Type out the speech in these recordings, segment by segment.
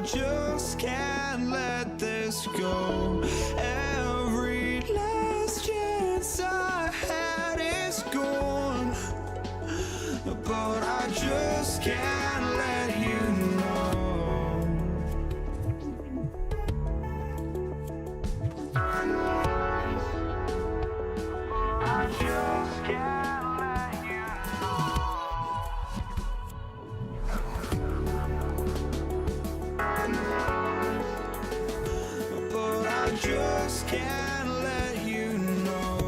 just can't let this go. Every last chance I had is gone, but I just can't let you know. I just can't let you know. But I just can't let you know.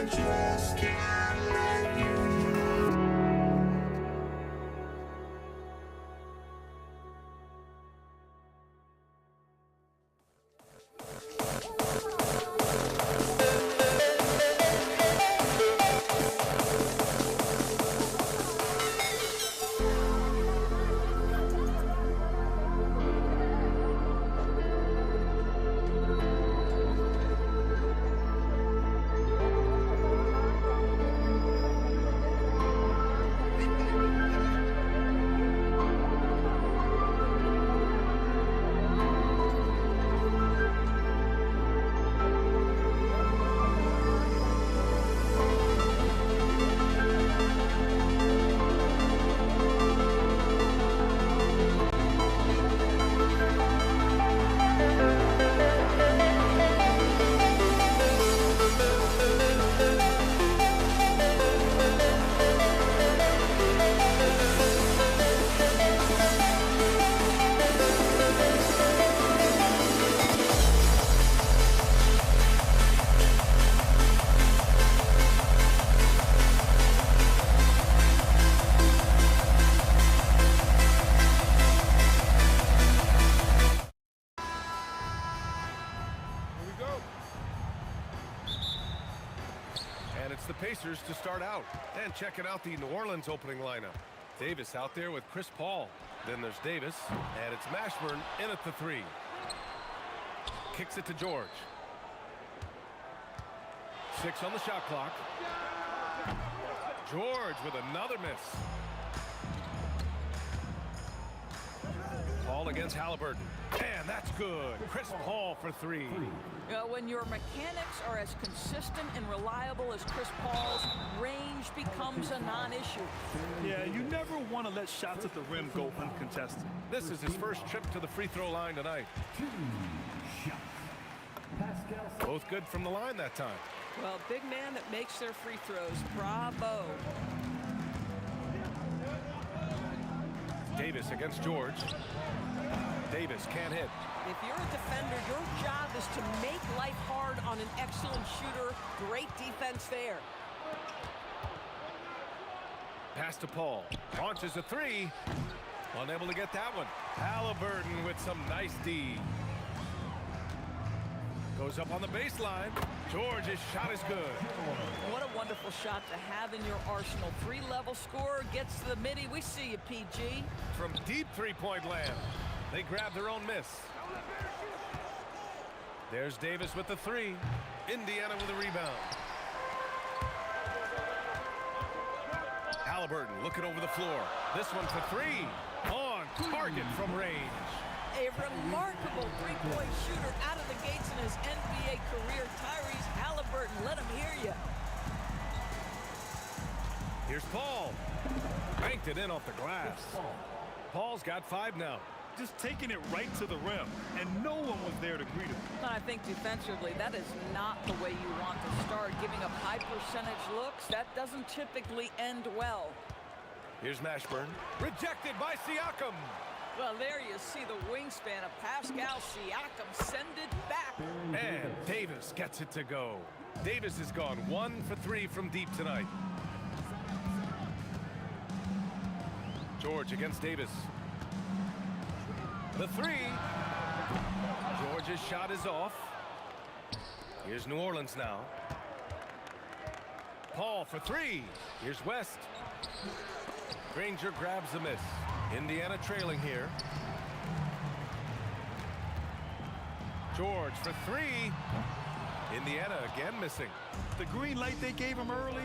Just can't let you know. Pacers to start out. And checking out the New Orleans opening lineup. Davis out there with Chris Paul. Then there's Davis, and it's Mashburn in at the 3. Kicks it to George. 6 on the shot clock. George with another miss. Paul against Halliburton. And that's good. Chris Paul for 3. When your mechanics are as consistent and reliable as Chris Paul's, range becomes a non-issue. Yeah, you never want to let shots at the rim go uncontested. This is his first trip to the free throw line tonight. Both good from the line that time. Well, big man that makes their free throws. Bravo. Davis against George. Davis can't hit. If you're a defender, your job is to make life hard on an excellent shooter. Great defense there. Pass to Paul. Launches a 3. Unable to get that one. Halliburton with some nice D. Goes up on the baseline. George's shot is good. What a wonderful shot to have in your arsenal. 3-level scorer, gets to the midi. We see you, PG. From deep three-point land. They grab their own miss. There's Davis with the 3. Indiana with a rebound. Halliburton looking over the floor. This one for 3. On target from range. A remarkable three-point shooter out of the gates in his NBA career. Tyrese Halliburton, let him hear you. Here's Paul. Banked it in off the glass. Paul's got 5 now. Just taking it right to the rim, and no one was there to greet him. I think defensively, that is not the way you want to start. Giving up high percentage looks, that doesn't typically end well. Here's Mashburn. Rejected by Siakam. Well, there you see the wingspan of Pascal Siakam. Send it back. And Davis gets it to go. Davis has gone 1 for 3 from deep tonight. George against Davis. The 3. George's shot is off. Here's New Orleans now. Paul for 3. Here's West. Granger grabs the miss. Indiana trailing here. George for 3. Indiana again missing. The green light they gave him early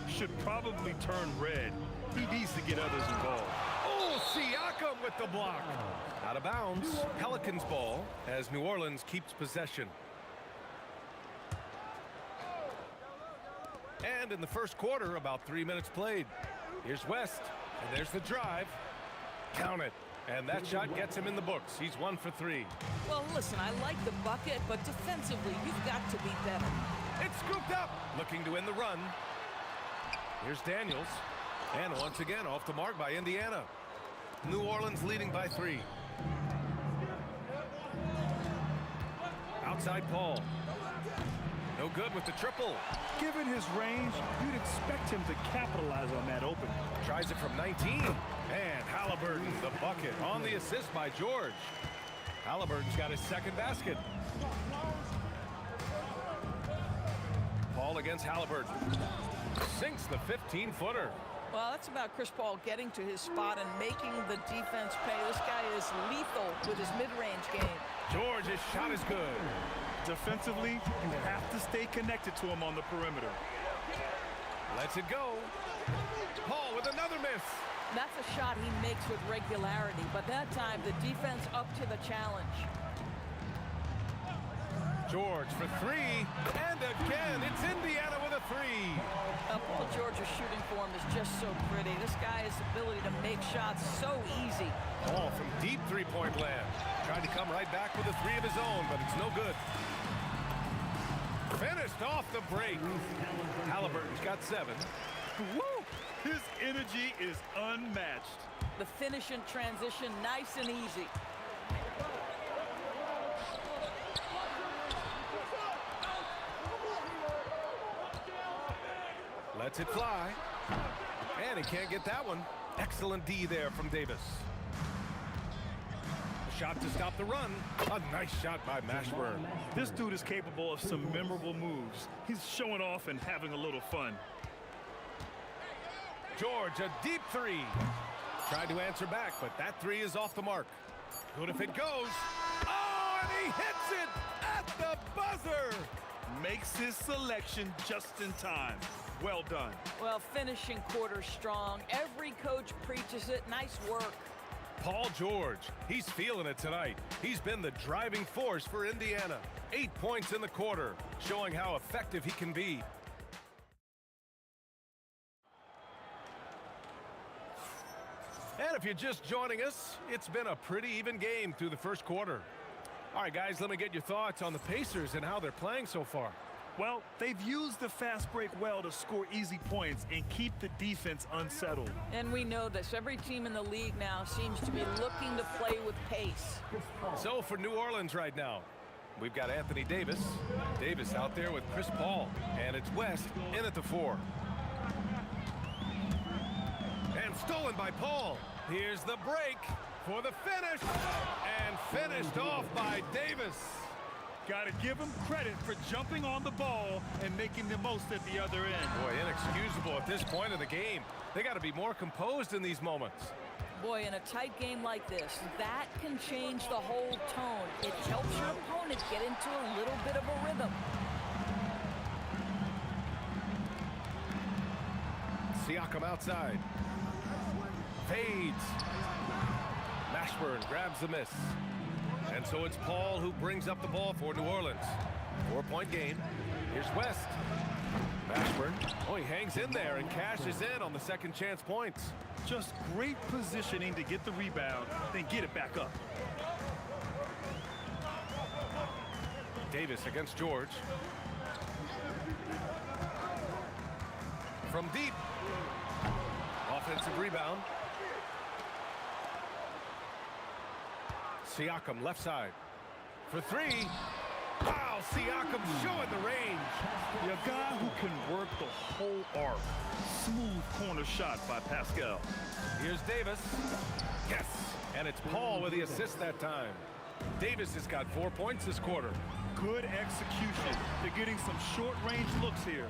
should probably turn red. He needs to get others involved. Oh, Siakam with the block. Out of bounds. Pelicans ball as New Orleans keeps possession. And in the first quarter, about 3 minutes played. Here's West, and there's the drive. Count it. And that shot gets him in the books. He's 1 for 3. Well, listen, I like the bucket, but defensively, you've got to be better. It's scooped up. Looking to end the run. Here's Daniels. And once again, off the mark by Indiana. New Orleans leading by 3. Outside Paul. No good with the triple. Given his range, you'd expect him to capitalize on that opening. Tries it from 19. And Halliburton, the bucket, on the assist by George. Halliburton's got his second basket. Paul against Halliburton. Sinks the 15-footer. Well, that's about Chris Paul getting to his spot and making the defense pay. This guy is lethal with his mid-range game. George's shot is good. Defensively, you have to stay connected to him on the perimeter. Lets it go. Paul with another miss. That's a shot he makes with regularity, but that time the defense up to the challenge. George for 3, and again, it's Indiana with a 3. Paul George's shooting form is just so pretty. This guy has the ability to make shots so easy. Paul from deep three-point land. Tried to come right back with a 3 of his own, but it's no good. Finished off the break. Halliburton's got 7. Woo! His energy is unmatched. The finish in transition, nice and easy. Lets it fly. And he can't get that one. Excellent D there from Davis. The shot to stop the run. A nice shot by Mashburn. This dude is capable of some memorable moves. He's showing off and having a little fun. George, a deep three. Tried to answer back, but that three is off the mark. Good if it goes. Oh, and he hits it at the buzzer. Makes his selection just in time. Well done. Well, finishing quarter strong. Every coach preaches it. Nice work. Paul George, he's feeling it tonight. He's been the driving force for Indiana. 8 points in the quarter, showing how effective he can be. And if you're just joining us, it's been a pretty even game through the first quarter. All right, guys, let me get your thoughts on the Pacers and how they're playing so far. Well, they've used the fast break well to score easy points and keep the defense unsettled. And we know this. Every team in the league now seems to be looking to play with pace. So for New Orleans right now, we've got Anthony Davis. Davis out there with Chris Paul. And it's West in at the 4. And stolen by Paul. Here's the break for the finish. And finished off by Davis. Got to give him credit for jumping on the ball and making the most at the other end. Boy, inexcusable at this point of the game. They got to be more composed in these moments. Boy, in a tight game like this, that can change the whole tone. It helps your opponent get into a little bit of a rhythm. Siakam outside. Fades. Mashburn grabs the miss. And so it's Paul who brings up the ball for New Orleans. 4-point game. Here's West. Mashburn. Oh, he hangs in there and cashes in on the second chance points. Just great positioning to get the rebound, then get it back up. Davis against George. From deep. Offensive rebound. Siakam left side for 3. Wow, Siakam showing the range. A guy who can work the whole arc. Smooth corner shot by Pascal. Here's Davis. Yes, and it's Paul with the assist that time. Davis has got 4 points this quarter. Good execution. They're getting some short-range looks here.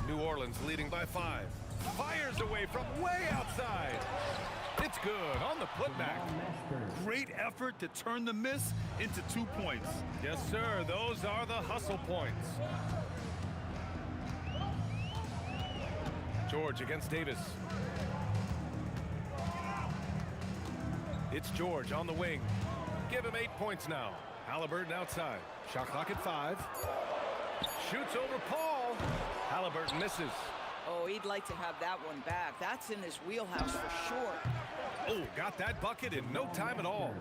New Orleans leading by 5. Fires away from way outside. It's good on the putback. Great effort to turn the miss into 2 points. Yes, sir. Those are the hustle points. George against Davis. It's George on the wing. Give him 8 points now. Halliburton outside. Shot clock at 5. Shoots over Paul. Halliburton misses. Oh, he'd like to have that one back. That's in his wheelhouse for sure. Oh, got that bucket in no time at all.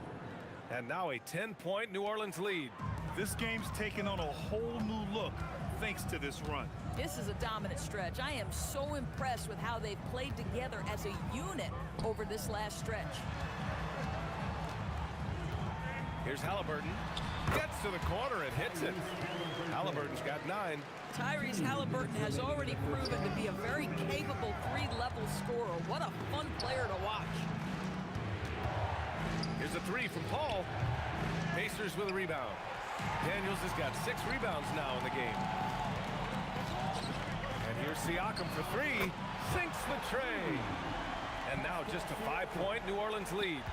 And now a 10-point New Orleans lead. This game's taken on a whole new look thanks to this run. This is a dominant stretch. I am so impressed with how they've played together as a unit over this last stretch. Here's Halliburton. Gets to the corner and hits it. Halliburton's got 9. Tyrese Halliburton has already proven to be a very capable 3-level scorer. What a fun player to watch. Here's a 3 from Paul. Pacers with a rebound. Daniels has got 6 rebounds now in the game. And here's Siakam for 3. Sinks the tray. And now just a 5-point New Orleans lead.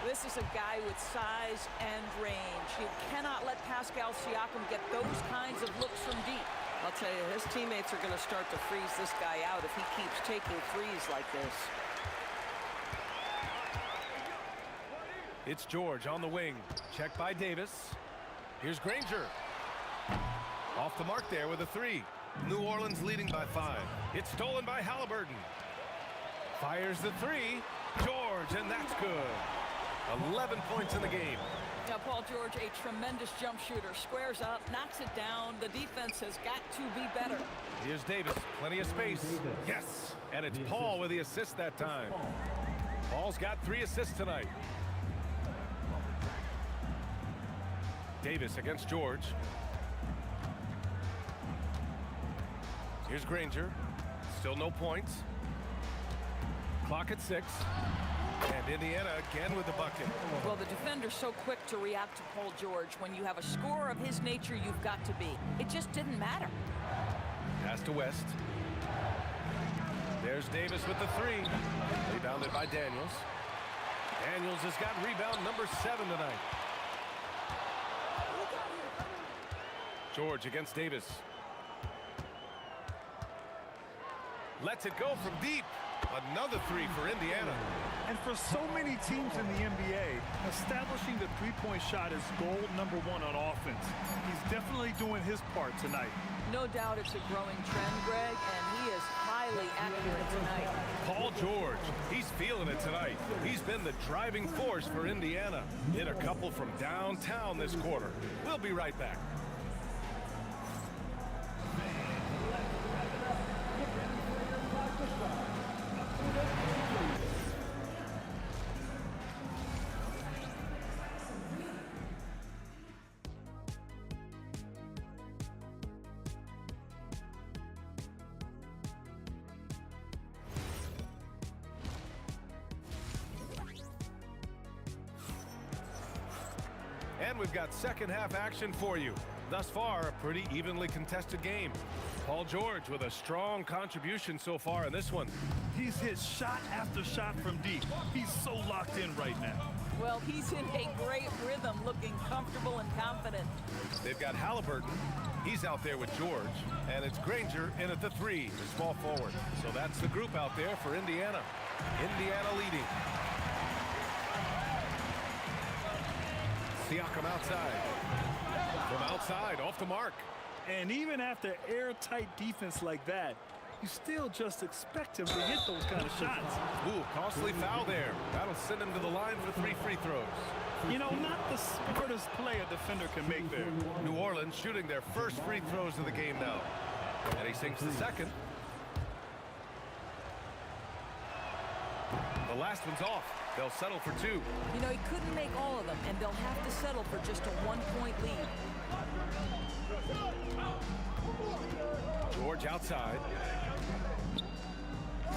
This is a guy with size and range. You cannot let Pascal Siakam get those kinds of looks from deep. I'll tell you, his teammates are going to start to freeze this guy out if he keeps taking threes like this. It's George on the wing. Checked by Davis. Here's Granger. Off the mark there with a 3. New Orleans leading by 5. It's stolen by Halliburton. Fires the 3. George, and that's good. 11 points in the game. Now, Paul George, a tremendous jump shooter. Squares up, knocks it down. The defense has got to be better. Here's Davis. Plenty of space. Yes. And it's Paul with the assist that time. Paul's got 3 assists tonight. Davis against George. Here's Granger. Still no points. Clock at 6. And Indiana again with the bucket. Well, the defender's so quick to react to Paul George. When you have a scorer of his nature, you've got to be. It just didn't matter. Pass to West. There's Davis with the three. Rebounded by Daniels. Daniels has got rebound number 7 tonight. George against Davis. Lets it go from deep. Another three for Indiana. And for so many teams in the NBA, establishing the three-point shot is goal number 1 on offense. He's definitely doing his part tonight. No doubt it's a growing trend, Greg, and he is highly accurate tonight. Paul George, he's feeling it tonight. He's been the driving force for Indiana. Hit a couple from downtown this quarter. We'll be right back. And we've got second half action for you. Thus far, a pretty evenly contested game. Paul George with a strong contribution so far in this one. He's hit shot after shot from deep. He's so locked in right now. Well, he's in a great rhythm, looking comfortable and confident. They've got Halliburton. He's out there with George. And it's Granger in at the 3, the small forward. So that's the group out there for Indiana. Indiana leading. Siakam outside. From outside, off the mark. And even after airtight defense like that, you still just expect him to hit those kind of shots. Ooh, costly foul there. That'll send him to the line for 3 free throws. You know, not the smartest play a defender can make there. New Orleans shooting their first free throws of the game now. And he sinks the second. The last one's off. They'll settle for 2. You know, he couldn't make all of them, and they'll have to settle for just a 1-point lead. George outside.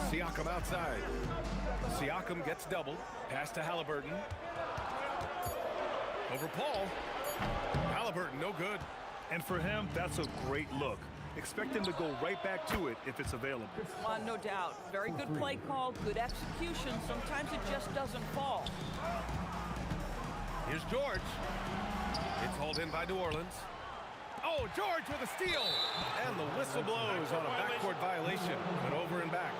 Siakam outside. Siakam gets doubled. Pass to Halliburton. Over Paul. Halliburton, no good. And for him, that's a great look. Expect him to go right back to it if it's available. No doubt. Very good play call, good execution. Sometimes it just doesn't fall. Here's George. It's hauled in by New Orleans. Oh, George with a steal. And the whistle blows on a backcourt violation. But over and back.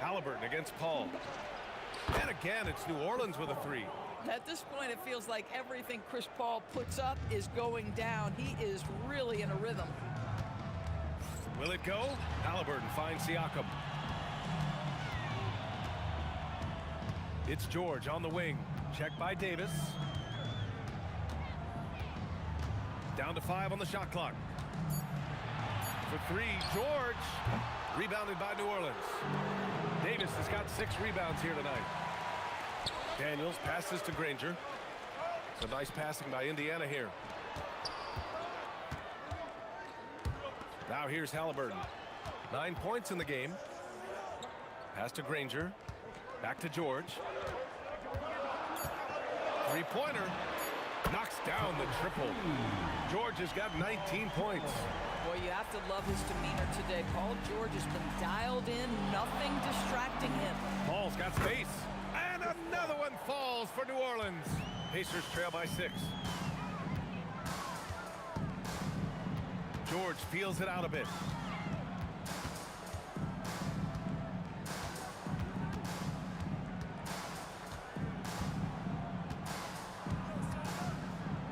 Halliburton against Paul. And again, it's New Orleans with a 3. At this point, it feels like everything Chris Paul puts up is going down. He is really in a rhythm. Will it go? Halliburton finds Siakam. It's George on the wing. Checked by Davis. Down to 5 on the shot clock. For 3, George. Rebounded by New Orleans. Davis has got 6 rebounds here tonight. Daniels passes to Granger. So nice passing by Indiana here. Now here's Halliburton. 9 points in the game. Pass to Granger. Back to George. 3-pointer. Knocks down the triple. George has got 19 points. Boy, you have to love his demeanor today. Paul George has been dialed in, nothing distracting him. Paul's got space. And another one falls for New Orleans. Pacers trail by 6. George feels it out a bit.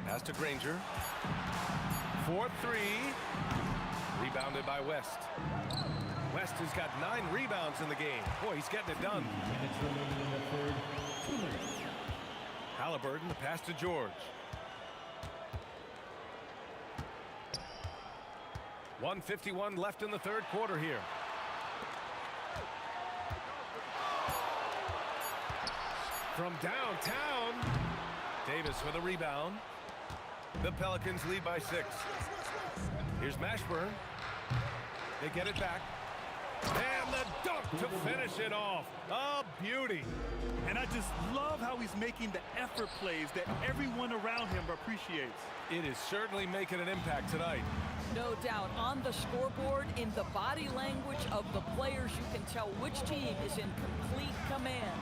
Pass to Granger. 4-3. Rebounded by West. West has got 9 rebounds in the game. Boy, he's getting it done. Halliburton, the pass to George. 1:51 left in the third quarter here. From downtown, Davis with a rebound. The Pelicans lead by 6. Here's Mashburn. They get it back. And the dunk to finish it off. A beauty. And I just love how he's making the effort plays that everyone around him appreciates. It is certainly making an impact tonight. No doubt. On the scoreboard, in the body language of the players, you can tell which team is in complete command.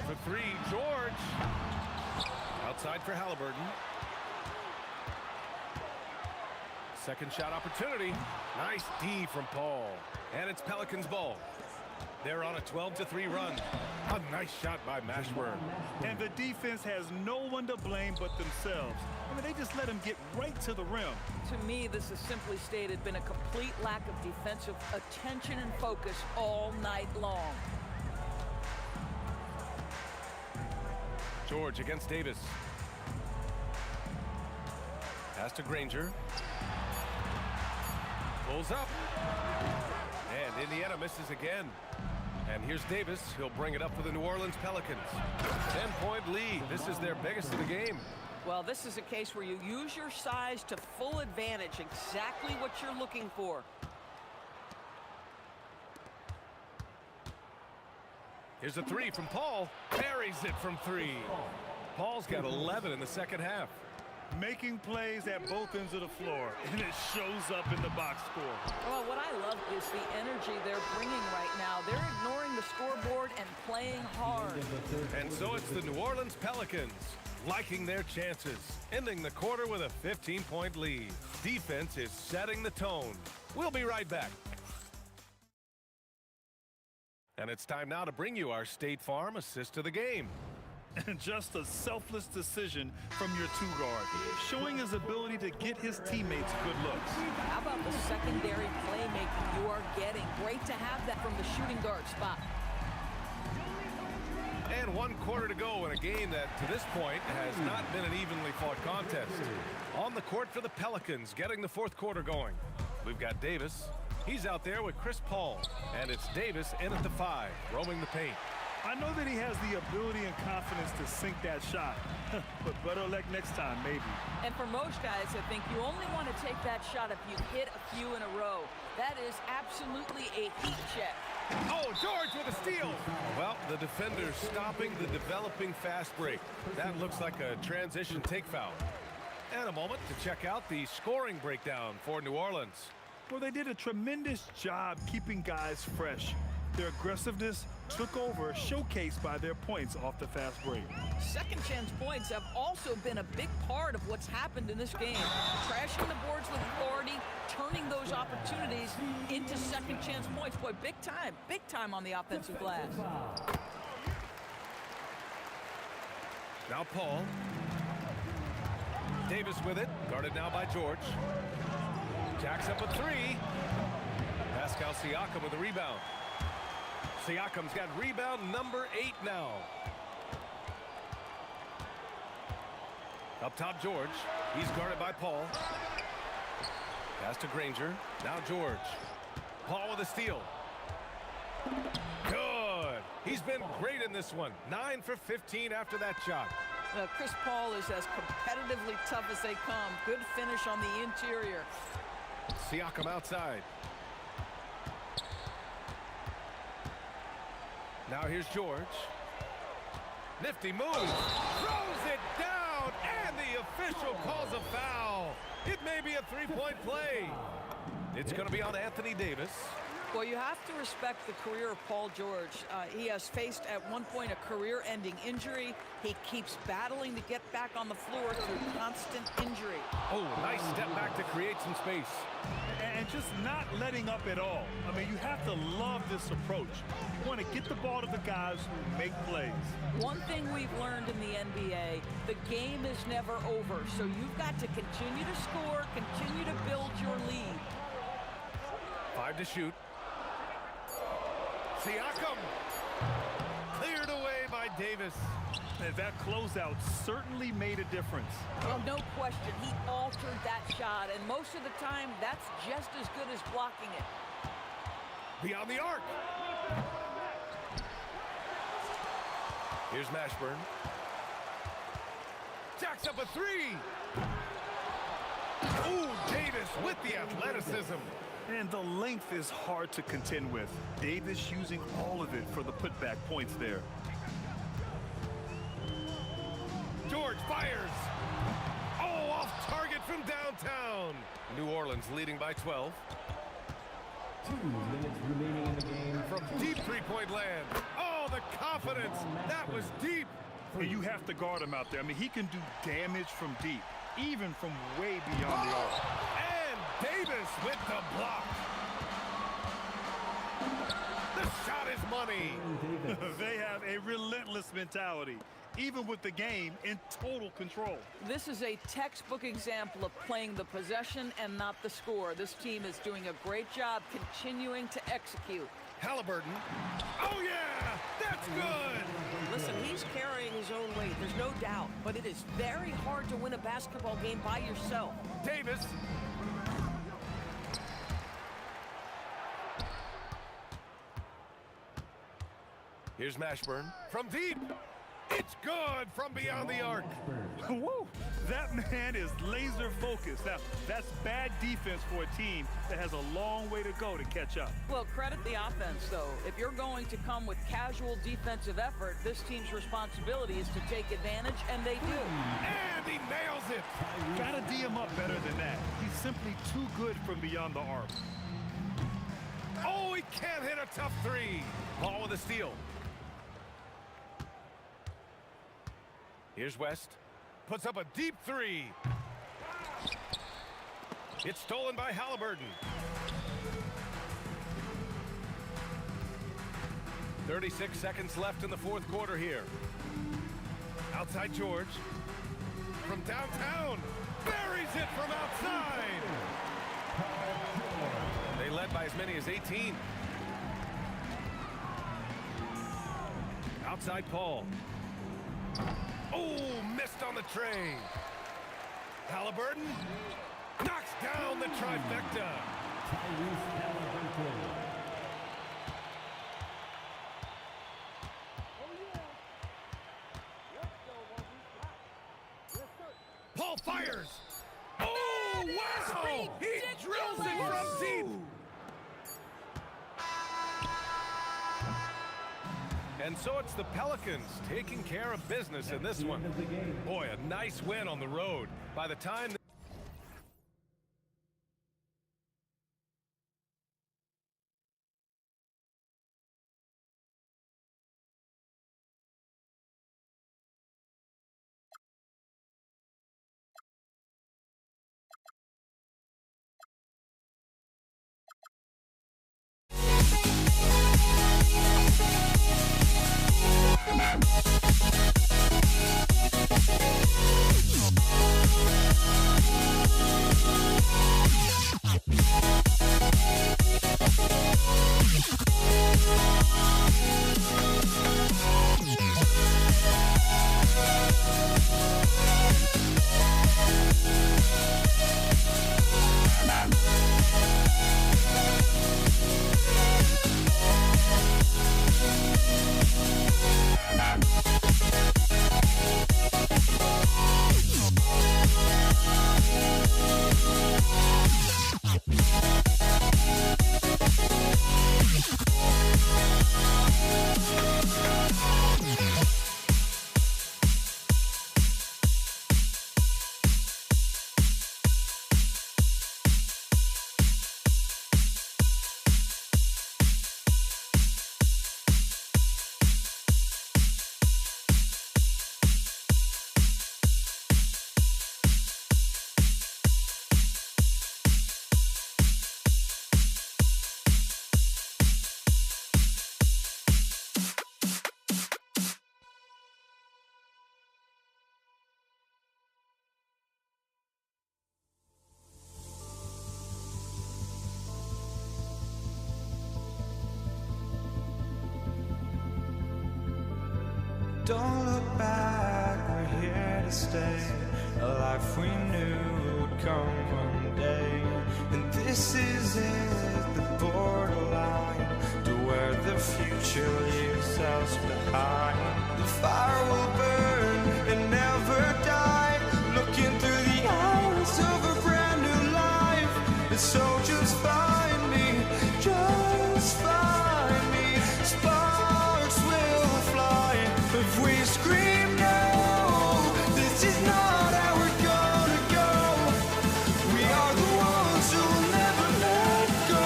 For three, George. Outside for Halliburton. Second shot opportunity. Nice D from Paul. And it's Pelicans ball. They're on a 12-3 run. A nice shot by Mashburn. And the defense has no one to blame but themselves. I mean, they just let him get right to the rim. To me, this is simply stated been a complete lack of defensive attention and focus all night long. George against Davis. Pass to Granger. Pulls up. And Indiana misses again. And here's Davis. He'll bring it up for the New Orleans Pelicans. 10-point lead. This is their biggest of the game. Well, this is a case where you use your size to full advantage, exactly what you're looking for. Here's a three from Paul. Buries it from three. Paul's got 11 in the second half. Making plays at both ends of the floor, and it shows up in the box score. Well, what I love is the energy they're bringing right now. They're ignoring the scoreboard and playing hard. And so it's the New Orleans Pelicans liking their chances, ending the quarter with a 15-point lead. Defense is setting the tone. We'll be right back. And it's time now to bring you our State Farm assist of the game. And just a selfless decision from your two-guard, showing his ability to get his teammates good looks. How about the secondary playmaking you are getting? Great to have that from the shooting guard spot. And 1 quarter to go in a game that, to this point, has not been an evenly fought contest. On the court for the Pelicans, getting the fourth quarter going. We've got Davis. He's out there with Chris Paul. And it's Davis in at the 5, roaming the paint. I know that he has the ability and confidence to sink that shot, but better luck next time, maybe. And for most guys, I think you only want to take that shot if you hit a few in a row. That is absolutely a heat check. Oh, George with a steal. Well, the defender's stopping the developing fast break. That looks like a transition take foul. And a moment to check out the scoring breakdown for New Orleans. Well, they did a tremendous job keeping guys fresh. Their aggressiveness took over, showcased by their points off the fast break. Second chance points have also been a big part of what's happened in this game. Crashing the boards with authority, turning those opportunities into second chance points. Boy, big time on the offensive glass. Now Paul. Davis with it, guarded now by George. Jacks up a three. Pascal Siakam with a rebound. Siakam's got rebound number 8 now. Up top, George. He's guarded by Paul. Pass to Granger. Now George. Paul with a steal. Good. He's been great in this one. 9 for 15 after that shot. Chris Paul is as competitively tough as they come. Good finish on the interior. Siakam outside. Now here's George. Nifty move. Throws it down, and the official calls a foul. It may be a three-point play. It's going to be on Anthony Davis. Well, you have to respect the career of Paul George. He has faced at one point a career-ending injury. He keeps battling to get back on the floor through constant injury. Oh, nice step back to create some space. And just not letting up at all. I mean, you have to love this approach. You want to get the ball to the guys who make plays. One thing we've learned in the NBA, the game is never over. So you've got to continue to score, continue to build your lead. 5 to shoot. Siakam cleared away by Davis. And that closeout certainly made a difference. Well, no question. He altered that shot, and most of the time, that's just as good as blocking it. Beyond the arc. Here's Mashburn. Jacks up a three. Ooh, Davis with the athleticism. And the length is hard to contend with. Davis using all of it for the putback points there. George fires. Oh, off target from downtown. New Orleans leading by 12. 2 minutes remaining in the game. From deep three-point land. Oh, the confidence. That was deep. And you have to guard him out there. I mean, he can do damage from deep, even from way beyond the arc. And Davis with the block. The shot is money. They have a relentless mentality, even with the game in total control. This is a textbook example of playing the possession and not the score. This team is doing a great job continuing to execute. Halliburton. Oh, yeah, that's good. Listen, he's carrying his own weight, there's no doubt, but it is very hard to win a basketball game by yourself. Davis. Here's Mashburn from deep. It's good from beyond the arc. Woo! That man is laser focused. Now, that's bad defense for a team that has a long way to go to catch up. Well, credit the offense, though. If you're going to come with casual defensive effort, this team's responsibility is to take advantage, and they do. And he nails it. Gotta D him up better than that. He's simply too good from beyond the arc. Oh, he can't hit a tough three. Ball with a steal. Here's West. Puts up a deep three. It's stolen by Halliburton. 36 seconds left in the fourth quarter here. Outside George. From downtown. Buries it from outside. They led by as many as 18. Outside Paul. Oh, missed on the tray. Halliburton knocks down the trifecta. Paul fires. Oh, wow! He drills it from deep. And so it's the Pelicans taking care of business in this one. Boy, a nice win on the road. By the time... Don't look back, we're here to stay. A life we knew would come one day. And this is it, the borderline to where the future leaves us behind. The fire will burn and never die. so just find me, just find me. Sparks will fly if we scream no. This is not how we're gonna go. We are the ones who will never let go.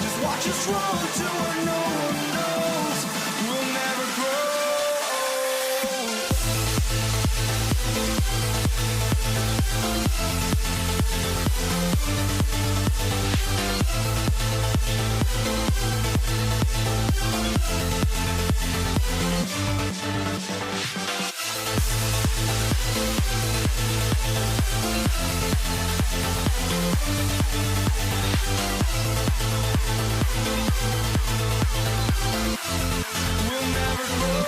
Just watch us run to where no one knows. We'll never grow. We'll never grow.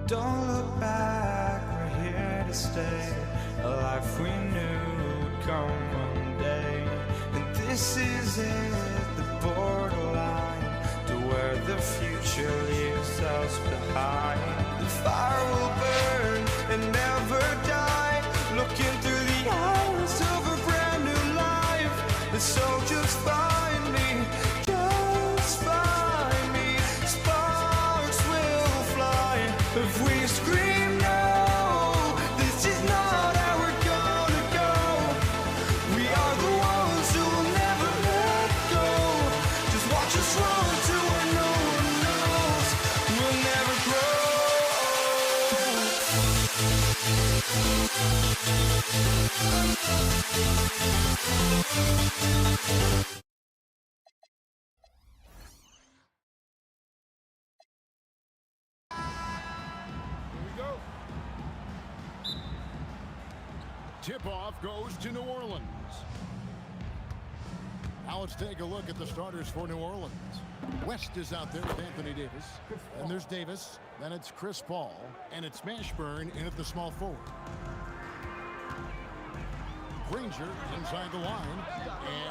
Don't look back, we're here to stay. A life we knew would come one day. And this is it, the borderline to where the future leaves us behind. The fire will burn and never die, looking through the eyes of a brand new life. And so just find me, just find me. Sparks will fly if we scream no. This is not how we're gonna go. We are the ones who will never let go. Just watch us run to where no one knows. We'll never grow. Tip-off goes to New Orleans. Now let's take a look at the starters for New Orleans. West is out there with Anthony Davis. And there's Davis. Then it's Chris Paul. And it's Mashburn in at the small forward. Granger inside the line.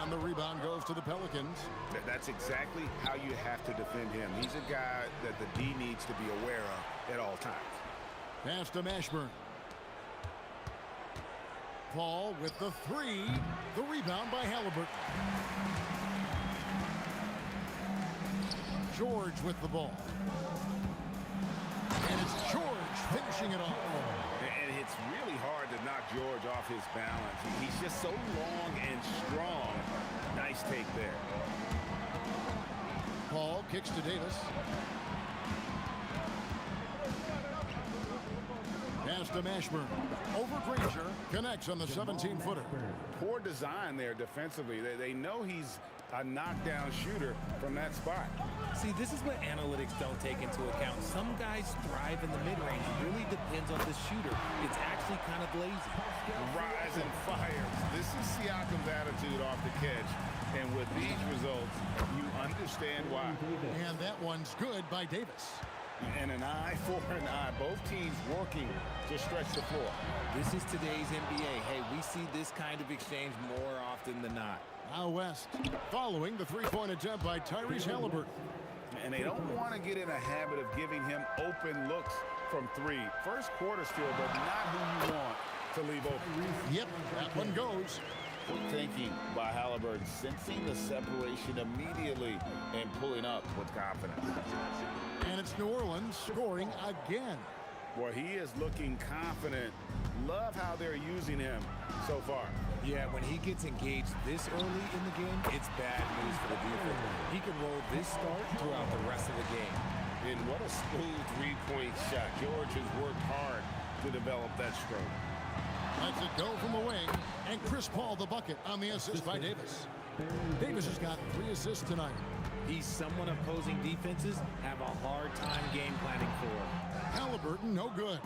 And the rebound goes to the Pelicans. That's exactly how you have to defend him. He's a guy that the D needs to be aware of at all times. Pass to Mashburn. Paul with the three. The rebound by Halliburton. George with the ball. And it's George finishing it off. And it's really hard to knock George off his balance. He's just so long and strong. Nice take there. Paul kicks to Davis. Pass to Mashburn. Over Granger. Connects on the 17-footer. Poor design there defensively. They know he's a knockdown shooter from that spot. See, this is what analytics don't take into account. Some guys thrive in the mid-range. It really depends on the shooter. It's actually kind of lazy. Rise and fires. This is Siakam's attitude off the catch. And with these results, you understand why. And that one's good by Davis. And an eye for an eye. Both teams working to stretch the floor. This is today's NBA. Hey, we see this kind of exchange more often than not. Now West, following the three-point attempt by Tyrese Halliburton. And they don't want to get in a habit of giving him open looks from three. First quarter still, but not who you want to leave open. Yep, that one goes. Quick thinking by Halliburton, sensing the separation immediately and pulling up with confidence. And it's New Orleans scoring again. Boy, he is looking confident. Love how they're using him so far. Yeah, when he gets engaged this early in the game, it's bad news for the defense. He can roll this start throughout the rest of the game. And what a smooth three-point shot. George has worked hard to develop that stroke. Lets it go from the wing. And Chris Paul the bucket on the assist by Davis. Davis has got 3 assists tonight. He's someone opposing defenses have a hard time game planning for. Halliburton, no good.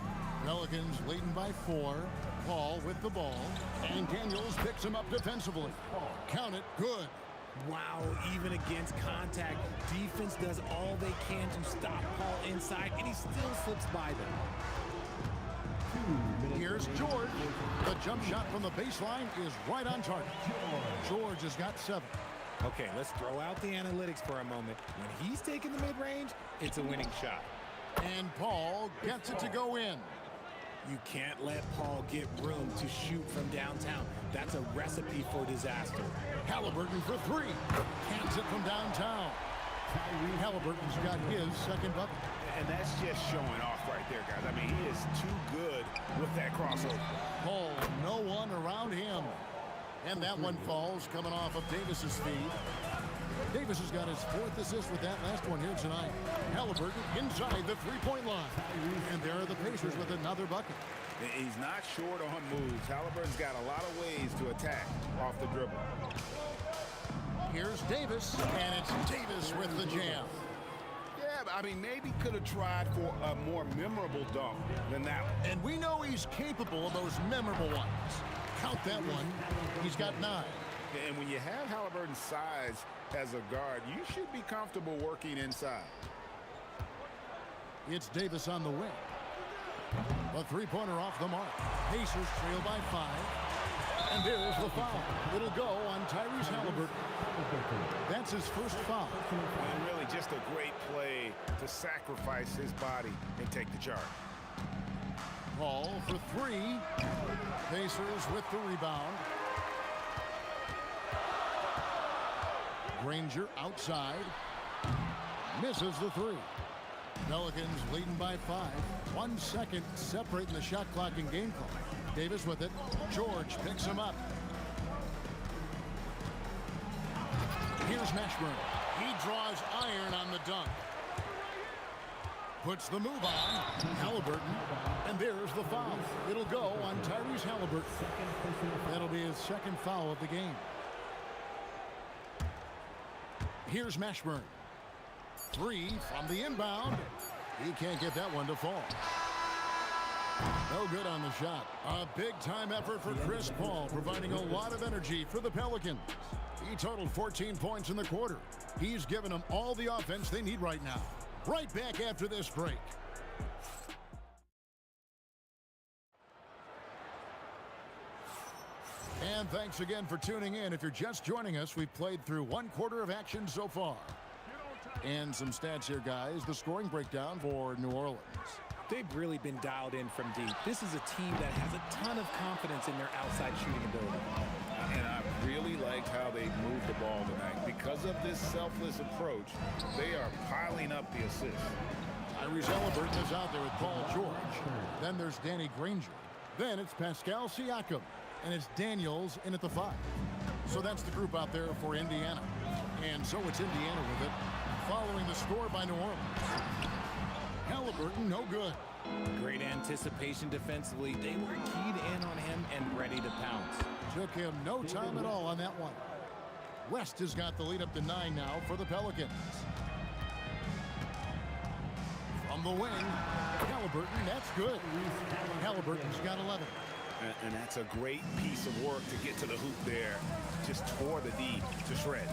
Pelicans leading by 4. Paul with the ball. And Daniels picks him up defensively. Count it, good. Wow, even against contact, defense does all they can to stop Paul inside, and he still slips by them. 2 minutes. Here's George. The jump shot from the baseline is right on target. George has got 7. Okay, let's throw out the analytics for a moment. When he's taking the mid-range, it's a winning shot. And Paul gets it to go in. You can't let Paul get room to shoot from downtown. That's a recipe for disaster. Halliburton for 3. Cans it from downtown. Halliburton's got his second bucket. And that's just showing off right there, guys. I mean, he is too good with that crossover. Paul, no one around him. And that one falls coming off of Davis's feed. Davis has got his 4th assist with that last one here tonight. Halliburton inside the three-point line. And there are the Pacers with another bucket. He's not short on moves. Halliburton's got a lot of ways to attack off the dribble. Here's Davis, and it's Davis with the jam. Yeah, I mean, maybe could have tried for a more memorable dunk than that one. And we know he's capable of those memorable ones. Count that one. He's got 9. And when you have Halliburton's size as a guard, you should be comfortable working inside. It's Davis on the wing. A three-pointer off the mark. Pacers trail by 5. And there's the foul. It'll go on Tyrese Halliburton. That's his first foul. And really just a great play to sacrifice his body and take the charge. Paul for 3. Pacers with the rebound. Granger outside. Misses the 3. Pelicans leading by 5. 1 second separating the shot clock and game clock. Davis with it. George picks him up. Here's Mashburn. He draws iron on the dunk. Puts the move on. Halliburton. And there's the foul. It'll go on Tyrese Halliburton. That'll be his second foul of the game. Here's Mashburn. 3 from the inbound. He can't get that one to fall. No good on the shot. A big-time effort for Chris Paul, providing a lot of energy for the Pelicans. He totaled 14 points in the quarter. He's given them all the offense they need right now. Right back after this break. And thanks again for tuning in. If you're just joining us, we've played through 1 quarter of action so far. And some stats here, guys. The scoring breakdown for New Orleans. They've really been dialed in from deep. This is a team that has a ton of confidence in their outside shooting ability. And I really liked how they moved the ball tonight. Because of this selfless approach, they are piling up the assists. Tyrese Halliburton is out there with Paul George. Then there's Danny Granger. Then it's Pascal Siakam. And it's Daniels in at the 5. So that's the group out there for Indiana. And so it's Indiana with it, following the score by New Orleans. Halliburton, no good. Great anticipation defensively. They were keyed in on him and ready to pounce. Took him no time at all on that one. West has got the lead up to 9 now for the Pelicans. From the wing, Halliburton, that's good. Halliburton's got 11. And that's a great piece of work to get to the hoop there. Just tore the D to shreds.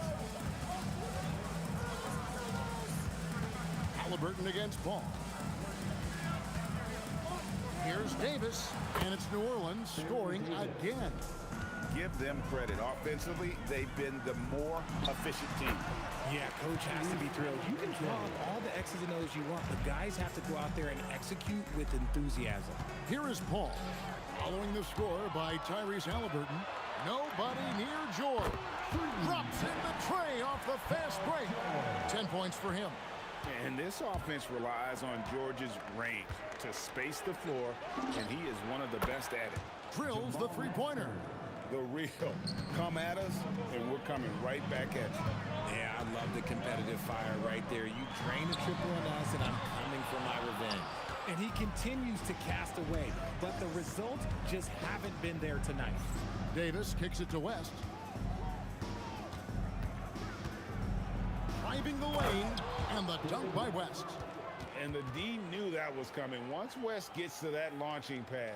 Halliburton against Paul. Here's Davis, and it's New Orleans scoring again. Give them credit. Offensively, they've been the more efficient team. Yeah, coach has to be thrilled. You can draw all the X's and O's you want, but guys have to go out there and execute with enthusiasm. Here is Paul. Following the score by Tyrese Halliburton. Nobody near George. Drops in the tray off the fast break. 10 points for him. And this offense relies on George's range to space the floor, and he is one of the best at it. Drills the three-pointer. The real. Come at us, and we're coming right back at you. Yeah, I love the competitive fire right there. You drain a triple on us, and I'm coming for my revenge. And he continues to cast away, but the results just haven't been there tonight. Davis kicks it to West. Driving the lane, and the dunk by West. And the D knew that was coming. Once West gets to that launching pad,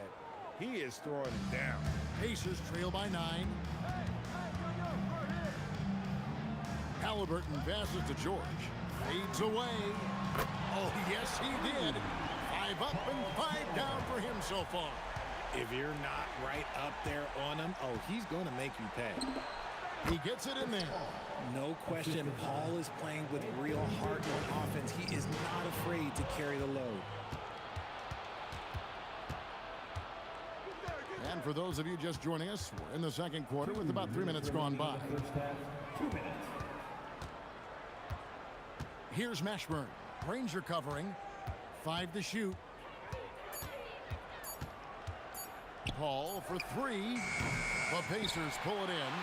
he is throwing it down. Pacers trail by 9. Halliburton passes to George. Fades away. Oh, yes, he did. 5 up and 5 down for him so far. If you're not right up there on him, oh, he's going to make you pay. He gets it in there. No question, Paul is playing with real heart on offense. He is not afraid to carry the load. And for those of you just joining us, we're in the second quarter with about 3 minutes gone by. 2 minutes. Here's Mashburn. Granger covering. 5 to shoot. Paul for 3. The Pacers pull it in.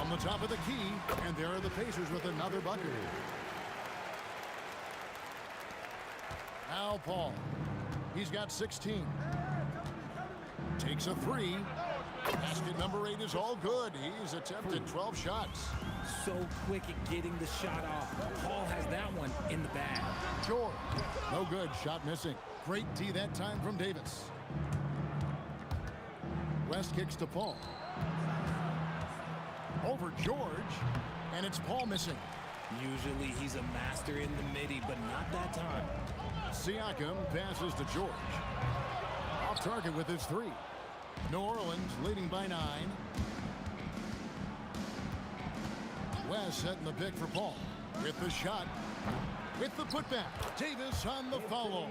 On the top of the key, and there are the Pacers with another bucket. Now Paul. He's got 16. Takes a 3. Basket number 8 is all good. He's attempted 12 shots. So quick at getting the shot off. Paul has that one in the bag. George. No good. Shot missing. Great D that time from Davis. West kicks to Paul. Over George. And it's Paul missing. Usually he's a master in the midi, but not that time. Siakam passes to George. Off target with his 3. New Orleans leading by 9. West setting the pick for Paul. With the shot. With the putback. Davis on the follow.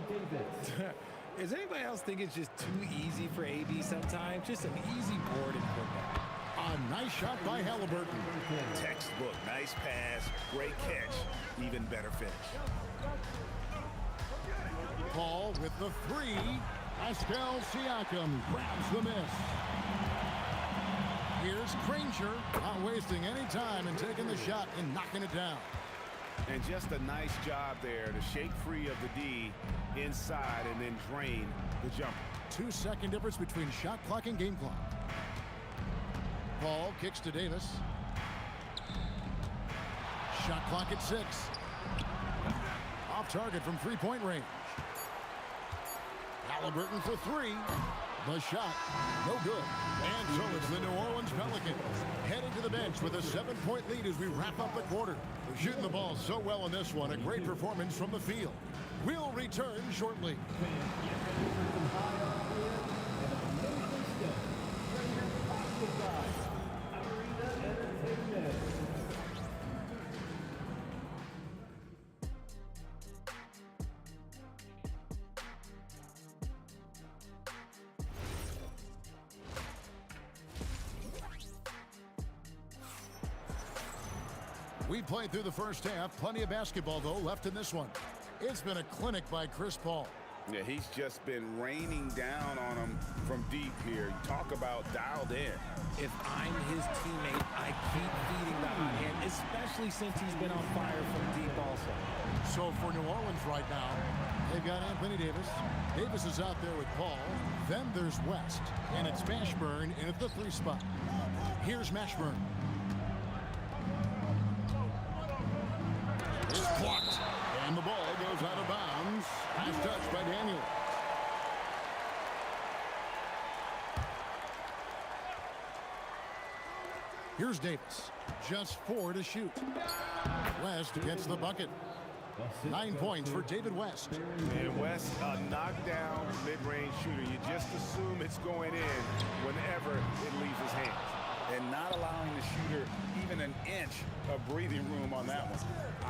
Does anybody else think it's just too easy for AB sometimes? Just an easy board and putback. A nice shot by Halliburton. Textbook. Nice pass. Great catch. Even better finish. Paul with the 3. Pascal Siakam grabs the miss. Here's Granger, not wasting any time and taking the shot and knocking it down. And just a nice job there to shake free of the D inside and then drain the jumper. 2-second difference between shot clock and game clock. Paul kicks to Davis. Shot clock at 6. Off target from 3-point range. Halliburton for 3. The shot, no good. And so it's the New Orleans Pelicans heading to the bench with a 7-point lead as we wrap up the quarter. They're shooting the ball so well in this one. A great performance from the field. We'll return shortly. We played through the first half. Plenty of basketball, though, left in this one. It's been a clinic by Chris Paul. Yeah, he's just been raining down on him from deep here. You talk about dialed in. If I'm his teammate, I keep feeding the hot hand, especially since he's been on fire from deep also. So for New Orleans right now, they've got Anthony Davis. Davis is out there with Paul. Then there's West, and it's Mashburn in at the 3 spot. Here's Mashburn. It's blocked. And the ball goes out of bounds. Nice touch by Daniel. Here's Davis. Just 4 to shoot. West gets the bucket. 9 points for David West. And West, a knockdown mid-range shooter. You just assume it's going in whenever it leaves his hands. And not allowing the shooter even an inch of breathing room on that one.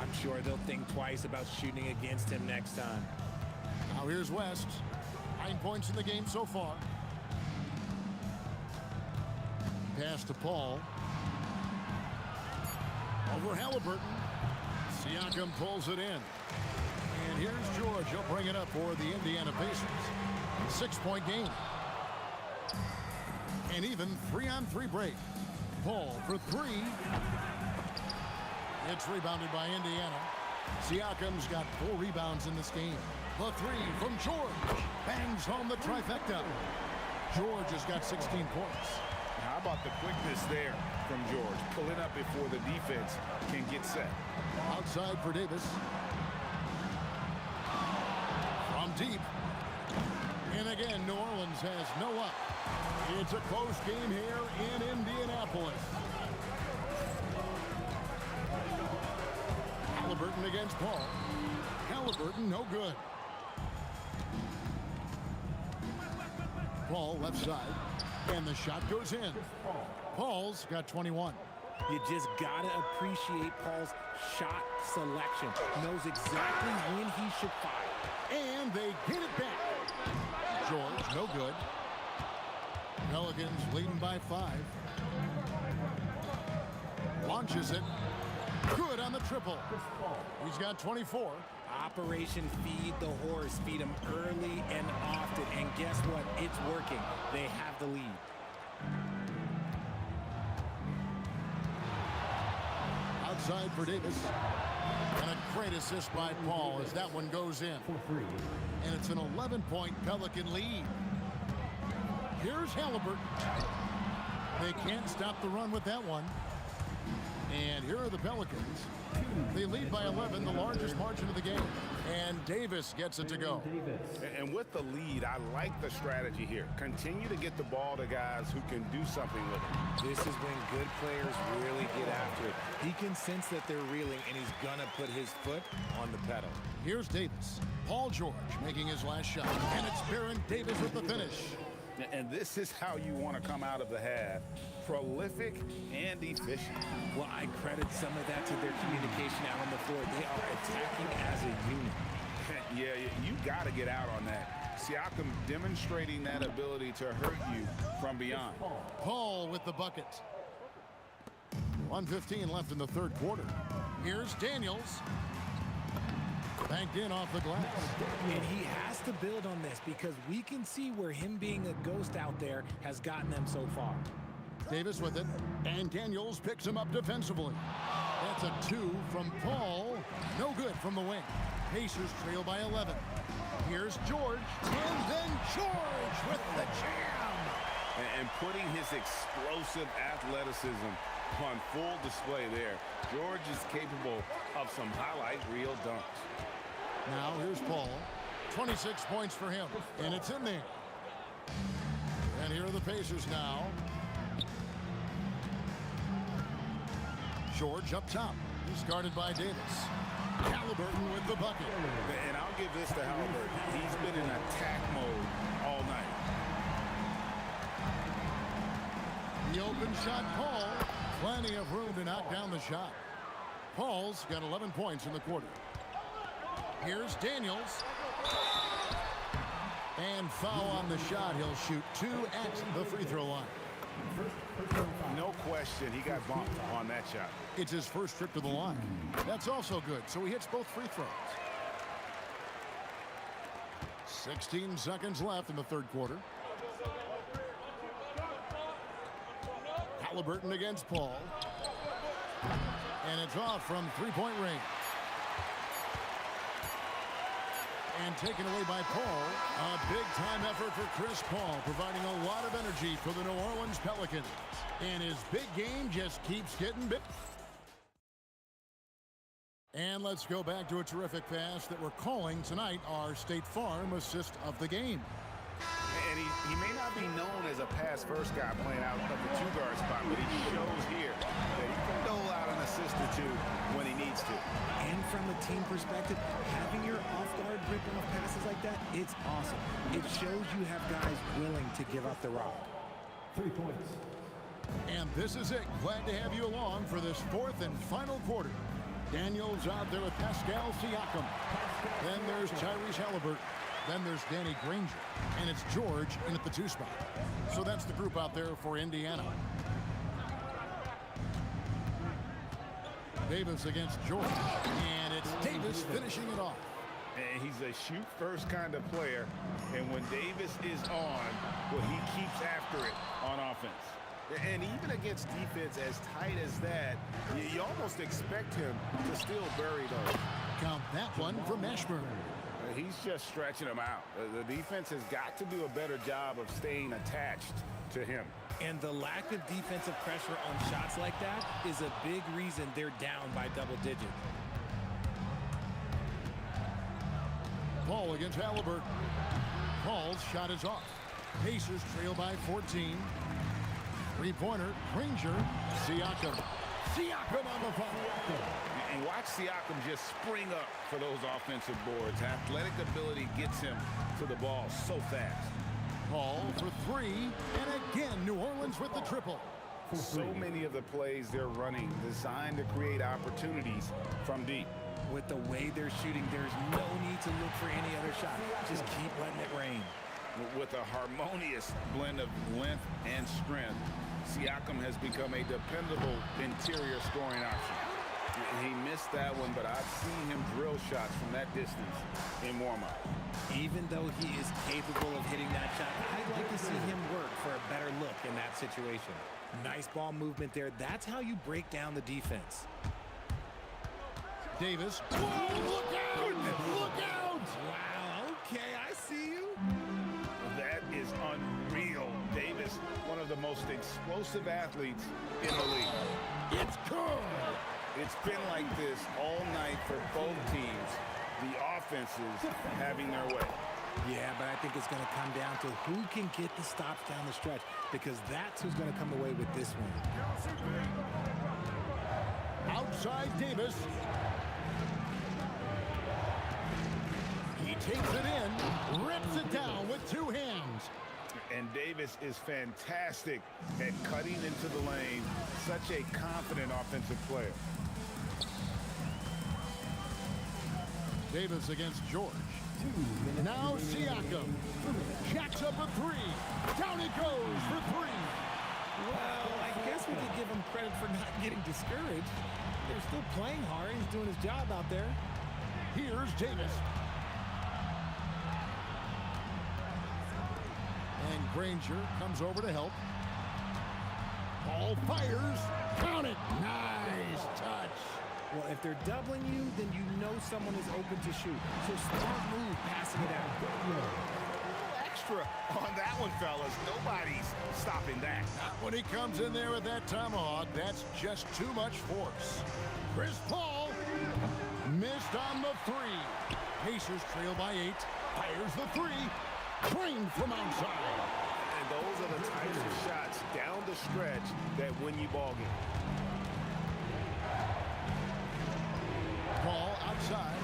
I'm sure they'll think twice about shooting against him next time. Now here's West. 9 points in the game so far. Pass to Paul. Over Halliburton. Siakam pulls it in. And here's George. He'll bring it up for the Indiana Pacers. 6-point game. And even 3-on-3 break. Paul for 3. It's rebounded by Indiana. Siakam's got 4 rebounds in this game. The 3 from George. Bangs home the trifecta. George has got 16 points. How about the quickness there from George? Pulling up before the defense can get set. Outside for Davis. From deep. And again, New Orleans has no up. It's a close game here in Indianapolis. Halliburton against Paul. Halliburton, no good. Paul left side. And the shot goes in. Paul's got 21. You just got to appreciate Paul's shot selection. Knows exactly when he should fire. And they get it back. George, no good. Pelicans leading by 5. Launches it. Good on the triple. He's got 24. Operation Feed the Horse. Feed him early and often. And guess what? It's working. They have the lead. Outside for Davis. And a great assist by Paul as that one goes in. And it's an 11-point Pelican lead. Here's Halliburton. They can't stop the run with that one. And here are the Pelicans. They lead by 11, the largest margin of the game. And Davis gets it to go. And with the lead, I like the strategy here. Continue to get the ball to guys who can do something with it. This is when good players really get after it. He can sense that they're reeling, and he's going to put his foot on the pedal. Here's Davis. Paul George making his last shot. And it's Baron Davis with the finish. And this is how you want to come out of the half. Prolific and efficient. Well, I credit some of that to their communication out on the floor. They are attacking as a unit. Yeah, you got to get out on that. Siakam demonstrating that ability to hurt you from beyond. Paul with the bucket. 1:15 left in the third quarter. Here's Daniels. Banked in off the glass. And he has to build on this because we can see where him being a ghost out there has gotten them so far. Davis with it, and Daniels picks him up defensively. That's a 2 from Paul. No good from the wing. Pacers trail by 11. Here's George, and then George with the jam. And putting his explosive athleticism on full display there. George is capable of some highlight reel dunks. Now here's Paul. 26 points for him, and it's in there. And here are the Pacers now. George up top. He's guarded by Davis. Halliburton with the bucket. And I'll give this to Halliburton. He's been in attack mode all night. The open shot, Paul. Plenty of room to knock down the shot. Paul's got 11 points in the quarter. Here's Daniels. And foul on the shot. He'll shoot 2 at the free throw line. No question, he got bumped on that shot. It's his first trip to the line. That's also good, so he hits both free throws. 16 seconds left in the third quarter. Halliburton against Paul. And it's off from three-point range. And taken away by Paul. A big-time effort for Chris Paul, providing a lot of energy for the New Orleans Pelicans. And his big game just keeps getting big. And let's go back to a terrific pass that we're calling tonight our State Farm assist of the game. And he may not be known as a pass-first guy playing out of the two-guard spot, but he shows here that he can dole out an assist or two when he needs to. And from a team perspective, having your off-guard rip-off passes like that, it's awesome. It shows you have guys willing to give up the rock. 3 points. And this is it. Glad to have you along for this fourth and final quarter. Daniels out there with Pascal Siakam. Then there's Tyrese Halliburton. Then there's Danny Granger. And it's George in at the 2 spot. So that's the group out there for Indiana. Davis against George. And it's Davis finishing it off. And he's a shoot-first kind of player. And when Davis is on, well, he keeps after it on offense. And even against defense as tight as that, you almost expect him to still bury those. Count that one from Ashburn. He's just stretching them out. The defense has got to do a better job of staying attached to him. And the lack of defensive pressure on shots like that is a big reason they're down by double digits. Paul against Halliburton. Paul's shot is off. Pacers trail by 14. Three-pointer, Granger, Siakam. Siakam on the follow. And watch Siakam just spring up for those offensive boards. Athletic ability gets him to the ball so fast. Paul for three, and again, New Orleans with the triple. So many of the plays they're running designed to create opportunities from deep. With the way they're shooting, there's no need to look for any other shot. Just keep letting it rain. With a harmonious blend of length and strength, Siakam has become a dependable interior scoring option. He missed that one, but I've seen him drill shots from that distance in warm-up. Even though he is capable of hitting that shot, I'd like to see him work for a better look in that situation. Nice ball movement there. That's how you break down the defense. Davis. Whoa, look out! Look out! Wow, okay, I see you. That is unreal. Davis, one of the most explosive athletes in the league. It's good! It's been like this all night for both teams. The offenses having their way. Yeah, but I think it's going to come down to who can get the stops down the stretch, because that's who's going to come away with this one. Outside Davis. He takes it in, rips it down with two hands. And Davis is fantastic at cutting into the lane. Such a confident offensive player. Davis against George. Now Siakam. Jacks up a three. Down it goes for three. Well, I guess we could give him credit for not getting discouraged. They're still playing hard. He's doing his job out there. Here's Davis. And Granger comes over to help. Ball fires. Count it. Nice touch. Well, if they're doubling you, then you know someone is open to shoot. So smart move passing it out. Extra on that one, fellas. Nobody's stopping that. Not when he comes in there with that tomahawk. That's just too much force. Chris Paul missed on the three. Pacers trail by 8. Fires the three. Drained from outside. And those are the types of shots down the stretch that win you ball games. Ball outside.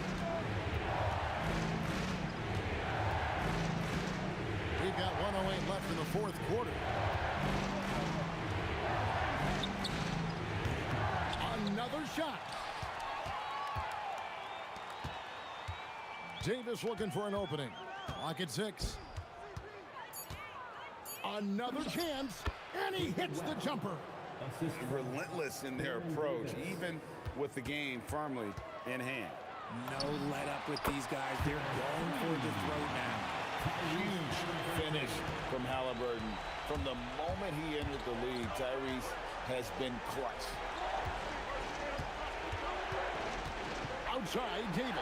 We've got 1:08 left in the fourth quarter. Another shot. Davis looking for an opening. Clock at 6. Another chance, and he hits the jumper. Relentless in their approach, even with the game firmly in hand. No let up with these guys. They're going for the throat now. Huge finish from Halliburton. From the moment he entered the league, Tyrese has been clutch. Outside, Davis.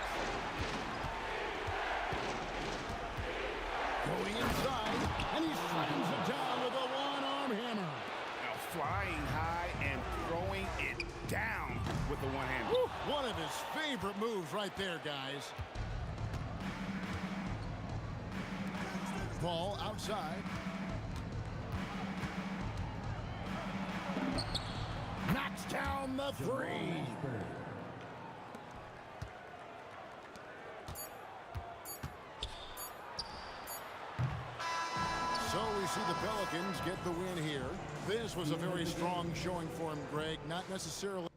Going inside, and he slams it down with a one-arm hammer. Now flying high and throwing it down with the one hand. One of his favorite moves right there, guys. Ball outside. Knocks down the three. So we see the Pelicans get the win here. This was a very strong showing for him, Greg. Not necessarily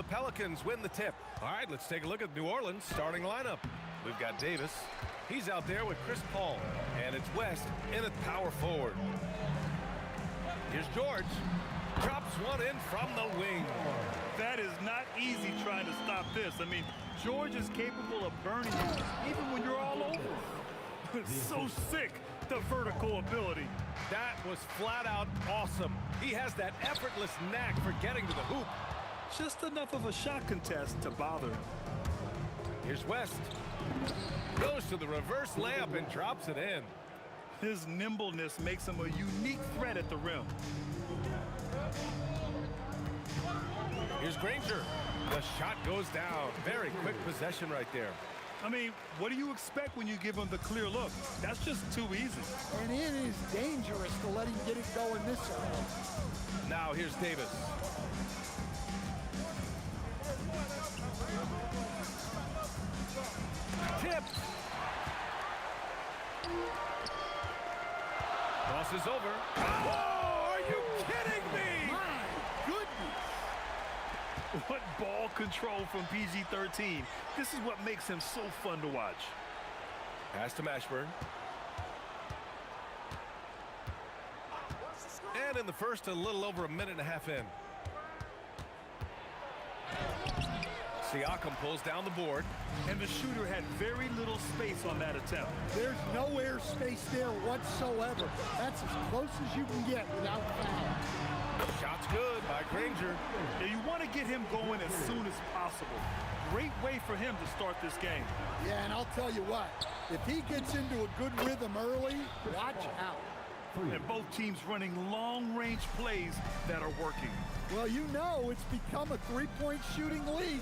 the Pelicans win the tip. All right, let's take a look at New Orleans' starting lineup. We've got Davis. He's out there with Chris Paul. And it's West in at power forward. Here's George. Drops one in from the wing. That is not easy trying to stop this. I mean, George is capable of burning you even when you're all over. So sick, the vertical ability. That was flat out awesome. He has that effortless knack for getting to the hoop. Just enough of a shot contest to bother. Here's West. Goes to the reverse layup and drops it in. His nimbleness makes him a unique threat at the rim. Here's Granger. The shot goes down. Very quick possession right there. I mean, what do you expect when you give him the clear look? That's just too easy. And it is dangerous to let him get it going this early. Now here's Davis. Tip. Cross is over. Oh, are you kidding me? My goodness. What ball control from PG-13. This is what makes him so fun to watch. Pass to Mashburn. And in the first, a little over a minute and a half in. Siakam pulls down the board. And the shooter had very little space on that attempt. There's no airspace there whatsoever. That's as close as you can get without foul. Shot's good by Granger. Yeah, you want to get him going as soon as possible. Great way for him to start this game. Yeah, and I'll tell you what, if he gets into a good rhythm early, watch out. And both teams running long-range plays that are working. Well, you know it's become a three-point shooting league.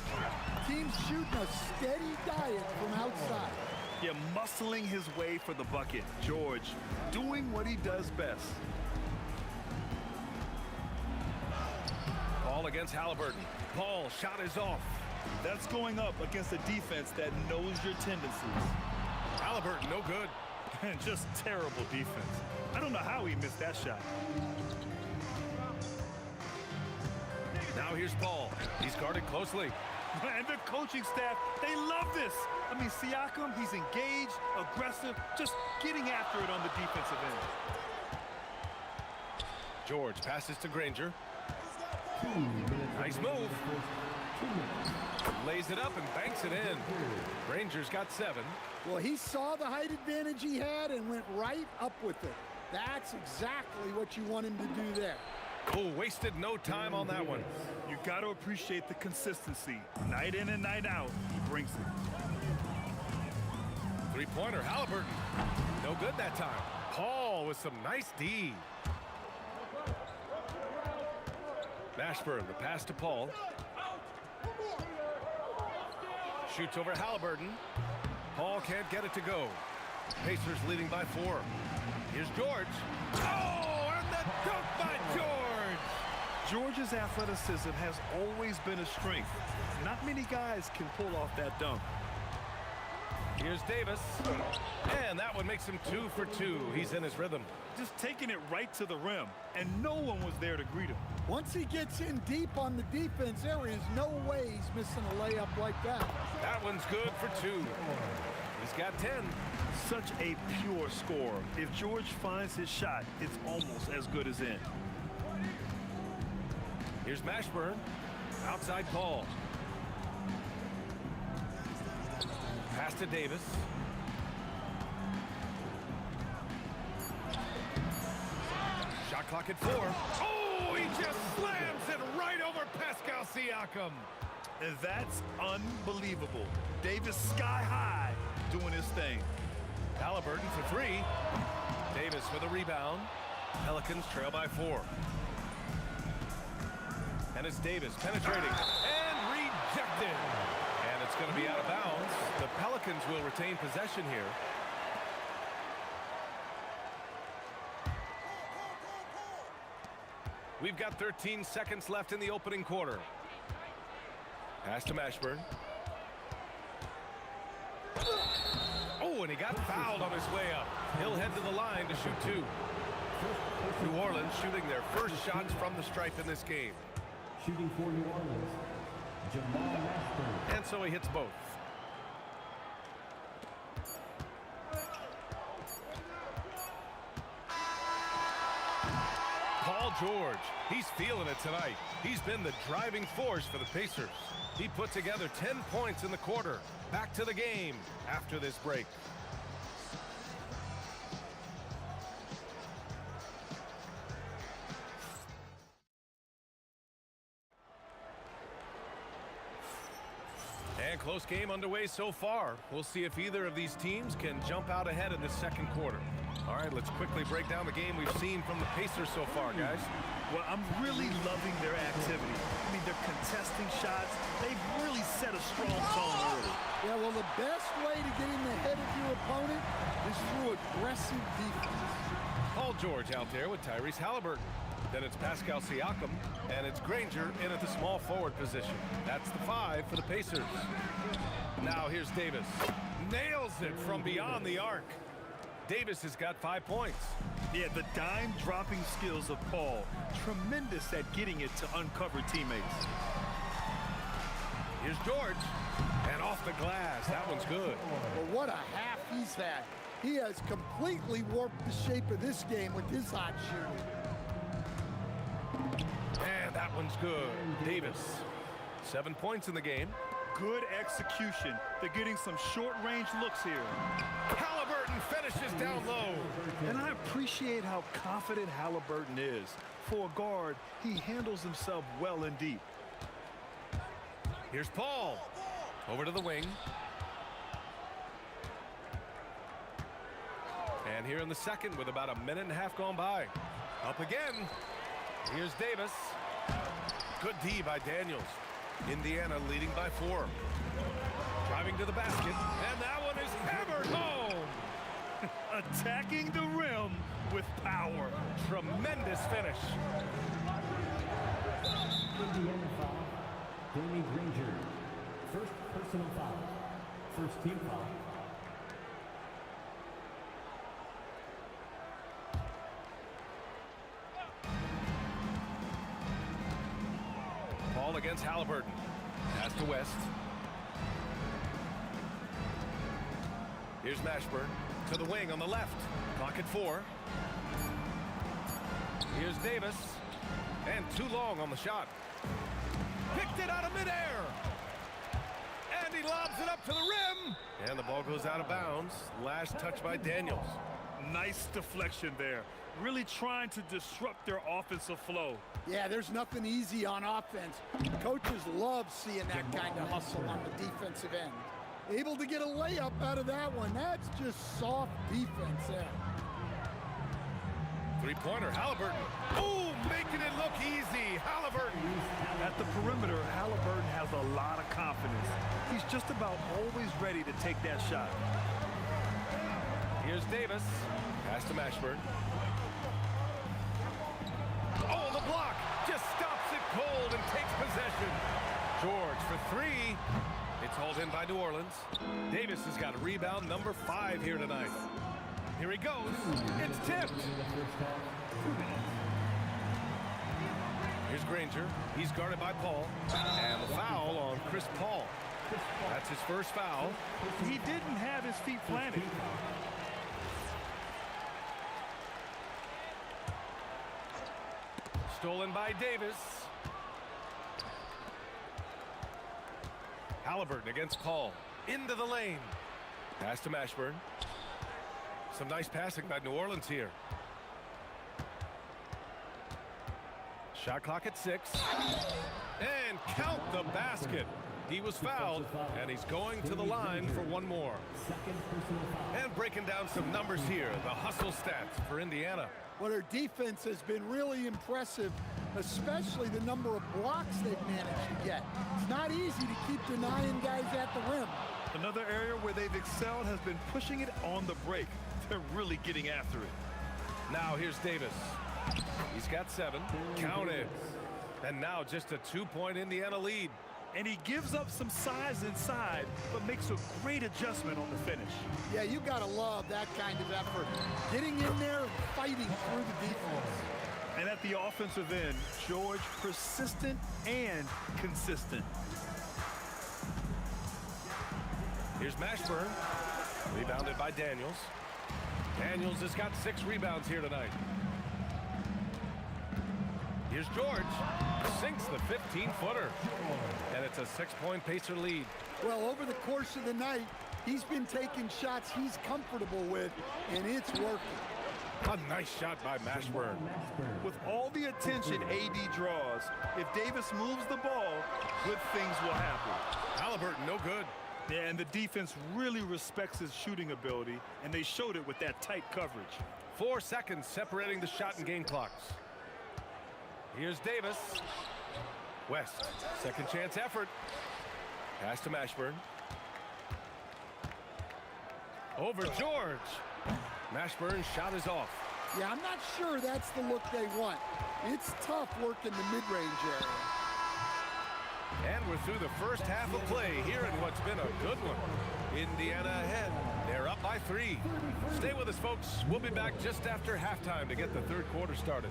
Teams shooting a steady diet from outside. Yeah, muscling his way for the bucket. George doing what he does best. Paul against Halliburton. Paul, shot is off. That's going up against a defense that knows your tendencies. Halliburton, no good. And just terrible defense. I don't know how he missed that shot. Now here's Paul. He's guarded closely. And the coaching staff, they love this. I mean, Siakam, he's engaged, aggressive, just getting after it on the defensive end. George passes to Granger. Nice move. Lays it up and banks it in. Granger's got 7. Well, he saw the height advantage he had and went right up with it. That's exactly what you want him to do there. Oh, wasted no time on that one. You got to appreciate the consistency. Night in and night out, he brings it. Three-pointer, Halliburton. No good that time. Paul with some nice D. Mashburn, the pass to Paul. Shoots over Halliburton. Paul can't get it to go. Pacers leading by 4. Here's George. Oh, and the dunk by George! George's athleticism has always been a strength. Not many guys can pull off that dunk. Here's Davis. And that one makes him 2 for 2. He's in his rhythm. Just taking it right to the rim, and no one was there to greet him. Once he gets in deep on the defense, there is no way he's missing a layup like that. That one's good for 2. He's got 10. Such a pure score. If George finds his shot, it's almost as good as in. Here's Mashburn. Outside Paul. Pass to Davis. Shot clock at 4. Oh, he just slams it right over Pascal Siakam. And that's unbelievable. Davis sky high doing his thing. Halliburton for 3. Davis for the rebound. Pelicans trail by 4. And it's Davis penetrating and rejected. And it's going to be out of bounds. The Pelicans will retain possession here. We've got 13 seconds left in the opening quarter. Pass to Mashburn. Oh, and he got fouled on his way up. He'll head to the line to shoot 2. New Orleans shooting their first shots from the stripe in this game. Shooting for New Orleans, And so he hits both. Paul George, he's feeling it tonight. He's been the driving force for the Pacers. He put together 10 points in the quarter. Back to the game after this break. And close game underway so far. We'll see if either of these teams can jump out ahead in the second quarter. All right, let's quickly break down the game we've seen from the Pacers so far, guys. Well, I'm really loving their activity. I mean, they're contesting shots. They've really set a strong tone early. Yeah, well, the best way to get in the head of your opponent is through aggressive defense. Paul George out there with Tyrese Halliburton. Then it's Pascal Siakam, and it's Granger in at the small forward position. That's the 5 for the Pacers. Now here's Davis. Nails it from beyond the arc. Davis has got 5 points. Yeah, the dime-dropping skills of Paul. Tremendous at getting it to uncover teammates. Here's George. And off the glass. That one's good. Well, what a half he's had. He has completely warped the shape of this game with his hot shooting. And that one's good. Davis, 7 points in the game. Good execution. They're getting some short-range looks here. Halliburton finishes down low. And I appreciate how confident Halliburton is. For a guard, he handles himself well and deep. Here's Paul. Over to the wing. And here in the second with about a minute and a half gone by. Up again. Here's Davis. Good D by Daniels. Indiana leading by 4. Driving to the basket. And that one is hammered home. Attacking the rim with power. Tremendous finish. Indiana foul. Danny Granger. First personal foul. First team foul. Ball against Halliburton. Pass to West. Here's Mashburn to the wing on the left. Clock at 4. Here's Davis. And too long on the shot. Picked it out of midair. And he lobs it up to the rim. And the ball goes out of bounds. Last touch by Daniels. Nice deflection there. Really trying to disrupt their offensive flow. Yeah, there's nothing easy on offense. Coaches love seeing that kind of hustle on the defensive end. Able to get a layup out of that one. That's just soft defense there. Three-pointer, Halliburton. Oh, making it look easy. Halliburton. At the perimeter, Halliburton has a lot of confidence. He's just about always ready to take that shot. Here's Davis. Pass to Mashburn. Oh, the block just stops it cold and takes possession. George for 3. It's hauled in by New Orleans. Davis has got a rebound number 5 here tonight. Here he goes. It's tipped. Here's Granger. He's guarded by Paul. And the foul on Chris Paul. That's his first foul. He didn't have his feet planted. Stolen by Davis. Halliburton against Paul. Into the lane. Pass to Mashburn. Some nice passing by New Orleans here. Shot clock at 6. And count the basket. He was fouled, and he's going to the line for one more. And breaking down some numbers here, the hustle stats for Indiana. Well, their defense has been really impressive, especially the number of blocks they've managed to get. It's not easy to keep denying guys at the rim. Another area where they've excelled has been pushing it on the break. They're really getting after it. Now here's Davis. He's got 7. Counted. And now just a 2-point Indiana lead. And he gives up some size inside, but makes a great adjustment on the finish. Yeah, you got to love that kind of effort. Getting in there and fighting through the defense. And at the offensive end, George persistent and consistent. Here's Mashburn. Rebounded by Daniels. Daniels has got 6 rebounds here tonight. Here's George. Sinks the 15-footer. And it's a 6-point Pacer lead. Well, over the course of the night, he's been taking shots he's comfortable with, and it's working. A nice shot by Mashburn. With all the attention AD draws, if Davis moves the ball, good things will happen. Halliburton, no good. Yeah, and the defense really respects his shooting ability, and they showed it with that tight coverage. 4 seconds separating the shot and game clocks. Here's Davis. West, second chance effort. Pass to Mashburn. Over George. Mashburn's shot is off. Yeah, I'm not sure that's the look they want. It's tough working the mid-range area. And we're through the first half of play here in what's been a good one. Indiana ahead. They're up by 3. Stay with us, folks. We'll be back just after halftime to get the third quarter started.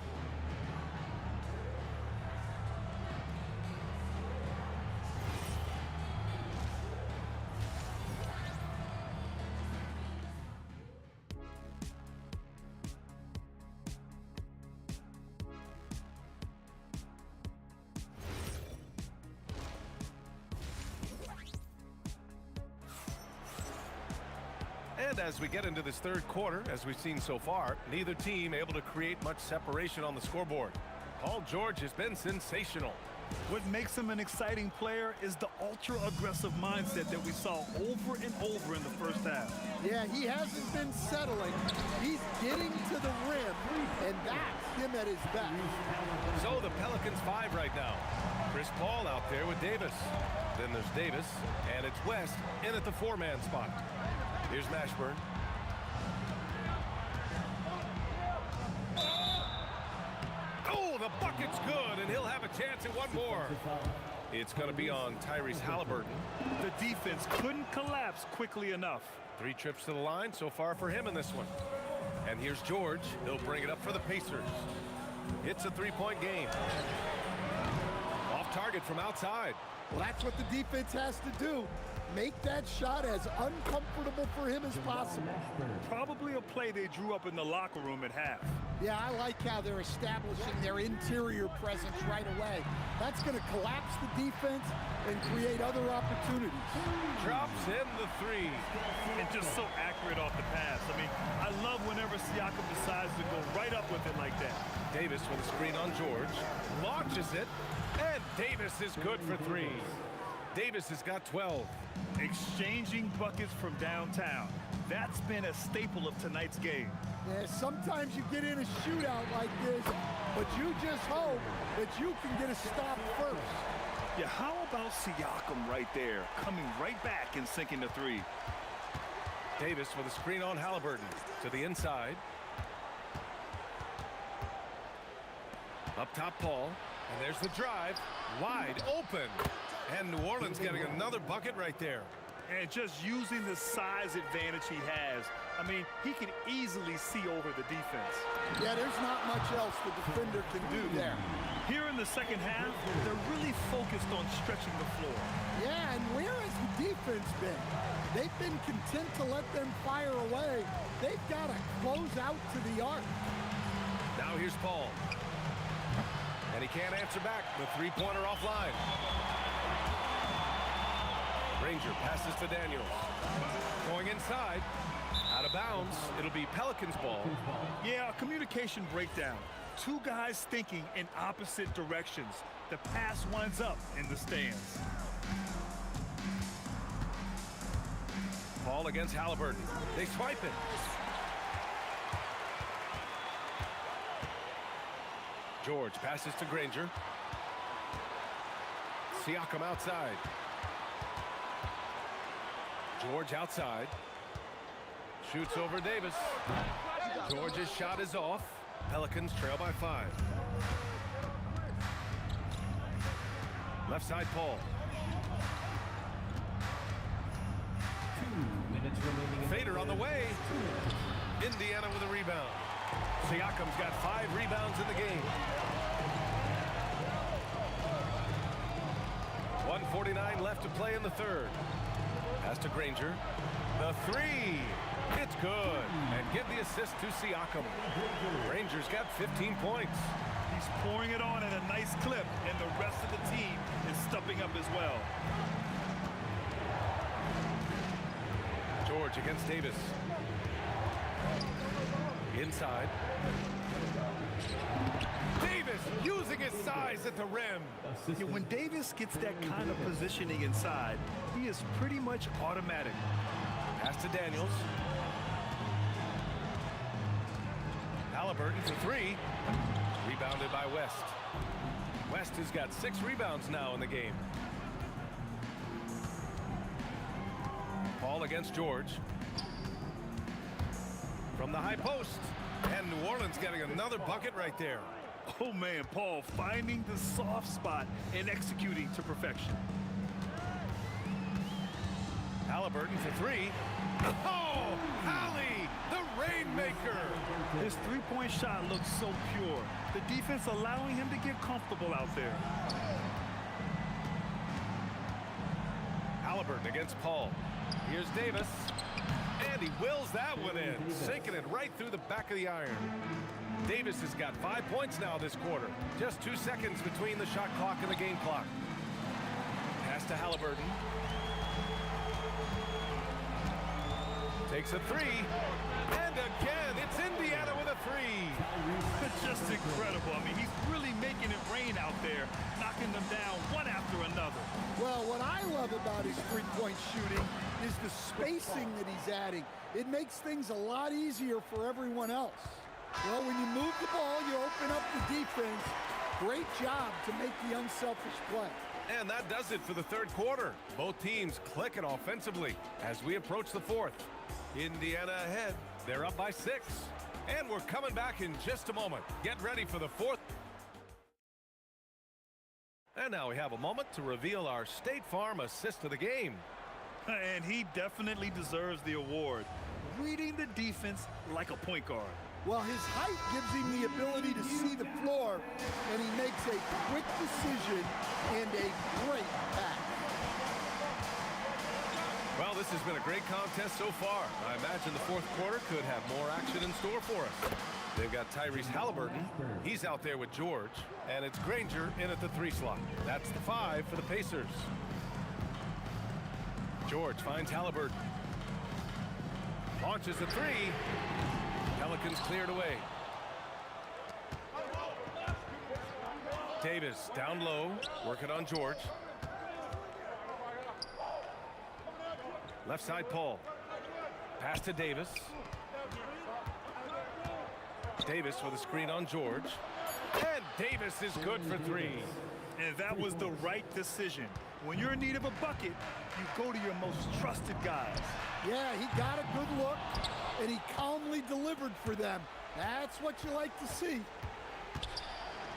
And as we get into this third quarter, as we've seen so far, neither team able to create much separation on the scoreboard. Paul George has been sensational. What makes him an exciting player is the ultra-aggressive mindset that we saw over and over in the first half. Yeah, he hasn't been settling. He's getting to the rim, and that's him at his best. So the Pelicans 5 right now. Chris Paul out there with Davis. Then there's Davis, and it's West in at the 4-man spot. Here's Mashburn. Oh, the bucket's good, and he'll have a chance at one more. It's going to be on Tyrese Halliburton. The defense couldn't collapse quickly enough. 3 trips to the line so far for him in this one. And here's George. He'll bring it up for the Pacers. It's a 3-point game. Off target from outside. Well, that's what the defense has to do. Make that shot as uncomfortable for him as possible. Probably a play they drew up in the locker room at half. Yeah, I like how they're establishing their interior presence right away. That's going to collapse the defense and create other opportunities. Drops in the 3. And just so accurate off the pass. I mean, I love whenever Siakam decides to go right up with it like that. Davis with a screen on George. Launches it. And Davis is good for 3. Davis has got 12. Exchanging buckets from downtown. That's been a staple of tonight's game. Yeah, sometimes you get in a shootout like this, but you just hope that you can get a stop first. Yeah, how about Siakam right there, coming right back and sinking the 3? Davis with a screen on Halliburton to the inside. Up top, Paul. And there's the drive. Wide open. And New Orleans getting another bucket right there. And just using the size advantage he has. I mean, he can easily see over the defense. Yeah, there's not much else the defender can do there. Here in the second half, they're really focused on stretching the floor. Yeah, and where has the defense been? They've been content to let them fire away. They've got to close out to the arc. Now here's Paul. And he can't answer back. The 3-pointer offline. Granger passes to Daniels. Going inside. Out of bounds. It'll be Pelicans ball. Yeah, a communication breakdown. 2 guys thinking in opposite directions. The pass winds up in the stands. Paul against Halliburton. They swipe it. George passes to Granger. Siakam outside. George outside. Shoots over Davis. George's shot is off. Pelicans trail by 5. Left side, Paul. 2 minutes remaining. Fader on the way. Indiana with a rebound. Siakam's got 5 rebounds in the game. 1:49 left to play in the third. Pass Pass to Granger. The three. It's good. And give the assist to Siakam. Granger's got 15 points. He's pouring it on at a nice clip, and the rest of the team is stepping up as well. George against Davis. Inside. Davis using his size at the rim. Yeah, when Davis gets that kind of positioning inside, he is pretty much automatic. Pass to Daniels. Halliburton for three. Rebounded by West. West has got 6 rebounds now in the game. Paul against George. From the high post. And New Orleans getting another bucket right there. Oh man, Paul finding the soft spot and executing to perfection. Halliburton for three. Oh, Hallie, the rainmaker. His three-point shot looks so pure. The defense allowing him to get comfortable out there. Halliburton against Paul. Here's Davis. And he wills that one in, sinking it right through the back of the iron. Davis has got 5 points now this quarter. Just 2 seconds between the shot clock and the game clock. Pass to Halliburton. Takes a three. And again, it's Indiana with a three. Just incredible. I mean, he's really making it rain out there, knocking them down one after another. Well, what I love about his three-point shooting is the spacing that he's adding. It makes things a lot easier for everyone else. Well, when you move the ball, you open up the defense. Great job to make the unselfish play. And that does it for the third quarter. Both teams clicking offensively as we approach the fourth. Indiana ahead. They're up by 6. And we're coming back in just a moment. Get ready for the fourth. And now we have a moment to reveal our State Farm assist of the game. And he definitely deserves the award. Reading the defense like a point guard. Well, his height gives him the ability to see the floor, and he makes a quick decision and a great pass. Well, this has been a great contest so far. I imagine the fourth quarter could have more action in store for us. They've got Tyrese Halliburton. He's out there with George. And it's Granger in at the 3 slot. That's the 5 for the Pacers. George finds Halliburton. Launches a 3. Pelicans cleared away. Davis down low, working on George. Left side Paul. Pass to Davis. Davis with a screen on George. And Davis is good for 3. And that was the right decision. When you're in need of a bucket, you go to your most trusted guys. Yeah, he got a good look, and he calmly delivered for them. That's what you like to see.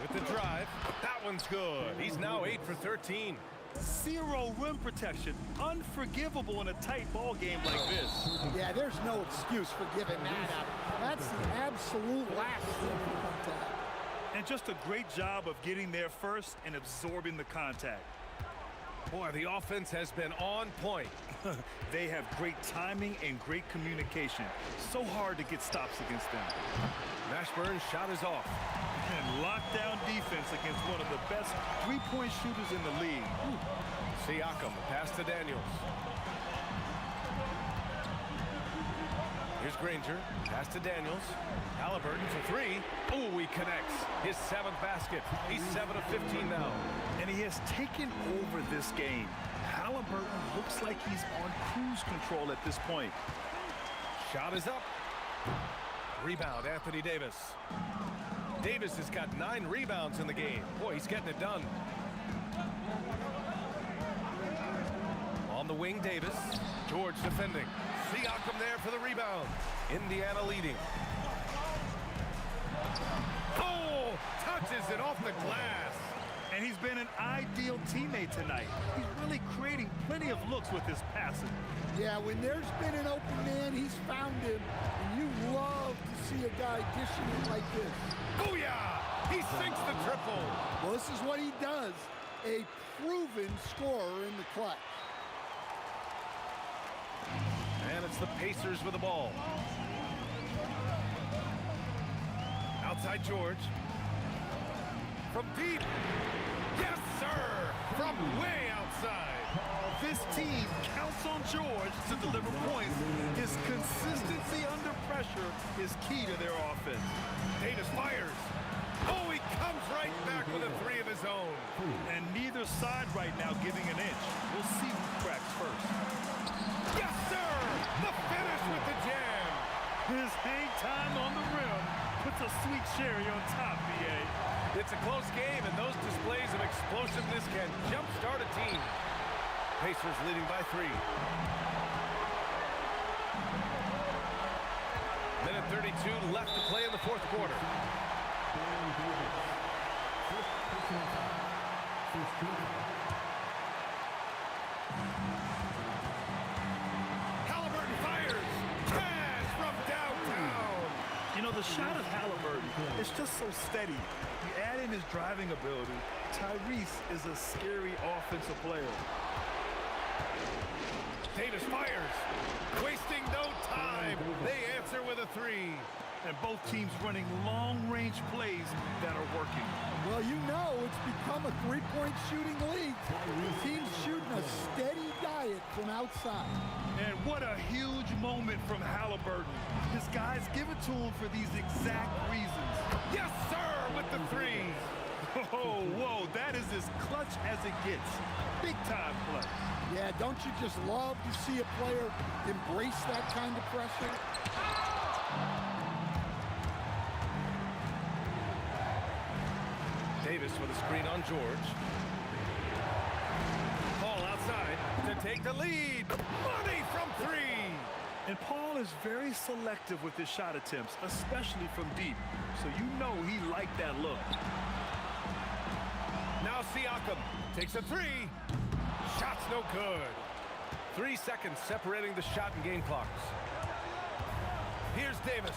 With the drive, that one's good. He's now 8 for 13. 0 rim protection. Unforgivable in a tight ball game like this. Yeah, there's no excuse for giving that up. That's the absolute last thing you want to have. And just a great job of getting there first and absorbing the contact. Boy, the offense has been on point. They have great timing and great communication. So hard to get stops against them. Mashburn's shot is off. And lockdown defense against one of the best three-point shooters in the league. Siakam, pass to Daniels. Here's Granger, pass to Daniels. Halliburton for 3. Oh, he connects. His 7th basket. He's 7 of 15 now. And he has taken over this game. Halliburton looks like he's on cruise control at this point. Shot is up. Rebound, Anthony Davis. Davis has got 9 rebounds in the game. Boy, he's getting it done. On the wing, Davis. George defending. Siakam there for the rebound. Indiana leading. Oh, touches it off the glass. And he's been an ideal teammate tonight. He's really creating plenty of looks with his passing. Yeah, when there's been an open man, he's found him. And you love to see a guy dishing it like this. Booyah! He sinks the triple. Well, this is what he does. A proven scorer in the clutch. the Pacers with the ball. Outside George. From deep. Yes, sir! From way outside. This team counts on George to deliver points. His consistency under pressure is key to their offense. Davis fires. Oh, he comes right back with a three of his own. And neither side right now giving an inch. We'll see who cracks first. Yes, sir! The finish with the jam. His hang time on the rim puts a sweet cherry on top, BA. It's a close game, and those displays of explosiveness can jumpstart a team. Pacers leading by 3. Minute 32 left to play in the fourth quarter. Halliburton fires. Pass from downtown. You know, the shot of Halliburton is just so steady. You add in his driving ability. Tyrese is a scary offensive player. Davis fires. Wasting no time. They answer with a 3. And both teams running long-range plays that are working. Well, you know it's become a three-point shooting league. The team's shooting a steady diet from outside. And what a huge moment from Halliburton. His guys give it to him for these exact reasons. Yes, sir, with the 3. Oh, whoa, that is as clutch as it gets. Big-time play. Yeah, don't you just love to see a player embrace that kind of pressure? Davis with a screen on George. Paul outside to take the lead. Money from 3. And Paul is very selective with his shot attempts, especially from deep. So you know he liked that look. Now Siakam takes a 3. Shot's no good. 3 seconds separating the shot and game clocks. Here's Davis.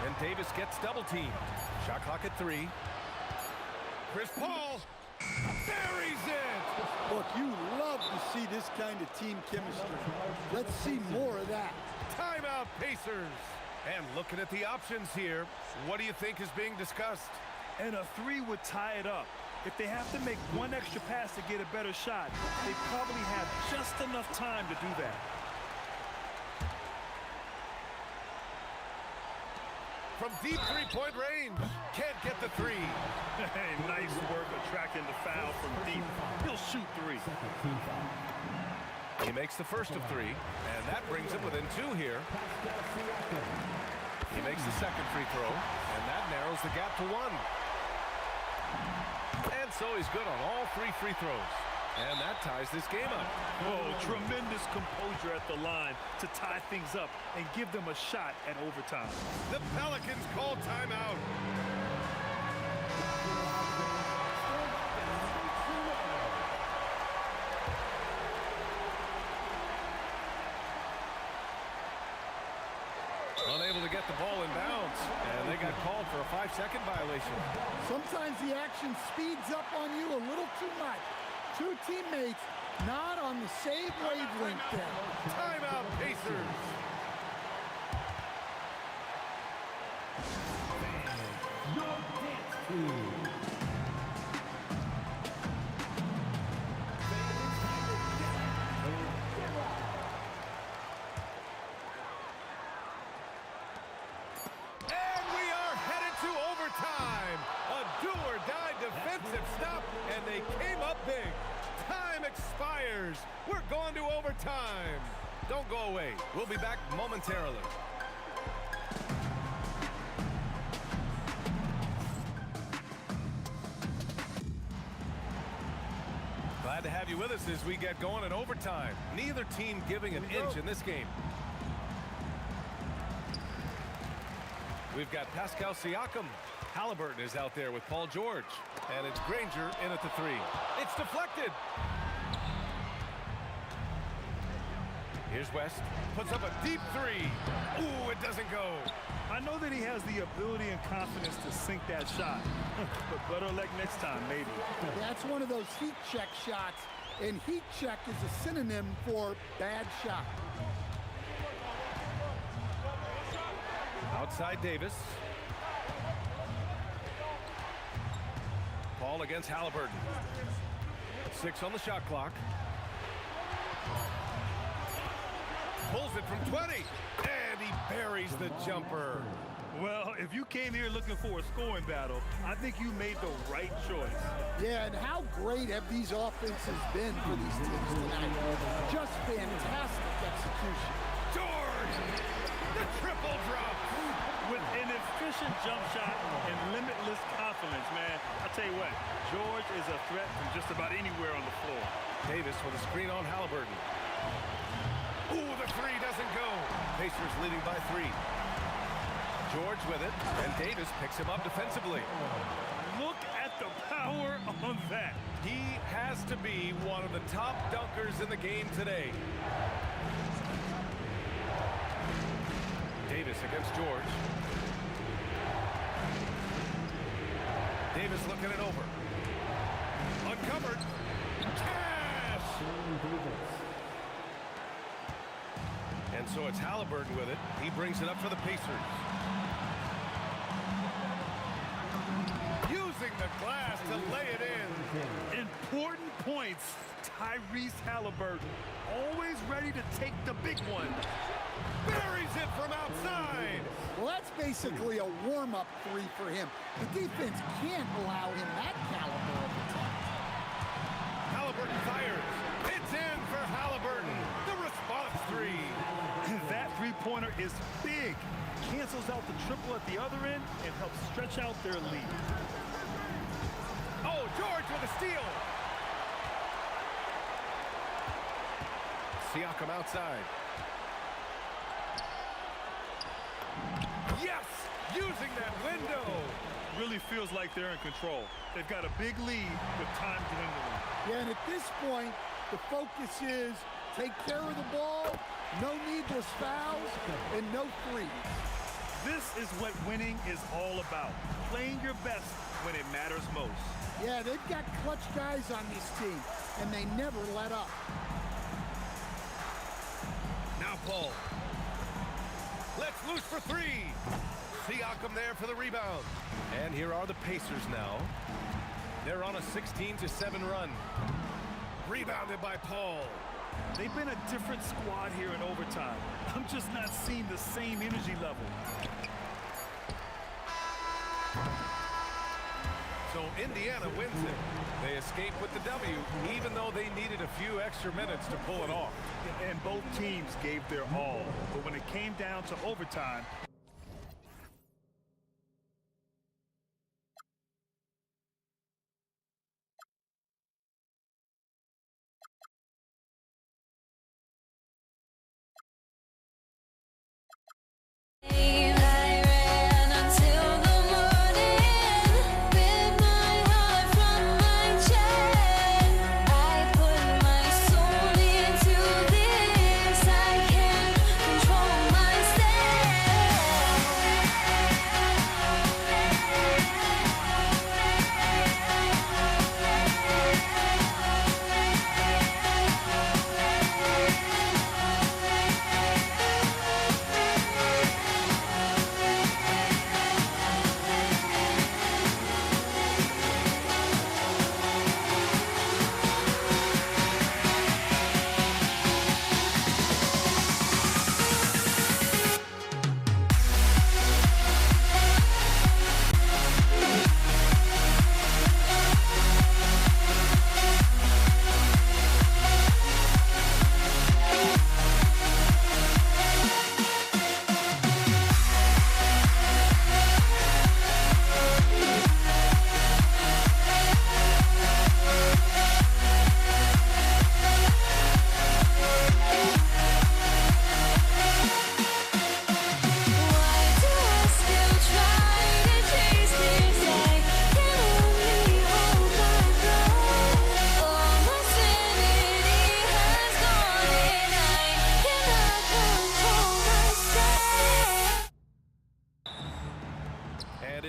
And Davis gets double teamed. Shot clock at 3. Chris Paul buries it. Look, you love to see this kind of team chemistry. Let's see more of that. Timeout, Pacers. And looking at the options here, what do you think is being discussed? And a 3 would tie it up. If they have to make one extra pass to get a better shot, they probably have just enough time to do that. From deep three-point range, can't get the 3. Hey, nice work attracting the foul from deep. He'll shoot 3. He makes the first of 3, and that brings him within 2 here. He makes the second free throw, and that narrows the gap to 1. And so he's good on all 3 free throws. And that ties this game up. Oh, tremendous composure at the line to tie things up and give them a shot at overtime. The Pelicans call timeout. Unable to get the ball in bounds, and they got called for a 5-second violation. Sometimes the action speeds up on you a little too much. 2 teammates not on the same wavelength there. Timeout, Pacers. And we are headed to overtime. A do-or-die defensive stop, and they came up big. Time expires. We're going to overtime. Don't go away. We'll be back momentarily. Glad to have you with us as we get going in overtime. Neither team giving an inch in this game. We've got Pascal Siakam. Halliburton is out there with Paul George. And it's Granger in at the 3. It's deflected. Here's West. Puts up a deep three. Ooh, it doesn't go. I know that he has the ability and confidence to sink that shot. But better luck next time, maybe. That's one of those heat check shots. And heat check is a synonym for bad shot. Outside Davis. Paul against Halliburton. 6 on the shot clock. Pulls it from 20. And he buries the jumper. Well, if you came here looking for a scoring battle, I think you made the right choice. Yeah, and how great have these offenses been for these teams tonight? Just fantastic execution. George! The triple drop! With an efficient jump shot and limitless confidence, man. I tell you what, George is a threat from just about anywhere on the floor. Davis with a screen on Halliburton. Ooh, the three doesn't go. Pacers leading by 3. George with it, and Davis picks him up defensively. Look at the power on that. He has to be one of the top dunkers in the game today. Davis against George. Davis looking it over. Uncovered. Cash! And so it's Halliburton with it. He brings it up for the Pacers. Using the glass to lay it in. Important points. Tyrese Halliburton, always ready to take the big one. Buries it from outside. Well, that's basically a warm-up three for him. The defense can't allow him that caliber of attack. Halliburton fires. It's in for Halliburton. The response three. That three-pointer is big. Cancels out the triple at the other end and helps stretch out their lead. Oh, George with a steal. Siakam outside. Yes! Using that window. Really feels like they're in control. They've got a big lead with time dwindling. Yeah, and at this point, the focus is take care of the ball, no needless fouls, and no threes. This is what winning is all about. Playing your best when it matters most. Yeah, they've got clutch guys on this team, and they never let up. Now Paul. Let's loose for 3. Siakam there for the rebound. And here are the Pacers now. They're on a 16-7 run. Rebounded by Paul. They've been a different squad here in overtime. I'm just not seeing the same energy level. So Indiana wins it. They escape with the W, even though they needed a few extra minutes to pull it off. And both teams gave their all. But when it came down to overtime,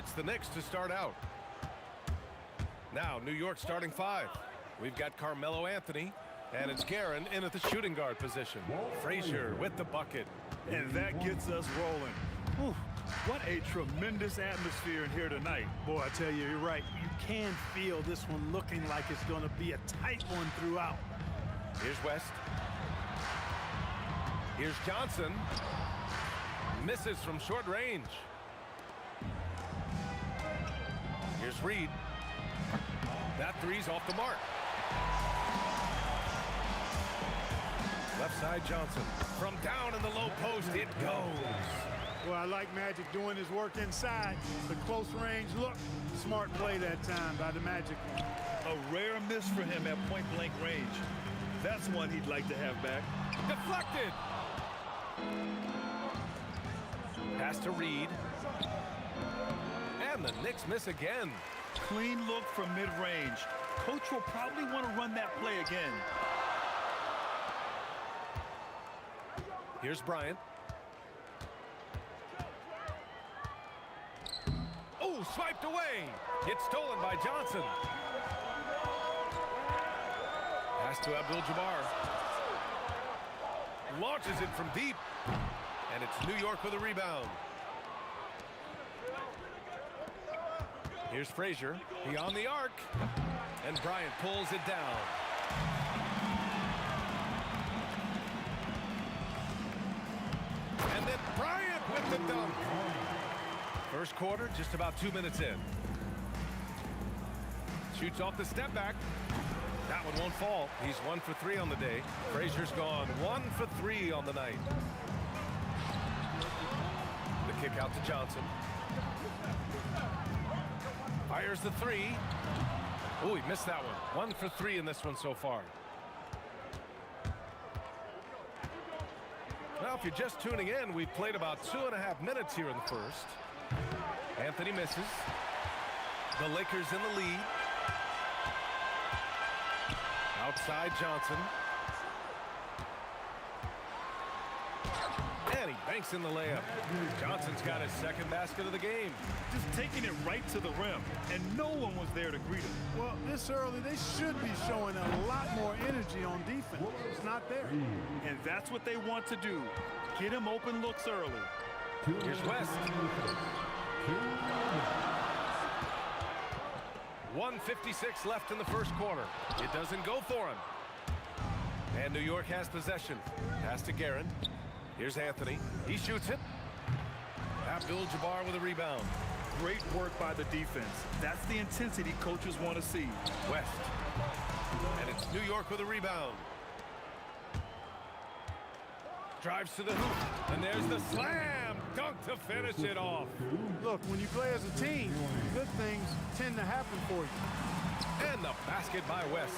It's the Knicks to start out. Now, New York starting 5. We've got Carmelo Anthony, and it's Guerin in at the shooting guard position. Frazier with the bucket. And that gets us rolling. Whew, what a tremendous atmosphere in here tonight. Boy, I tell you, you're right. You can feel this one looking like it's going to be a tight one throughout. Here's West. Here's Johnson. Misses from short range. Here's Reed. That three's off the mark. Left side Johnson. From down in the low post, it goes. Well, I like Magic doing his work inside. The close range look. Smart play that time by the Magic. A rare miss for him at point-blank range. That's one he'd like to have back. Deflected. Pass to Reed. And the Knicks miss again. Clean look from mid-range. Coach will probably want to run that play again. Here's Bryant. Oh, swiped away. It's stolen by Johnson. Pass to Abdul-Jabbar. Launches it from deep. And it's New York with a rebound. Here's Frazier. He on the arc. And Bryant pulls it down. And then Bryant with the dunk. First quarter, just about 2 minutes in. Shoots off the step back. That one won't fall. He's 1 for 3 on the day. Frazier's gone 1 for 3 on the night. The kick out to Johnson. Fires the three. Oh, he missed that one. 1 for 3 in this one so far. Well, if you're just tuning in, we've played about 2.5 minutes here in the first. Anthony misses. The Lakers in the lead. Outside Johnson. And he banks in the layup. Johnson's got his second basket of the game. Just taking it right to the rim, and no one was there to greet him. Well, this early, they should be showing a lot more energy on defense. It's not there. And that's what they want to do. Get him open looks early. Here's West. 1:56 left in the first quarter. It doesn't go for him. And New York has possession. Pass to Guerin. Here's Anthony. He shoots it. Abdul-Jabbar with a rebound. Great work by the defense. That's the intensity coaches want to see. West. And it's New York with a rebound. Drives to the hoop. And there's the slam dunk to finish it off. Look, when you play as a team, good things tend to happen for you. And the basket by West.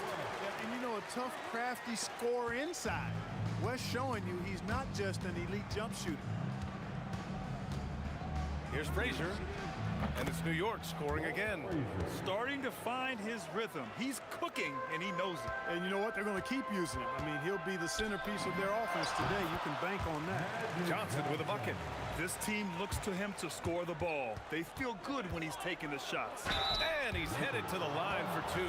And you know, a tough, crafty scorer inside. West showing you he's not just an elite jump shooter. Here's Frazier. And it's New York scoring again. Starting to find his rhythm. He's cooking, and he knows it. And you know what? They're going to keep using him. I mean, he'll be the centerpiece of their offense today. You can bank on that. Johnson with a bucket. This team looks to him to score the ball. They feel good when he's taking the shots. And he's headed to the line for 2.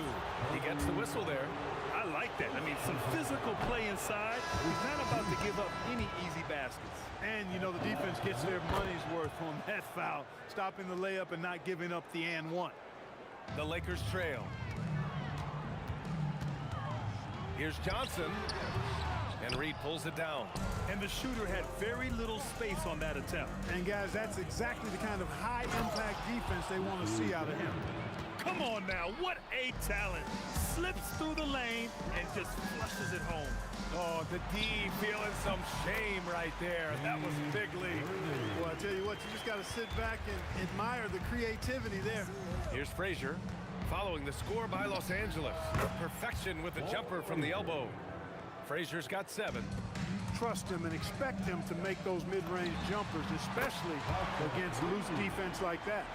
He gets the whistle there. I like that. I mean, some physical play inside. He's not about to give up any easy baskets. And, you know, the defense gets their money's worth on that foul, stopping the layup and not giving up the and one. The Lakers trail. Here's Johnson. And Reed pulls it down. And the shooter had very little space on that attempt. And, guys, that's exactly the kind of high-impact defense they want to see out of him. Come on now, what a talent. Slips through the lane and just flushes it home. Oh, the D feeling some shame right there. That was big league. Well, I tell you what, you just got to sit back and admire the creativity there. Here's Frazier, following the score by Los Angeles. Perfection with the jumper from the elbow. Frazier's got 7. Trust him and expect him to make those mid-range jumpers, especially against loose defense like that.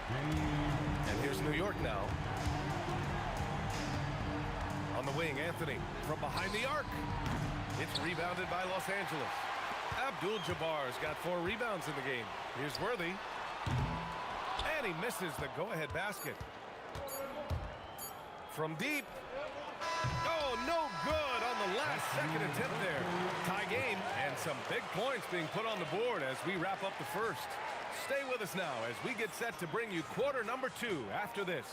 And here's New York now. On the wing, Anthony from behind the arc. It's rebounded by Los Angeles. Abdul-Jabbar's got 4 rebounds in the game. Here's Worthy. And And he misses the go-ahead basket. From deep. Oh, no good on the last second attempt there. Tie game and some big points being put on the board as we wrap up the first. Stay with us now as we get set to bring you quarter number 2 after this.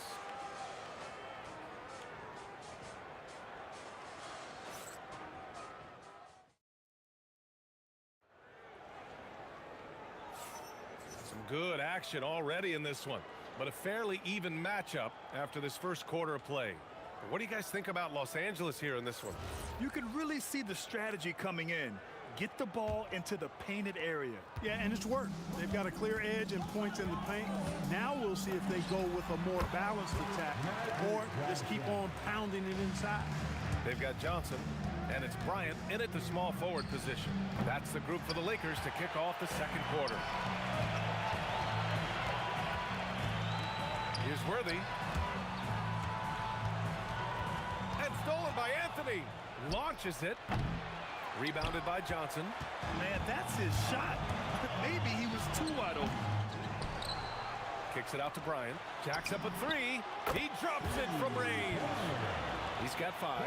Some good action already in this one, but a fairly even matchup after this first quarter of play. What do you guys think about Los Angeles here in this one? You can really see the strategy coming in. Get the ball into the painted area. Yeah, and it's worked. They've got a clear edge and points in the paint. Now we'll see if they go with a more balanced attack or just keep on pounding it inside. They've got Johnson, and it's Bryant in at the small forward position. That's the group for the Lakers to kick off the second quarter. Here's Worthy. And stolen by Anthony. Launches it. Rebounded by Johnson. Man, that's his shot. Maybe he was too wide open. Kicks it out to Bryant. Jacks up a 3. He drops it from range. He's got 5.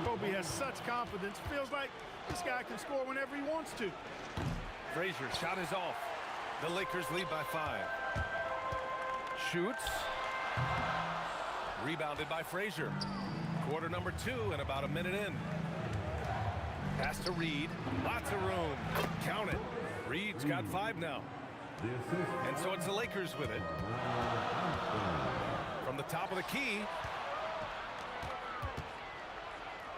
Kobe has such confidence. Feels like this guy can score whenever he wants to. Frazier shot is off. The Lakers lead by 5. Shoots. Rebounded by Frazier. Quarter number 2 and about a minute in. Pass to Reed. Lots of room. Count it. Reed's got 5 now. And so it's the Lakers with it. From the top of the key.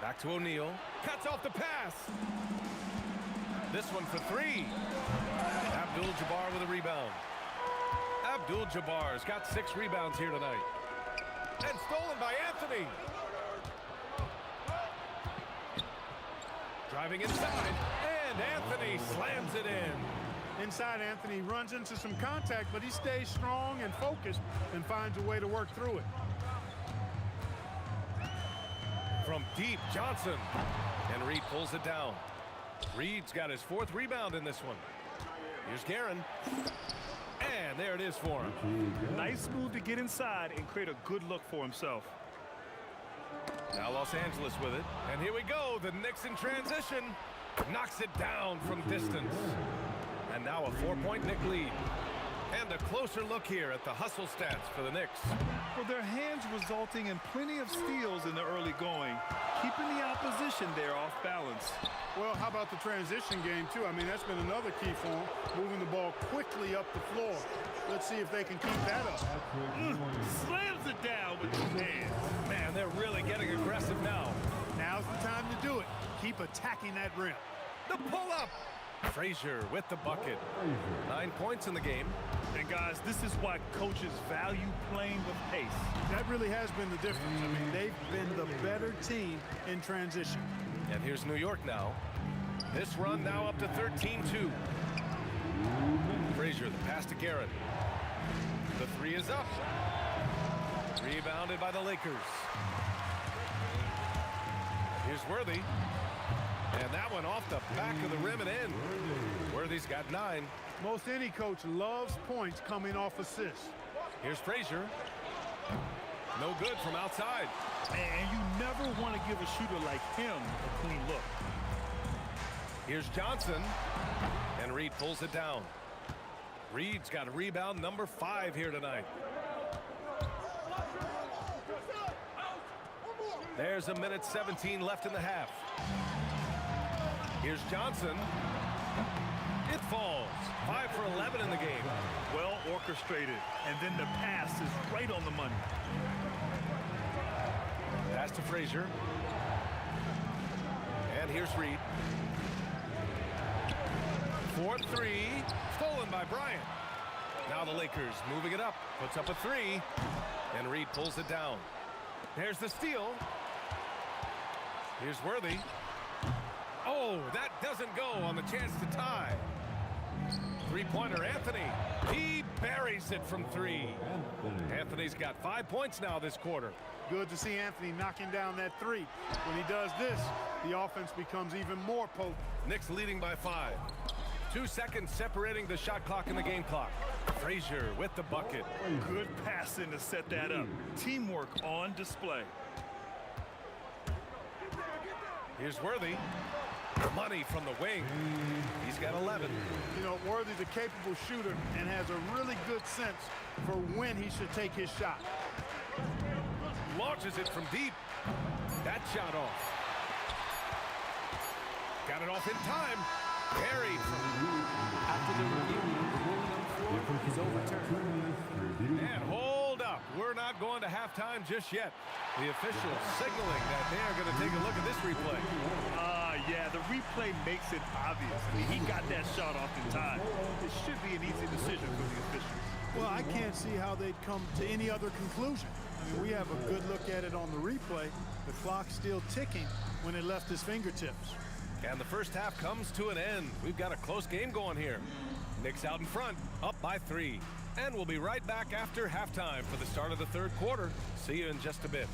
Back to O'Neal. Cuts off the pass. This one for 3. Abdul-Jabbar with a rebound. Abdul-Jabbar's got 6 rebounds here tonight. And stolen by Anthony. Driving inside, and Anthony slams it in. Inside, Anthony runs into some contact, but he stays strong and focused and finds a way to work through it. From deep, Johnson. And Reed pulls it down. Reed's got his 4th rebound in this one. Here's Guerin. And there it is for him. Nice move to get inside and create a good look for himself. Now Los Angeles with it. And here we go. The Knicks in transition. Knocks it down from distance. And now a 4-point Knick lead. And a closer look here at the hustle stats for the Knicks. Well, their hands resulting in plenty of steals in the early going, keeping the opposition there off balance. Well, how about the transition game, too? I mean, that's been another key for them, moving the ball quickly up the floor. Let's see if they can keep that up. Slams it down with his hands. Man, they're really getting aggressive now. Now's the time to do it. Keep attacking that rim. The pull-up. Frazier with the bucket. 9 points in the game. And guys, this is why coaches value playing with pace. That really has been the difference. I mean, they've been the better team in transition. And here's New York now. This run now up to 13-2. Frazier, the pass to Garrett. The 3 is up. Rebounded by the Lakers. Here's Worthy. And that one off the back of the rim and in. Worthy's got 9. Most any coach loves points coming off assists. Here's Frazier. No good from outside. And you never want to give a shooter like him a clean look. Here's Johnson. And Reed pulls it down. Reed's got rebound number 5 here tonight. There's a minute 17 left in the half. Here's Johnson. It falls. 5 for 11 in the game. Well orchestrated. And then the pass is right on the money. Pass to Frazier. And here's Reed. 4-3. Stolen by Bryant. Now the Lakers moving it up. Puts up a 3. And Reed pulls it down. There's the steal. Here's Worthy. Oh, that doesn't go on the chance to tie. 3-pointer Anthony. He buries it from 3. Anthony's got 5 points now this quarter. Good to see Anthony knocking down that 3. When he does this, the offense becomes even more potent. Knicks leading by 5. 2 seconds separating the shot clock and the game clock. Frazier with the bucket. Good passing to set that up. Teamwork on display. Here's Worthy. Money from the wing. He's got 11. You know, Worthy's a capable shooter and has a really good sense for when he should take his shot. Launches it from deep. That shot off. Got it off in time. Carried. After the review, the ruling on the floor is overturned. And hold up. We're not going to halftime just yet. The officials signaling that they are going to take a look at this replay. Yeah, the replay makes it obvious. I mean, he got that shot off in time. It should be an easy decision for the officials. Well, I can't see how they'd come to any other conclusion. I mean, we have a good look at it on the replay. The clock's still ticking when it left his fingertips. And the first half comes to an end. We've got a close game going here. Knicks out in front, up by 3. And we'll be right back after halftime for the start of the third quarter. See you in just a bit.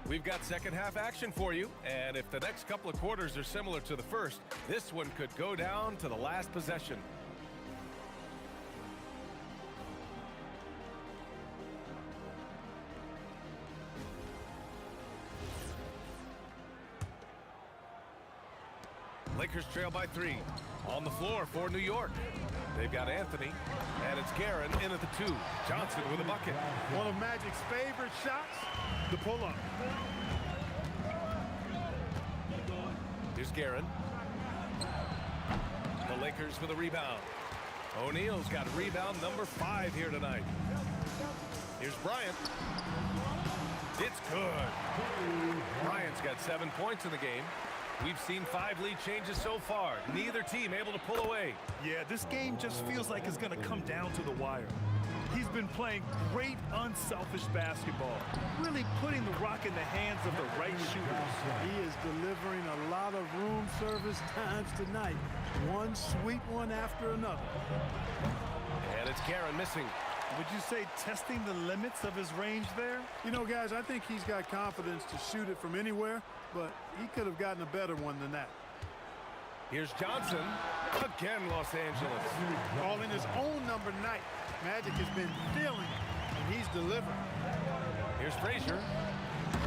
We've got second half action for you, and if the next couple of quarters are similar to the first, this one could go down to the last possession. Lakers trail by 3. On the floor for New York. They've got Anthony, and it's Guerin in at the 2. Johnson with a bucket. One of Magic's favorite shots, the pull-up. Here's Guerin. The Lakers with a rebound. O'Neal's got rebound number 5 here tonight. Here's Bryant. It's good. Bryant's got 7 points in the game. We've seen 5 lead changes so far. Neither team able to pull away. Yeah, this game just feels like it's going to come down to the wire. He's been playing great, unselfish basketball, really putting the rock in the hands of the right shooters. He is delivering a lot of room service times tonight. One sweet one after another. And it's Guerin missing. Would you say testing the limits of his range there? You know, guys, I think he's got confidence to shoot it from anywhere, but he could have gotten a better one than that. Here's Johnson. Again, Los Angeles. All in his own number night. Magic has been feeling it, and he's delivered. Here's Frazier.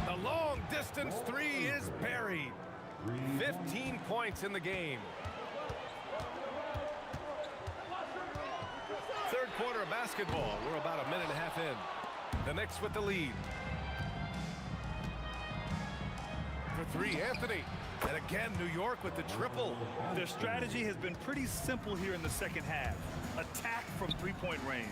The long distance 3 is buried. 15 points in the game. Third quarter of basketball. We're about a minute and a half in. The Knicks with the lead. For 3, Anthony. And again, New York with the triple. Their strategy has been pretty simple here in the second half. Attack from three-point range.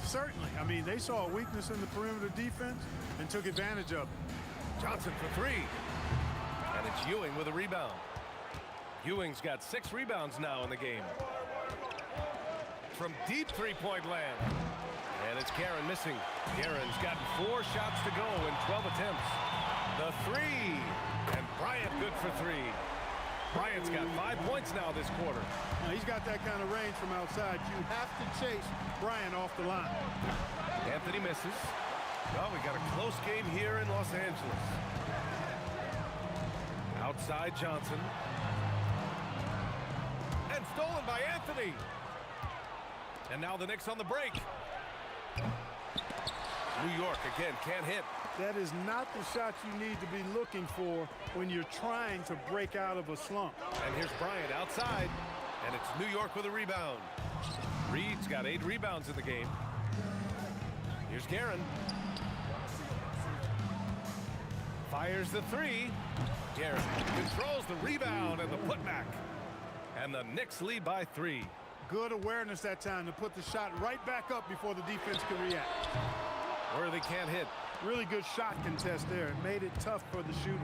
Certainly. I mean, they saw a weakness in the perimeter defense and took advantage of it. Johnson for 3. And it's Ewing with a rebound. Ewing's got 6 rebounds now in the game. From deep three-point land. And it's Guerin missing. Guerin's gotten 4 shots to go in 12 attempts. The 3. And Bryant good for 3. Bryant's got 5 points now this quarter. Now, he's got that kind of range from outside. You have to chase Bryant off the line. Anthony misses. Well, we got a close game here in Los Angeles. Outside Johnson. And stolen by Anthony. And now the Knicks on the break. New York again can't hit. That is not the shot you need to be looking for when you're trying to break out of a slump. And here's Bryant outside. And it's New York with a rebound. Reed's got 8 rebounds in the game. Here's Guerin. Fires the 3. Guerin controls the rebound and the putback. And the Knicks lead by 3. Good awareness that time to put the shot right back up before the defense can react. Worthy can't hit. Really good shot contest there. It made it tough for the shooter.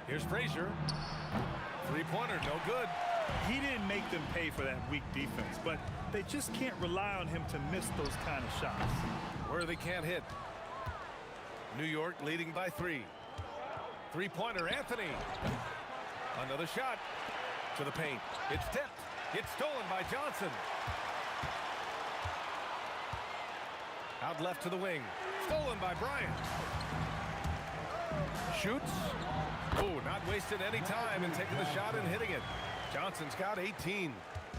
Here's Frazier. Three-pointer, no good. He didn't make them pay for that weak defense, but they just can't rely on him to miss those kind of shots. Worthy can't hit. New York leading by 3. Three-pointer, Anthony. Another shot to the paint. It's tipped. It's stolen by Johnson. Out left to the wing. Stolen by Bryant. Shoots. Oh, not wasting any time and taking the shot and hitting it. Johnson's got 18.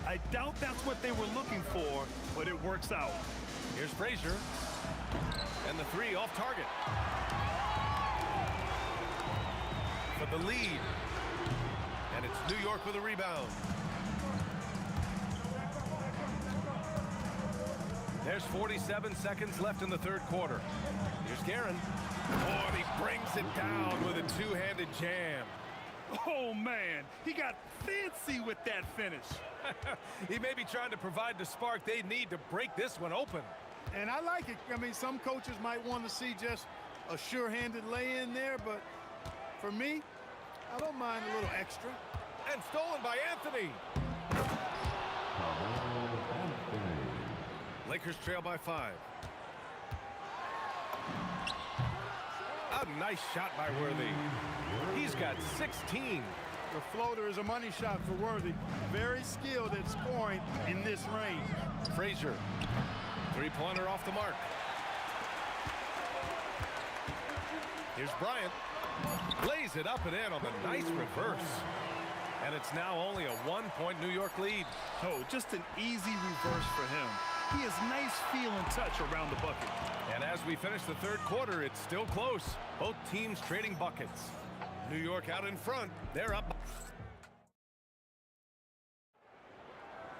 I doubt that's what they were looking for, but it works out. Here's Frazier. And the 3 off target. For the lead. And it's New York with a rebound. There's 47 seconds left in the third quarter. Here's Guerin. Oh, and he brings it down with a two-handed jam. Oh, man, he got fancy with that finish. He may be trying to provide the spark they need to break this one open. And I like it. I mean, some coaches might want to see just a sure-handed lay-in there, but for me, I don't mind a little extra. And stolen by Anthony. Lakers trail by 5. A nice shot by Worthy. He's got 16. The floater is a money shot for Worthy. Very skilled at scoring in this range. Frazier. Three-pointer off the mark. Here's Bryant. Lays it up and in on the nice reverse. And it's now only a 1-point New York lead. Oh, just an easy reverse for him. He has nice feel and touch around the bucket. And as we finish the third quarter, it's still close. Both teams trading buckets. New York out in front. They're up.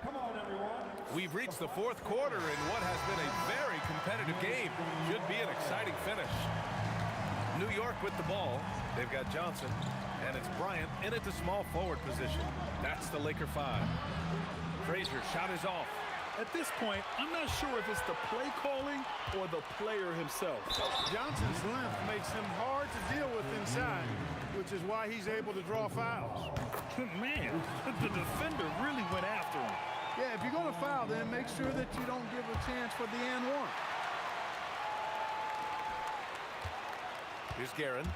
Come on, everyone. We've reached the fourth quarter in what has been a very competitive game. Should be an exciting finish. New York with the ball. They've got Johnson. And it's Bryant in at the small forward position. That's the Laker 5. Frazier shot is off. At this point, I'm not sure if it's the play calling or the player himself. Johnson's length makes him hard to deal with inside, which is why he's able to draw fouls. Man, the defender really went after him. Yeah, if you're going to foul, then make sure that you don't give a chance for the and one. Here's Guerin.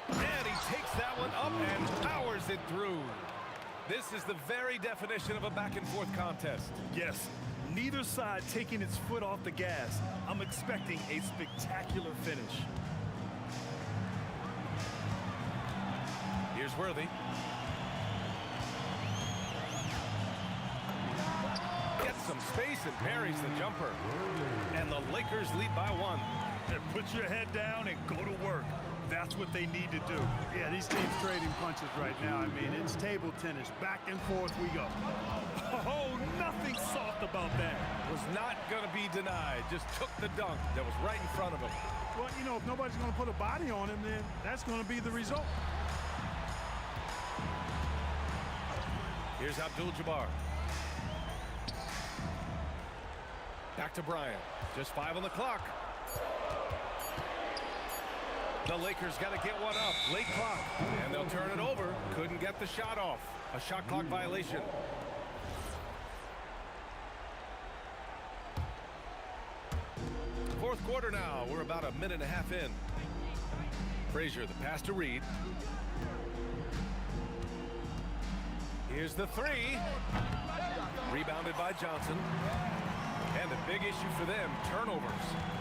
And he takes that one up and powers it through. This is the very definition of a back-and-forth contest. Yes, neither side taking its foot off the gas. I'm expecting a spectacular finish. Here's Worthy. Gets some space and parries the jumper. And the Lakers lead by 1. And put your head down and go to work. That's what they need to do. Yeah, these teams trading punches right now. I mean, it's table tennis. Back and forth we go. Oh, nothing soft about that. Was not going to be denied. Just took the dunk that was right in front of him. Well, you know, if nobody's going to put a body on him, then that's going to be the result. Here's Abdul-Jabbar. Back to Bryant. Just 5 on the clock. The Lakers got to get one up. Late clock. And they'll turn it over. Couldn't get the shot off. A shot clock violation. Fourth quarter now. We're about a minute and a half in. Frazier, the pass to Reed. Here's the 3. Rebounded by Johnson. And a big issue for them, turnovers.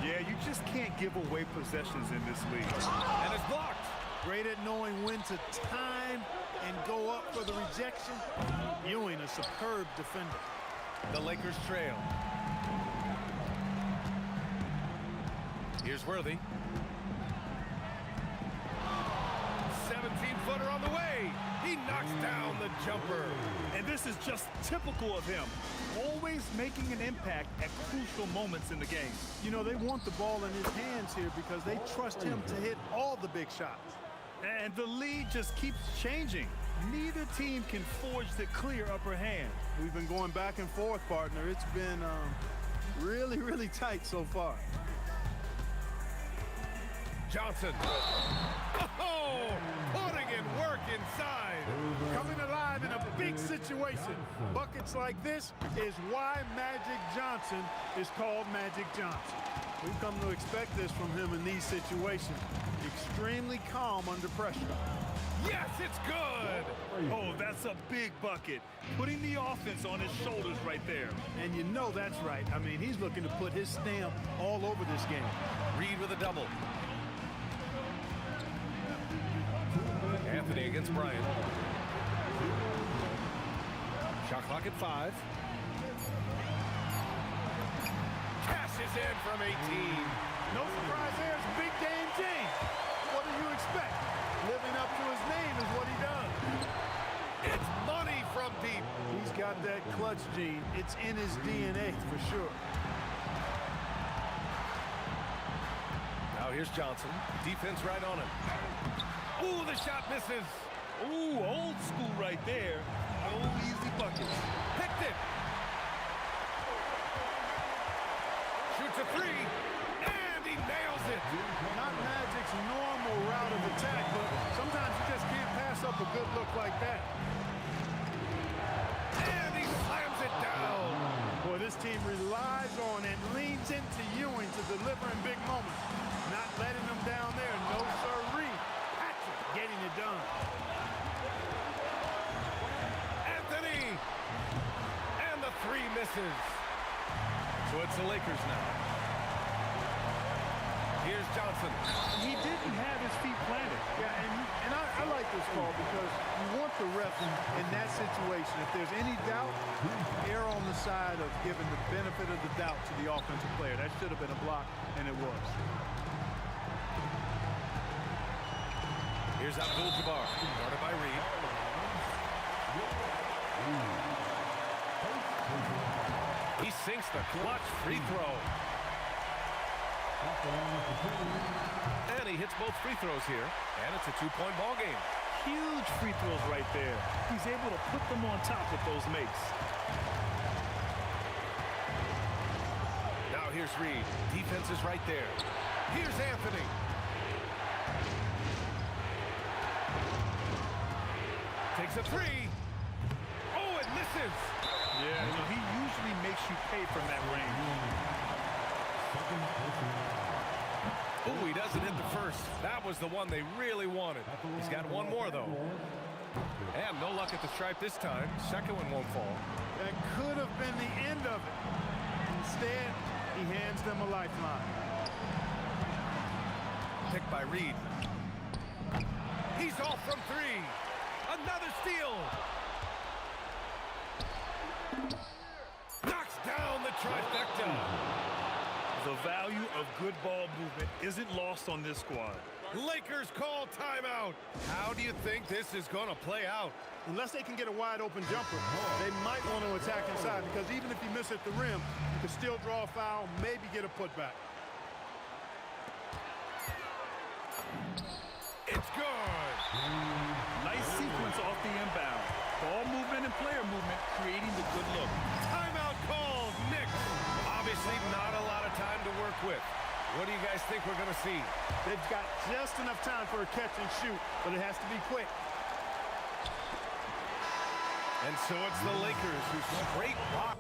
Yeah, you just can't give away possessions in this league. And it's blocked. Great at knowing when to time and go up for the rejection. Ewing, a superb defender. The Lakers trail. Here's Worthy. 17-footer on the way. He knocks down the jumper. And this is just typical of him. Always making an impact at crucial moments in the game. You know, they want the ball in his hands here because they trust him to hit all the big shots. And the lead just keeps changing. Neither team can forge the clear upper hand. We've been going back and forth, partner. It's been really, really tight so far. Johnson. Oh, putting in work inside. Coming alive in big situation. Buckets like this is why Magic Johnson is called Magic Johnson. We've come to expect this from him in these situations. Extremely calm under pressure. Yes, it's good! Oh, that's a big bucket. Putting the offense on his shoulders right there. And you know that's right. I mean, he's looking to put his stamp all over this game. Reed with a double. Anthony against Bryant. Shot clock at 5. Cashes in from 18. No surprise there. It's big game James. What do you expect? Living up to his name is what he does. It's money from deep. He's got that clutch gene. It's in his DNA for sure. Now here's Johnson. Defense right on him. Ooh, the shot misses. Ooh, old school right there. No easy buckets. Picked it. Shoots a 3. And he nails it. Not Magic's normal route of attack, but sometimes you just can't pass up a good look like that. And he slams it down. Boy, this team relies on and leans into Ewing to deliver in big moments. Not letting them down there. No sirree. Patrick getting it done. Anthony. And the 3 misses. So it's the Lakers now. Here's Johnson. He didn't have his feet planted. Yeah, and I like this call because you want the ref in that situation. If there's any doubt, err on the side of giving the benefit of the doubt to the offensive player. That should have been a block, and it was. Here's Abdul-Jabbar, guarded by Reed. He sinks the clutch free throw. And he hits both free throws here. And it's a 2-point ball game. Huge free throws right there. He's able to put them on top with those makes. Now here's Reed. Defense is right there. Here's Anthony. Takes a 3. Oh, it misses. Yeah, you know, he usually makes you pay from that range. Oh, he doesn't hit the first. That was the one they really wanted. He's got one more, though. And no luck at the stripe this time. Second one won't fall. That could have been the end of it. Instead, he hands them a lifeline. Picked by Reed. He's off from 3. Another steal. Knocks down the trifecta. The value of good ball movement isn't lost on this squad. Lakers call timeout. How do you think this is going to play out? Unless they can get a wide open jumper, they might want to attack inside because even if you miss at the rim, you can still draw a foul, maybe get a putback. It's good. Nice sequence off the inbound. Ball movement and player movement creating the good look. Timeout called. Knicks. Obviously not a lot of time to work with. What do you guys think we're going to see? They've got just enough time for a catch and shoot, but it has to be quick. And so it's the Lakers who straight rock.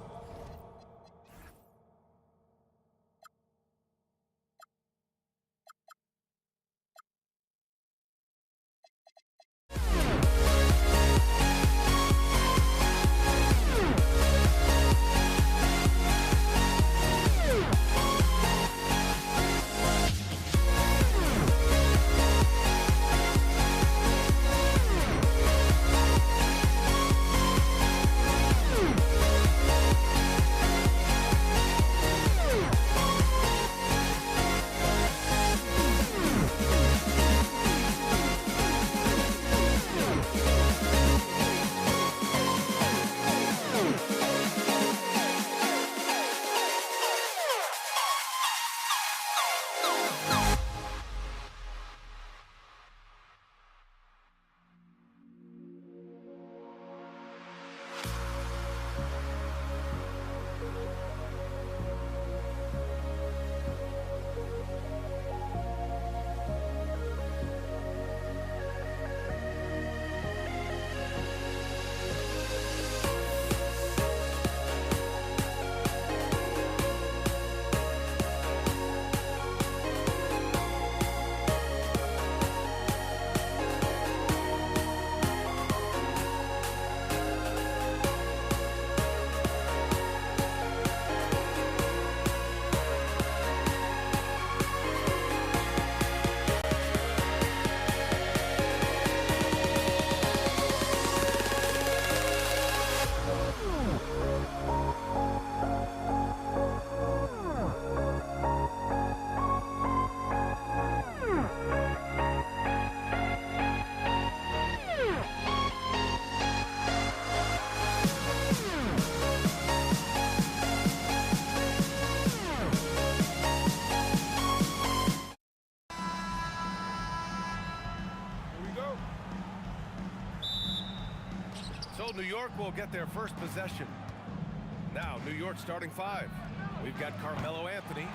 New York will get their first possession. Now, New York starting 5. We've got Carmelo Anthony,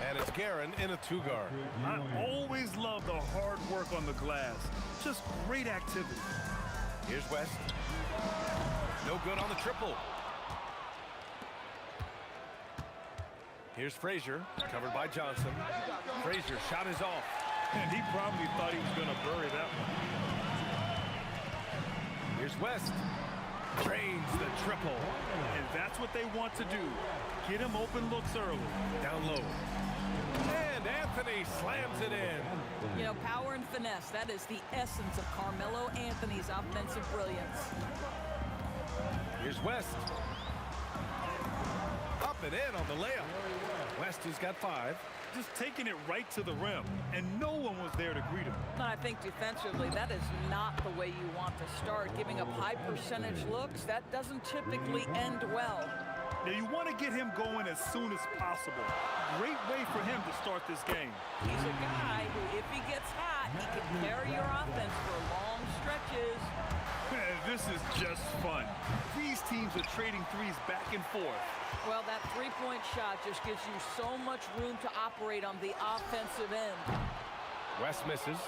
and it's Guerin in a 2-guard. I always love the hard work on the glass. Just great activity. Here's West. No good on the triple. Here's Frazier, covered by Johnson. Frazier shot is off. And he probably thought he was going to bury that one. Here's West. Drains the triple. And that's what they want to do. Get him open looks early. Down low. And Anthony slams it in. You know, power and finesse, that is the essence of Carmelo Anthony's offensive brilliance. Here's West. Up and in on the layup. West has got 5. Just taking it right to the rim, and no one was there to greet him. But I think defensively, that is not the way you want to start. Giving up high percentage looks, that doesn't typically end well. Now, you want to get him going as soon as possible. Great way for him to start this game. He's a guy who, if he gets hot, he can carry your offense for long stretches. This is just fun. These teams are trading threes back and forth. Well, that three-point shot just gives you so much room to operate on the offensive end. West misses.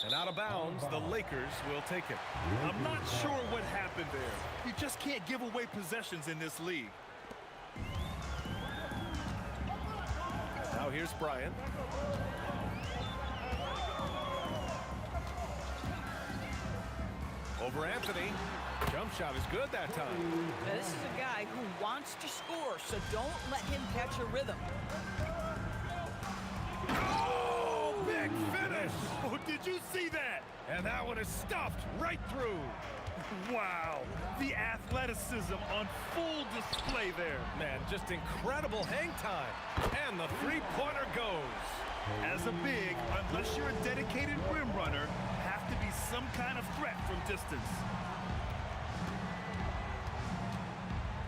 And out of bounds, the Lakers will take it. I'm not sure what happened there. You just can't give away possessions in this league. Now here's Bryant. Over Anthony. Jump shot is good that time. Now, this is a guy who wants to score, so don't let him catch a rhythm. Oh, big finish! Oh, did you see that? And that one is stuffed right through. Wow, the athleticism on full display there. Man, just incredible hang time. And the three-pointer goes. As a big, unless you're a dedicated rim runner, have to be some kind of threat from distance.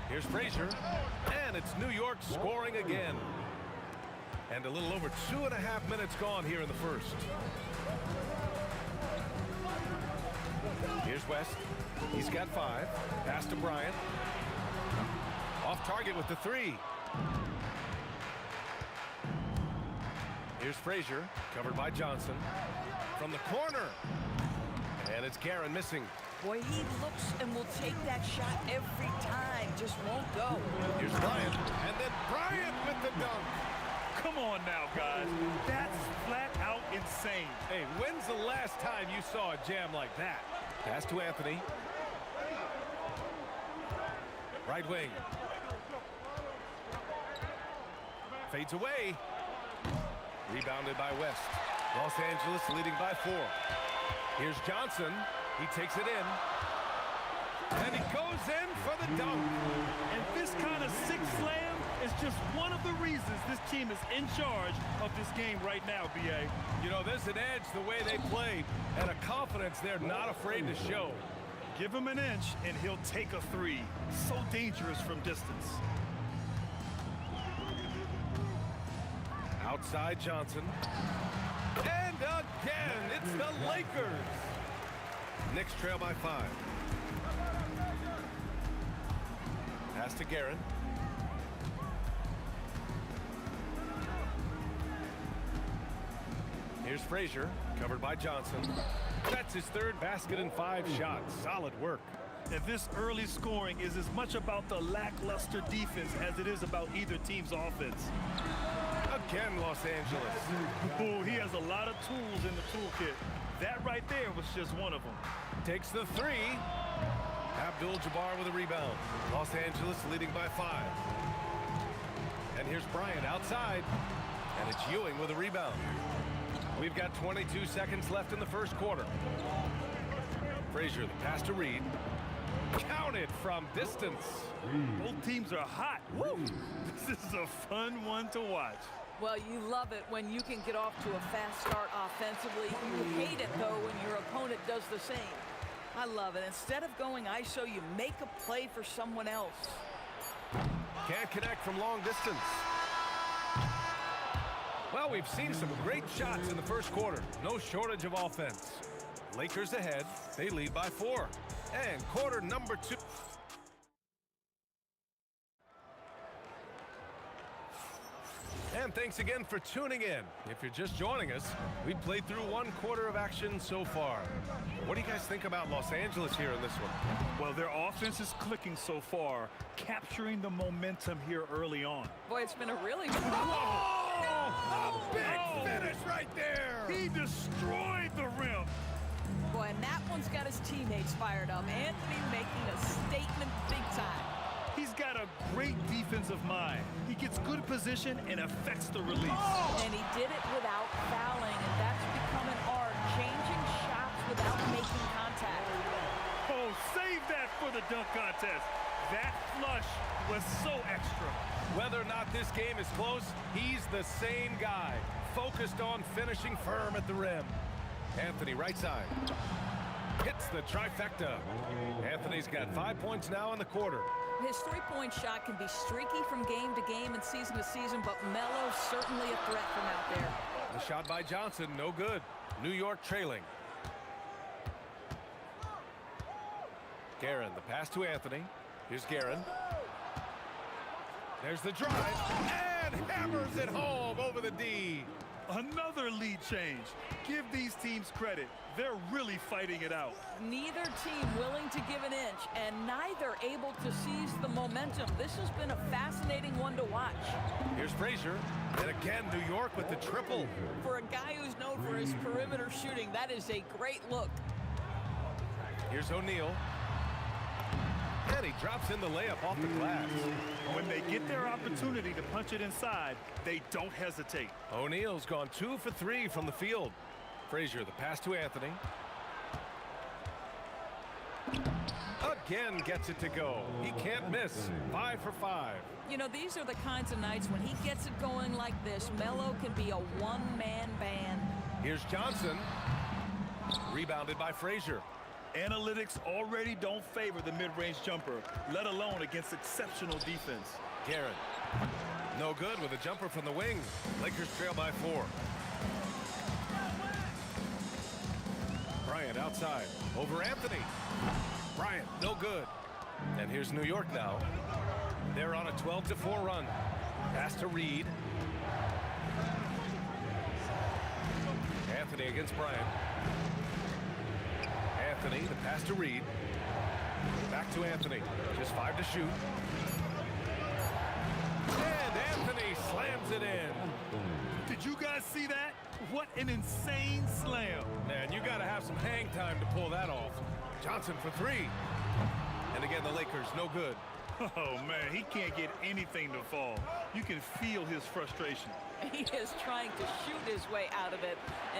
Here's Frazier, and it's New York scoring again. And a little over 2.5 minutes gone here in the first. Here's West. He's got 5. Pass to Bryant. Off target with the 3. Here's Frazier, covered by Johnson. From the corner. And it's Guerin missing. Boy, he looks and will take that shot every time. Just won't go. Here's Bryant. And then Bryant with the dunk. Come on now, guys. That's flat out insane. Hey, when's the last time you saw a jam like that? Pass to Anthony. Right wing. Fades away. Rebounded by West. Los Angeles leading by 4. Here's Johnson. He takes it in. And he goes in for the dunk. And this kind of sick slam is just one of the reasons this team is in charge of this game right now, B.A. You know, there's an edge the way they play and a confidence they're not afraid to show. Give him an inch and he'll take a 3. So dangerous from distance. Outside Johnson. And again, it's the Lakers. Knicks trail by 5. Pass to Guerin. Here's Frazier, covered by Johnson. That's his 3rd basket in 5 shots. Solid work. And this early scoring is as much about the lackluster defense as it is about either team's offense. Again, Los Angeles. Oh, he has a lot of tools in the toolkit. That right there was just one of them. Takes the 3. Abdul-Jabbar with a rebound. Los Angeles leading by 5. And here's Bryant outside. And it's Ewing with a rebound. We've got 22 seconds left in the first quarter. Frazier, the pass to Reed. Counted from distance. Both teams are hot. Woo! This is a fun one to watch. Well, you love it when you can get off to a fast start offensively. You hate it, though, when your opponent does the same. I love it. Instead of going ISO, you make a play for someone else. Can't connect from long distance. Well, we've seen some great shots in the first quarter. No shortage of offense. Lakers ahead. They lead by 4. And quarter number 2. And thanks again for tuning in. If you're just joining us, we played through 1 quarter of action so far. What do you guys think about Los Angeles here in this one? Well, their offense is clicking so far, capturing the momentum here early on. Boy, it's been a really... A big finish right there! He destroyed the rim. Boy, and that one's got his teammates fired up. Anthony making a statement big time. He's got a great defensive mind. He gets good position and affects the release. And he did it without fouling, and that's become an art, changing shots without making contact. Oh, save that for the dunk contest. That flush was so extra. Whether or not this game is close, he's the same guy, focused on finishing firm at the rim. Anthony, right side. Hits the trifecta. Anthony's got 5 points now in the quarter. His three-point shot can be streaky from game to game and season to season, but Melo's certainly a threat from out there. The shot by Johnson, no good. New York trailing. Guerin, the pass to Anthony. Here's Guerin. There's the drive, and hammers it home over the D. Another lead change. Give these teams credit. They're really fighting it out. Neither team willing to give an inch, and neither able to seize the momentum. This has been a fascinating one to watch. Here's Frazier, and again New York with the triple. For a guy who's known for his perimeter shooting, that is a great look. Here's O'Neal. And he drops in the layup off the glass. When they get their opportunity to punch it inside, they don't hesitate. O'Neal's gone 2 for 3 from the field. Frazier, the pass to Anthony. Again gets it to go. He can't miss. 5 for 5. You know, these are the kinds of nights when he gets it going like this. Melo can be a one-man band. Here's Johnson. Rebounded by Frazier. Analytics already don't favor the mid-range jumper, let alone against exceptional defense. Guerin. No good with a jumper from the wing. Lakers trail by 4. Bryant outside. Over Anthony. Bryant, no good. And here's New York now. They're on a 12-4 run. Pass to Reed. Anthony against Bryant. Anthony, the pass to Reed. Back to Anthony. Just 5 to shoot. And Anthony slams it in. Did you guys see that? What an insane slam. Man, you got to have some hang time to pull that off. Johnson for 3. And again, the Lakers, no good. Oh, man, he can't get anything to fall. You can feel his frustration. He is trying to shoot his way out of it,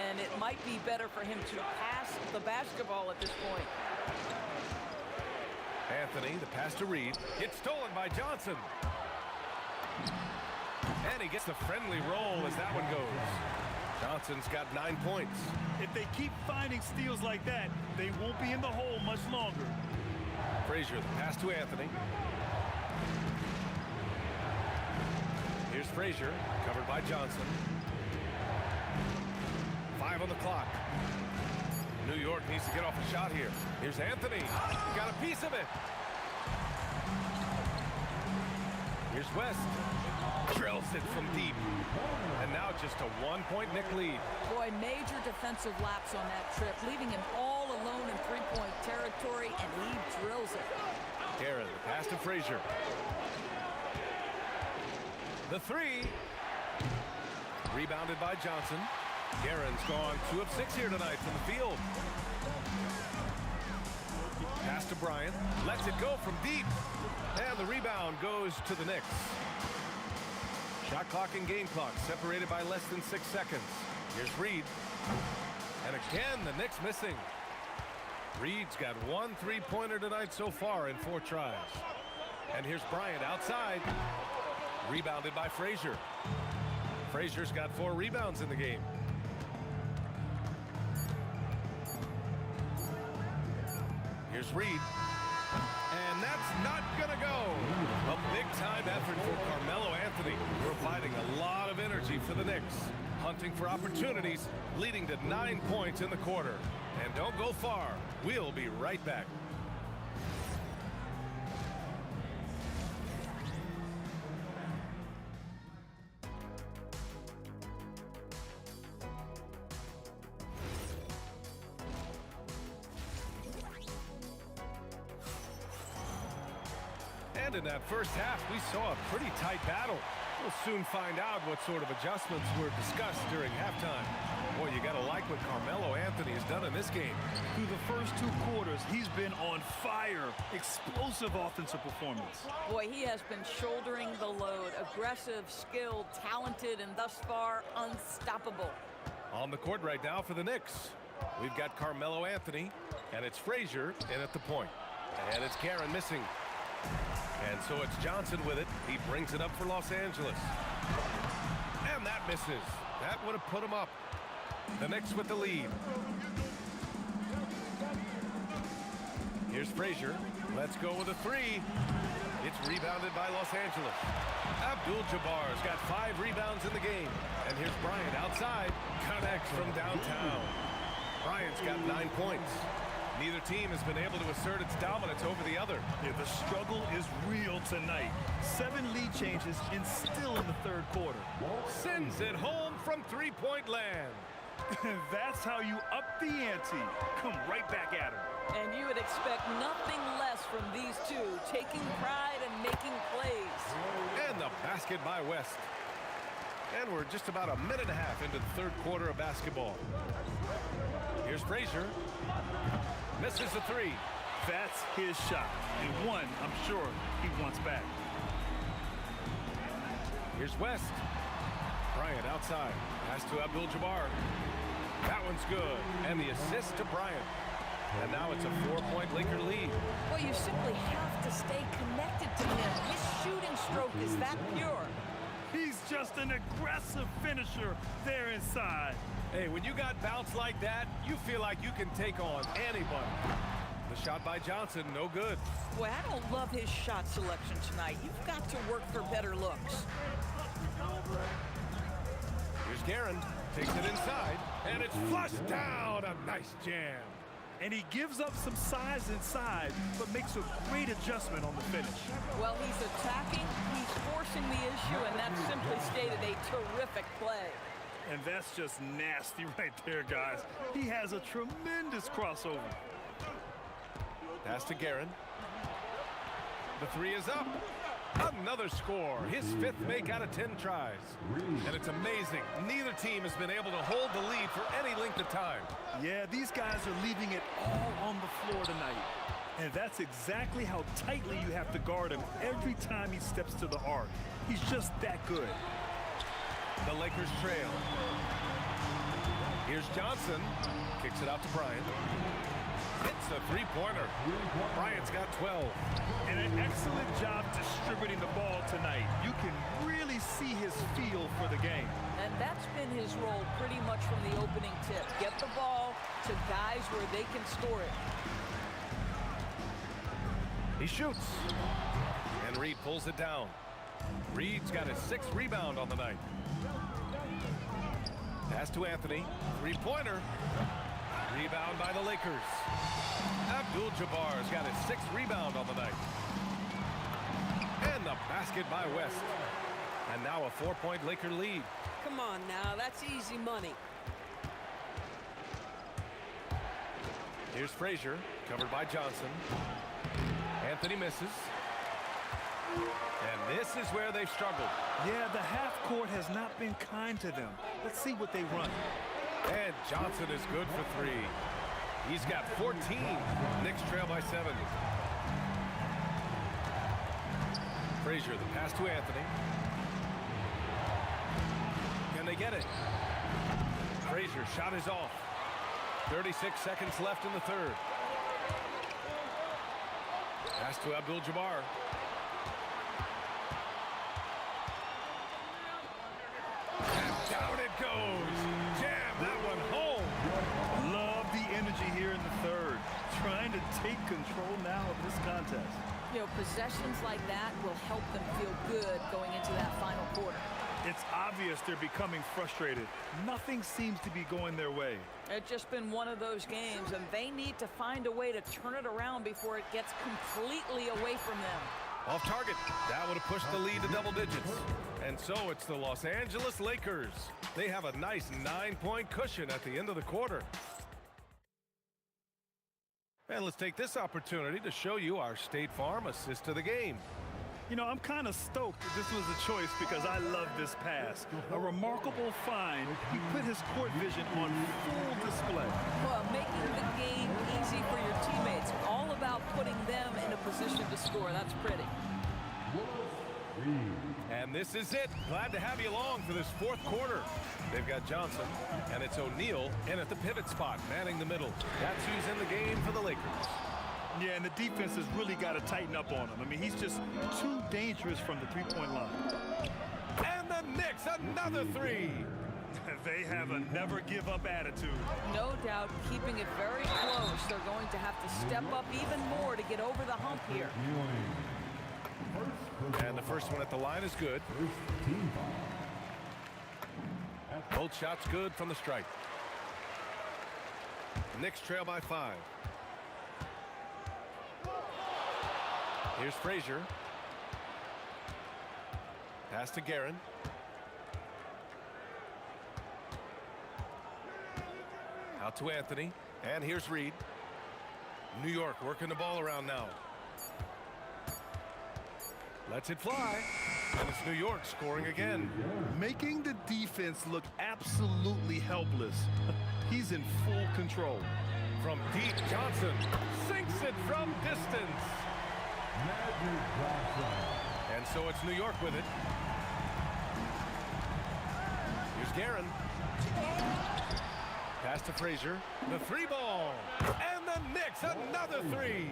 and it might be better for him to pass the basketball at this point. Anthony, the pass to Reed. It's stolen by Johnson. And he gets the friendly roll as that one goes. Johnson's got 9 points. If they keep finding steals like that, they won't be in the hole much longer. Frazier, the pass to Anthony. Here's Frazier, covered by Johnson. 5 on the clock. New York needs to get off a shot here. Here's Anthony. Got a piece of it. Here's West. Drills it from deep. And now just a 1-point Knick lead. Boy, major defensive lapse on that trip, leaving him all alone in three-point territory, and he drills it. Guerin, the pass to Frazier. The 3. Rebounded by Johnson. Guerin's gone 2 of 6 here tonight from the field. Pass to Bryant. Lets it go from deep. And the rebound goes to the Knicks. Shot clock and game clock separated by less than 6 seconds. Here's Reed. And again, the Knicks missing. Reed's got 1 3-pointer tonight so far in 4 tries. And here's Bryant outside. Rebounded by Frazier. Frazier's got 4 rebounds in the game. Here's Reed. And that's not gonna go. A big-time effort for Carmelo Anthony, providing a lot of energy for the Knicks. Hunting for opportunities, leading to 9 points in the quarter. And don't go far. We'll be right back. And in that first half, we saw a pretty tight battle. We'll soon find out what sort of adjustments were discussed during halftime. Boy, you got to like what Carmelo Anthony has done in this game. Through the first 2 quarters, he's been on fire. Explosive offensive performance. Boy, he has been shouldering the load. Aggressive, skilled, talented, and thus far, unstoppable. On the court right now for the Knicks, we've got Carmelo Anthony, and it's Frazier in at the point. And it's Karen missing. And so it's Johnson with it. He brings it up for Los Angeles. And that misses. That would have put him up. The Knicks with the lead. Here's Frazier. Let's go with a 3. It's rebounded by Los Angeles. Abdul-Jabbar's got 5 rebounds in the game. And here's Bryant outside. Connects from downtown. Bryant's got 9 points. Neither team has been able to assert its dominance over the other. Yeah, the struggle is real tonight. 7 lead changes and still in the 3rd quarter. Sends it home from 3-point land. That's how you up the ante. Come right back at him. And you would expect nothing less from these two, taking pride and making plays. And the basket by West. And we're just about a minute and a half into the 3rd quarter of basketball. Here's Frazier. Misses the 3. That's his shot. And one, I'm sure, he wants back. Here's West. Bryant outside. Pass to Abdul-Jabbar. That one's good. And the assist to Bryant. And now it's a 4-point Laker lead. Well, you simply have to stay connected to him. His shooting stroke is that pure. He's just an aggressive finisher there inside. Hey, when you got bounce like that, you feel like you can take on anybody. The shot by Johnson, no good. Boy, I don't love his shot selection tonight. You've got to work for better looks. Here's Guerin. Takes it inside, and it's flushed down. A nice jam. And he gives up some size inside, but makes a great adjustment on the finish. Well, he's attacking, he's forcing the issue, and that's simply stated a terrific play. And that's just nasty right there, guys. He has a tremendous crossover. Pass to Guerin. The 3 is up. Another score. His 5th make out of 10 tries. And it's amazing. Neither team has been able to hold the lead for any length of time. Yeah, these guys are leaving it all on the floor tonight. And that's exactly how tightly you have to guard him every time he steps to the arc. He's just that good. The Lakers trail. Here's Johnson. Kicks it out to Bryant. Hits a 3-pointer. Bryant's got 12. And an excellent job distributing the ball tonight. You can really see his feel for the game. And that's been his role pretty much from the opening tip. Get the ball to guys where they can score it. He shoots. And Reed pulls it down. Reed's got his 6th rebound on the night. Pass to Anthony. 3-pointer. Rebound by the Lakers. Abdul-Jabbar's got his 6th rebound on the night. And the basket by West. And now a 4-point Laker lead. Come on now, that's easy money. Here's Frazier, covered by Johnson. Anthony misses. And this is where they've struggled. Yeah, the half court has not been kind to them. Let's see what they run. And Johnson is good for 3. He's got 14. Knicks trail by 7. Frazier, the pass to Anthony. Can they get it? Frazier, shot is off. 36 seconds left in the 3rd. Pass to Abdul-Jabbar. And down it goes. Jam that one home. Love the energy here in the 3rd. Trying to take control now of this contest. You know, possessions like that will help them feel good going into that final quarter. It's obvious they're becoming frustrated. Nothing seems to be going their way. It's just been one of those games, and they need to find a way to turn it around before it gets completely away from them. Off target. That would have pushed the lead to double digits. And so it's the Los Angeles Lakers. They have a nice 9-point cushion at the end of the quarter. And let's take this opportunity to show you our State Farm assist of the game. You know, I'm kind of stoked that this was a choice because I love this pass. A remarkable find. He put his court vision on full display. Well, making the game easy for your teammates. All about putting them in a position to score. That's pretty. And this is it. Glad to have you along for this fourth quarter. They've got Johnson, and it's O'Neal in at the pivot spot, manning the middle. That's who's in the game for the Lakers. Yeah, and the defense has really got to tighten up on him. I mean, he's just too dangerous from the three-point line. And the Knicks, another three. They have a never-give-up attitude. No doubt, keeping it very close. They're going to have to step up even more to get over the hump here. And the first one at the line is good. Both shots good from the stripe. Knicks trail by 5. Here's Frazier. Pass to Guerin. Out to Anthony. And here's Reed. New York working the ball around now. Lets it fly. And it's New York scoring again. Making the defense look absolutely helpless. He's in full control. From deep, Johnson sinks it from distance. And so it's New York with it. Here's Guerin. Pass to Frazier. The three ball. And the Knicks, another three.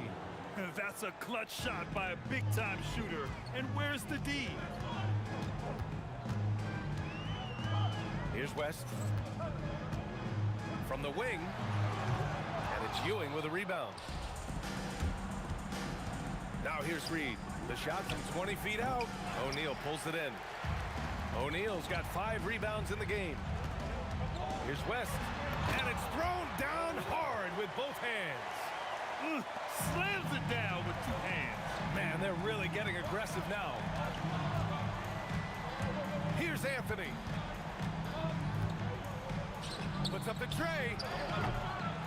That's a clutch shot by a big-time shooter. And where's the D? Here's West. From the wing. And it's Ewing with a rebound. Now here's Reed. The shot from 20 feet out. O'Neal pulls it in. O'Neal's got 5 rebounds in the game. Here's West. And it's thrown down hard with both hands. Slams it down with 2 hands. Man, they're really getting aggressive now. Here's Anthony. Puts up the tray.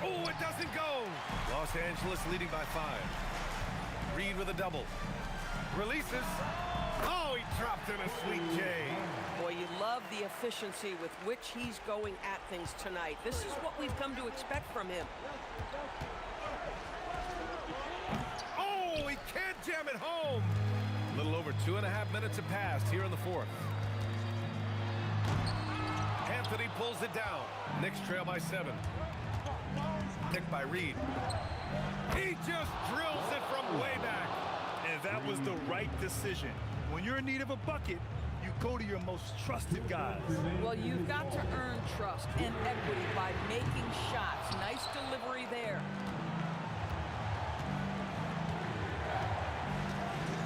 Oh, it doesn't go. Los Angeles leading by 5. Reed with a double. Releases. Oh, he dropped in a sweet J. Boy, you love the efficiency with which he's going at things tonight. This is what we've come to expect from him. Oh, he can't jam it home. A little over 2.5 minutes have passed here in the fourth. Anthony pulls it down. Knicks trail by 7. Picked by Reed. He just drills it from way back. And that was the right decision. When you're in need of a bucket, you go to your most trusted guys. Well, you've got to earn trust and equity by making shots. Nice delivery there.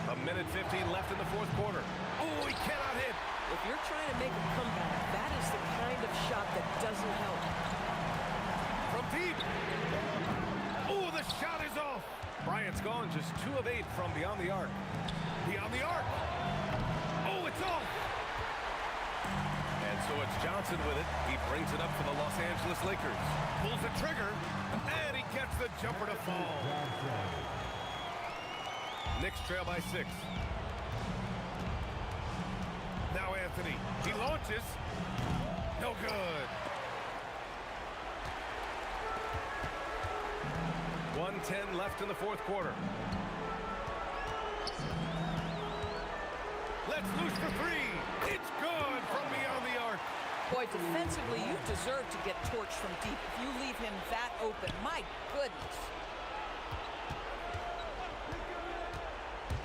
A minute 15 left in the fourth quarter. Oh, he cannot hit. If you're trying to make a comeback, that is the kind of shot that doesn't help. From deep. Oh, the shot is off. Bryant's gone just 2 of 8 from beyond the arc. Beyond the arc. Oh, it's off. And so it's Johnson with it. He brings it up for the Los Angeles Lakers. Pulls the trigger, and he gets the jumper to fall. Knicks trail by 6. Now Anthony. He launches. No good. 1:10 left in the fourth quarter. Let's loose for 3. It's good from beyond the arc. Boy, defensively, you deserve to get torched from deep if you leave him that open. My goodness.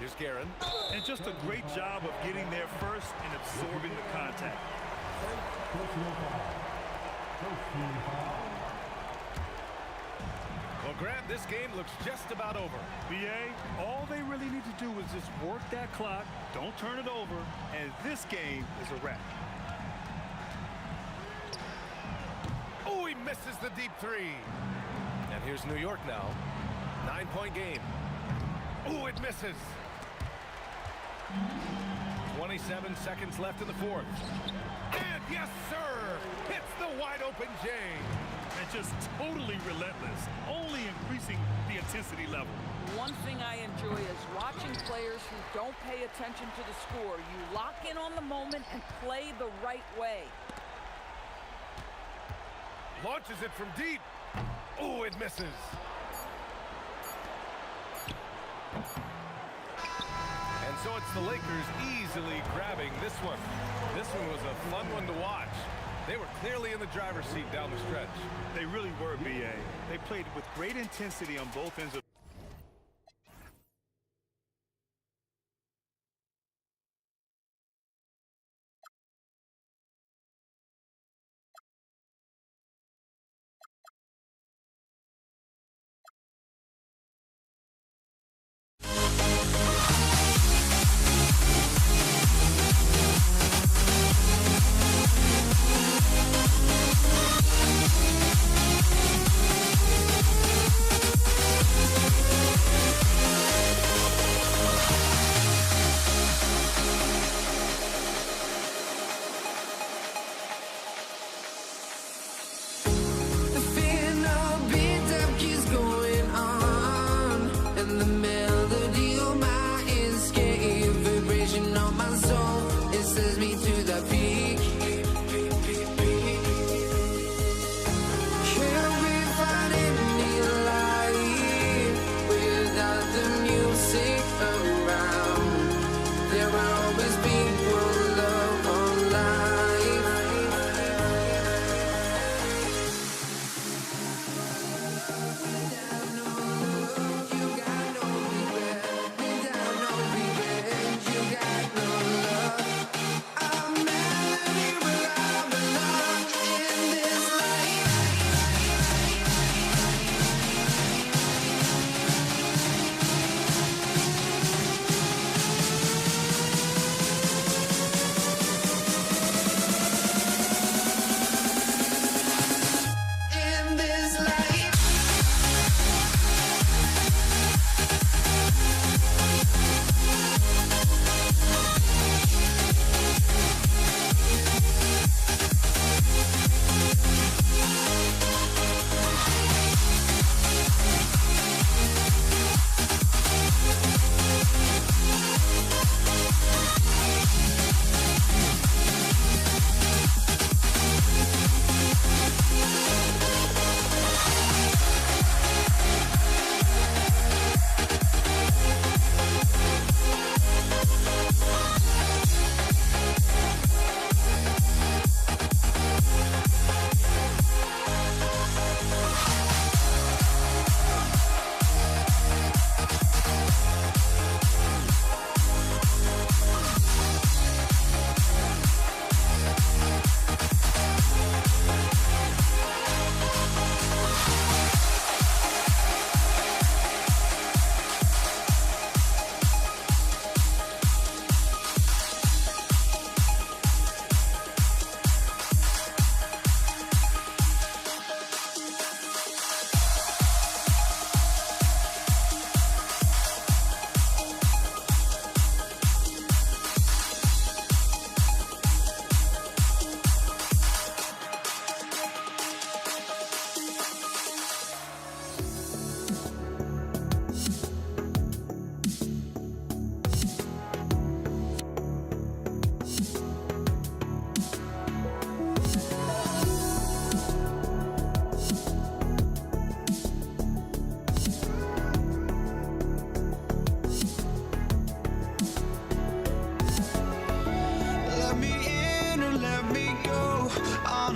Here's Guerin. And just a great job of getting there first and absorbing the contact. Well, Grant, this game looks just about over. BA, all they really need to do is just work that clock, don't turn it over, and this game is a wrap. he misses the deep three. And here's New York now. 9-point game. Ooh, it misses. 27 seconds left in the fourth. And yes, sir! Hits the wide open J. And just totally relentless, only increasing the intensity level. One thing I enjoy is watching players who don't pay attention to the score. You lock in on the moment and play the right way. Launches it from deep. Ooh, it misses. And so it's the Lakers easily grabbing this one. This one was a fun one to watch. They were clearly in the driver's seat down the stretch. They really were, B.A. They played with great intensity on both ends of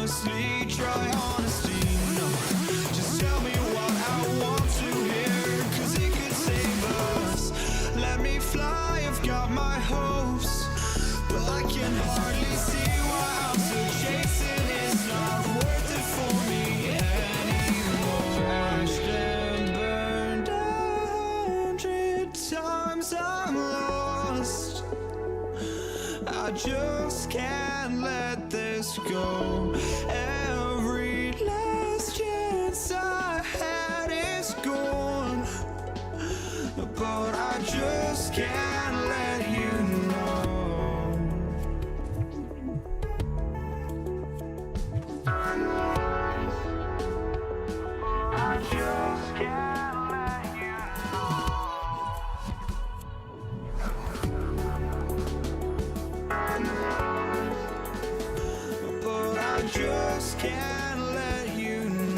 honestly, try honesty, no. Just tell me what I want to hear, 'cause it could save us. Let me fly, I've got my hopes, but I can hardly see why I'm still chasing. It's not worth it for me anymore. Crashed and burned 100 times, I'm lost. I just can't let this go. Every last but I just can't let you know. I just can't let you know. But I just can't let you know.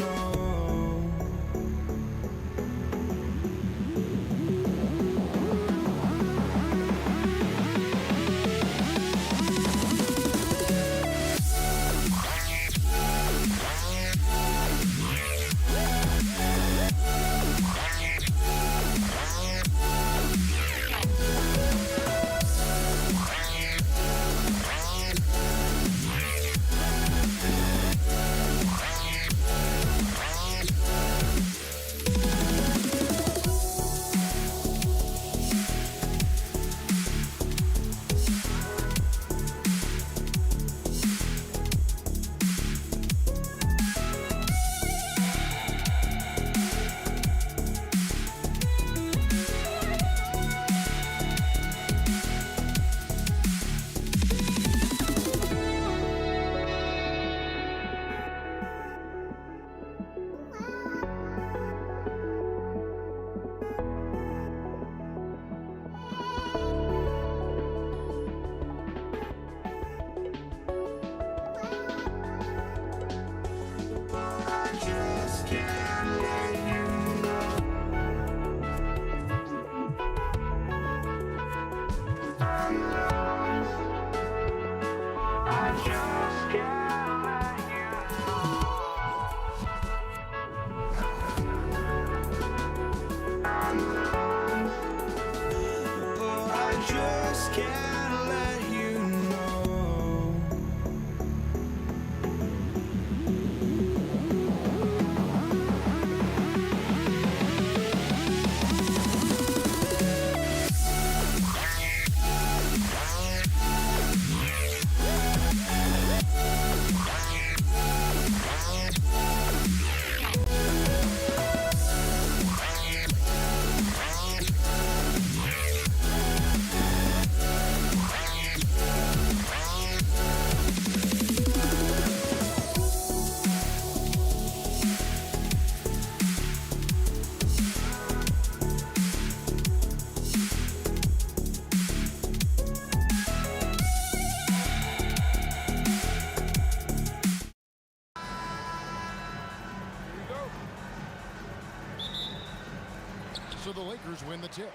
So the Lakers win the tip.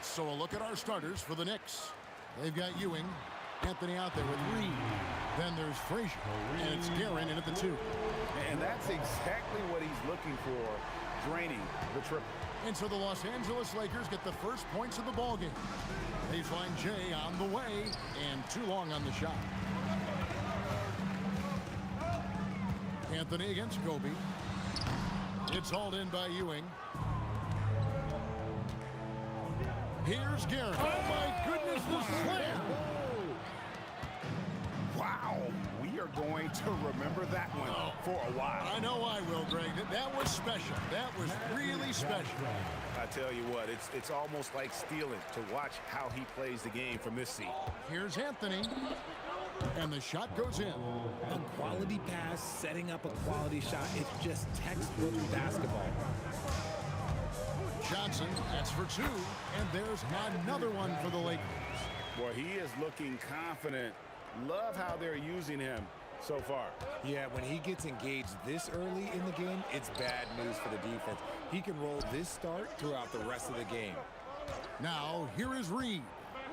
So a look at our starters for the Knicks. They've got Ewing, Anthony out there with Reed. Then there's Frazier, and it's Guerin in at the 2. And that's exactly what he's looking for, draining the triple. And so the Los Angeles Lakers get the first points of the ballgame. Baseline J on the way, and too long on the shot. Anthony against Kobe. It's hauled in by Ewing. Here's Guerin. Oh my goodness, the slam! Wow, we are going to remember that one for a while. I know I will, Greg. That was special. That was really special. I tell you what, it's almost like stealing to watch how he plays the game from this seat. Here's Anthony. And the shot goes in. A quality pass, setting up a quality shot. It's just textbook basketball. Johnson, that's for 2. And there's another one for the Lakers. Boy, he is looking confident. Love how they're using him so far. Yeah, when he gets engaged this early in the game, it's bad news for the defense. He can roll this start throughout the rest of the game. Now, here is Reed.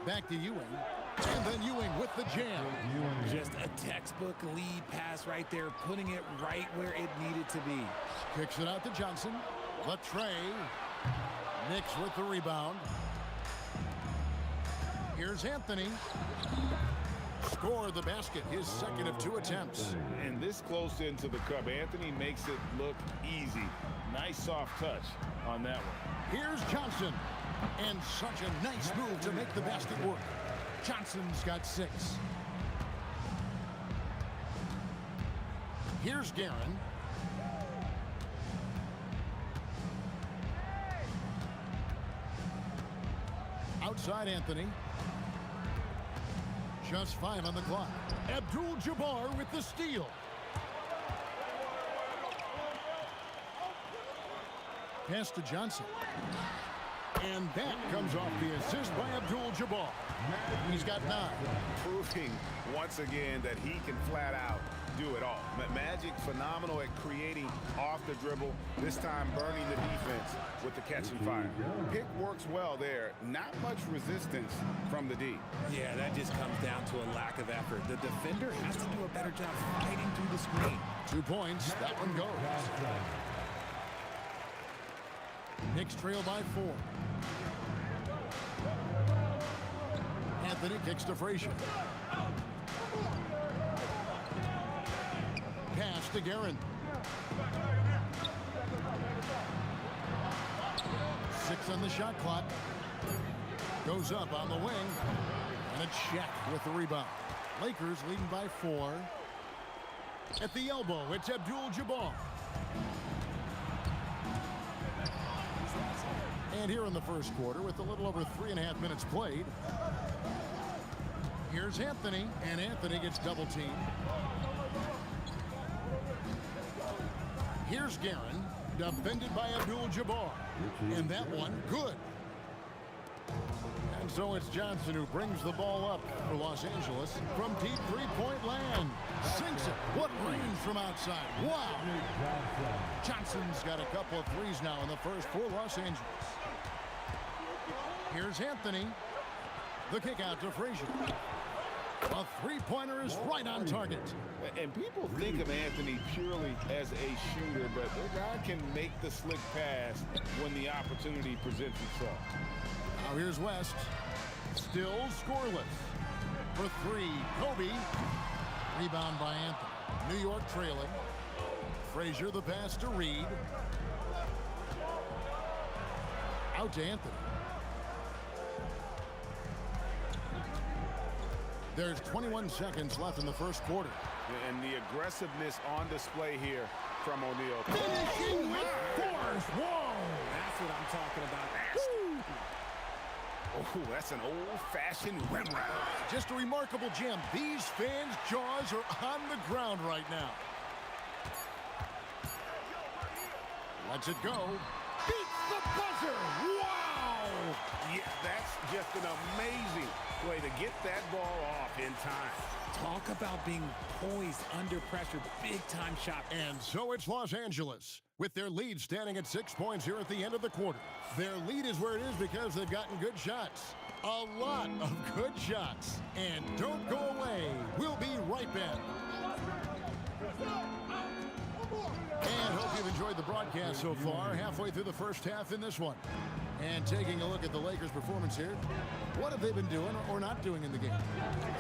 Back to Ewing. And then Ewing with the jam. Just a textbook lead pass right there, putting it right where it needed to be. Kicks it out to Johnson. Latrey. Knicks with the rebound. Here's Anthony. Score the basket, his second of 2 attempts. And this close into the cup, Anthony makes it look easy. Nice soft touch on that one. Here's Johnson. And such a nice move to make the basket work. Johnson's got 6. Here's Guerin. side, Anthony. Just 5 on the clock. Abdul-Jabbar with the steal. Pass to Johnson. And that comes off the assist by Abdul-Jabbar. He's got 9. Proving once again that he can flat out do it all. Magic phenomenal at creating off the dribble, this time burning the defense with the catch and fire. Pick works well there. Not much resistance from the D. Yeah, that just comes down to a lack of effort. The defender has to do a better job fighting through the screen. 2 points. That one goes. Knicks trail by 4. Anthony kicks to Frazier. Pass to Guerin. 6 on the shot clock. Goes up on the wing. And a check with the rebound. Lakers leading by 4. At the elbow, it's Abdul-Jabbar. And here in the first quarter, with a little over 3.5 minutes played, here's Anthony, and Anthony gets double-teamed. Here's Guerin, defended by Abdul-Jabbar. And that one, good. And so it's Johnson who brings the ball up for Los Angeles from deep three-point land. Sinks it. What range from outside. Wow. Johnson's got a couple of threes now in the first for Los Angeles. Here's Anthony. The kick out to Frazier. A three-pointer is right on target. And people think of Anthony purely as a shooter, but the guy can make the slick pass when the opportunity presents itself. Now here's West. Still scoreless. For 3, Kobe. Rebound by Anthony. New York trailing. Frazier the pass to Reed. Out to Anthony. There's 21 seconds left in the first quarter. And the aggressiveness on display here from O'Neal. Finishing with force. Whoa! That's what I'm talking about. Oh, that's an old-fashioned rim wrap. Just a remarkable gem. These fans' jaws are on the ground right now. Lets it go. Beats the buzzer. Wow! Yeah, that's just an amazing way to get that ball off in time. Talk about being poised under pressure. Big-time shot. And so it's Los Angeles, with their lead standing at 6 points here at the end of the quarter. Their lead is where it is because they've gotten good shots. A lot of good shots. And don't go away. We'll be right back. And hope you've enjoyed the broadcast so far. Halfway through the first half in this one. And taking a look at the Lakers' performance here, what have they been doing or not doing in the game?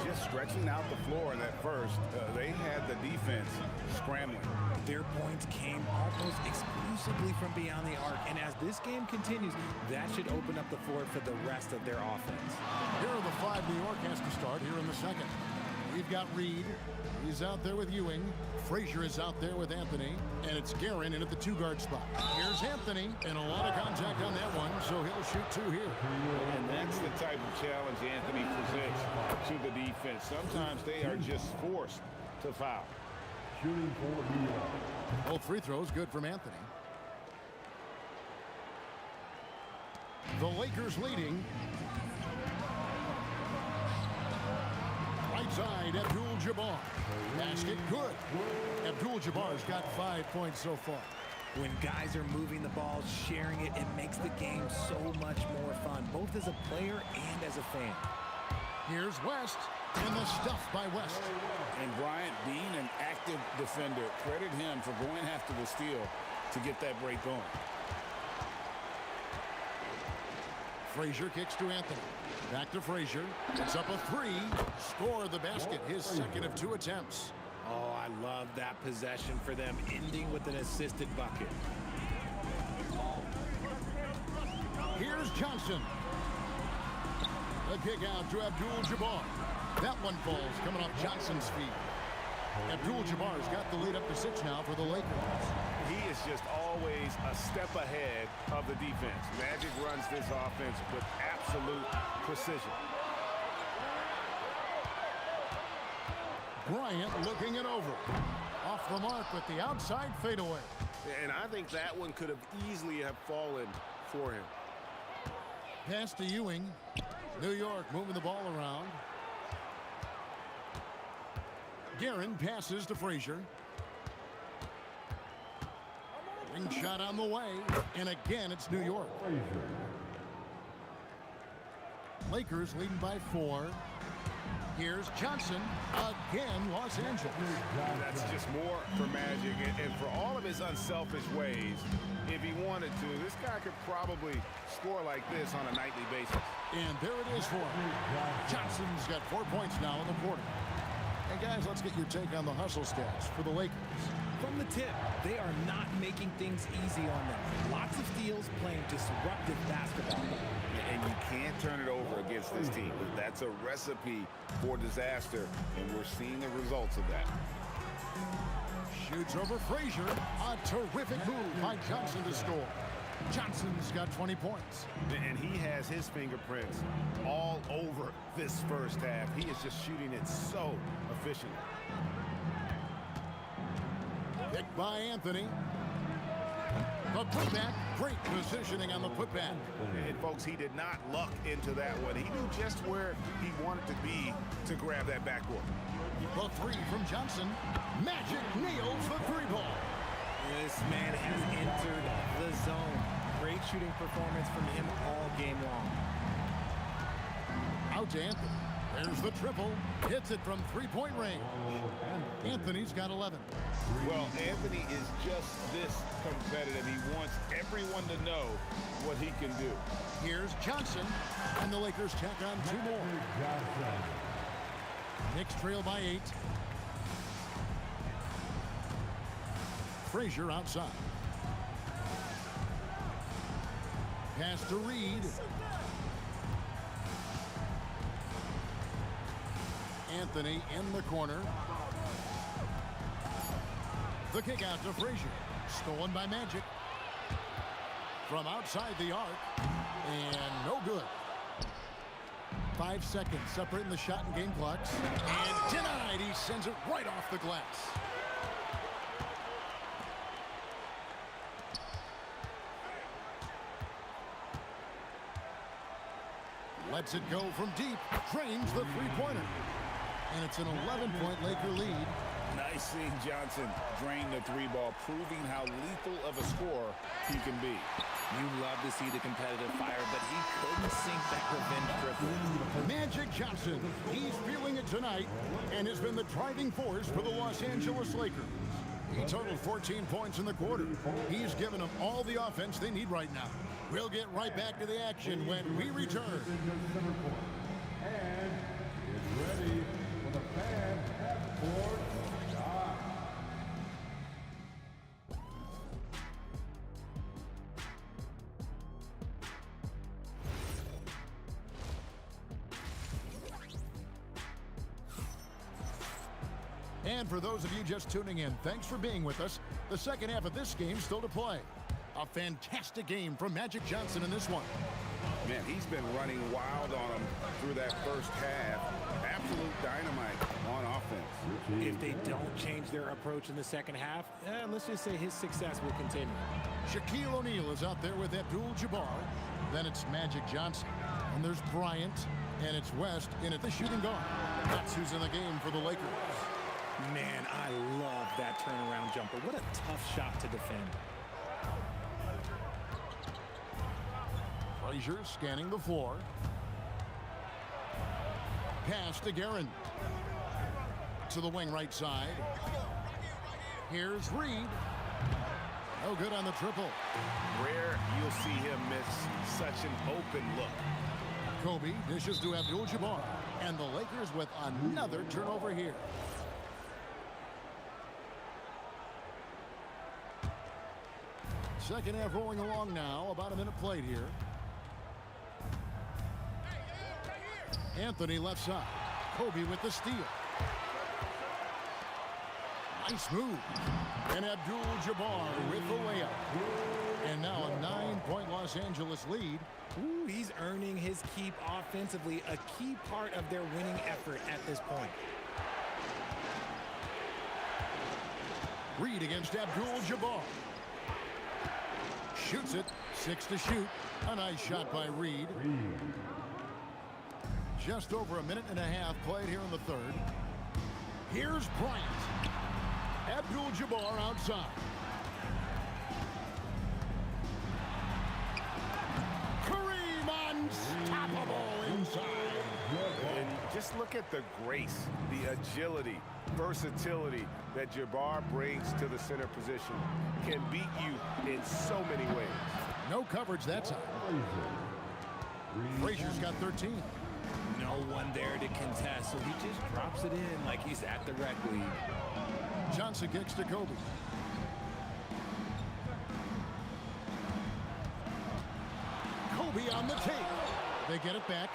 Just stretching out the floor in that first. They had the defense scrambling. Their points came almost exclusively from beyond the arc. And as this game continues, that should open up the floor for the rest of their offense. Here are the 5 New York has to start here in the second. We've got Reed. He's out there with Ewing. Frazier is out there with Anthony. And it's Guerin in at the 2-guard spot. Here's Anthony. And a lot of contact on that one, so he'll shoot 2 here. And that's the type of challenge Anthony presents to the defense. Sometimes they are just forced to foul. Shooting for New York. Both free throws good from Anthony. The Lakers leading. Right side, Abdul-Jabbar. Basket good. Abdul-Jabbar's got 5 points so far. When guys are moving the ball, sharing it, it makes the game so much more fun, both as a player and as a fan. Here's West, and the stuff by West. And Bryant, being an active defender, credit him for going after the steal to get that break going. Frazier kicks to Anthony. Back to Frazier. It's up a 3. Score the basket. His second of 2 attempts. Oh, I love that possession for them, ending with an assisted bucket. Here's Johnson. The kick out to Abdul-Jabbar. That one falls, coming off Johnson's feet. Abdul-Jabbar's got the lead up to 6 now for the Lakers. He is just always a step ahead of the defense. Magic runs this offense with absolute precision. Bryant looking it over. Off the mark with the outside fadeaway. And I think that one could have easily have fallen for him. Pass to Ewing. New York moving the ball around. Guerin passes to Frazier. Ring shot on the way. And again, it's New York. Lakers leading by 4. Here's Johnson. Again, Los Angeles. That's just more for Magic. And for all of his unselfish ways, if he wanted to, this guy could probably score like this on a nightly basis. And there it is for him. Johnson's got 4 points now in the quarter. And guys, let's get your take on the hustle stats for the Lakers. From the tip, they are not making things easy on them. Lots of steals, playing disruptive basketball. And you can't turn it over against this team. That's a recipe for disaster, and we're seeing the results of that. Shoots over Frazier. A terrific move by Johnson to score. Johnson's got 20 points. And he has his fingerprints all over this first half. He is just shooting it so efficiently. Picked by Anthony. The putback. Great positioning on the putback. And folks, he did not luck into that one. He knew just where he wanted to be to grab that backboard. The 3 from Johnson. Magic nails the 3-ball. This man has entered the zone. Great shooting performance from him all game long. Out to Anthony. There's the triple. Hits it from 3-point range. Anthony's got 11. Well, Anthony is just this competitive. He wants everyone to know what he can do. Here's Johnson, and the Lakers tack on 2 more. Knicks trail by 8. Frazier outside. Pass to Reed. Anthony in the corner. The kick out to Frazier. Stolen by Magic. From outside the arc. And no good. 5 seconds separating the shot and game clocks. And denied. He sends it right off the glass. Lets it go from deep. Drains the 3-pointer. And it's an 11-point Laker lead. Nice seeing Johnson drain the 3-ball, proving how lethal of a scorer he can be. You love to see the competitive fire, but he couldn't sink that revenge triple. Magic Johnson, he's feeling it tonight and has been the driving force for the Los Angeles Lakers. He totaled 14 points in the quarter. He's given them all the offense they need right now. We'll get right back to the action when we return. And it's ready for the fan at court. And for those of you just tuning in, thanks for being with us. The second half of this game still to play. A fantastic game from Magic Johnson in this one. Man, he's been running wild on him through that first half. Absolute dynamite on offense. If they don't change their approach in the second half, let's just say his success will continue. Shaquille O'Neal is out there with Abdul-Jabbar. Then it's Magic Johnson. And there's Bryant. And it's West in at the shooting guard. That's who's in the game for the Lakers. Man, I love that turnaround jumper. What a tough shot to defend. Frazier scanning the floor. Pass to Guerin. To the wing right side. Here's Reed. No good on the triple. Rare you'll see him miss such an open look. Kobe dishes to Abdul-Jabbar. And the Lakers with another turnover here. Second half rolling along now. About a minute played here. Anthony left side. Kobe with the steal. Nice move. And Abdul-Jabbar with the layup. And now a 9-point Los Angeles lead. Ooh, he's earning his keep offensively, a key part of their winning effort at this point. Reed against Abdul-Jabbar. Shoots it. 6 to shoot. A nice shot by Reed. Just over a minute and a half played here in the third. Here's Bryant. Abdul-Jabbar outside. Kareem unstoppable inside. And just look at the grace, the agility, versatility that Jabbar brings to the center position. Can beat you in so many ways. No coverage that time. Frazier's got 13. No one there to contest, so he just drops it in like he's at the rec league. Johnson kicks to Kobe. Kobe on the tape. They get it back.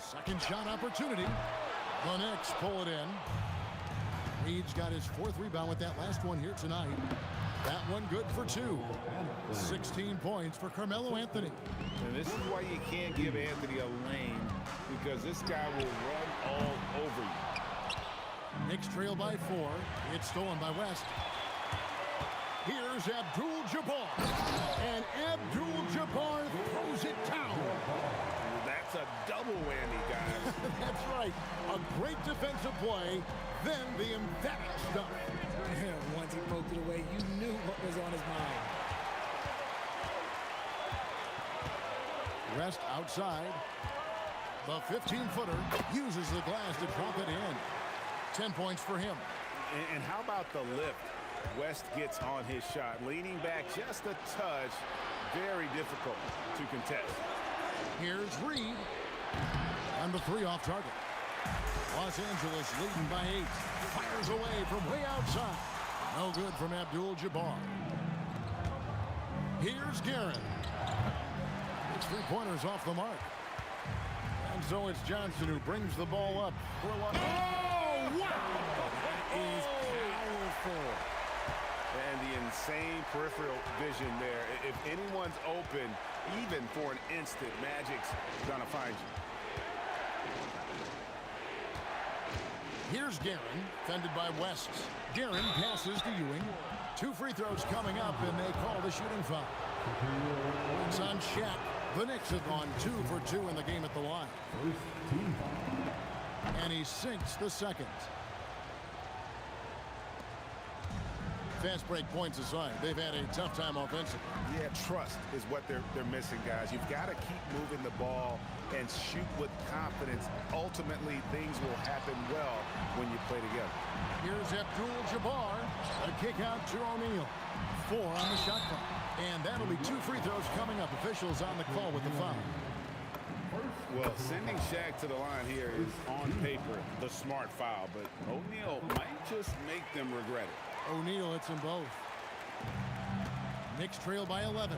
Second shot opportunity. The Knicks pull it in. Reed's got his 4th rebound with that last one here tonight. That one good for 2. 16 points for Carmelo Anthony. And this is why you can't give Anthony a lane, because this guy will run all over you. Knicks trail by 4. It's stolen by West. Here's Abdul-Jabbar. And Abdul-Jabbar throws it down. That's a double whammy, guys. That's right. A great defensive play, then the emphatic stuff. Once he poked it away, you knew what was on his mind. Rest outside. The 15-footer uses the glass to drop it in. 10 points for him. And how about the lift? West gets on his shot, leaning back just a touch. Very difficult to contest. Here's Reed. And the 3 off target. Los Angeles leading by 8. Fires away from way outside. No good from Abdul-Jabbar. Here's Guerin. It's 3-pointers off the mark. And so it's Johnson who brings the ball up. Oh, wow! That is powerful. And the insane peripheral vision there. If anyone's open, even for an instant, Magic's gonna find you. Here's Guerin, fended by West. Guerin passes to Ewing. 2 free throws coming up, and they call the shooting foul. It's on Shaq. The Knicks have gone 2 for 2 in the game at the line. And he sinks the second. Fast break points aside, they've had a tough time offensively. Yeah, trust is what they're missing, guys. You've got to keep moving the ball and shoot with confidence. Ultimately, things will happen well when you play together. Here's Abdul-Jabbar. A kick out to O'Neal. 4 on the shot clock. And that'll be 2 free throws coming up. Officials on the call with the foul. Well, sending Shaq to the line here is on paper the smart foul, but O'Neal might just make them regret it. O'Neal hits them both. Knicks trail by 11.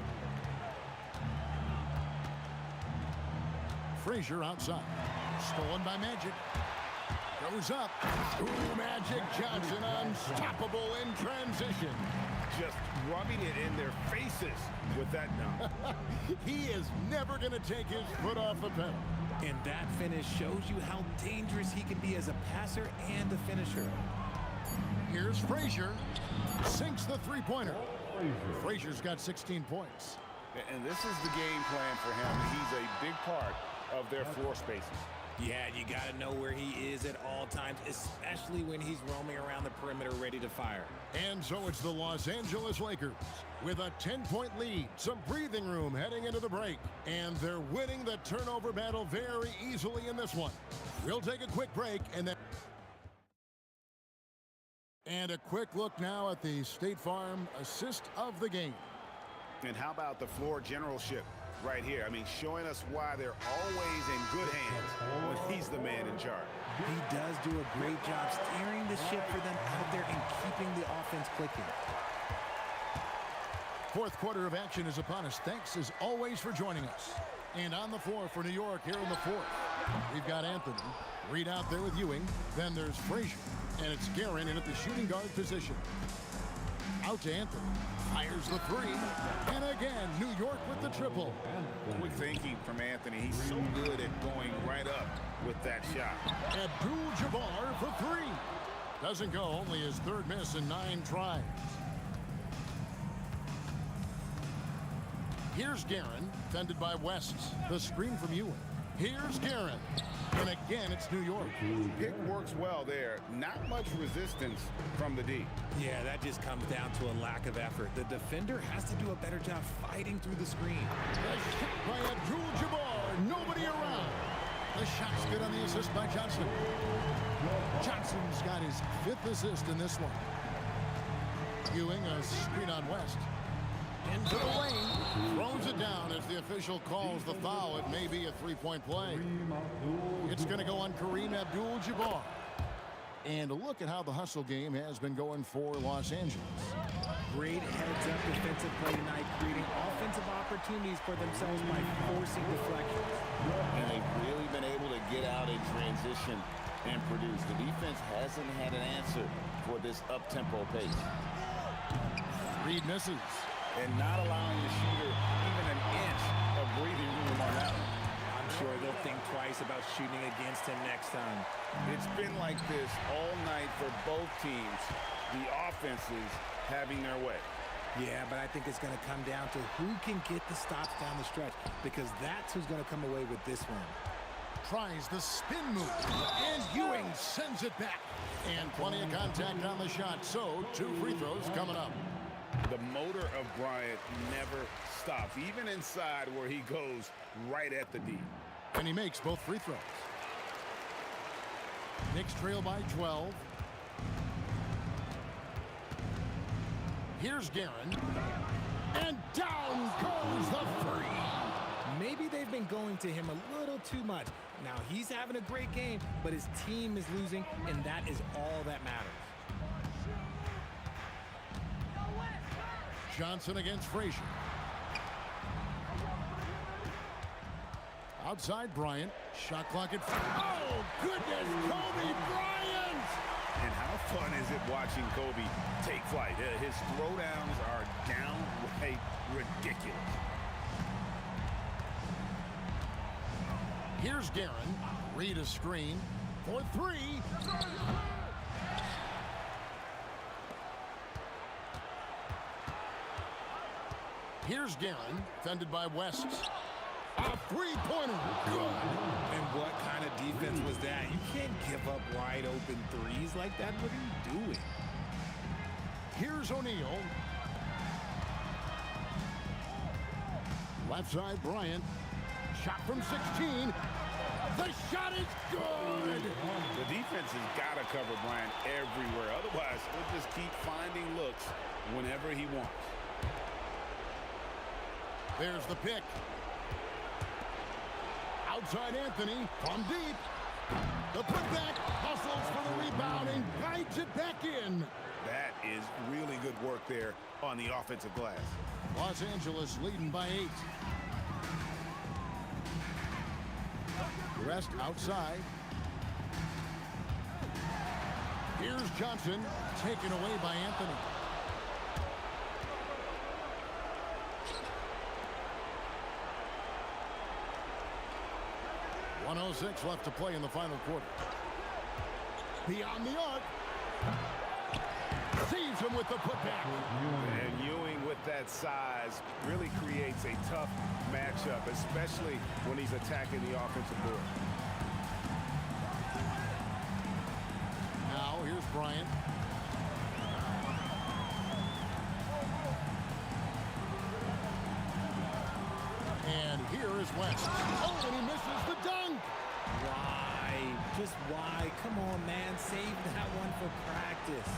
Frazier outside. Stolen by Magic. Goes up. Ooh, Magic Johnson unstoppable in transition. Just rubbing it in their faces with that dunk. He is never going to take his foot off the pedal. And that finish shows you how dangerous he can be as a passer and a finisher. Here's Frazier. Sinks the 3-pointer. Frazier's got 16 points. And this is the game plan for him. He's a big part of their floor spaces. Yeah, you got to know where he is at all times, especially when he's roaming around the perimeter ready to fire. And so it's the Los Angeles Lakers with a 10-point lead, some breathing room heading into the break, and they're winning the turnover battle very easily in this one. We'll take a quick break and then... And a quick look now at the State Farm assist of the game. And how about the floor generalship right here? I mean, showing us why they're always in good hands when he's the man in charge. He does do a great job steering the ship for them out there and keeping the offense clicking. Fourth quarter of action is upon us. Thanks as always for joining us. And on the floor for New York here in the fourth. We've got Anthony. Reed out there with Ewing. Then there's Frazier. And it's Guerin in at the shooting guard position. Out to Anthony. Fires the three. And again, New York with the triple. Quick thinking from Anthony. He's so good at going right up with that shot. Abdul-Jabbar for three. Doesn't go, only his third miss in 9 tries. Here's Guerin, fended by West. The screen from Ewing. Here's Guerin. And again, it's New York. Pick works well there. Not much resistance from the D. Yeah, that just comes down to a lack of effort. The defender has to do a better job fighting through the screen. The shot by Abdul-Jabbar. Nobody around. The shot's good on the assist by Johnson. Johnson's got his 5th assist in this one. Ewing, a screen on West. Into the lane. Throws it down as the official calls the foul. It may be a 3-point play. It's going to go on Kareem Abdul-Jabbar. And look at how the hustle game has been going for Los Angeles. Great heads-up defensive play tonight, creating offensive opportunities for themselves by forcing deflections. And they've really been able to get out in transition and produce. The defense hasn't had an answer for this up-tempo pace. Reed misses. And not allowing the shooter even an inch of breathing room on that one. I'm sure they'll think twice about shooting against him next time. It's been like this all night for both teams. The offenses having their way. Yeah, but I think it's going to come down to who can get the stops down the stretch, because that's who's going to come away with this one. Tries the spin move, and Ewing sends it back. And plenty of contact on the shot, so 2 free throws coming up. The motor of Bryant never stops, even inside where he goes right at the D. And he makes both free throws. Knicks trail by 12. Here's Guerin. And down goes the three. Maybe they've been going to him a little too much. Now he's having a great game, but his team is losing, and that is all that matters. Johnson against Frazier. Outside Bryant. Shot clock at 5. Oh, goodness, Kobe Bryant! And how fun is it watching Kobe take flight? His throwdowns are downright ridiculous. Here's Guerin. Reed a screen for 3. Here's Guerin, fended by West. A three-pointer. Good. And what kind of defense was that? You can't give up wide open threes like that. What are you doing? Here's O'Neal. Left side, Bryant. Shot from 16. The shot is good. The defense has got to cover Bryant everywhere. Otherwise, he'll just keep finding looks whenever he wants. There's the pick. Outside Anthony from deep. The putback hustles for the rebound and guides it back in. That is really good work there on the offensive glass. Los Angeles leading by 8. Rest outside. Here's Johnson, taken away by Anthony. .106 left to play in the final quarter. Beyond the arc. Sees him with the putback. And Ewing with that size really creates a tough matchup, especially when he's attacking the offensive board. Now here's Bryant. And here is West. Oh, and he misses the dunk. Why? Just why? Come on, man. Save that one for practice.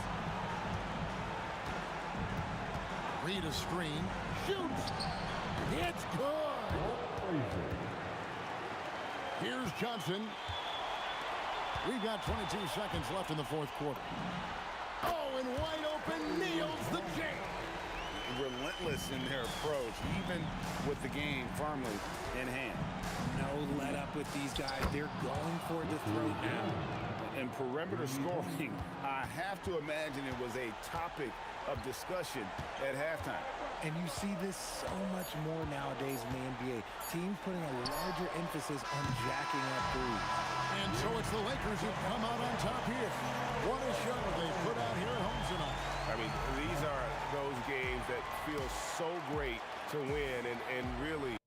Reed a screen. Shoots. It's good. Here's Johnson. We've got 22 seconds left in the fourth quarter. Oh, and wide open, nails the jam. relentless in their approach, even with the game firmly in hand. No let up with these guys. They're going for the throat now. And perimeter scoring, I have to imagine it was a topic of discussion at halftime. And you see this so much more nowadays in the NBA. Teams putting a larger emphasis on jacking up threes. And so it's the Lakers who come out on top here. What a show they put out here at home tonight. I mean, these are those games that feel so great to win and really.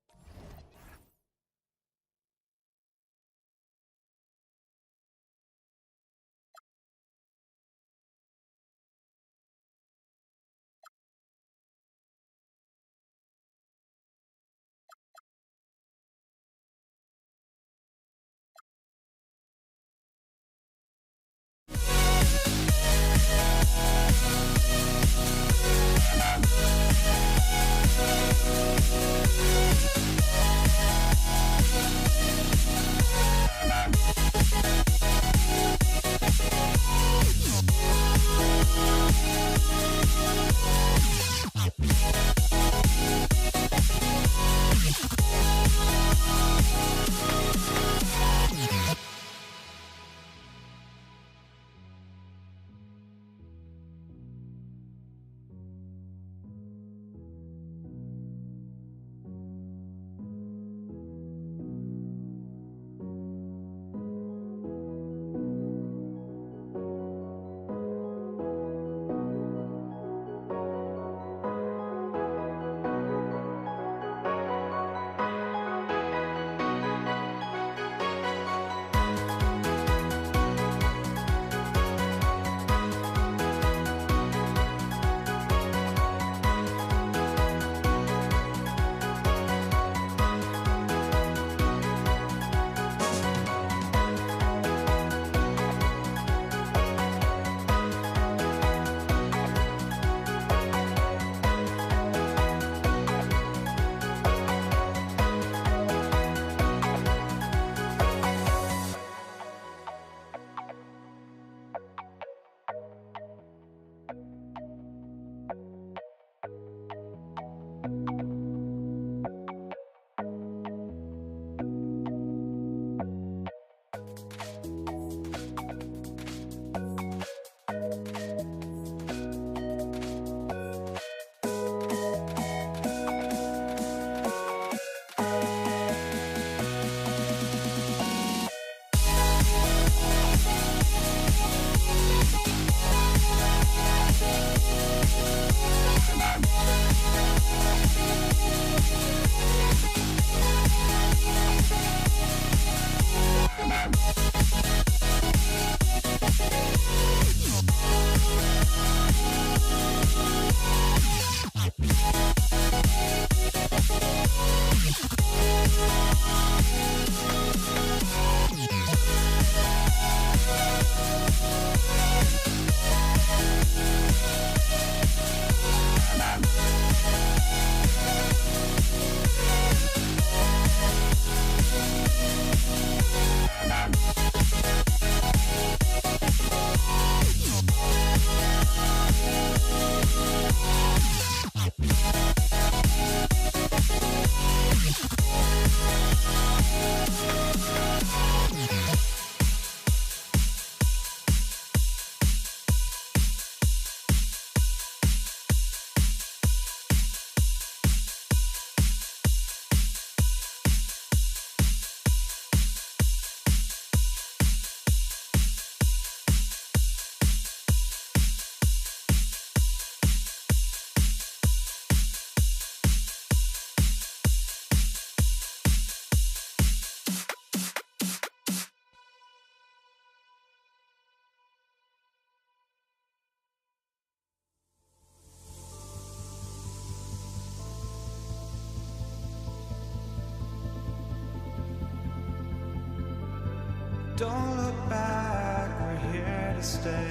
Don't look back, we're here to stay.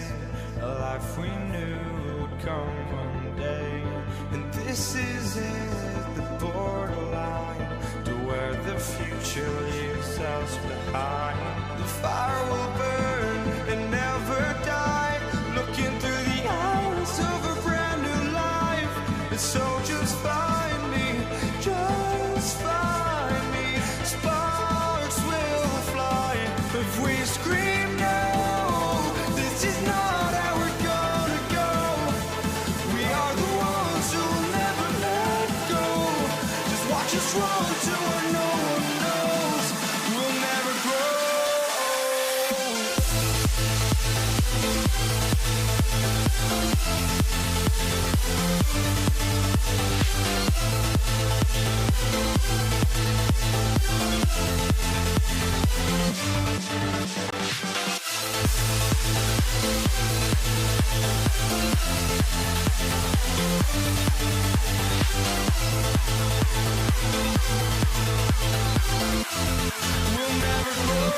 A life we knew would come one day. And this is it, the borderline to where the future leaves us behind. The fire will burn and never die, looking through the eyes of a brand new life. It's so if we scream no, this is not how we're gonna go. We are the ones who'll never let go. Just watch us run to where no one knows. We'll never grow. We'll never grow.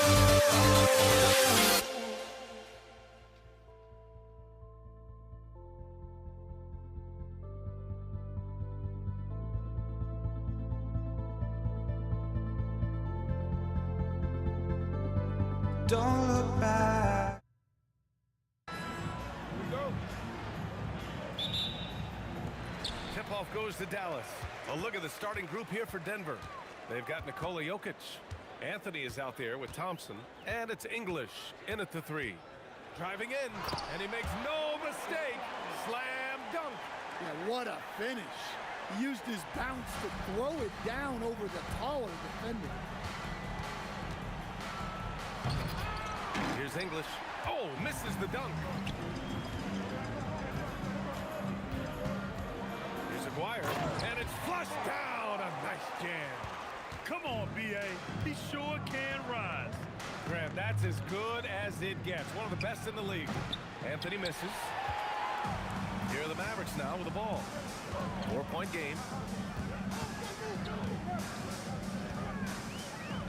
Don't look back. Tip-off goes to Dallas. A look at the starting group here for Denver. They've got Nikola Jokic. Anthony is out there with Thompson. And it's English in at the 3. Driving in, and he makes no mistake. Slam dunk. Yeah, what a finish. He used his bounce to throw it down over the taller defender. Here's English. Oh, misses the dunk. Here's Aguirre, and it's flushed down. A nice jam. Come on, B.A. He sure can rise. Graham, that's as good as it gets. One of the best in the league. Anthony misses. Here are the Mavericks now with the ball. 4-point game.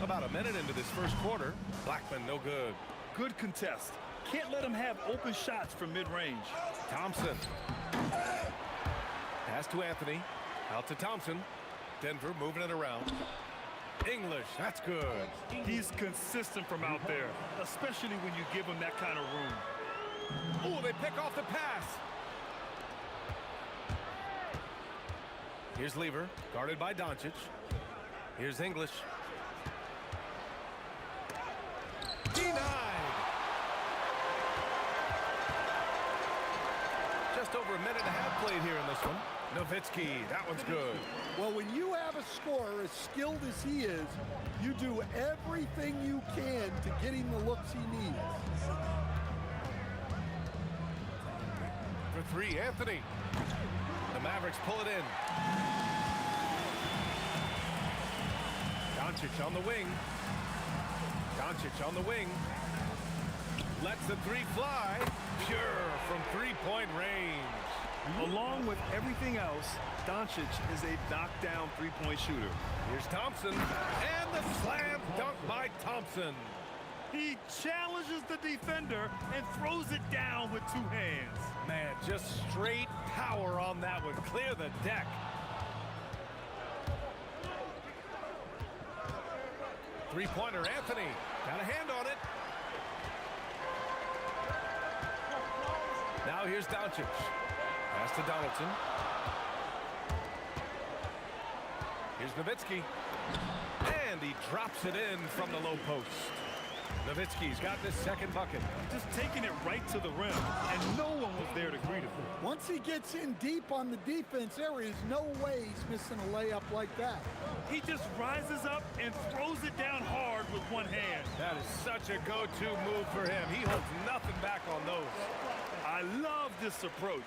About a minute into this first quarter. Blackman no good. Good contest. Can't let him have open shots from mid-range. Thompson. Pass to Anthony. Out to Thompson. Denver moving it around. English, that's good. He's consistent from out there, especially when you give him that kind of room. Oh, they pick off the pass. Here's Lever, guarded by Doncic. Here's English. Denied. Just over a minute and a half played here in this one. Nowitzki, that one's good. Well, when you have a scorer as skilled as he is, you do everything you can to get him the looks he needs. For 3, Anthony. The Mavericks pull it in. Doncic on the wing. Doncic on the wing. Lets the 3 fly. Pure from 3-point range. Along with everything else, Doncic is a knockdown three-point shooter. Here's Thompson, and the slam dunk by Thompson. He challenges the defender and throws it down with 2 hands. Man, just straight power on that one. Clear the deck. Three-pointer, Anthony. Got a hand on it. Now here's Doncic. Pass to Donaldson. Here's Nowitzki. And he drops it in from the low post. Nowitzki's got this second bucket. Just taking it right to the rim, and no one was there to greet him. Once he gets in deep on the defense, there is no way he's missing a layup like that. He just rises up and throws it down hard with one hand. That is such a go-to move for him. He holds nothing back on those. I love this approach.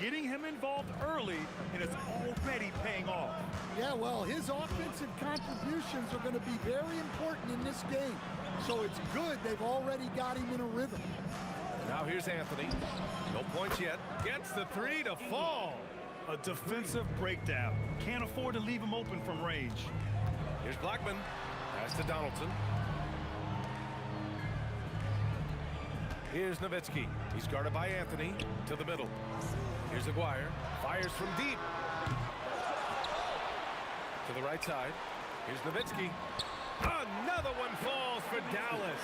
Getting him involved early, and it's already paying off. Yeah, well, his offensive contributions are going to be very important in this game. So it's good they've already got him in a rhythm. Now here's Anthony. No points yet. Gets the 3 to fall. A defensive breakdown. Can't afford to leave him open from range. Here's Blackman. Pass to Donaldson. Here's Nowitzki. He's guarded by Anthony. To the middle. Here's Aguirre. Fires from deep. To the right side. Here's Nowitzki. Another one falls for Dallas.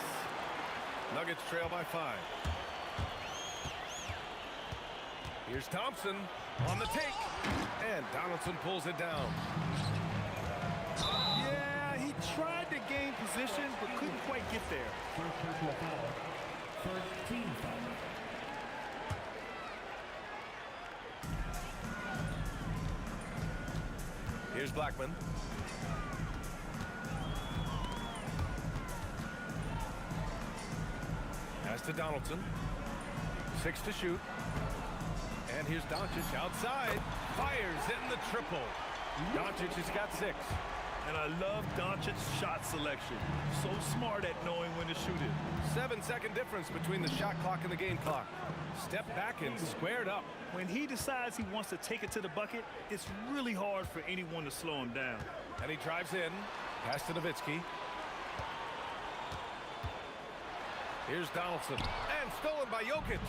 Nuggets trail by 5. Here's Thompson on the take. And Donaldson pulls it down. Yeah, he tried to gain position, but couldn't quite get there. First personal foul. First team foul. Here's Blackman. Pass to Donaldson. 6 to shoot. And here's Doncic outside. Fires in the triple. Doncic has got 6. And I love Doncic's shot selection. So smart at knowing when to shoot it. 7-second difference between the shot clock and the game clock. Step back and squared up. When he decides he wants to take it to the bucket, it's really hard for anyone to slow him down. And he drives in. Pass to Nowitzki. Here's Donaldson. And stolen by Jokic.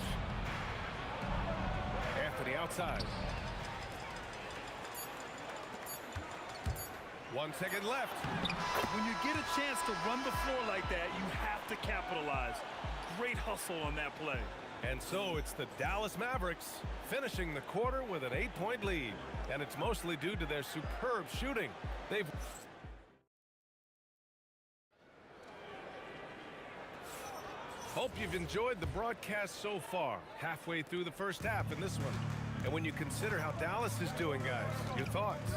Anthony outside. 1 second left. When you get a chance to run the floor like that, you have to capitalize. Great hustle on that play. And so it's the Dallas Mavericks finishing the quarter with an 8-point lead. And it's mostly due to their superb shooting. Hope you've enjoyed the broadcast so far. Halfway through the first half in this one. And when you consider how Dallas is doing, guys, your thoughts?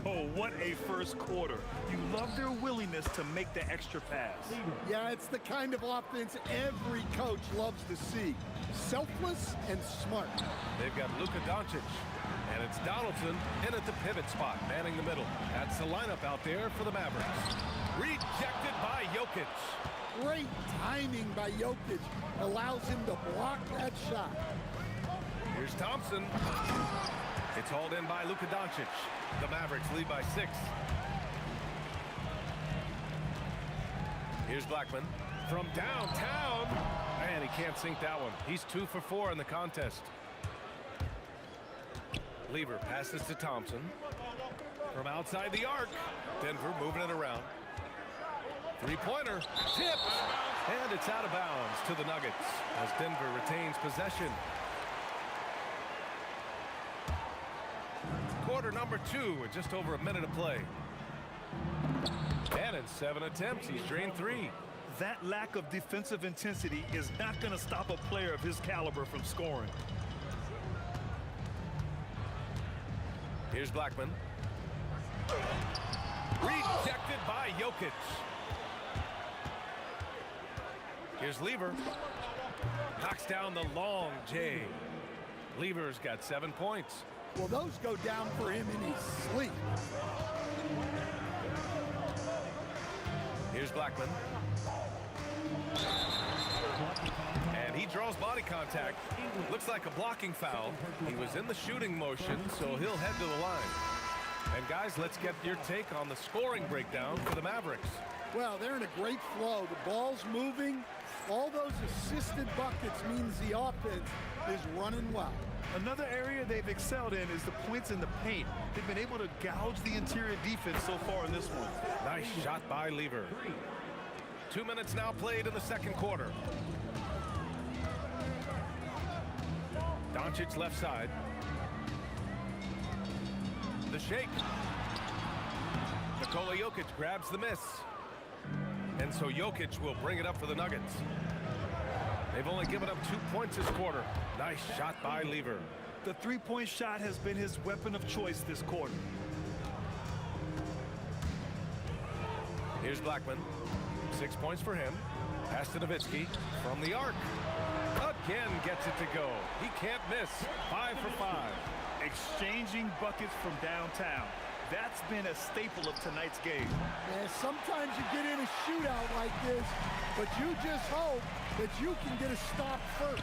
Oh, what a first quarter. You love their willingness to make the extra pass. Yeah, it's the kind of offense every coach loves to see. Selfless and smart. They've got Luka Doncic. And it's Donaldson in at the pivot spot, manning the middle. That's the lineup out there for the Mavericks. Rejected by Jokic. Great timing by Jokic. Allows him to block that shot. Here's Thompson. It's hauled in by Luka Doncic. The Mavericks lead by 6. Here's Blackman from downtown. Man, he can't sink that one. He's 2 for 4 in the contest. Lever passes to Thompson. From outside the arc. Denver moving it around. Three-pointer. Tipped. And it's out of bounds to the Nuggets as Denver retains possession. Quarter number 2 with just over a minute to play. And in 7 attempts, he's drained 3. That lack of defensive intensity is not going to stop a player of his caliber from scoring. Here's Blackman. Rejected by Jokic. Here's Lever. Knocks down the long J. Lever's got 7 points. Well, those go down for him in his sleep. Here's Blackman. And he draws body contact. Looks like a blocking foul. He was in the shooting motion, so he'll head to the line. And guys, let's get your take on the scoring breakdown for the Mavericks. Well, they're in a great flow. The ball's moving. All those assisted buckets means the offense is running well. Another area they've excelled in is the points in the paint. They've been able to gouge the interior defense so far in this one. Nice shot by Lever. 2 minutes now played in the second quarter. Doncic left side. The shake. Nikola Jokic grabs the miss. And so Jokic will bring it up for the Nuggets. They've only given up 2 points this quarter. Nice shot by Lever. The three-point shot has been his weapon of choice this quarter. Here's Blackman. 6 points for him. Pass to Nowitzki from the arc. Again gets it to go. He can't miss. 5 for 5. Exchanging buckets from downtown. That's been a staple of tonight's game. Yeah, sometimes you get in a shootout like this, but you just hope that you can get a stop first.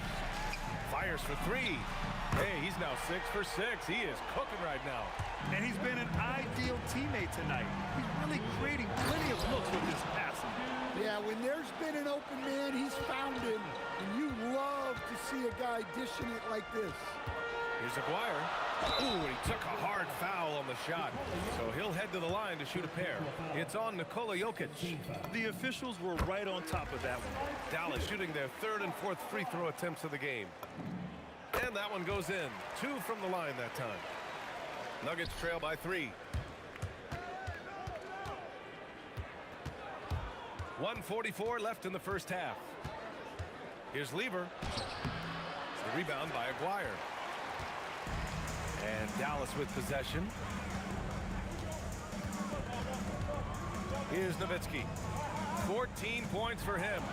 Fires for 3. Hey, he's now 6 for 6. He is cooking right now. And he's been an ideal teammate tonight. He's really creating plenty of looks with his passing. Yeah, when there's been an open man, he's found him. And you love to see a guy dishing it like this. Here's Aguirre. Ooh, and he took a hard foul on the shot. So he'll head to the line to shoot a pair. It's on Nikola Jokic. The officials were right on top of that one. Dallas shooting their 3rd and 4th free throw attempts of the game. And that one goes in. 2 from the line that time. Nuggets trail by 3. 1:44 left in the first half. Here's Lever. The rebound by Aguirre. And Dallas with possession. Here's Nowitzki. 14 points for him.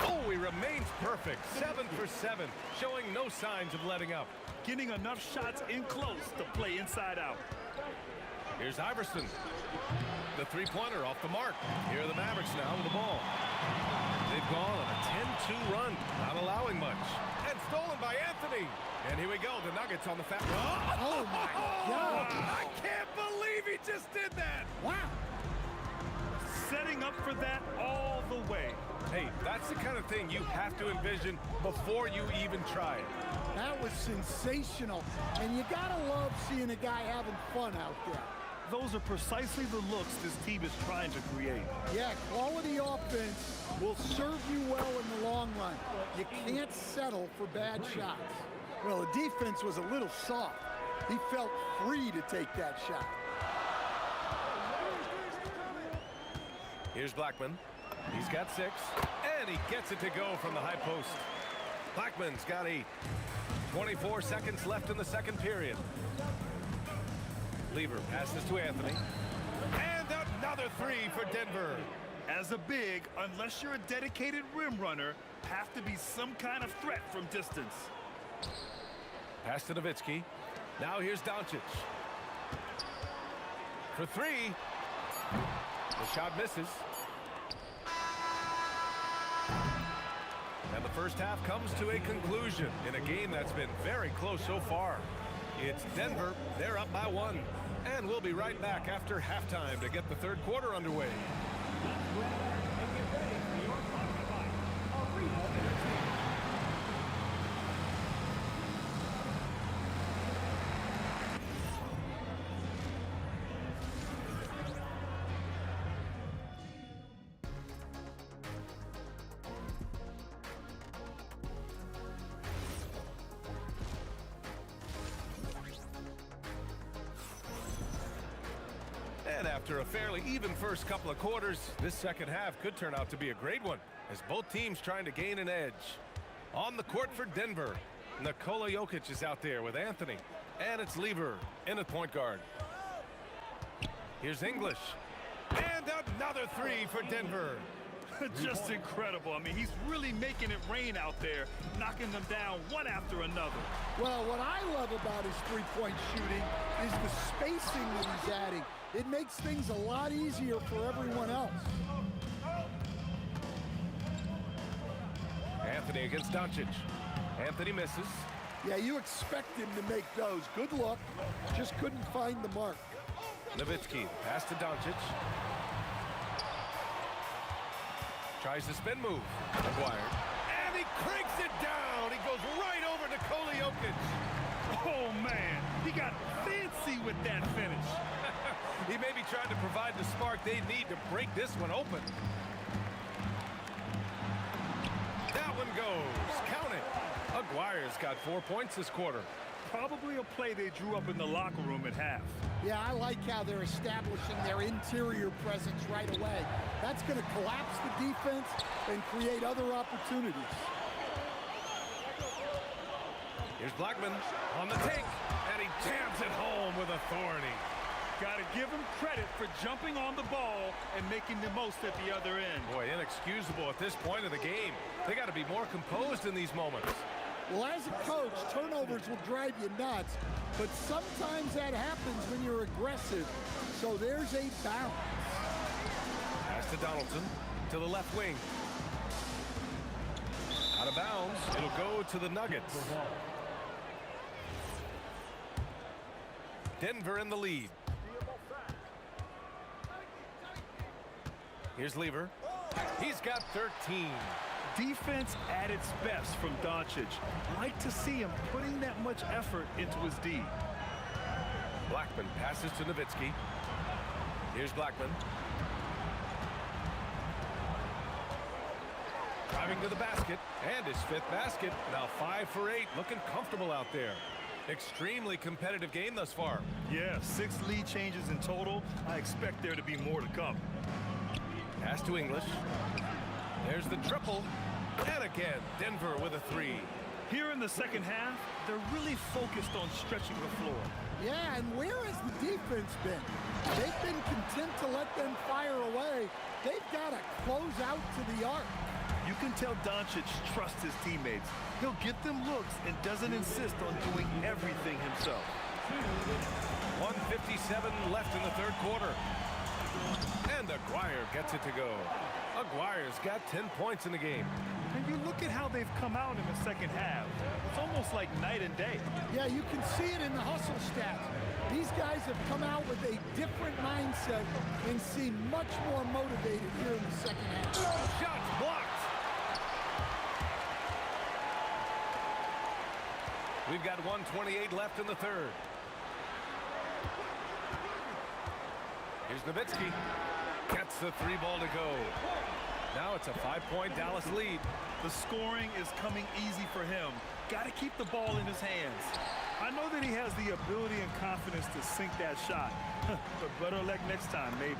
Oh, he remains perfect. 7 for 7, showing no signs of letting up. Getting enough shots in close to play inside out. Here's Iverson. The three-pointer off the mark. Here are the Mavericks now with the ball. They've gone on a 10-2 run, not allowing much. And stolen by Anthony. And here we go, the Nuggets on the fat. Oh, my God. I can't believe he just did that. Wow. Setting up for that all the way. Hey, that's the kind of thing you have to envision before you even try it. That was sensational. And you got to love seeing a guy having fun out there. Those are precisely the looks this team is trying to create. Yeah, quality offense will serve you well in the long run. You can't settle for bad shots. Well, the defense was a little soft. He felt free to take that shot. Here's Blackman. He's got 6, and he gets it to go from the high post. Blackman's got 8. 24 seconds left in the second period. Lever passes to Anthony. And another 3 for Denver. As a big, unless you're a dedicated rim runner, have to be some kind of threat from distance. Pass to Nowitzki. Now here's Doncic. For 3. The shot misses. And the first half comes to a conclusion in a game that's been very close so far. It's Denver. They're up by 1. And we'll be right back after halftime to get the third quarter underway. And after a fairly even first couple of quarters, this second half could turn out to be a great one as both teams trying to gain an edge. On the court for Denver, Nikola Jokic is out there with Anthony. And it's Lever in at point guard. Here's English. And another 3 for Denver. Just incredible. I mean, he's really making it rain out there, knocking them down one after another. Well, what I love about his three-point shooting is the spacing that he's adding. It makes things a lot easier for everyone else. Anthony against Doncic. Anthony misses. Yeah, you expect him to make those. Good luck. Just couldn't find the mark. Nowitzki, pass to Doncic. Tries the spin move. Aguirre. And he cranks it down. He goes right over Nikola Jokic. Oh, man. He got fancy with that finish. He may be trying to provide the spark they need to break this one open. That one goes. Count it. Aguirre's got 4 points this quarter. Probably a play they drew up in the locker room at half. Yeah, I like how they're establishing their interior presence right away. That's going to collapse the defense and create other opportunities. Here's Blackman on the take, and he jams it home with authority. Got to give him credit for jumping on the ball and making the most at the other end. Boy, inexcusable at this point of the game. They got to be more composed in these moments. Well, as a coach, turnovers will drive you nuts, but sometimes that happens when you're aggressive. So there's a balance. Pass to Donaldson to the left wing. Out of bounds. It'll go to the Nuggets. Denver in the lead. Here's Lever. He's got 13. Defense at its best from Doncic. Like to see him putting that much effort into his D. Blackman passes to Nowitzki. Here's Blackman. Driving to the basket, and his 5th basket. Now 5 for 8, looking comfortable out there. Extremely competitive game thus far. Yeah, 6 lead changes in total. I expect there to be more to come. Pass to English. There's the triple. And again, Denver with a three. Here in the second half, they're really focused on stretching the floor. Yeah, and where has the defense been? They've been content to let them fire away. They've got to close out to the arc. You can tell Doncic trusts his teammates. He'll get them looks and doesn't insist on doing everything himself. 1:57 left in the third quarter. And Aguirre gets it to go. Aguirre's got 10 points in the game. And you look at how they've come out in the second half. It's almost like night and day. Yeah, you can see it in the hustle stats. These guys have come out with a different mindset and seem much more motivated here in the second half. Shots blocked. We've got 1:28 left in the third. Here's Nowitzki. Gets the three ball to go. Now it's a 5-point Dallas lead. The scoring is coming easy for him. Got to keep the ball in his hands. I know that he has the ability and confidence to sink that shot. But better luck next time, maybe.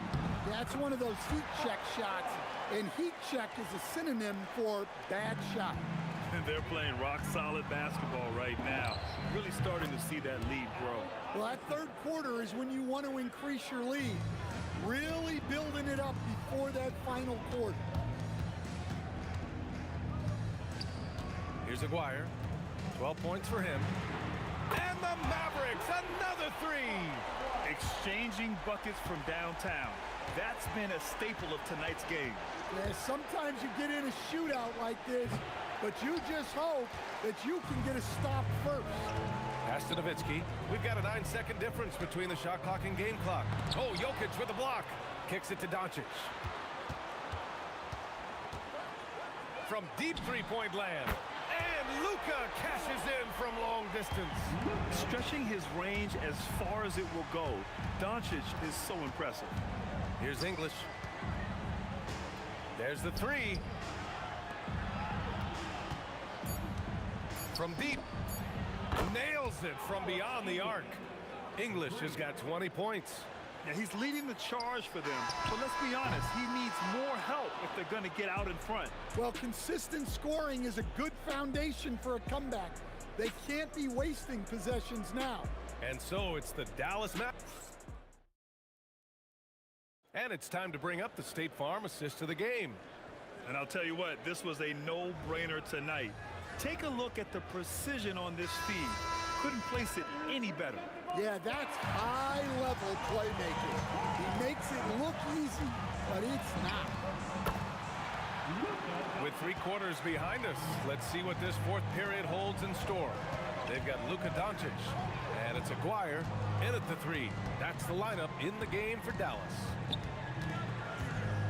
That's one of those heat check shots. And heat check is a synonym for bad shot. And they're playing rock-solid basketball right now. Really starting to see that lead grow. Well, that third quarter is when you want to increase your lead. Really building it up before that final quarter. Here's Aguirre. 12 points for him. And the Mavericks, another three. Exchanging buckets from downtown. That's been a staple of tonight's game. Yeah, sometimes you get in a shootout like this, but you just hope that you can get a stop first. Pass to Nowitzki. We've got a 9-second difference between the shot clock and game clock. Oh, Jokic with the block. Kicks it to Doncic. From deep three-point land. And Luka cashes in from long distance. Stretching his range as far as it will go, Doncic is so impressive. Here's English. There's the three. From deep. Nails it from beyond the arc. English has got 20 points. Now he's leading the charge for them, but let's be honest, he needs more help if they're going to get out in front. Well, consistent scoring is a good foundation for a comeback. They can't be wasting possessions now. And so it's the Dallas Mavericks. And it's time to bring up the State Farm assist to the game. And I'll tell you what, this was a no-brainer tonight. Take a look at the precision on this feed. Couldn't place it any better. Yeah, that's high-level playmaking. He makes it look easy, but it's not. With 3 quarters behind us, let's see what this fourth period holds in store. They've got Luka Doncic, and it's Aguirre in at the 3. That's the lineup in the game for Dallas.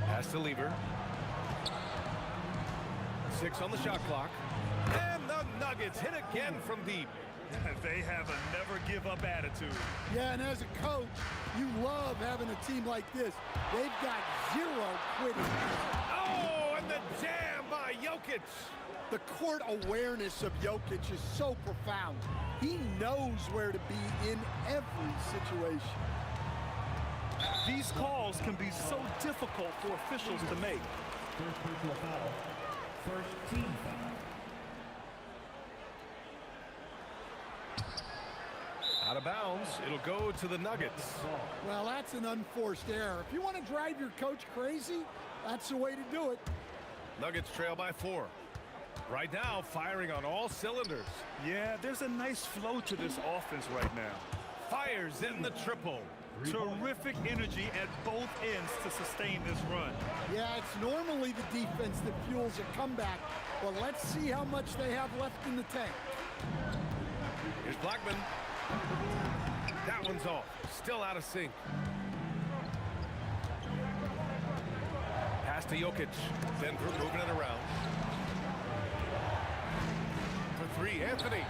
Pass to Lever. 6 on the shot clock. And the Nuggets hit again from deep. They have a never-give-up attitude. Yeah, and as a coach, you love having a team like this. They've got zero quitting. Oh, and the jam by Jokic. The court awareness of Jokic is so profound. He knows where to be in every situation. These calls can be so difficult for officials to make. First personal foul. First team foul. Out of bounds, it'll go to the Nuggets. Well, that's an unforced error. If you want to drive your coach crazy, that's the way to do it. Nuggets trail by 4. Right now, firing on all cylinders. Yeah, there's a nice flow to this offense right now. Fires in the triple. Terrific energy at both ends to sustain this run. Yeah, it's normally the defense that fuels a comeback. But let's see how much they have left in the tank. Here's Blackman. That one's off. Still out of sync. Pass to Jokic. Denver moving it around. For 3, Anthony.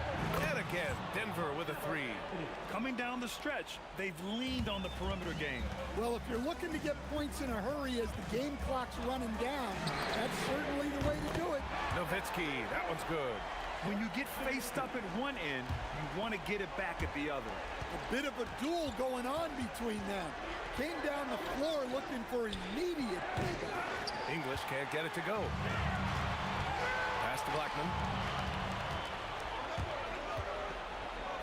And again, Denver with a 3. Coming down the stretch, they've leaned on the perimeter game. Well, if you're looking to get points in a hurry as the game clock's running down, that's certainly the way to do it. Nowitzki, that one's good. When you get faced up at one end, you want to get it back at the other. A bit of a duel going on between them. came down the floor looking for immediate payback. English can't get it to go. Pass to Blackman.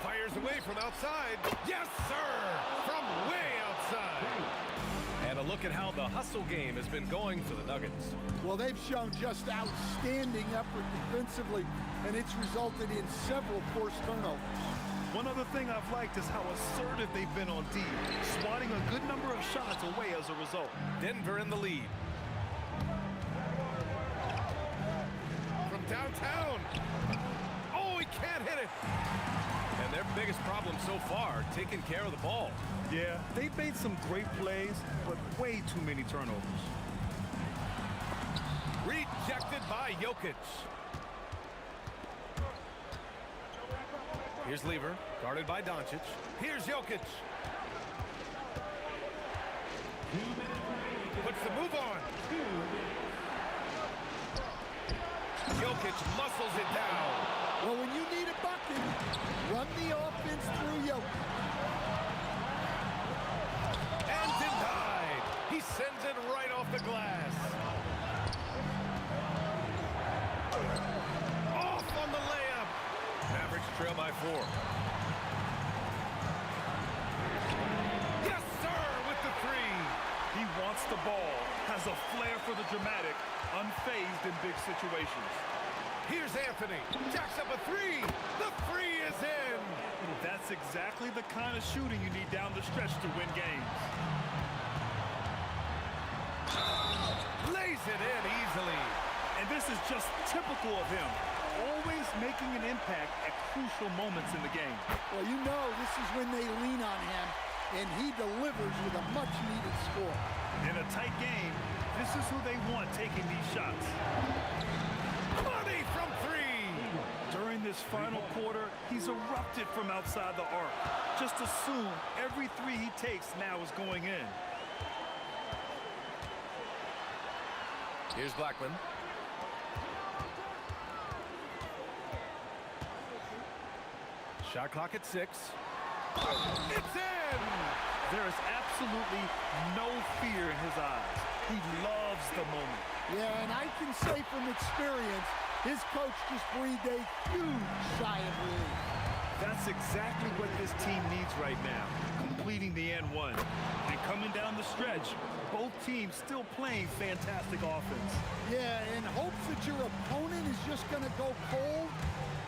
Fires away from outside. Yes, sir! From way outside. And a look at how the hustle game has been going for the Nuggets. Well, they've shown just outstanding effort defensively, and it's resulted in several forced turnovers. One other thing I've liked is how assertive they've been on D, swatting a good number of shots away as a result. Denver in the lead. From downtown. Oh, he can't hit it. And their biggest problem so far, taking care of the ball. Yeah, they've made some great plays, but way too many turnovers. Rejected by Jokic. Here's Lever, guarded by Doncic. Here's Jokic. Puts the move on. Jokic muscles it down. Well, when you need a bucket, run the offense through Jokic. And denied. He sends it right off the glass. Off on the layup. Mavericks trail by 4. Yes, sir, with the 3. He wants the ball, has a flair for the dramatic, unfazed in big situations. Here's Anthony. Jacks up a 3. The 3 is in. That's exactly the kind of shooting you need down the stretch to win games. Lays it in easily. And this is just typical of him. Always making an impact at crucial moments in the game. Well, you know this is when they lean on him, and he delivers with a much-needed score. In a tight game, this is who they want taking these shots. Money from 3. During this final quarter, he's erupted from outside the arc. Just assume every 3 he takes now is going in. Here's Blackman. Shot clock at 6. It's in! There is absolutely no fear in his eyes. He loves the moment. Yeah, and I can say from experience, his coach just breathed a huge sigh of relief. That's exactly what this team needs right now, completing the N1. And coming down the stretch, both teams still playing fantastic offense. Yeah, in hopes that your opponent is just going to go cold,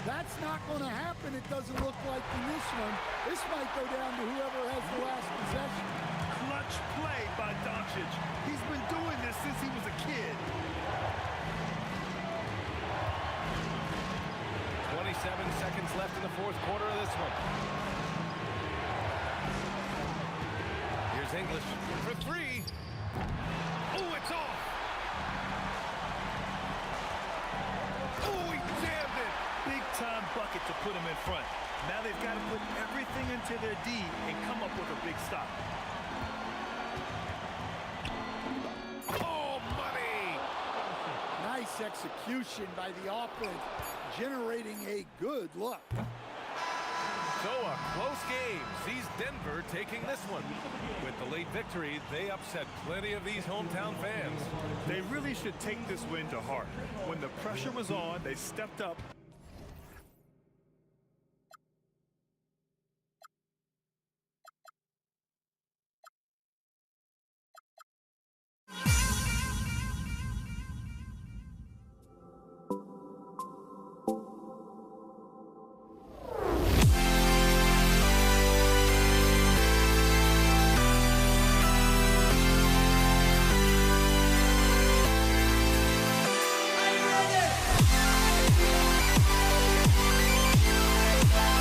that's not going to happen, it doesn't look like in this one. This might go down to whoever has the last possession. Clutch play by Doncic. He's been doing this since he was a kid. 27 seconds left in the 4th quarter of this one. Here's English for 3. Oh, it's off. Oh, he jammed it. Big-time bucket to put him in front. Now they've got to put everything into their D and come up with a big stop. Oh, money! Nice execution by the offense, generating a good look. So a close game sees Denver taking this one. With the late victory, they upset plenty of these hometown fans. They really should take this win to heart. When the pressure was on, they stepped up. We'll be right back.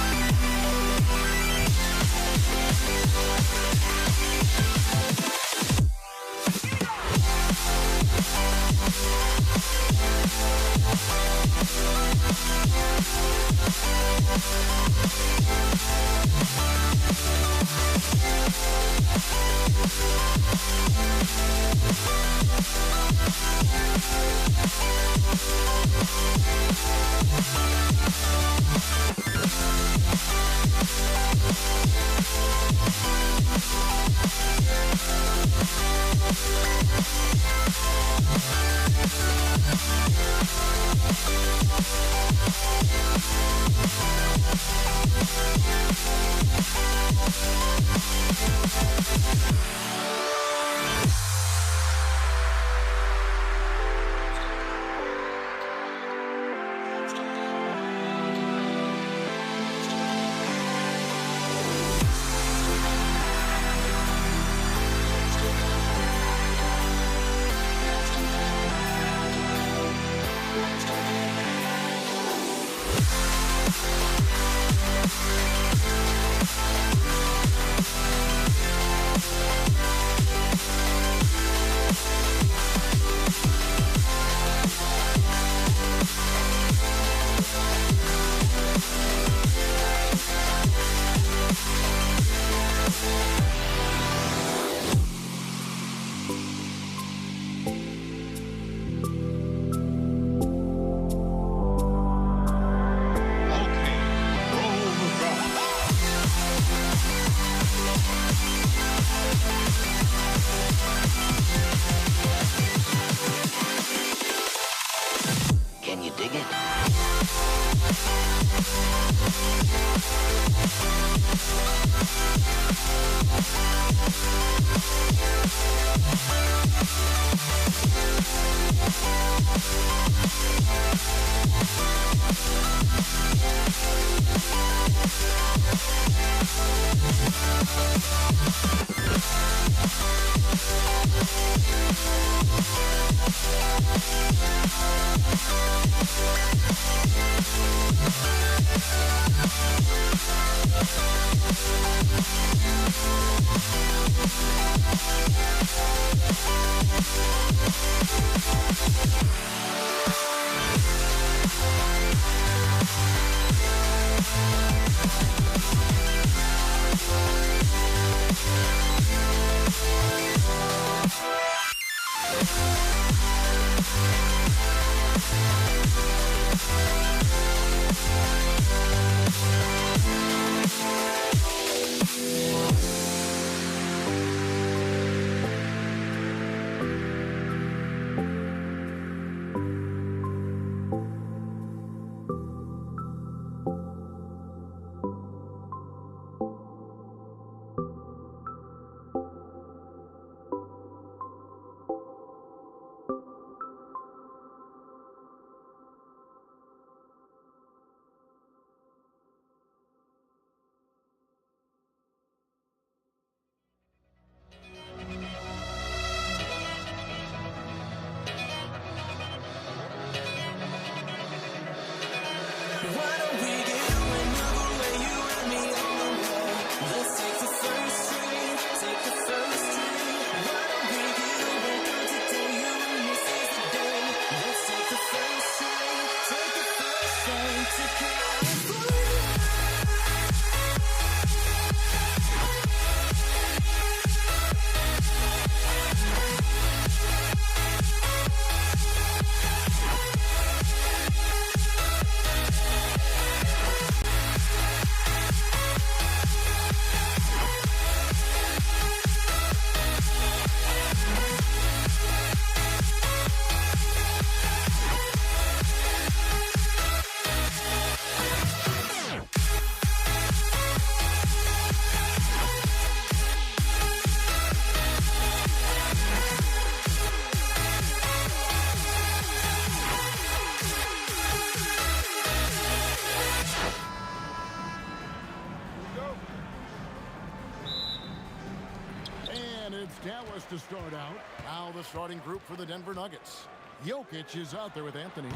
Dallas to start out. Now the starting group for the Denver Nuggets. Jokic is out there with Anthony.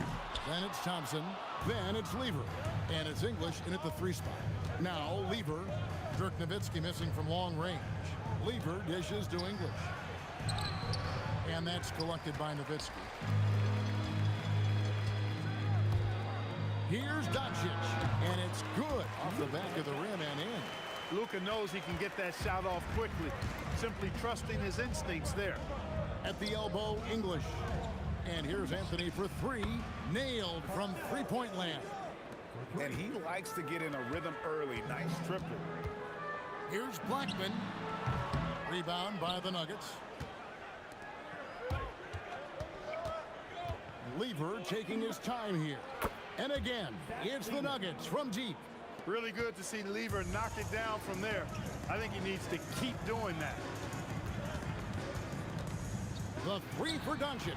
Then it's Thompson. Then it's Lever. And it's English in at the 3 spot. Now Lever. Dirk Nowitzki missing from long range. Lever dishes to English. And that's collected by Nowitzki. Here's Doncic. And it's good off the back of the rim and in. Luka knows he can get that shot off quickly, simply trusting his instincts there. At the elbow, English. And here's Anthony for 3. Nailed from three-point land. And he likes to get in a rhythm early. Nice triple. Here's Blackman. Rebound by the Nuggets. Lever taking his time here. And again, it's the Nuggets from deep. Really good to see Lever knock it down from there. I think he needs to keep doing that. The 3 for Doncic.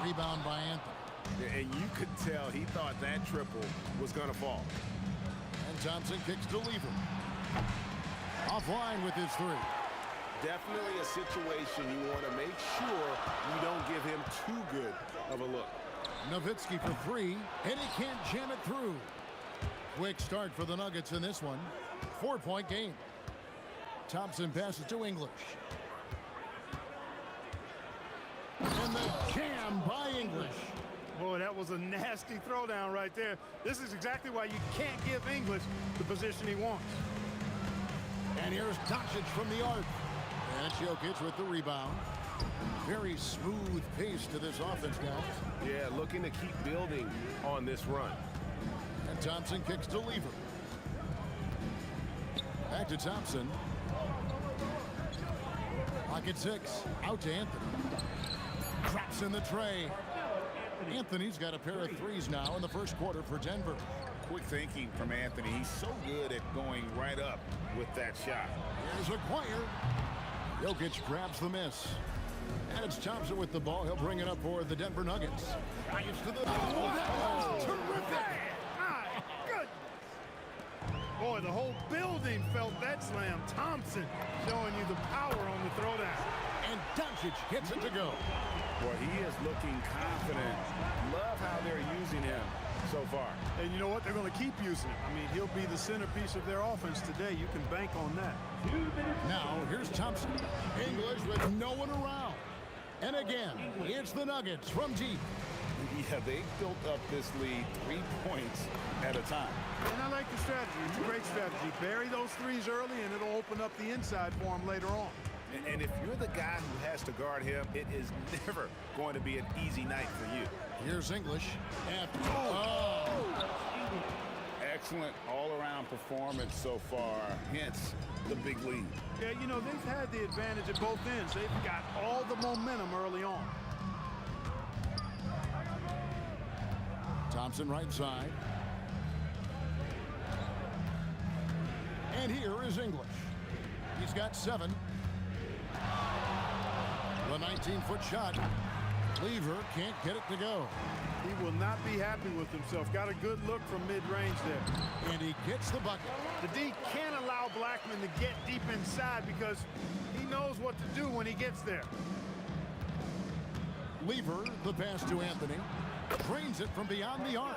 Rebound by Anthony. And you could tell he thought that triple was going to fall. And Thompson kicks to Lever. Offline with his 3. Definitely a situation you want to make sure you don't give him too good of a look. Nowitzki for 3, and he can't jam it through. Quick start for the Nuggets in this one. 4-point game. Thompson passes to English. And the jam by English. Boy, that was a nasty throwdown right there. This is exactly why you can't give English the position he wants. And here's Doncic from the arc. And it's Jokic with the rebound. Very smooth pace to this offense, guys. Yeah, looking to keep building on this run. And Thompson kicks to Lever. Back to Thompson. Pocket 6. Out to Anthony. Drops in the tray. Anthony's got a pair of 3s now in the first quarter for Denver. Quick thinking from Anthony. He's so good at going right up with that shot. Here's Acquire. Jokic grabs the miss. And it's Thompson with the ball. He'll bring it up for the Denver Nuggets. It's to the... Oh, that was terrific! Boy, the whole building felt that slam. Thompson showing you the power on the throwdown. And Doncic hits it to go. Boy, he is looking confident. Love how they're using him so far. And you know what? They're going to keep using him. I mean, he'll be the centerpiece of their offense today. You can bank on that. Now, here's Thompson. English with no one around. And again, it's the Nuggets from deep. Yeah, they built up this lead 3 points at a time. And I like the strategy. It's a great strategy. Bury those threes early, and it'll open up the inside for him later on. And if you're the guy who has to guard him, it is never going to be an easy night for you. Here's English. Excellent all-around performance so far, hence the big lead. Yeah, you know, they've had the advantage at both ends. They've got all the momentum early on. Thompson right side. And here is English. He's got 7. The 19-foot shot. Lever can't get it to go. He will not be happy with himself. Got a good look from mid-range there. And he gets the bucket. The D can't allow Blackman to get deep inside because he knows what to do when he gets there. Lever, the pass to Anthony. Drains it from beyond the arc.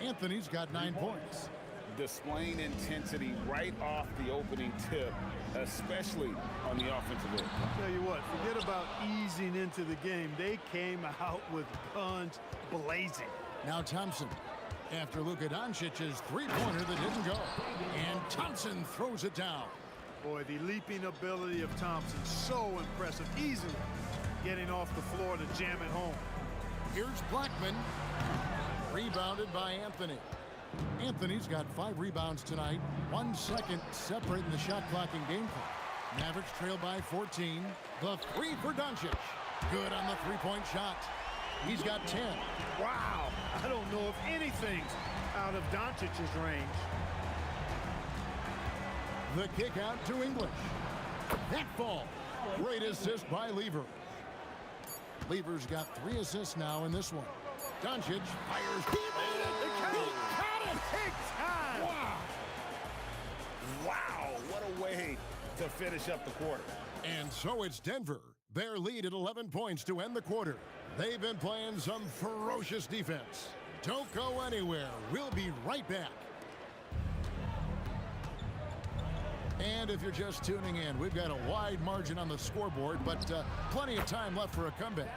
Anthony's got 9 points. Displaying intensity right off the opening tip, especially on the offensive end. I'll tell you what, forget about easing into the game. They came out with guns blazing. Now Thompson, after Luka Doncic's three-pointer that didn't go. And Thompson throws it down. Boy, the leaping ability of Thompson, so impressive. Easily getting off the floor to jam it home. Here's Blackman. Rebounded by Anthony. Anthony's got 5 rebounds tonight. 1 second separating the shot clock and game clock. Mavericks trail by 14. The 3 for Doncic. Good on the three-point shot. He's got 10. Wow. I don't know if anything's out of Doncic's range. The kick out to English. That ball. Great assist by Lever. Lever's got 3 assists now in this one. Doncic fires. He made it. Big time. Wow. Wow, what a way to finish up the quarter. And so it's Denver. Their lead at 11 points to end the quarter. They've been playing some ferocious defense. Don't go anywhere. We'll be right back. And if you're just tuning in, we've got a wide margin on the scoreboard, but plenty of time left for a comeback.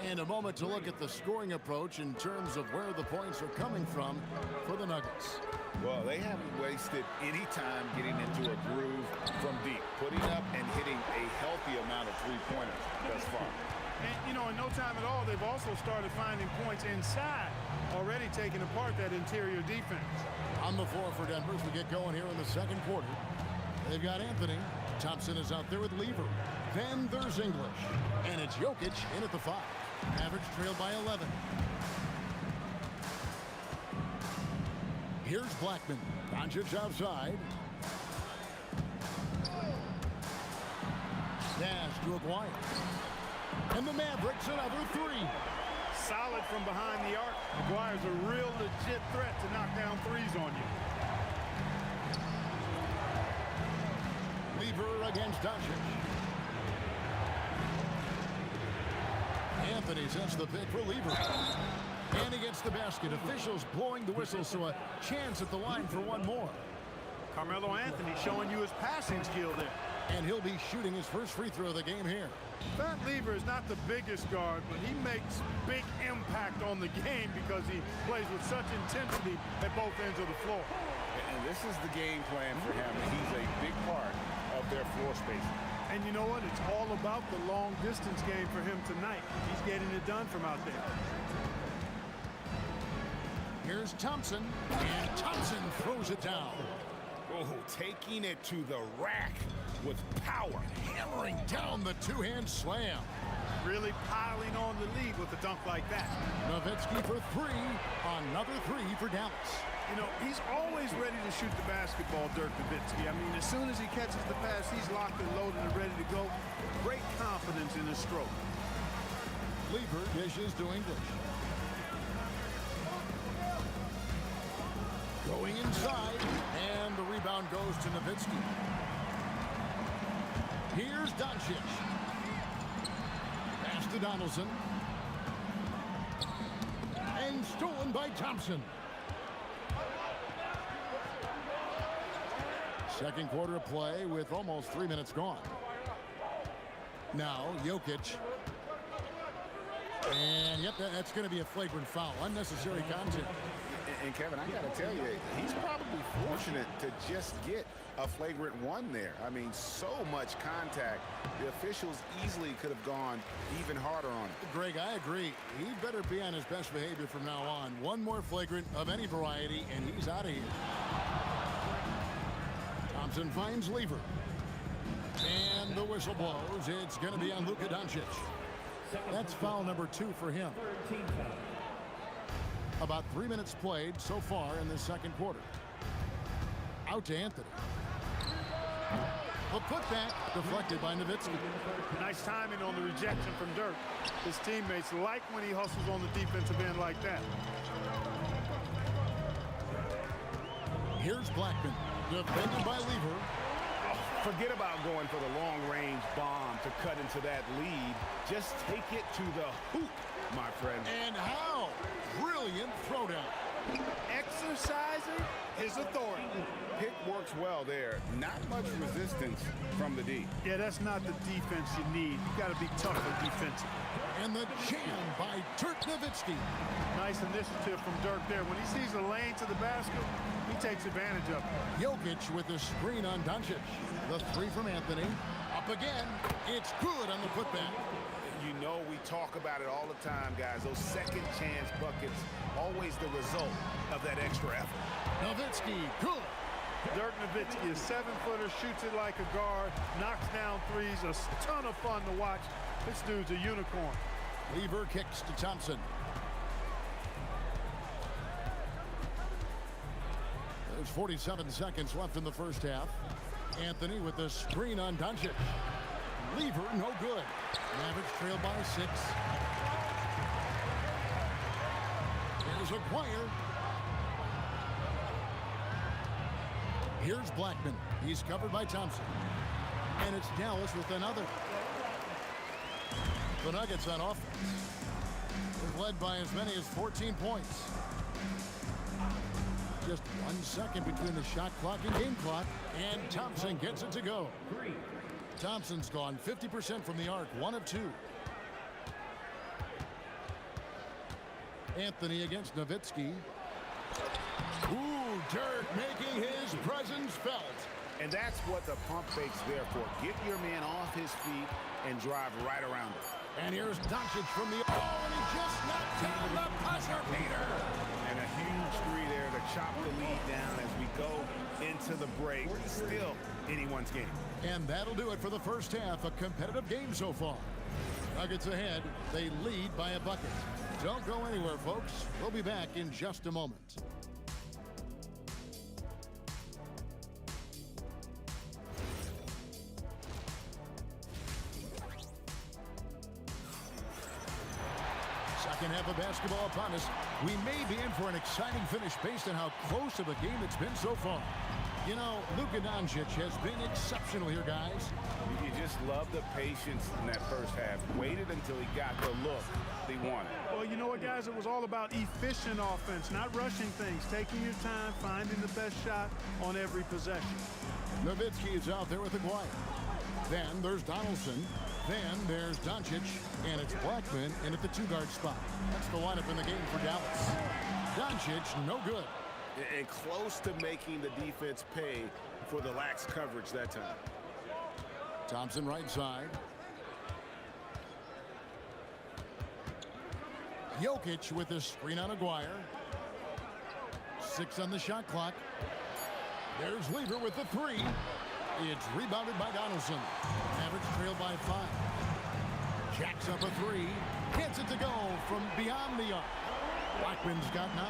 And a moment to look at the scoring approach in terms of where the points are coming from for the Nuggets. Well, they haven't wasted any time getting into a groove from deep, putting up and hitting a healthy amount of three-pointers thus far. And, you know, in no time at all, they've also started finding points inside, already taking apart that interior defense. On the floor for Denver as we get going here in the second quarter. They've got Anthony. Thompson is out there with Lever. Then there's English. And it's Jokic in at the 5. Mavericks trailed by 11. Here's Blackman. Doncic outside. Pass to Aguirre. And the Mavericks another 3. Solid from behind the arc. Aguirre's a real legit threat to knock down threes on you. Lever against Doncic. Anthony sets the pick for Lever. And he gets the basket. Officials blowing the whistle, so a chance at the line for one more. Carmelo Anthony showing you his passing skill there. And he'll be shooting his first free throw of the game here. Pat Lever is not the biggest guard, but he makes big impact on the game because he plays with such intensity at both ends of the floor. And this is the game plan for him. He's a big part of their floor spacing. And you know what? It's all about the long distance game for him tonight. He's getting it done from out there. Here's Thompson, and Thompson throws it down. Oh, taking it to the rack with power. Hammering down the two-hand slam. Really piling on the lead with a dunk like that. Nowitzki for 3. Another 3 for Dallas. You know, he's always ready to shoot the basketball, Dirk Nowitzki. I mean, as soon as he catches the pass, he's locked and loaded and ready to go. Great confidence in his stroke. Lever dishes to English. Going inside, and the rebound goes to Nowitzki. Here's Doncic. Pass to Donaldson. And stolen by Thompson. Second quarter of play with almost 3 minutes gone. Now, Jokic. And, yep, that's going to be a flagrant foul. Unnecessary contact. And Kevin, I got to tell you, he's probably fortunate to just get a flagrant one there. I mean, so much contact. The officials easily could have gone even harder on it. Greg, I agree. He better be on his best behavior from now on. One more flagrant of any variety, and he's out of here. Thompson finds Lever. And the whistle blows. It's going to be on Luka Doncic. That's foul number 2 for him. About 3 minutes played so far in the second quarter. Out to Anthony. A putback deflected by Nowitzki. Nice timing on the rejection from Dirk. His teammates like when he hustles on the defensive end like that. Here's Blackman. Defended by Lever. Forget about going for the long-range bomb to cut into that lead. Just take it to the hoop, my friend. And how? Brilliant throwdown. Exercising his authority. Pick works well there. Not much resistance from the D. Yeah, that's not the defense you need. You got to be tougher defensive. And the jam by Dirk Nowitzki. Nice initiative from Dirk there. When he sees a lane to the basket, he takes advantage of it. Jokic with the screen on Doncic. The 3 from Anthony. Up again. It's good on the putback. You know we talk about it all the time, guys. Those second chance buckets, always the result of that extra effort. Nowitzki, good. Dirk Nowitzki, a 7-footer, shoots it like a guard, knocks down threes, a ton of fun to watch. This dude's a unicorn. Lever kicks to Thompson. There's 47 seconds left in the first half. Anthony with the screen on Doncic. Lever, no good. Mavericks trail by 6. Here's Aguirre. Here's Blackman. He's covered by Thompson. And it's Dallas with another. The Nuggets on offense. They're led by as many as 14 points. Just 1 second between the shot clock and game clock. And Thompson gets it to go. Thompson's gone 50% from the arc, 1 of 2. Anthony against Nowitzki. Ooh, Dirk making his presence felt. And that's what the pump fake's there for. Get your man off his feet and drive right around him. And here's Doncic from the... Oh, and he just knocked down the buzzer beater. And a huge 3 there to chop the lead down as we go into the break. Still anyone's game. And that'll do it for the first half. A competitive game so far. Nuggets ahead. They lead by a bucket. Don't go anywhere, folks. We'll be back in just a moment. Second half of basketball upon us. We may be in for an exciting finish based on how close of a game it's been so far. You know, Luka Doncic has been exceptional here, guys. You just love the patience in that first half. Waited until he got the look he wanted. Well, you know what, guys? It was all about efficient offense, not rushing things, taking your time, finding the best shot on every possession. Nowitzki is out there with Aguirre. Then there's Donaldson. Then there's Doncic, and it's Blackman in at the 2-guard spot. That's the lineup in the game for Dallas. Doncic, no good. And close to making the defense pay for the lax coverage that time. Thompson right side. Jokic with the screen on Aguirre. 6 on the shot clock. There's Lever with the 3. It's rebounded by Donaldson. Mavericks trail by 5. Jacks up a 3. Gets it to go from beyond the arc. Blackman's got 9.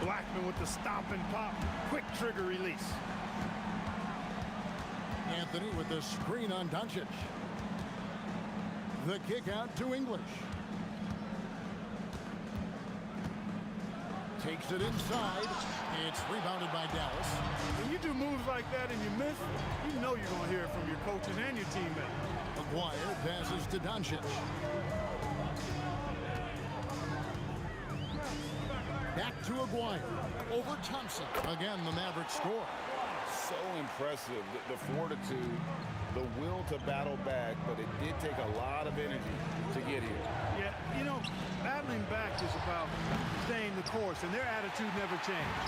Blackman with the stop and pop. Quick trigger release. Anthony with the screen on Doncic. The kick out to English. Takes it inside. It's Rebounded by Dallas. When you do moves like that and you miss, you know you're going to hear it from your coaches and your teammates. Maguire passes to Doncic. Back to Aguirre. Over Thompson. Again, the Mavericks score. So impressive, the fortitude, the will to battle back, but it did take a lot of energy to get here. Yeah, you know, battling back is about staying the course, and their attitude never changed.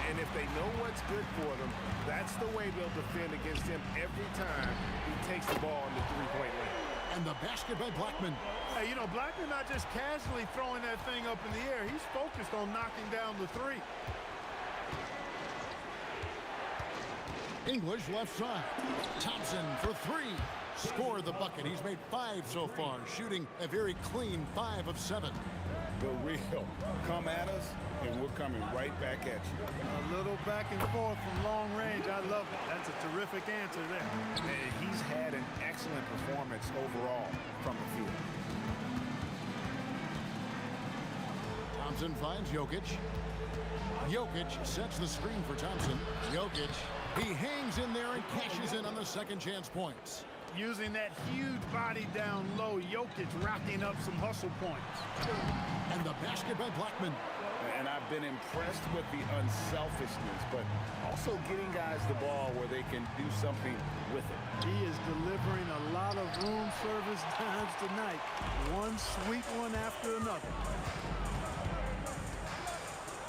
And if they know what's good for them, that's the way they'll defend against him every time he takes the ball in the three-point line. And the basket by Blackman. Hey, you know, Blackman not just casually throwing that thing up in the air. He's focused on knocking down the three. English left side. Thompson for three. Scored the bucket. He's made 5 so far, shooting a very clean 5 of 7. The real. Come at us, and we're coming right back at you. A little back and forth from long range. I love it. That's a terrific answer there. And he's had an excellent performance overall from the field. Thompson finds Jokic. Jokic sets the screen for Thompson. Jokic, he hangs in there and cashes in on the second chance points. Using that huge body down low, Jokic racking up some hustle points. And the basket by Blackman. And I've been impressed with the unselfishness, but also getting guys the ball where they can do something with it. He is delivering a lot of room service times tonight. One sweet one after another.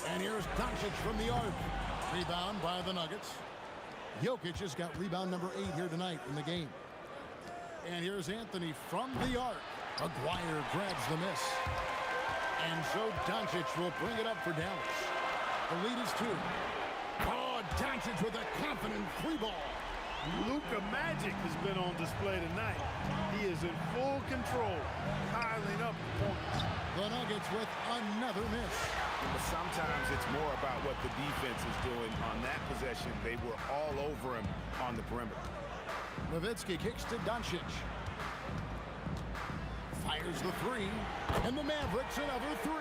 And here's Doncic from the arc. Rebound by the Nuggets. Jokic has got rebound number 8 here tonight in the game. And here's Anthony from the arc. Aguirre grabs the miss. And so Doncic will bring it up for Dallas. The lead is 2. Oh, Doncic with a confident free ball. Luka Magic has been on display tonight. He is in full control, piling up points. The Nuggets with another miss. But sometimes it's more about what the defense is doing on that possession. They were all over him on the perimeter. Nowitzki kicks to Doncic. Fires the 3. And the Mavericks another 3.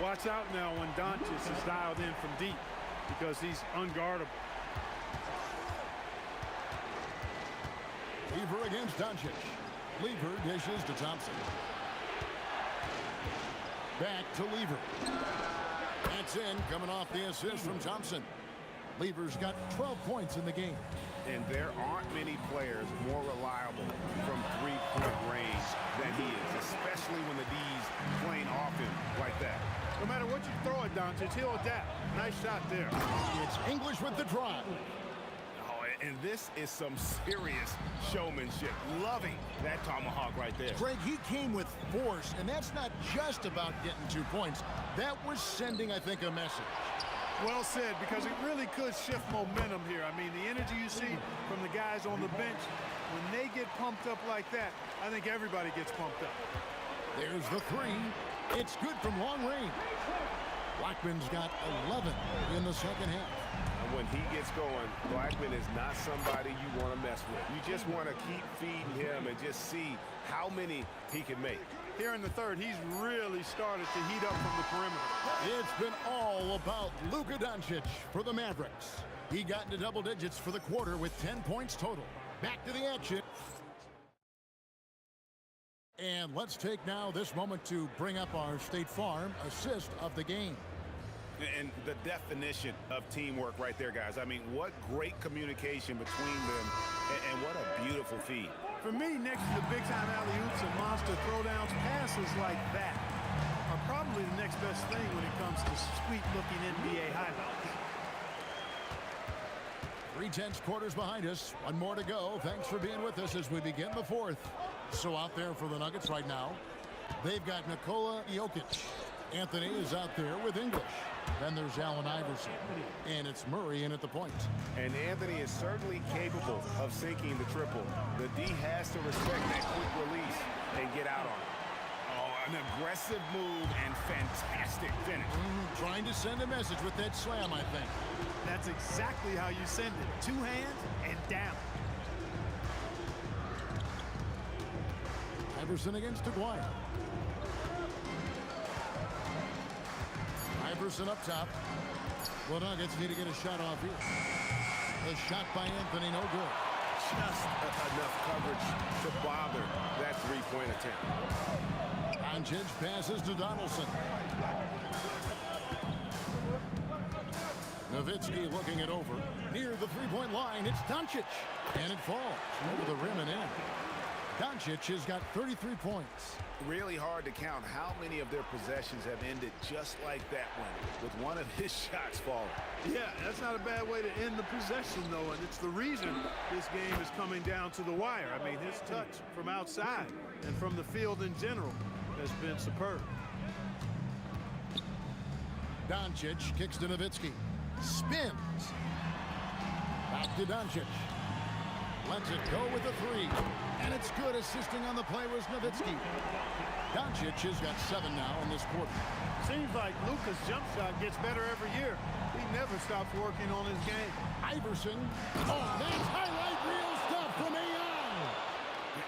Watch out now when Doncic is dialed in from deep because he's unguardable. Lever against Doncic. Lever dishes to Thompson. Back to Lever. That's in, coming off the assist from Thompson. Lever's got 12 points in the game. And there aren't many players more reliable from three-point range than he is, especially when the D's playing off him like that. No matter what you throw at Doncic, he'll adapt. Nice shot there. It's English with the drive. And this is some serious showmanship. Loving that tomahawk right there. Greg, he came with force, and that's not just about getting 2 points. That was sending, I think, a message. Well said, because it really could shift momentum here. I mean, the energy you see from the guys on the bench, when they get pumped up like that, I think everybody gets pumped up. There's the 3. It's good from long range. Blackman's got 11 in the second half. When he gets going, Blackman is not somebody you want to mess with. You just want to keep feeding him and just see how many he can make. Here in the third, he's really started to heat up from the perimeter. It's been all about Luka Doncic for the Mavericks. He got into double digits for the quarter with 10 points total. Back to the action. And let's take now this moment to bring up our State Farm assist of the game. And the definition of teamwork right there, guys. I mean, what great communication between them, and what a beautiful feed. For me, next to the big-time alley-oops and monster throwdowns, passes like that are probably the next best thing when it comes to sweet-looking NBA highlights. 3/10 quarters behind us. One more to go. Thanks for being with us as we begin the fourth. So out there for the Nuggets right now, they've got Nikola Jokic. Anthony is out there with English. Then there's Allen Iverson. And it's Murray in at the point. And Anthony is certainly capable of sinking the triple. The D has to respect that quick release and get out on it. Oh, an aggressive move and fantastic finish. Trying to send a message with that slam, I think. That's exactly how you send it. 2 hands and down. Iverson against Aguirre. Iverson up top. Well, Nuggets need to get a shot off here. The shot by Anthony, no good. Just enough coverage to bother that three-point attempt. Doncic passes to Donaldson. Nowitzki looking it over. Near the three-point line, it's Doncic. And it falls over the rim and in. Doncic has got 33 points. Really hard to count how many of their possessions have ended just like that one, with one of his shots falling. Yeah, that's not a bad way to end the possession, though, and it's the reason this game is coming down to the wire. I mean, his touch from outside and from the field in general has been superb. Doncic kicks to Nowitzki. Spins. Back to Doncic. Lets it go with the three. And it's good. Assisting on the play was Nowitzki. Doncic has got 7 now in this quarter. Seems like Luka's jump shot gets better every year. He never stops working on his game. Iverson. Oh, that's highlight reel stuff from AI.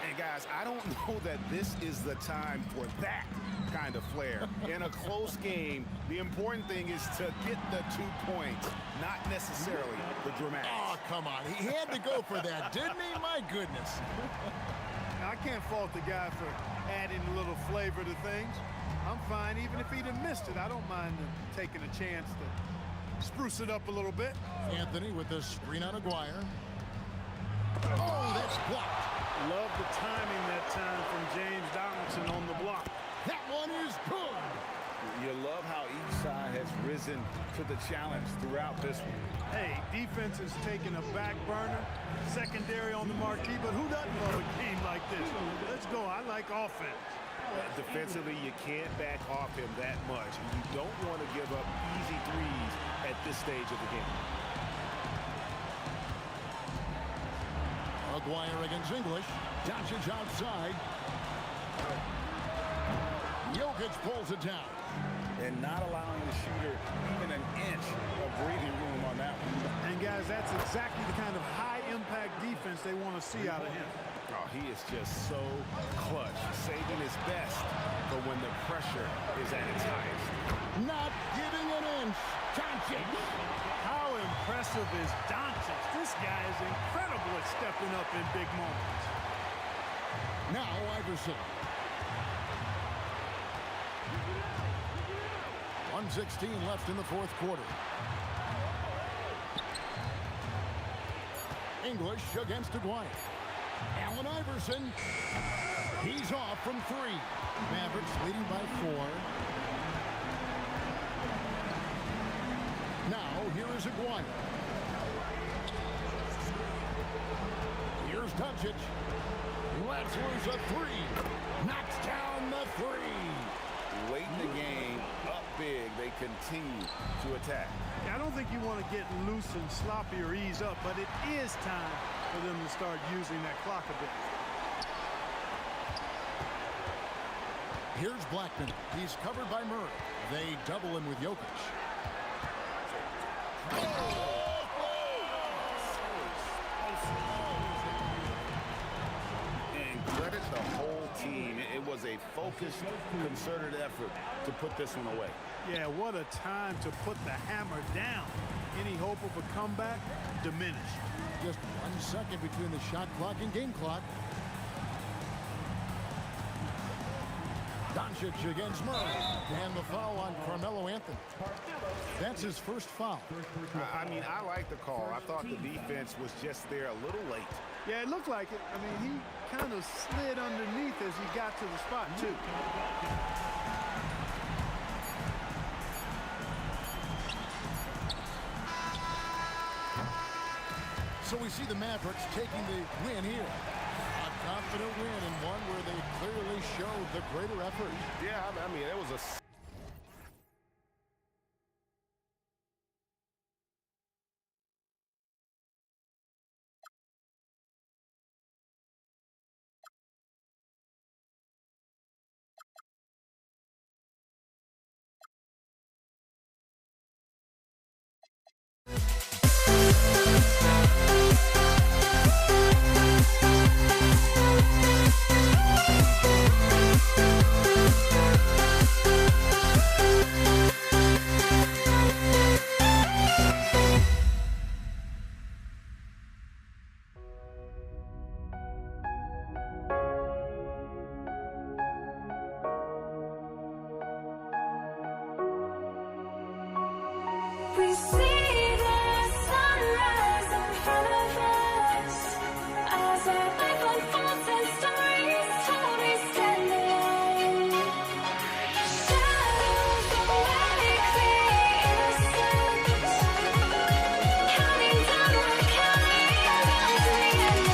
And guys, I don't know that this is the time for that kind of flair. In a close game, the important thing is to get the 2 points, not necessarily the dramatics. Oh, come on. He had to go for that, didn't he? My goodness. Now, I can't fault the guy for adding a little flavor to things. I'm fine. Even if he'd have missed it, I don't mind taking a chance to spruce it up a little bit. Anthony with the screen on Aguirre. Oh, that's blocked. Love the timing that time from James Donaldson on the block. That one is good. You love how each side has risen to the challenge throughout this one. Hey, defense is taking a back burner, secondary on the marquee, but who doesn't love a game like this? Let's go. I like offense. Defensively, you can't back off him that much. You don't want to give up easy threes at this stage of the game. Aguirre against English. Doncic outside. Jokic pulls it down. And not allowing the shooter even an inch of breathing room on that one. And guys, that's exactly the kind of high-impact defense they want to see out of him. Oh, he is just so clutch, saving his best for when the pressure is at its highest. Not giving an inch. Doncic. How impressive is Doncic? This guy is incredible at stepping up in big moments. Now Iverson. 1:16 left in the fourth quarter. English against Aguirre. Allen Iverson. He's off from 3. Mavericks leading by 4. Now here is Aguirre. Here's Doncic. Lets loose a 3. Knocks down the 3. Late in the game, up big, they continue to attack. I don't think you want to get loose and sloppy or ease up, but it is time for them to start using that clock a bit. Here's Blackman. He's covered by Murray. They double him with Jokic. And credit the whole team. It was a focused, concerted effort to put this one away. Yeah, what a time to put the hammer down. Any hope of a comeback? Diminished. Just 1 second between the shot clock and game clock. Doncic against Murray. And the foul on Carmelo Anthony. That's his first foul. I mean, I like the call. I thought the defense was just there a little late. Yeah, it looked like it. I mean, he kind of slid underneath as he got to the spot, too. So we see the Mavericks taking the win here. A confident win and one where they clearly showed the greater effort. Yeah, I mean, it was a We see the sunrise in front of us as our life unfolds and stories told, we stand alone. Shadows awake the innocence, counting down, we're counting down to the end.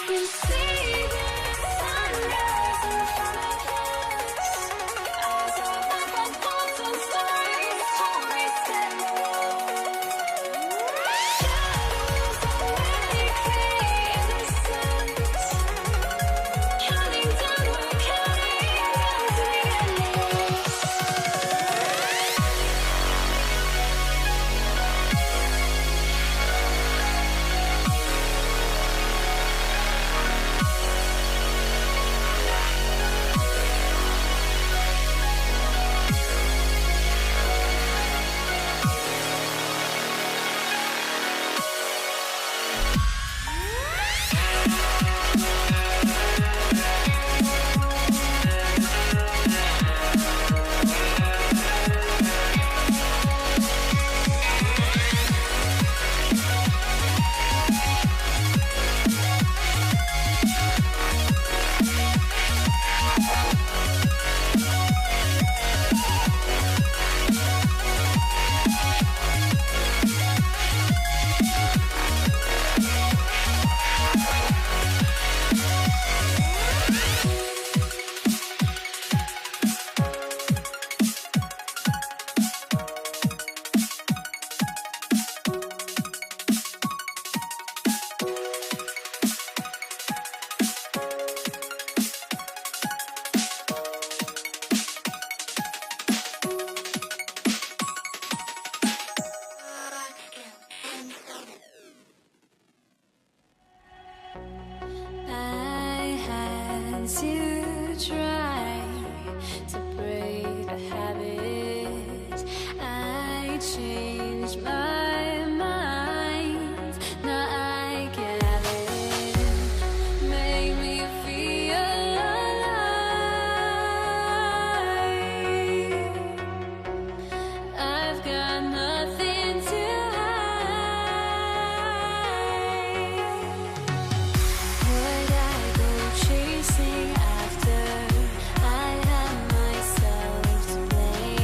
We see the sunrise in front of us as our life unfolds and stories told, we stand alone. Shadows awake the innocence, counting down, we're counting down to the endless. I had to try to break the habit. I changed my mind. Now I can have it. Make me feel alive. I've got nothing to would I go chasing after? I have myself to blame.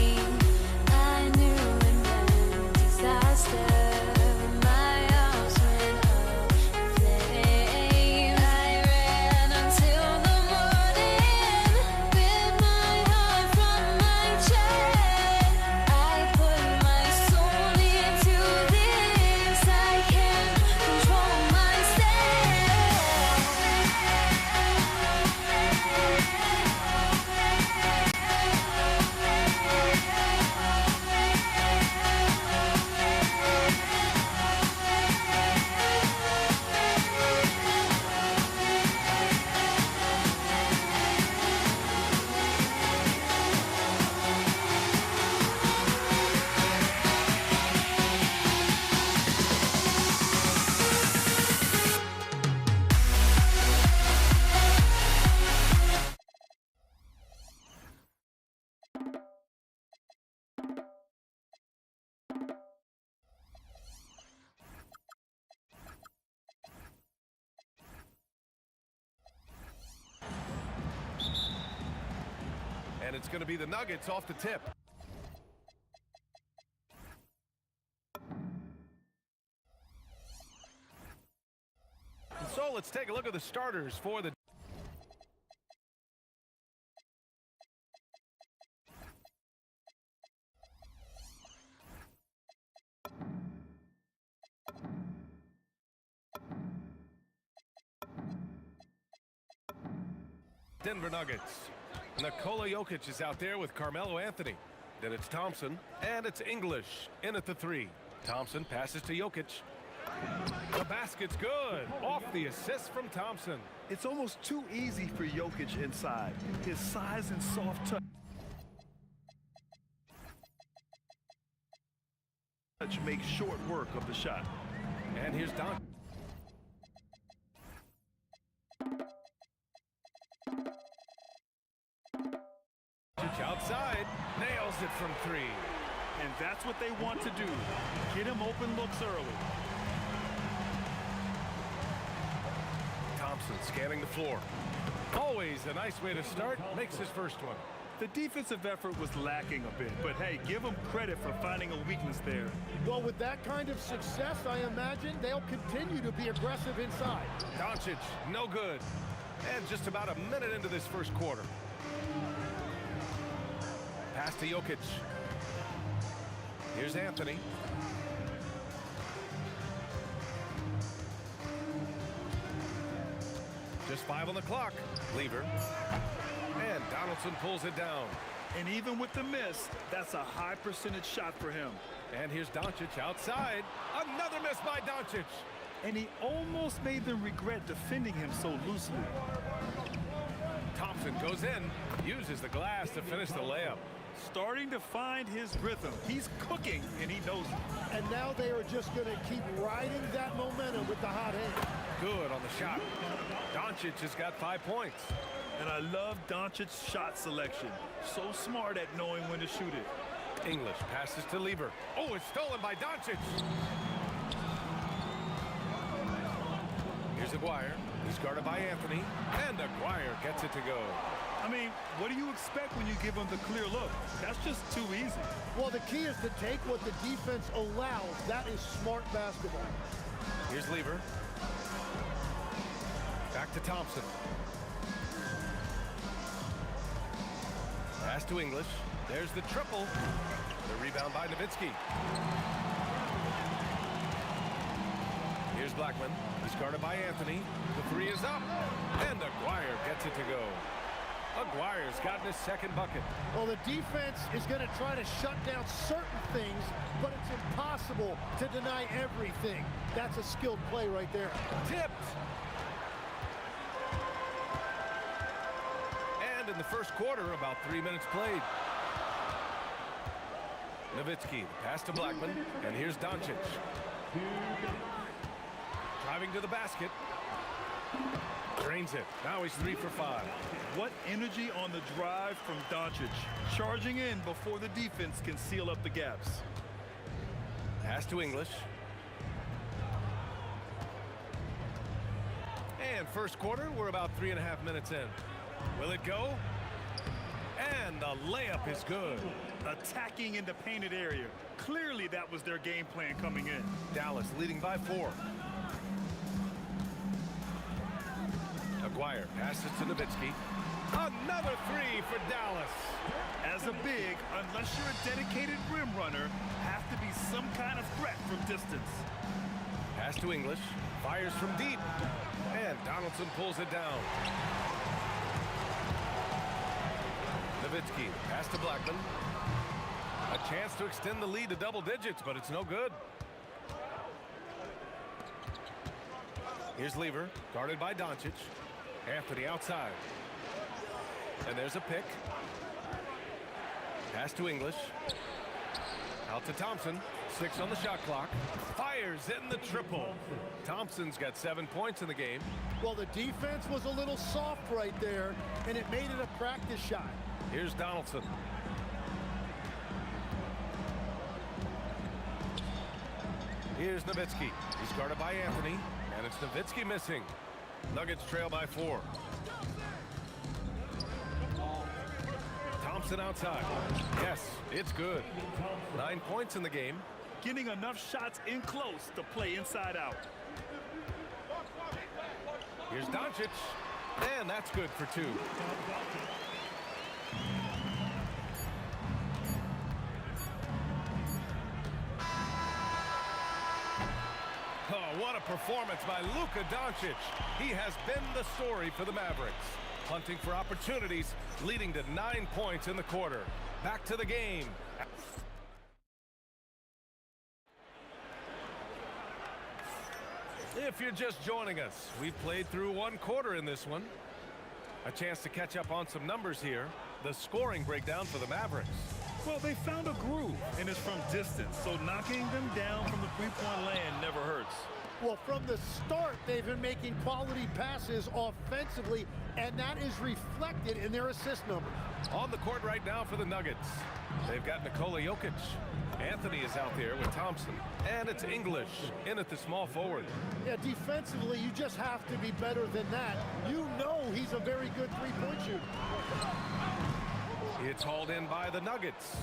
it's going to be the Nuggets off the tip. So let's take a look at the starters for the Denver Nuggets. Nikola Jokic is out there with Carmelo Anthony. Then it's Thompson, and it's English in at the 3. Thompson passes to Jokic. The basket's good. Off the assist from Thompson. It's almost too easy for Jokic inside. His size and soft touch makes short work of the shot. And here's Doncic. Outside, nails it from 3. And that's what they want to do. Get him open looks early. Thompson scanning the floor. Always a nice way to start. Makes his first one. The defensive effort was lacking a bit, but hey, give them credit for finding a weakness there. Well, with that kind of success, I imagine they'll continue to be aggressive inside. Doncic, no good. And just about a minute into this first quarter. Pass to Jokic. Here's Anthony. Just 5 on the clock. Lever. And Donaldson pulls it down. And even with the miss, that's a high percentage shot for him. And here's Doncic outside. Another miss by Doncic. And he almost made them regret defending him so loosely. Thompson goes in, uses the glass to finish the layup. Starting to find his rhythm. He's cooking, and he knows it. And now they are just going to keep riding that momentum with the hot hand. Good on the shot. Doncic has got 5 points. And I love Doncic's shot selection. So smart at knowing when to shoot it. English passes to Lever. Oh, it's stolen by Doncic. Here's Aguirre. He's guarded by Anthony. And Aguirre gets it to go. I mean, what do you expect when you give him the clear look? That's just too easy. Well, the key is to take what the defense allows. That is smart basketball. Here's Lever. Back to Thompson. Pass to English. There's the triple. The rebound by Nowitzki. Here's Blackman. He's guarded by Anthony. The 3 is up. And Aguirre gets it to go. Aguirre's gotten his second bucket. Well, the defense is going to try to shut down certain things, but it's impossible to deny everything. That's a skilled play right there. Tipped. And in the first quarter, about 3 minutes played. Nowitzki, pass to Blackman, and here's Doncic. Driving to the basket. Drains it. Now he's 3 for 5. What energy on the drive from Doncic. Charging in before the defense can seal up the gaps. Pass to English. And first quarter, we're about 3.5 minutes in. Will it go? And the layup is good. Attacking in the painted area. Clearly that was their game plan coming in. Dallas leading by 4. Aguirre passes to Nowitzki. Another 3 for Dallas. As a big, unless you're a dedicated rim runner, have to be some kind of threat from distance. Pass to English. Fires from deep. And Donaldson pulls it down. Nowitzki, pass to Blackman. A chance to extend the lead to double digits, but it's no good. Here's Lever, guarded by Doncic. Anthony outside. And there's a pick. Pass to English. Out to Thompson. 6 on the shot clock. Fires in the triple. Thompson's got 7 points in the game. Well, the defense was a little soft right there, and it made it a practice shot. Here's Donaldson. Here's Nowitzki. He's guarded by Anthony, and it's Nowitzki missing. Nuggets trail by 4. Thompson outside. Yes, it's good. 9 points in the game. Getting enough shots in close to play inside out. Here's Doncic. And that's good for 2. Oh, what a performance by Luka Doncic. He has been the story for the Mavericks. Hunting for opportunities, leading to 9 points in the quarter. Back to the game. If you're just joining us, we've played through 1 quarter in this one. A chance to catch up on some numbers here. The scoring breakdown for the Mavericks. Well, they found a groove, and it's from distance, so knocking them down from the three-point land never hurts. Well, from the start, they've been making quality passes offensively, and that is reflected in their assist numbers. On the court right now for the Nuggets, they've got Nikola Jokic. Anthony is out there with Thompson, and it's English in at the small forward. Yeah, defensively, you just have to be better than that. You know he's a very good three-point shooter. It's hauled in by the Nuggets.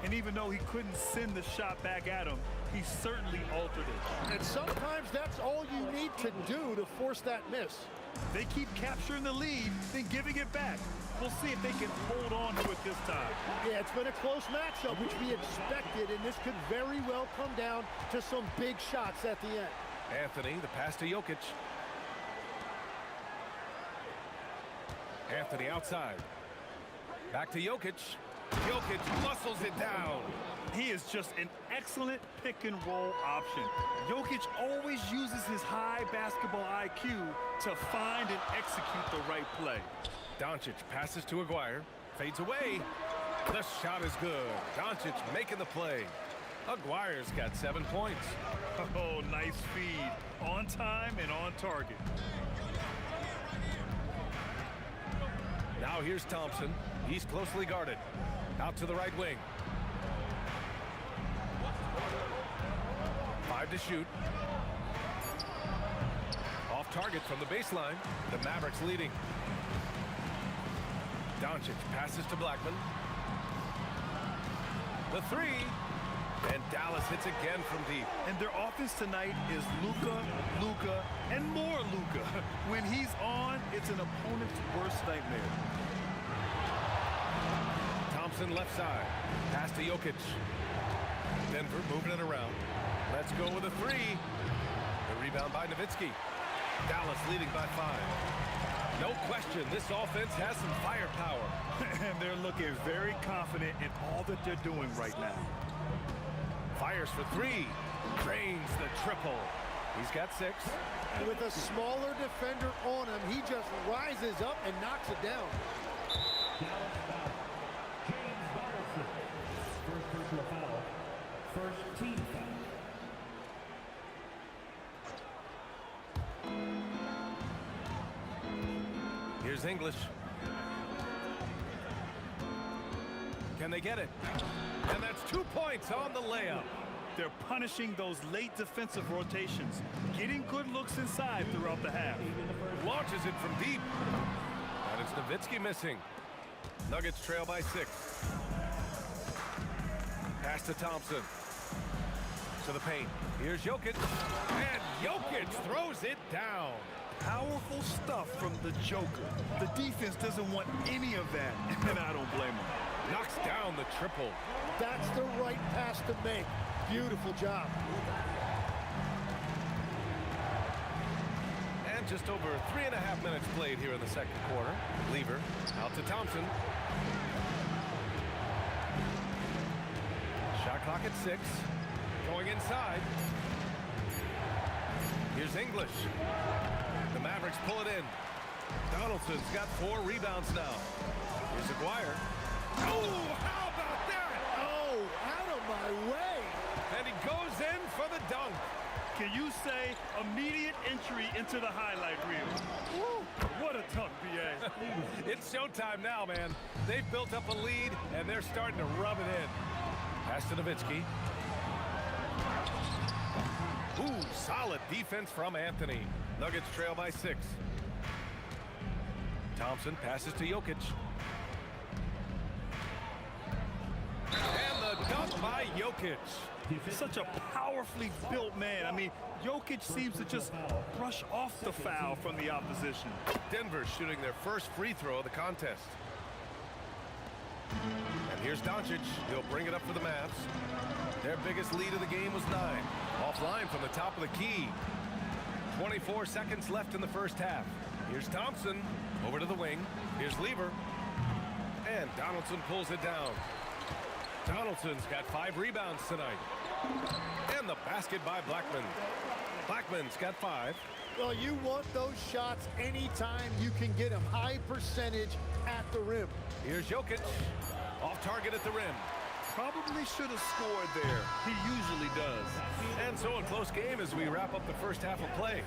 And even though he couldn't send the shot back at him, he certainly altered it. And sometimes that's all you need to do to force that miss. They keep capturing the lead, then giving it back. We'll see if they can hold on to it this time. Yeah, it's been a close matchup, which we expected, and this could very well come down to some big shots at the end. Anthony, the pass to Jokic. Anthony outside. Back to Jokic. Jokic muscles it down. He is just an excellent pick-and-roll option. Jokic always uses his high basketball IQ to find and execute the right play. Doncic passes to Aguirre. Fades away. The shot is good. Doncic making the play. Aguirre's got 7 points. Oh, nice feed. On time and on target. Now here's Thompson. He's closely guarded. Out to the right wing. 5 to shoot. Off target from the baseline. The Mavericks leading. Doncic passes to Blackman. The 3. And Dallas hits again from deep. And their offense tonight is Luka, and more Luka. When he's on, it's an opponent's worst nightmare. Thompson left side. Pass to Jokic. Denver moving it around. Let's go with a 3. The rebound by Nowitzki. Dallas leading by 5. No question, this offense has some firepower. And they're looking very confident in all that they're doing right now. Fires for 3. Drains the triple. He's got 6. And with a smaller defender on him, he just rises up and knocks it down. First personal foul. First team foul. Here's English. Can they get it? And that's 2 points on the layup. They're punishing those late defensive rotations, getting good looks inside throughout the half. Launches it from deep. And it's Nowitzki missing. Nuggets trail by 6. Pass to Thompson. To the paint. Here's Jokic. And Jokic throws it down. Powerful stuff from the Joker. The defense doesn't want any of that, and I don't blame them. Knocks down the triple. That's the right pass to make. Beautiful job. And just over 3.5 minutes played here in the second quarter. Lever out to Thompson. Shot clock at 6. Going inside. Here's English. The Mavericks pull it in. Donaldson's got 4 rebounds now. Here's Aguirre. Oh, how about that? Oh, out of my way. And he goes in for the dunk. Can you say immediate entry into the highlight reel? Woo, what a dunk, B.A. It's showtime now, man. They've built up a lead, and they're starting to rub it in. Pass to Nowitzki. Ooh, solid defense from Anthony. Nuggets trail by 6. Thompson passes to Jokic. Jokic. Such a powerfully built man. I mean, Jokic seems to just brush off the foul from the opposition. Denver shooting their first free throw of the contest. And here's Doncic. He'll bring it up for the Mavs. Their biggest lead of the game was 9. Offline from the top of the key. 24 seconds left in the first half. Here's Thompson over to the wing. Here's Lever. And Donaldson pulls it down. Donaldson's got 5 rebounds tonight. And the basket by Blackman. Blackman's got 5. Well, you want those shots anytime you can get them. High percentage at the rim. Here's Jokic. Off target at the rim. Probably should have scored there. He usually does. And so a close game as we wrap up the first half of play.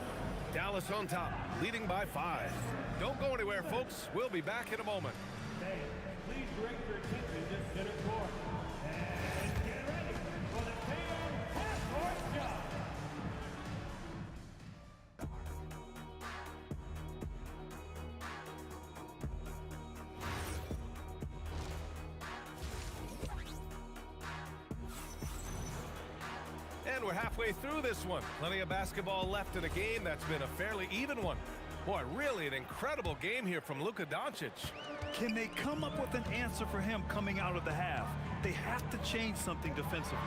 Dallas on top, leading by 5. Don't go anywhere, folks. We'll be back in a moment. Please direct your attention to center court. And get ready for the fan half-court shot. And we're halfway through this one. Plenty of basketball left in a game that's been a fairly even one. Boy, really an incredible game here from Luka Doncic. Can they come up with an answer for him coming out of the half? They have to change something defensively.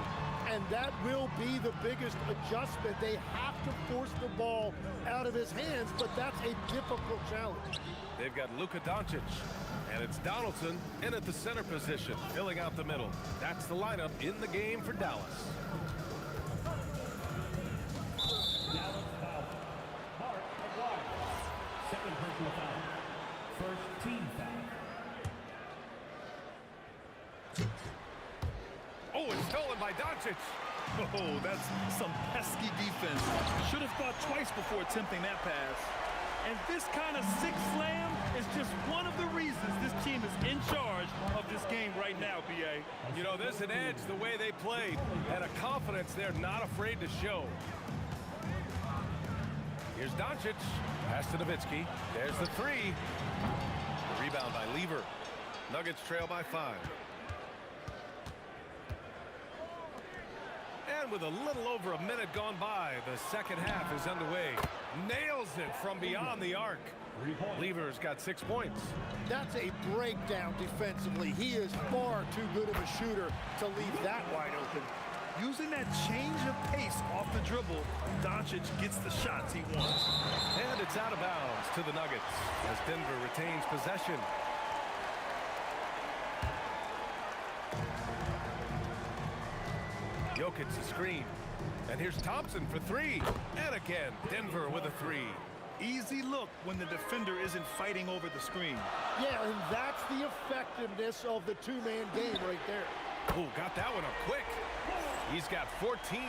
And that will be the biggest adjustment. They have to force the ball out of his hands, but that's a difficult challenge. They've got Luka Doncic, and it's Donaldson in at the center position, filling out the middle. That's the lineup in the game for Dallas. Dallas foul. Mark Aguirre. Second personal foul. First team foul. Oh, it's stolen by Doncic. Oh, that's some pesky defense. Should have thought twice before attempting that pass. And this kind of sick slam is just one of the reasons this team is in charge of this game right now, B.A. You know, there's an edge the way they played and a confidence they're not afraid to show. Here's Doncic. Pass to Nowitzki. There's the 3. The rebound by Lever. Nuggets trail by 5. And with a little over a minute gone by, the second half is underway. Nails it from beyond the arc. Lever's got 6 points. That's a breakdown defensively. He is far too good of a shooter to leave that wide open. Using that change of pace off the dribble, Doncic gets the shots he wants. And it's out of bounds to the Nuggets as Denver retains possession. Jokic the screen. And here's Thompson for 3. And again, Denver with a 3. Easy look when the defender isn't fighting over the screen. Yeah, and that's the effectiveness of the two-man game right there. Oh, got that one up quick. He's got 14.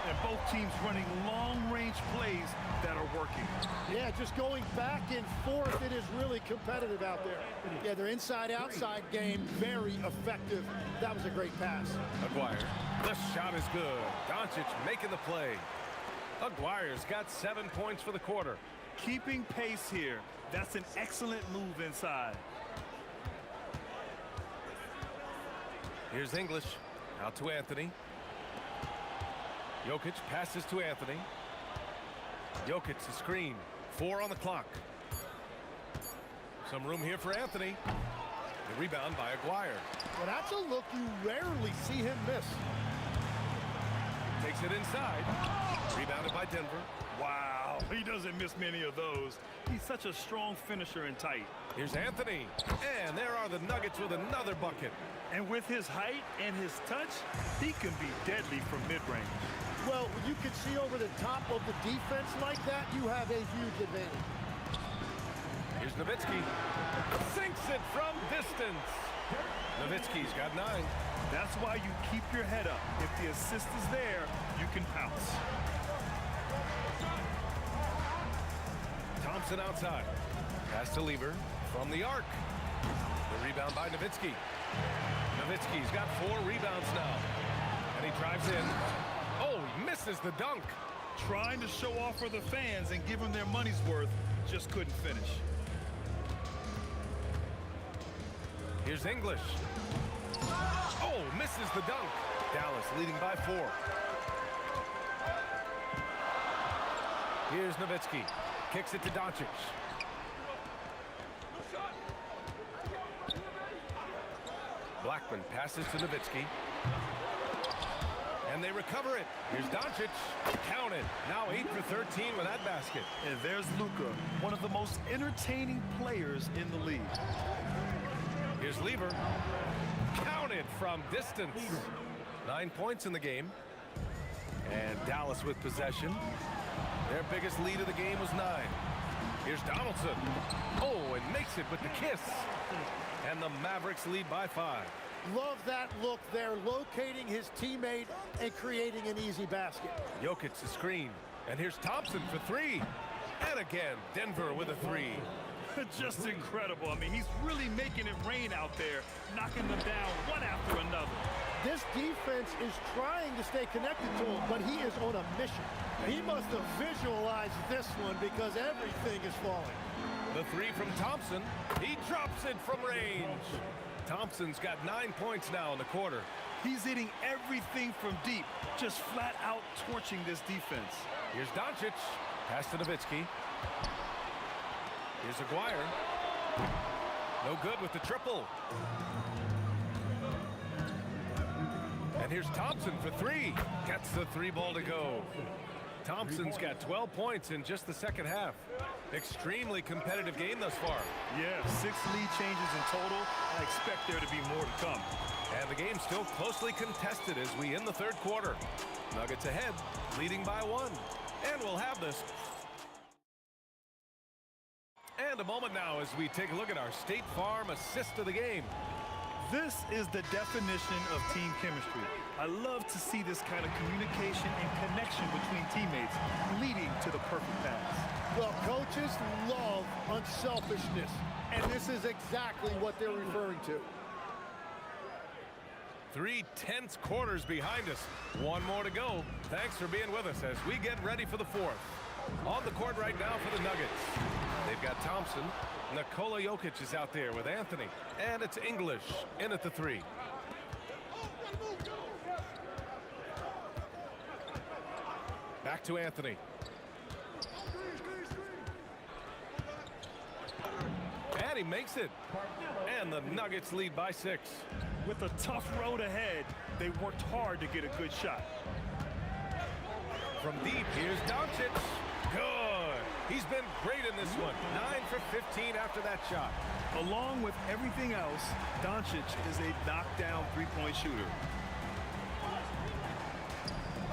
And both teams running long-range plays that are working. Yeah, just going back and forth, it is really competitive out there. Yeah, their inside-outside game, very effective. That was a great pass. Aguirre, the shot is good. Doncic making the play. Aguirre's got 7 points for the quarter. Keeping pace here. That's an excellent move inside. Here's English. Out to Anthony. Jokic passes to Anthony. Jokic the screen. 4 on the clock. Some room here for Anthony. The rebound by Aguirre. Well, that's a look you rarely see him miss. Takes it inside. Rebounded by Denver. Wow, he doesn't miss many of those. He's such a strong finisher and tight. Here's Anthony. And there are the Nuggets with another bucket. And with his height and his touch, he can be deadly from mid-range. Well, when you can see over the top of the defense like that, you have a huge advantage. Here's Nowitzki. Sinks it from distance. Nowitzki's got 9. That's why you keep your head up. If the assist is there, you can pounce. Thompson outside. Pass to Lever from the arc. The rebound by Nowitzki. Nowitzki's got 4 rebounds now. And he drives in. Oh, he misses the dunk. Trying to show off for the fans and give them their money's worth, just couldn't finish. Here's English. Oh, misses the dunk. Dallas leading by 4. Here's Nowitzki. Kicks it to Doncic. Blackman passes to Nowitzki. And they recover it. Here's Doncic. Counted. Now 8 for 13 with that basket. And there's Luka, one of the most entertaining players in the league. Here's Lever. Counted from distance. 9 points in the game. And Dallas with possession. Their biggest lead of the game was 9. Here's Donaldson. Oh, and makes it with the kiss. And the Mavericks lead by 5. Love that look there, locating his teammate and creating an easy basket. Jokic the screen. And here's Thompson for 3. And again, Denver with a 3. Just incredible. I mean, he's really making it rain out there, knocking them down one after another. This defense is trying to stay connected to him, but he is on a mission. He must have visualized this one because everything is falling. The 3 from Thompson. He drops it from range. Thompson's got 9 points now in the quarter. He's hitting everything from deep, just flat out torching this defense. Here's Doncic. Pass to Nowitzki. Here's Aguirre. No good with the triple. And here's Thompson for 3. Gets the 3 ball to go. Thompson's got 12 points in just the second half. Extremely competitive game thus far. Yeah, 6 lead changes in total. I expect there to be more to come. And the game's still closely contested as we end the third quarter. Nuggets ahead, leading by 1. And we'll have this. And a moment now as we take a look at our State Farm assist of the game. This is the definition of team chemistry. I love to see this kind of communication and connection between teammates leading to the perfect pass. Well, coaches love unselfishness, and this is exactly what they're referring to. 3 tense quarters behind us. 1 more to go. Thanks for being with us as we get ready for the 4th. On the court right now for the Nuggets. They've got Thompson. Nikola Jokic is out there with Anthony. And it's English in at the 3. Back to Anthony. And he makes it. And the Nuggets lead by 6. With a tough road ahead, they worked hard to get a good shot. From deep, here's Doncic. Good. He's been great in this one. 9 for 15 after that shot. Along with everything else, Doncic is a knockdown three-point shooter.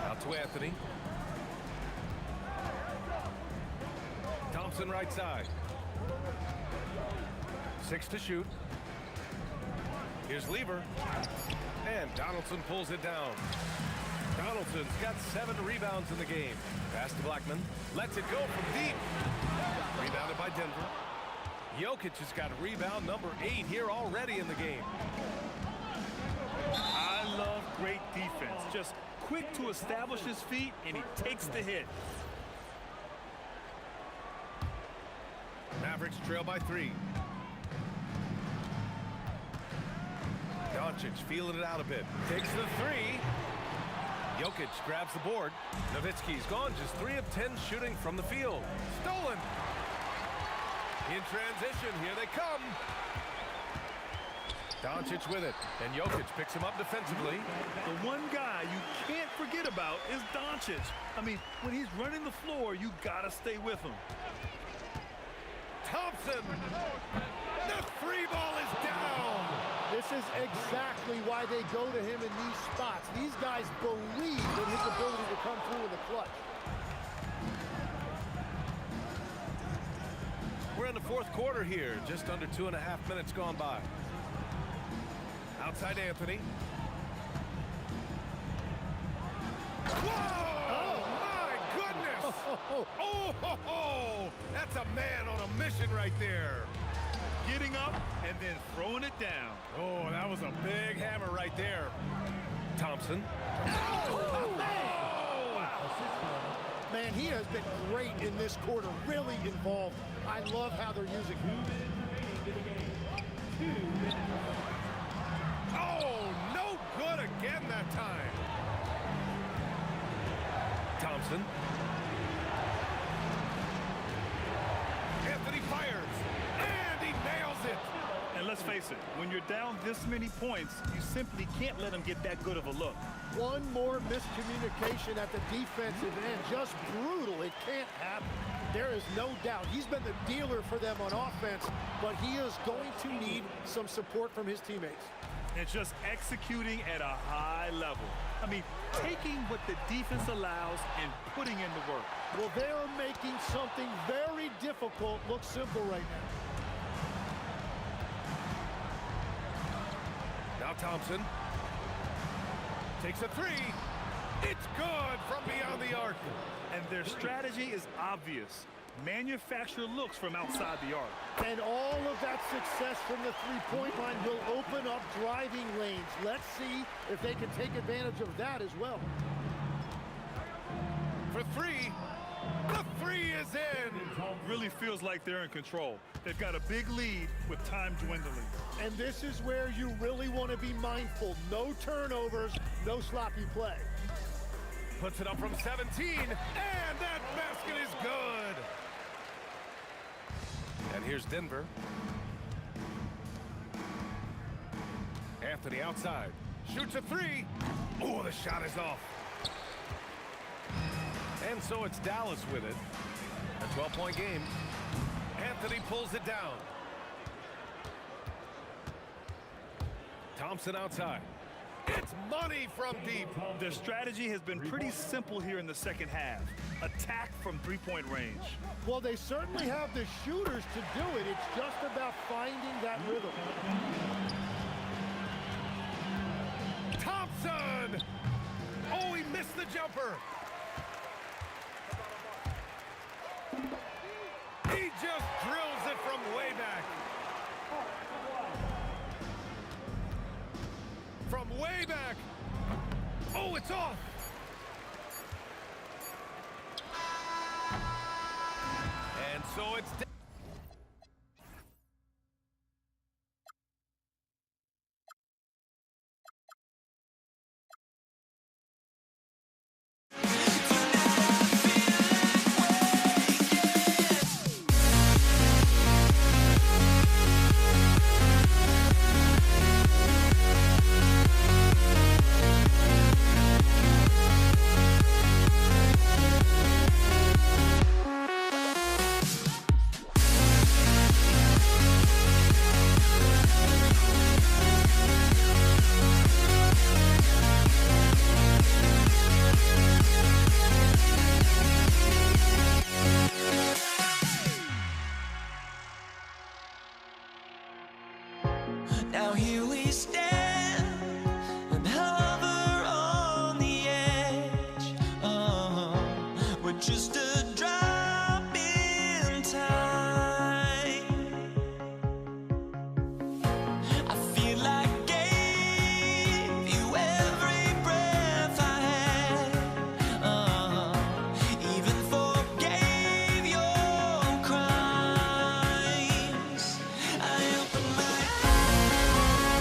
Out to Anthony. Thompson right side. 6 to shoot. Here's Lever. And Donaldson pulls it down. Donaldson's got 7 rebounds in the game. Pass to Blackman. Lets it go from deep. Rebounded by Denver. Jokic has got rebound number 8 here already in the game. I love great defense. Just quick to establish his feet, and he takes the hit. Mavericks trail by 3. Doncic feeling it out a bit. Takes the 3. Jokic grabs the board. Nowitzki's gone just 3 of 10 shooting from the field. Stolen. In transition, here they come. Doncic with it, and Jokic picks him up defensively. The one guy you can't forget about is Doncic. I mean, when he's running the floor, you gotta stay with him. Thompson. The 3 ball is down. This is exactly why they go to him in these spots. These guys believe in his ability to come through in the clutch. We're in the 4th quarter here. Just under 2.5 minutes gone by. Outside Anthony. Whoa! Oh, my goodness! Oh, that's a man on a mission right there. Getting up and then throwing it down. Oh, that was a big hammer right there. Thompson. Oh, man. Wow. Man, he has been great in this quarter, really involved. I love how they're using him. Oh, no good again that time. Thompson. Anthony fires, and he nails it. And let's face it, when you're down this many points, you simply can't let them get that good of a look. One more miscommunication at the defensive end. Just brutal. It can't happen. There is no doubt. He's been the dealer for them on offense, but he is going to need some support from his teammates. And just executing at a high level. I mean, taking what the defense allows and putting in the work. Well, they're making something very difficult look simple right now. Now Thompson takes a three. It's good from beyond the arc. And their strategy is obvious. Manufacture looks from outside the arc. And all of that success from the three-point line will open up driving lanes. Let's see if they can take advantage of that as well. For three. The three is in. Really feels like they're in control. They've got a big lead with time dwindling. And this is where you really want to be mindful. No turnovers, no sloppy play. Puts it up from 17, and that basket is good. And here's Denver. Anthony outside. Shoots a three. Oh, the shot is off. And so it's Dallas with it. A 12-point game. Anthony pulls it down. Thompson outside. It's money from deep. Their strategy has been pretty simple here in the second half. Attack from three-point range. Well, they certainly have the shooters to do it. It's just about finding that rhythm. Thompson! Oh, he missed the jumper. He just drills it from way back. From way back. Oh, it's off. And so it's Now here we stand and hover on the edge. We're just a drop in time. I feel like I gave you every breath I had. Even forgave your crimes. I opened my eyes.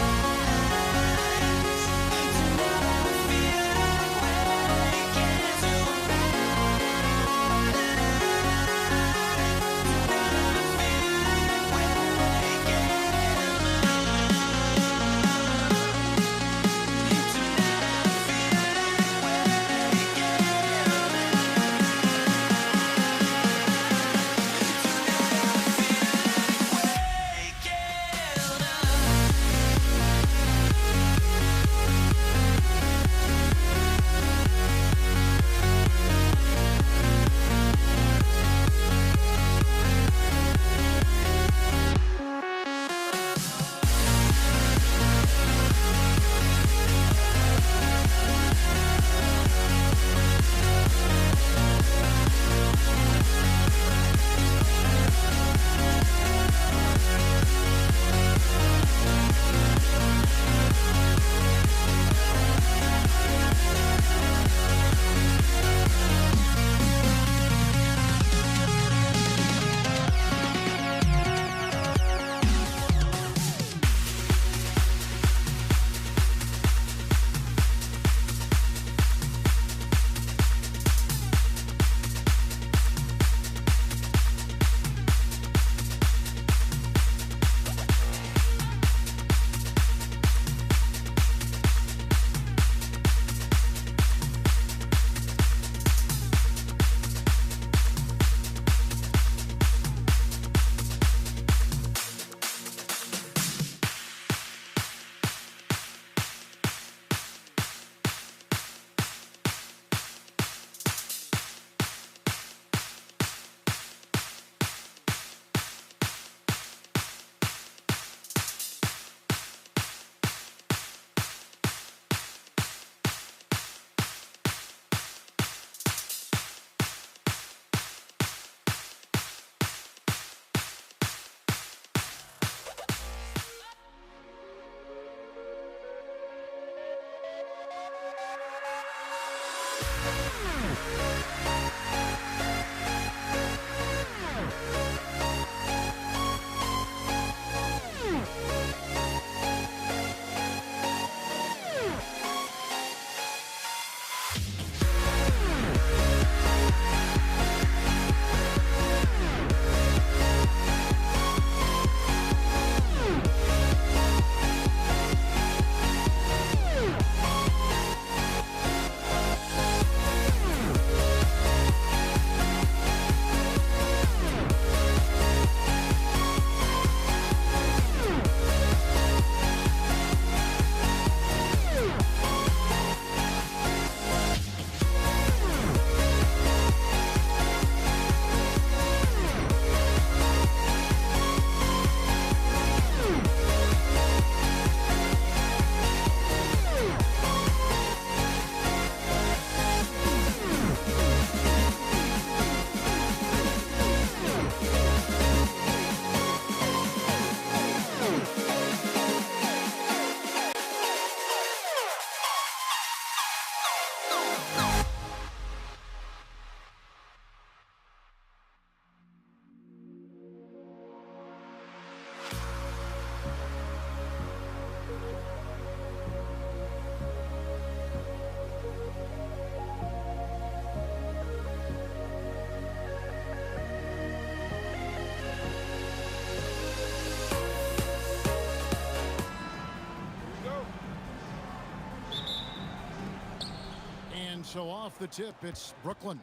So off the tip, it's Brooklyn.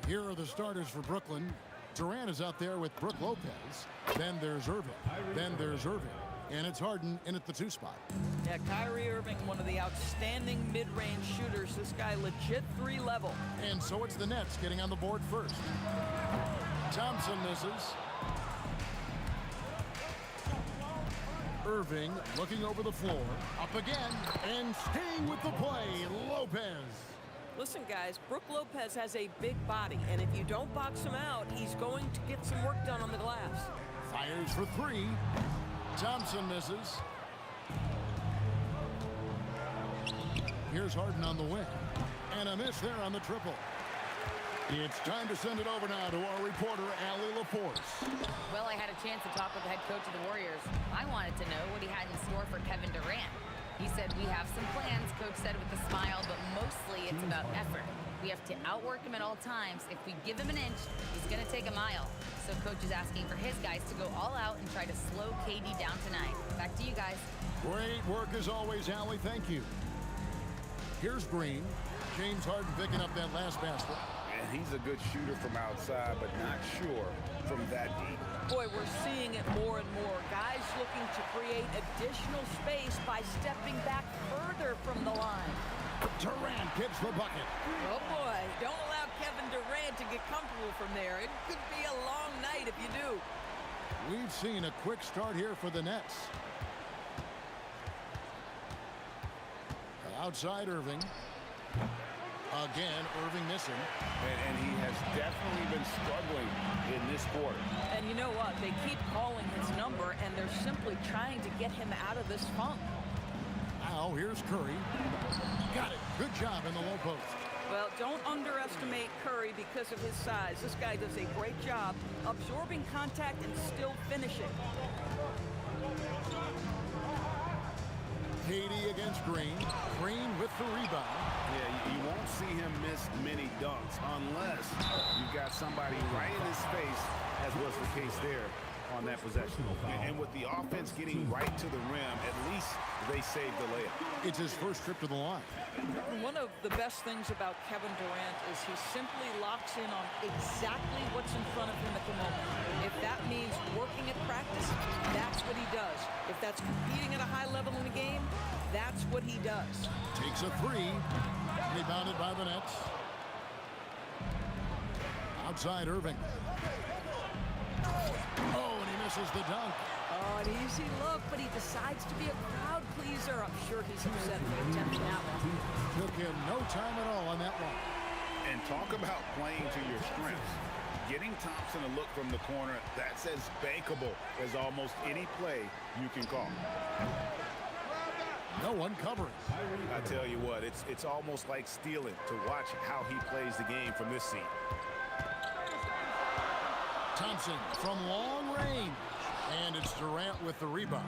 Here are the starters for Brooklyn. Durant is out there with Brook Lopez. Then there's Irving. Then there's Irving. And it's Harden in at the 2 spot. Yeah, Kyrie Irving, one of the outstanding mid-range shooters. This guy legit 3 level. And so it's the Nets getting on the board first. Thompson misses. Irving looking over the floor. Up again. And staying with the play, Lopez. Listen, guys, Brook Lopez has a big body, and if you don't box him out, he's going to get some work done on the glass. Fires for 3. Thompson misses. Here's Harden on the wing. And a miss there on the triple. It's time to send it over now to our reporter, Allie Laforce. Well, I had a chance to talk with the head coach of the Warriors. I wanted to know what he had in store for Kevin Durant. He said, we have some plans, Coach said with a smile, but mostly it's about effort. We have to outwork him at all times. If we give him an inch, he's going to take a mile. So Coach is asking for his guys to go all out and try to slow KD down tonight. Back to you guys. Great work as always, Allie. Thank you. Here's Green. James Harden picking up that last basket. And he's a good shooter from outside, but not sure from that deep. Boy, we're seeing it more and more. Guys looking to create additional space by stepping back further from the line. Durant gets the bucket. Oh, boy. Don't allow Kevin Durant to get comfortable from there. It could be a long night if you do. We've seen a quick start here for the Nets. Outside Irving. Again, Irving missing. And he has definitely been struggling in this quarter. And you know what? They keep calling his number, and they're simply trying to get him out of this funk. Now, here's Curry. Got it. Good job in the low post. Well, don't underestimate Curry because of his size. This guy does a great job absorbing contact and still finishing. KD against Green. Green with the rebound. Yeah, you won't see him miss many dunks unless you've got somebody right in his face, as was the case there on that possession. And with the offense getting right to the rim, at least they saved the layup. It's his first trip to the line. One of the best things about Kevin Durant is he simply locks in on exactly what's in front of him at the moment. If that means working at practice, that's what he does. If that's competing at a high level in the game, that's what he does. Takes a 3. Rebounded by the Nets. Outside Irving. Oh, and he misses the dunk. Oh, an easy look, but he decides to be a crowd pleaser. I'm sure he's upset for attempting that one. Took him no time at all on that one. And talk about playing to your strengths. Getting Thompson a look from the corner, that's as bankable as almost any play you can call. No one covering. I tell you what, it's almost like stealing to watch how he plays the game from this seat. Thompson from long range. And it's Durant with the rebound.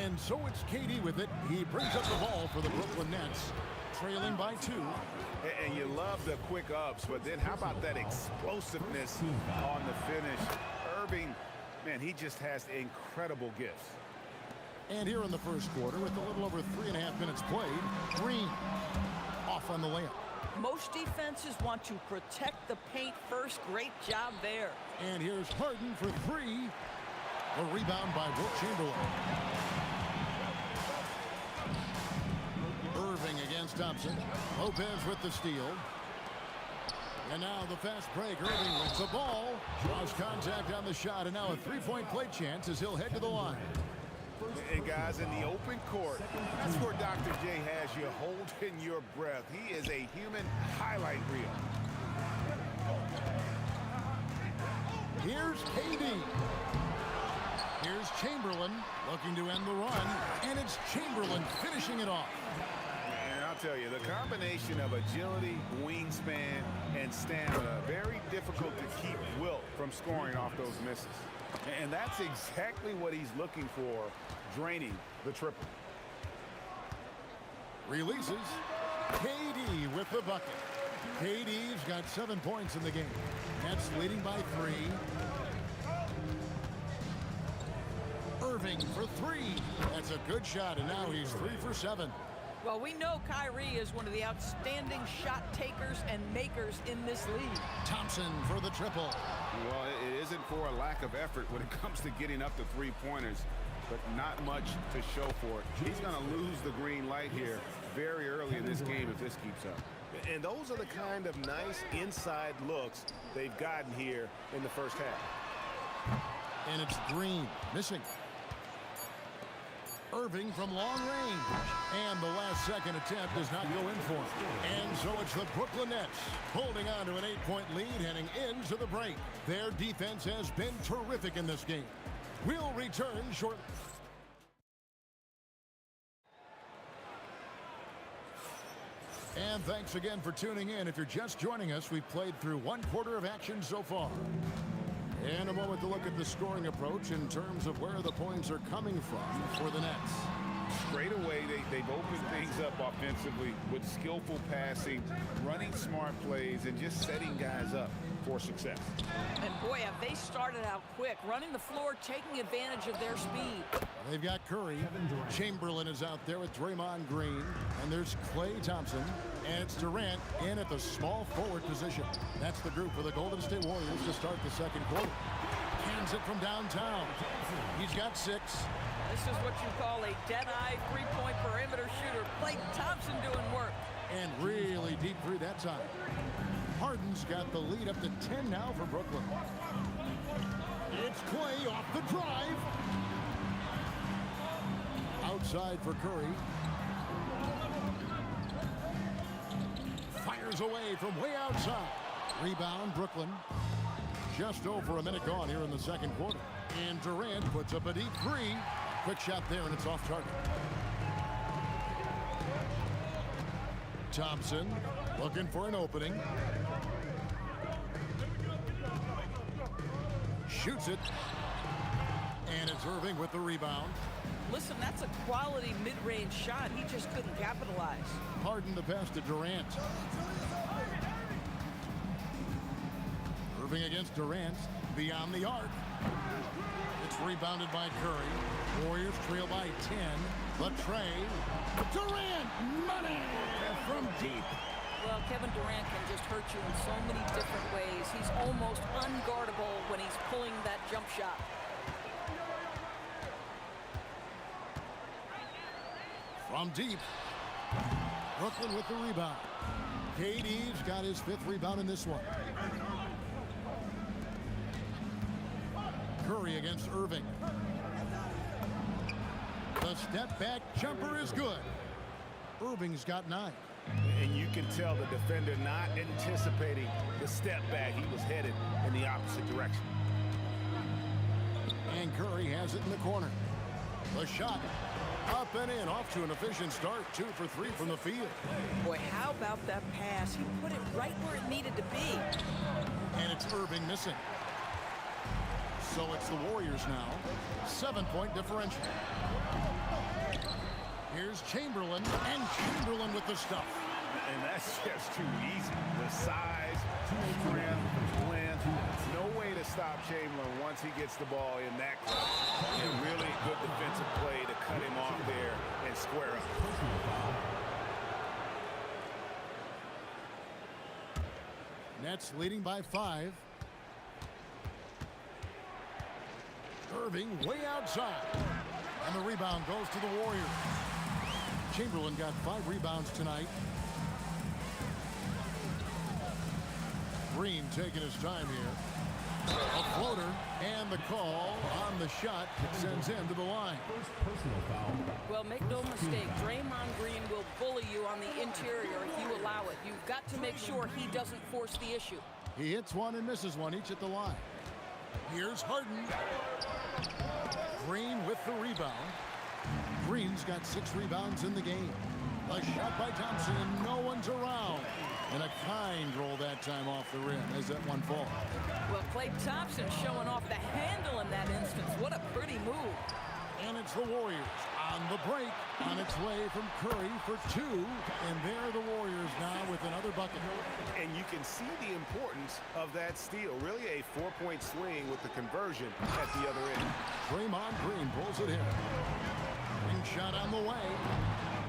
And so it's KD with it. He brings up the ball for the Brooklyn Nets, trailing by 2. And you love the quick ups, but then how about that explosiveness on the finish? Irving, man, he just has incredible gifts. And here in the first quarter, with a little over 3.5 minutes played, Green off on the layup. Most defenses want to protect the paint first. Great job there. And here's Harden for 3. A rebound by Wilt Chamberlain. Irving against Thompson. Lopez with the steal. And now the fast break. Irving wins the ball. Draws contact on the shot. And now a 3-point play chance as he'll head to the line. And guys, in the open court, that's where Dr. J has you holding your breath. He is a human highlight reel. Here's KD. Here's Chamberlain looking to end the run, and it's Chamberlain finishing it off. And I'll tell you, the combination of agility, wingspan, and stamina, very difficult to keep Wilt from scoring off those misses. And that's exactly what he's looking for, draining the triple. Releases. KD with the bucket. KD's got 7 points in the game. Nets leading by 3. Irving for 3. That's a good shot, and now he's 3 for 7. Well, we know Kyrie is one of the outstanding shot takers and makers in this league. Thompson for the triple. Well, it isn't for a lack of effort when it comes to getting up to three-pointers, but not much to show for it. He's going to lose the green light here very early in this game if this keeps up. And those are the kind of nice inside looks they've gotten here in the first half. And it's Green missing. Irving from long range. And the last second attempt does not go in for him. And so it's the Brooklyn Nets holding on to an 8-point lead heading into the break. Their defense has been terrific in this game. We'll return shortly. And thanks again for tuning in. If you're just joining us, we've played through one quarter of action so far. And a moment to look at the scoring approach in terms of where the points are coming from for the Nets. Straight away, they've opened things up offensively with skillful passing, running smart plays, and just setting guys up for success. And boy, have they started out quick, running the floor, taking advantage of their speed. They've got Curry. Chamberlain is out there with Draymond Green. And there's Klay Thompson. And it's Durant in at the small forward position. That's the group for the Golden State Warriors to start the second quarter. Hands it from downtown. He's got 6. This is what you call a dead-eye three-point perimeter shooter. Klay Thompson doing work. And really deep three that time. Harden's got the lead up to 10 now for Brooklyn. It's Klay off the drive. Outside for Curry. Fires away from way outside. Rebound, Brooklyn. Just over a minute gone here in the second quarter. And Durant puts up a deep 3. Quick shot there, and it's off target. Thompson looking for an opening. Shoots it. And it's Irving with the rebound. Listen, that's a quality mid-range shot. He just couldn't capitalize. Harden the pass to Durant. Irving against Durant. Beyond the arc. It's rebounded by Curry. Warriors trail by 10. Latrey. Durant. Money from deep. Well, Kevin Durant can just hurt you in so many different ways. He's almost unguardable when he's pulling that jump shot. From deep. Brooklyn with the rebound. KD's got his 5th rebound in this one. Curry against Irving. The step back jumper is good. Irving's got 9. And you can tell the defender not anticipating the step back. He was headed in the opposite direction. And Curry has it in the corner. The shot up and in, off to an efficient start. 2 for 3 from the field. Boy, how about that pass? He put it right where it needed to be. And it's Irving missing. So it's the Warriors now. 7-point differential. Here's Chamberlain, and Chamberlain with the stuff. And that's just too easy. The size, strength, length. No way to stop Chamberlain once he gets the ball in that clutch. And really good defensive play to cut him off there and square up. Nets leading by 5. Irving way outside. And the rebound goes to the Warriors. Chamberlain got 5 rebounds tonight. Green taking his time here. A floater, and the call on the shot sends him to the line. Well, make no mistake, Draymond Green will bully you on the interior if you allow it. You've got to make sure he doesn't force the issue. He hits one and misses one, each at the line. Here's Harden. Green with the rebound. Green's got 6 rebounds in the game. A shot by Thompson, and no one's around. And a kind roll that time off the rim as that one falls. Well, Klay Thompson showing off the handle in that instance. What a pretty move. And it's the Warriors on the break, on its way from Curry for 2. And there the Warriors now with another bucket. And you can see the importance of that steal. Really a 4-point swing with the conversion at the other end. Draymond Green pulls it in. Ring shot on the way.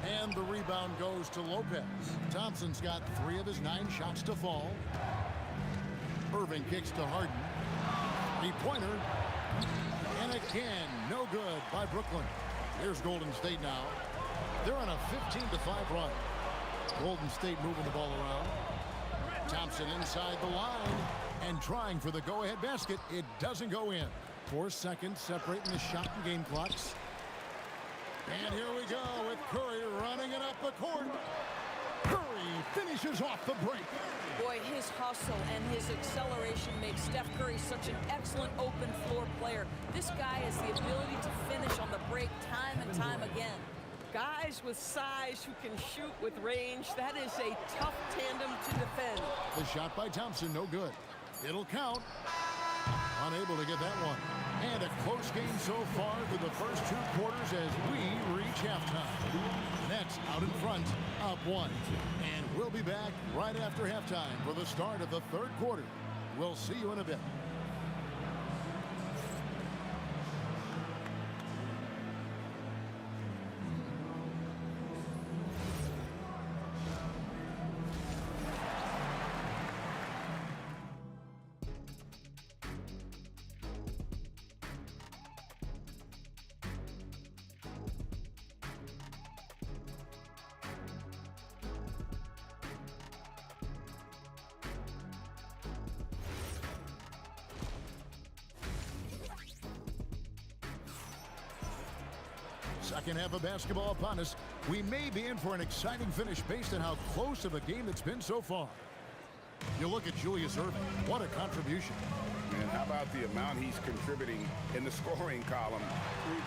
And the rebound goes to Lopez. Thompson's got 3 of his 9 shots to fall. Irving kicks to Harden. 3-pointer. And again, no good by Brooklyn. Here's Golden State now. They're on a 15-5 run. Golden State moving the ball around. Thompson inside the line and trying for the go-ahead basket. It doesn't go in. 4 seconds separating the shot and game clocks. And here we go with Curry running it up the court. Curry finishes off the break. Boy, his hustle and his acceleration makes Steph Curry such an excellent open floor player. This guy has the ability to finish on the break time and time again. Guys with size who can shoot with range, that is a tough tandem to defend. The shot by Thompson, no good. It'll count. Unable to get that one. And a close game so far for the first 2 quarters as we reach halftime. Nets out in front, up 1. And we'll be back right after halftime for the start of the 3rd quarter. We'll see you in a bit. Second half of basketball upon us. We may be in for an exciting finish based on how close of a game it's been so far. You look at Julius Irving. What a contribution. And how about the amount he's contributing in the scoring column?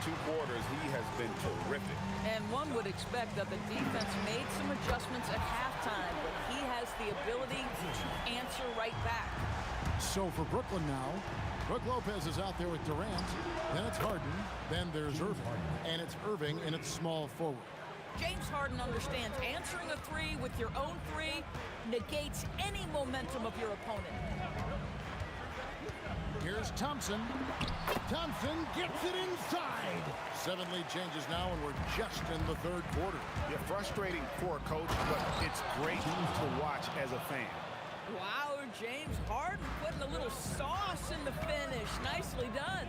Through 2 quarters, he has been terrific. And one would expect that the defense made some adjustments at halftime, but he has the ability to answer right back. So for Brooklyn now, Brook Lopez is out there with Durant. Then it's Harden. Then there's Irving. And it's Irving in its small forward. James Harden understands answering a 3 with your own 3 negates any momentum of your opponent. Here's Thompson. Thompson gets it inside. 7 lead changes now, and we're just in the 3rd quarter. You're frustrating for a coach, but it's great to watch as a fan. Wow, James Harden putting a little sauce in the finish. Nicely done.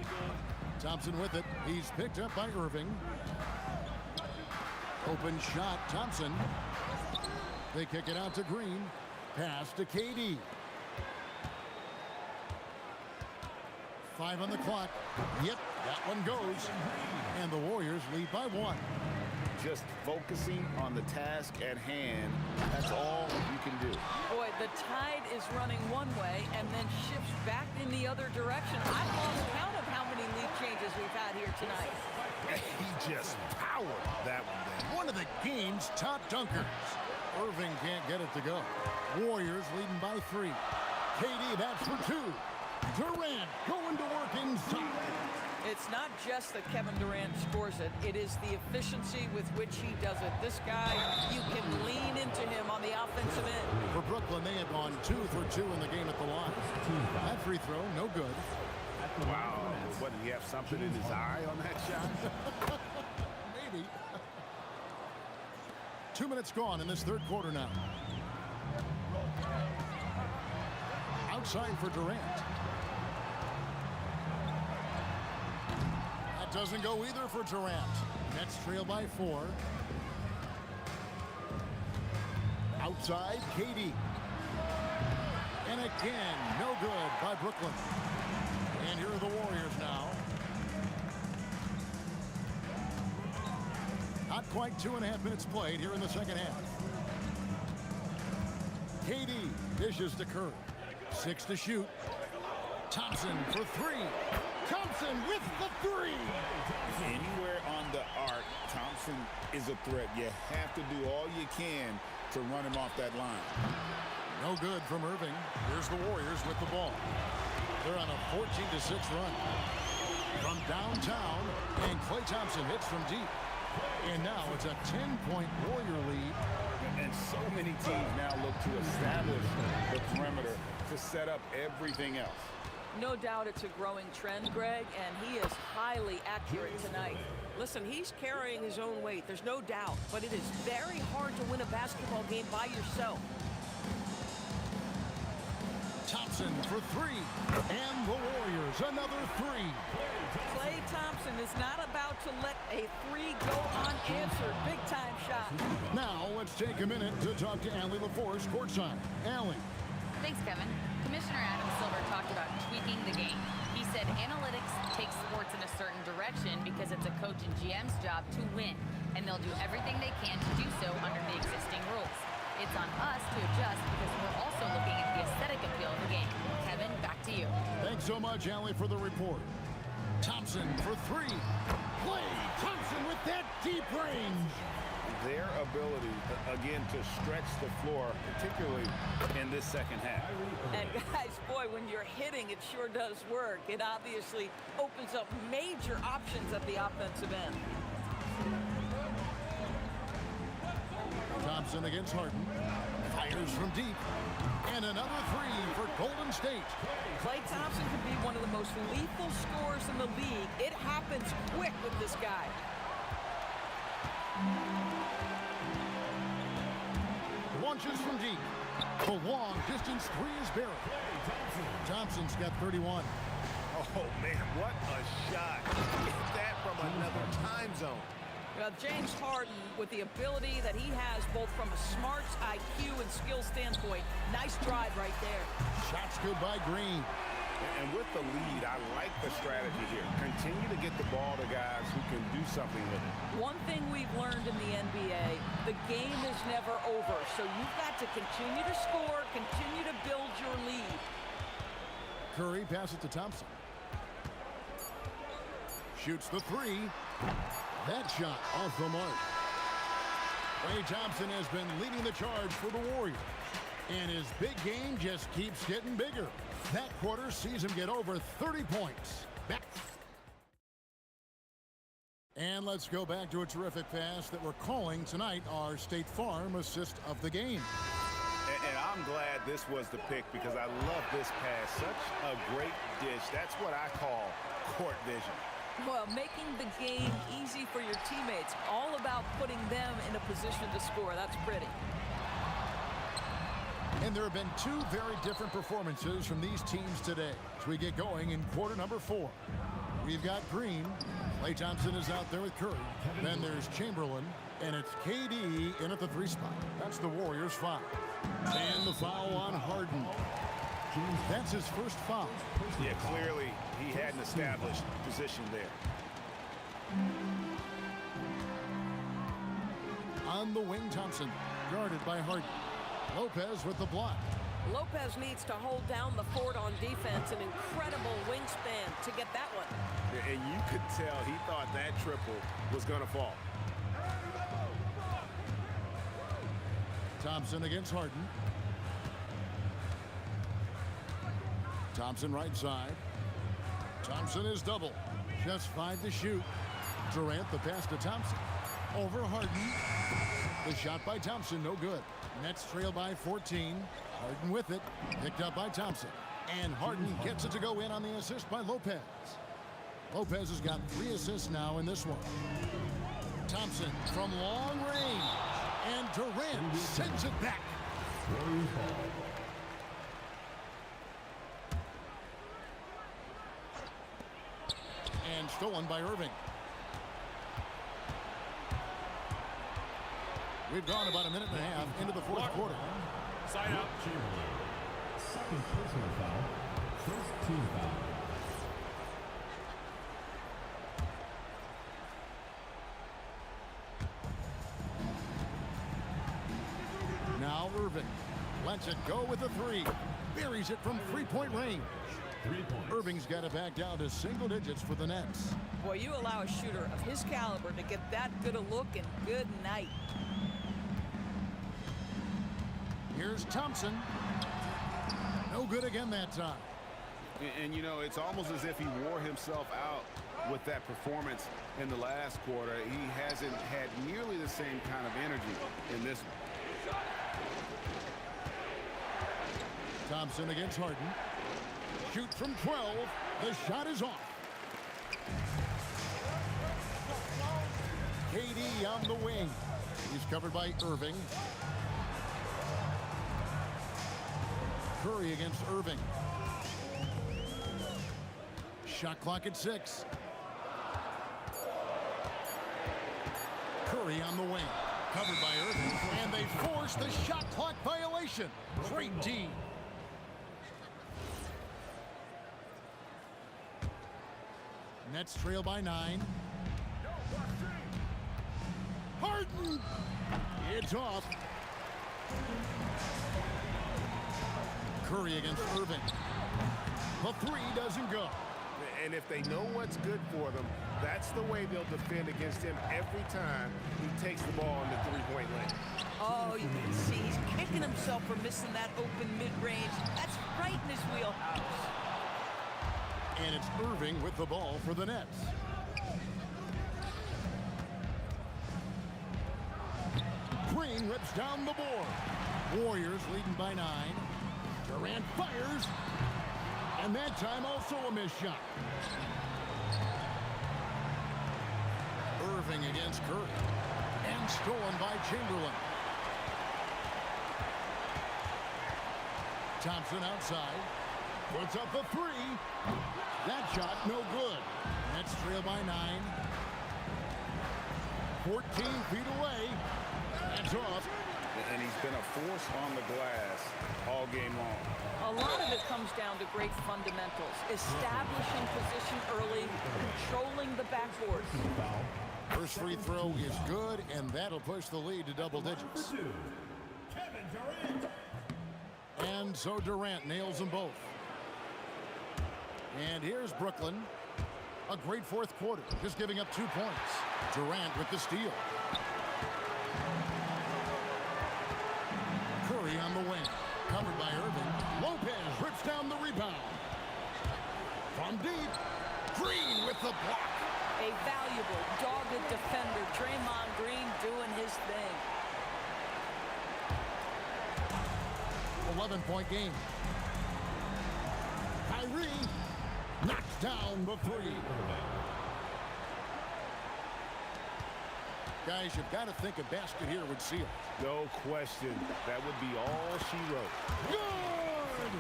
Thompson with it. He's picked up by Irving. Open shot, Thompson. They kick it out to Green. Pass to KD. 5 on the clock. Yep, that one goes. And the Warriors lead by 1. Just focusing on the task at hand, that's all you can do. Boy, the tide is running one way and then shifts back in the other direction. I've lost count of how many lead changes we've had here tonight. He just powered that one down. One of the game's top dunkers. Irving can't get it to go. Warriors leading by 3. KD, that's for 2. Durant going to work inside. It's not just that Kevin Durant scores it. It is the efficiency with which he does it. This guy, you can lean into him on the offensive end. For Brooklyn, they have gone 2 for 2 in the game at the line. That free throw, no good. Wow. What, did he have something in his eye on that shot? Maybe. 2 minutes gone in this 3rd quarter now. Outside for Durant. That doesn't go either for Durant. Nets trail by 4. Outside, KD. And again, no good by Brooklyn. And here are the Warriors now. Not quite 2.5 minutes played here in the 2nd half. KD dishes to Curry. 6 to shoot. Thompson for 3. Thompson with the 3. Anywhere on the arc, Thompson is a threat. You have to do all you can to run him off that line. No good from Irving. Here's the Warriors with the ball. They're on a 14-6 run. From downtown, and Klay Thompson hits from deep. And now it's a 10-point Warrior lead. And so many teams now look to establish the perimeter to set up everything else. No doubt it's a growing trend, Greg, and he is highly accurate tonight. Listen, he's carrying his own weight. There's no doubt. But it is very hard to win a basketball game by yourself. Thompson for three. And the Warriors, another three. Klay Thompson is not about to let a three go unanswered. Big-time shot. Now let's take a minute to talk to Allie LaForce courtside. Allie. Thanks, Kevin. Commissioner Adam Silver talked about tweaking the game. He said analytics take sports in a certain direction because it's a coach and GM's job to win, and they'll do everything they can to do so under the existing rules. It's on us to adjust because we're also looking at the aesthetic appeal of the game. Kevin, back to you. Thanks so much, Allie, for the report. Thompson for three. Klay Thompson with that deep range. Their ability, again, to stretch the floor, particularly in this second half. And guys, boy, when you're hitting, it sure does work. It obviously opens up major options at the offensive end. Thompson against Harden. Fires from deep. And another three for Golden State. Klay Thompson could be one of the most lethal scorers in the league. It happens quick with this guy. Launches from deep. The long distance three is buried. Thompson's got 31. Oh, man, what a shot. Hit that from another time zone. James Harden, with the ability that he has both from a smarts, IQ, and skill standpoint, nice drive right there. Shots good by Green. And with the lead, I like the strategy here. Continue to get the ball to guys who can do something with it. One thing we've learned in the NBA, the game is never over. So you've got to continue to score, continue to build your lead. Curry passes to Thompson. Shoots the three. That shot off the mark. Klay Thompson has been leading the charge for the Warriors. And his big game just keeps getting bigger. That quarter sees him get over 30 points. Back. And let's go back to a terrific pass that we're calling tonight our State Farm assist of the game. And I'm glad this was the pick because I love this pass. Such a great dish. That's what I call court vision. Well, making the game easy for your teammates. All about putting them in a position to score. That's pretty. And there have been two very different performances from these teams today as we get going in quarter number 4. We've got Green. Klay Thompson is out there with Curry. Then there's Chamberlain, and it's KD in at the 3 spot. That's the Warriors' foul. And the foul on Harden. That's his first foul. Yeah, clearly he had an established position there. On the wing, Thompson, guarded by Harden. Lopez with the block. Lopez needs to hold down the fort on defense. An incredible wingspan to get that one. And you could tell he thought that triple was going to fall. Thompson against Harden. Thompson right side. Thompson is double. Just 5 to shoot. Durant the pass to Thompson. Over Harden. The shot by Thompson, no good. Nets trail by 14. Harden with it. Picked up by Thompson. And Harden gets it to go in on the assist by Lopez. Lopez has got 3 assists now in this one. Thompson from long range. And Durant sends it back. And stolen by Irving. We've gone about a minute and a half into the 4th quarter. Side out. Second personal foul. First team foul. Now Irving lets it go with a 3. Buries it from 3-point range. 3 points. Irving's got it back down to single digits for the Nets. Boy, you allow a shooter of his caliber to get that good a look, and good night. Here's Thompson. No good again that time. And you know, it's almost as if he wore himself out with that performance in the last quarter. He hasn't had nearly the same kind of energy in this one. Thompson against Harden. Shoot from 12. The shot is off. KD on the wing. He's covered by Irving. Curry against Irving. Shot clock at 6. Curry on the wing. Covered by Irving. And they force the shot clock violation. Great D. Nets trail by 9. Harden. It's off. Curry against Irving. The 3 doesn't go. And if they know what's good for them, that's the way they'll defend against him every time he takes the ball in the three-point lane. Oh, you can see he's kicking himself for missing that open mid-range. That's right in his wheelhouse. And it's Irving with the ball for the Nets. Green rips down the board. Warriors leading by 9. Durant fires. And that time also a missed shot. Irving against Curry. And stolen by Chamberlain. Thompson outside. Puts up the 3. That shot no good. Nets trail by 9. 14 feet away. That's off. And he's been a force on the glass all game long. A lot of it comes down to great fundamentals. Establishing position early, controlling the backboard. First free throw is good, and that'll push the lead to double digits. And so Durant nails them both. And here's Brooklyn. A great fourth quarter, just giving up 2 points. Durant with the steal. Curry on the wing. Covered by Irving. Lopez rips down the rebound. From deep. Green with the block. A valuable, dogged defender. Draymond Green doing his thing. 11-point game. Kyrie knocks down the 3. Guys, you've got to think a basket here would seal. No question. That would be all she wrote. Good!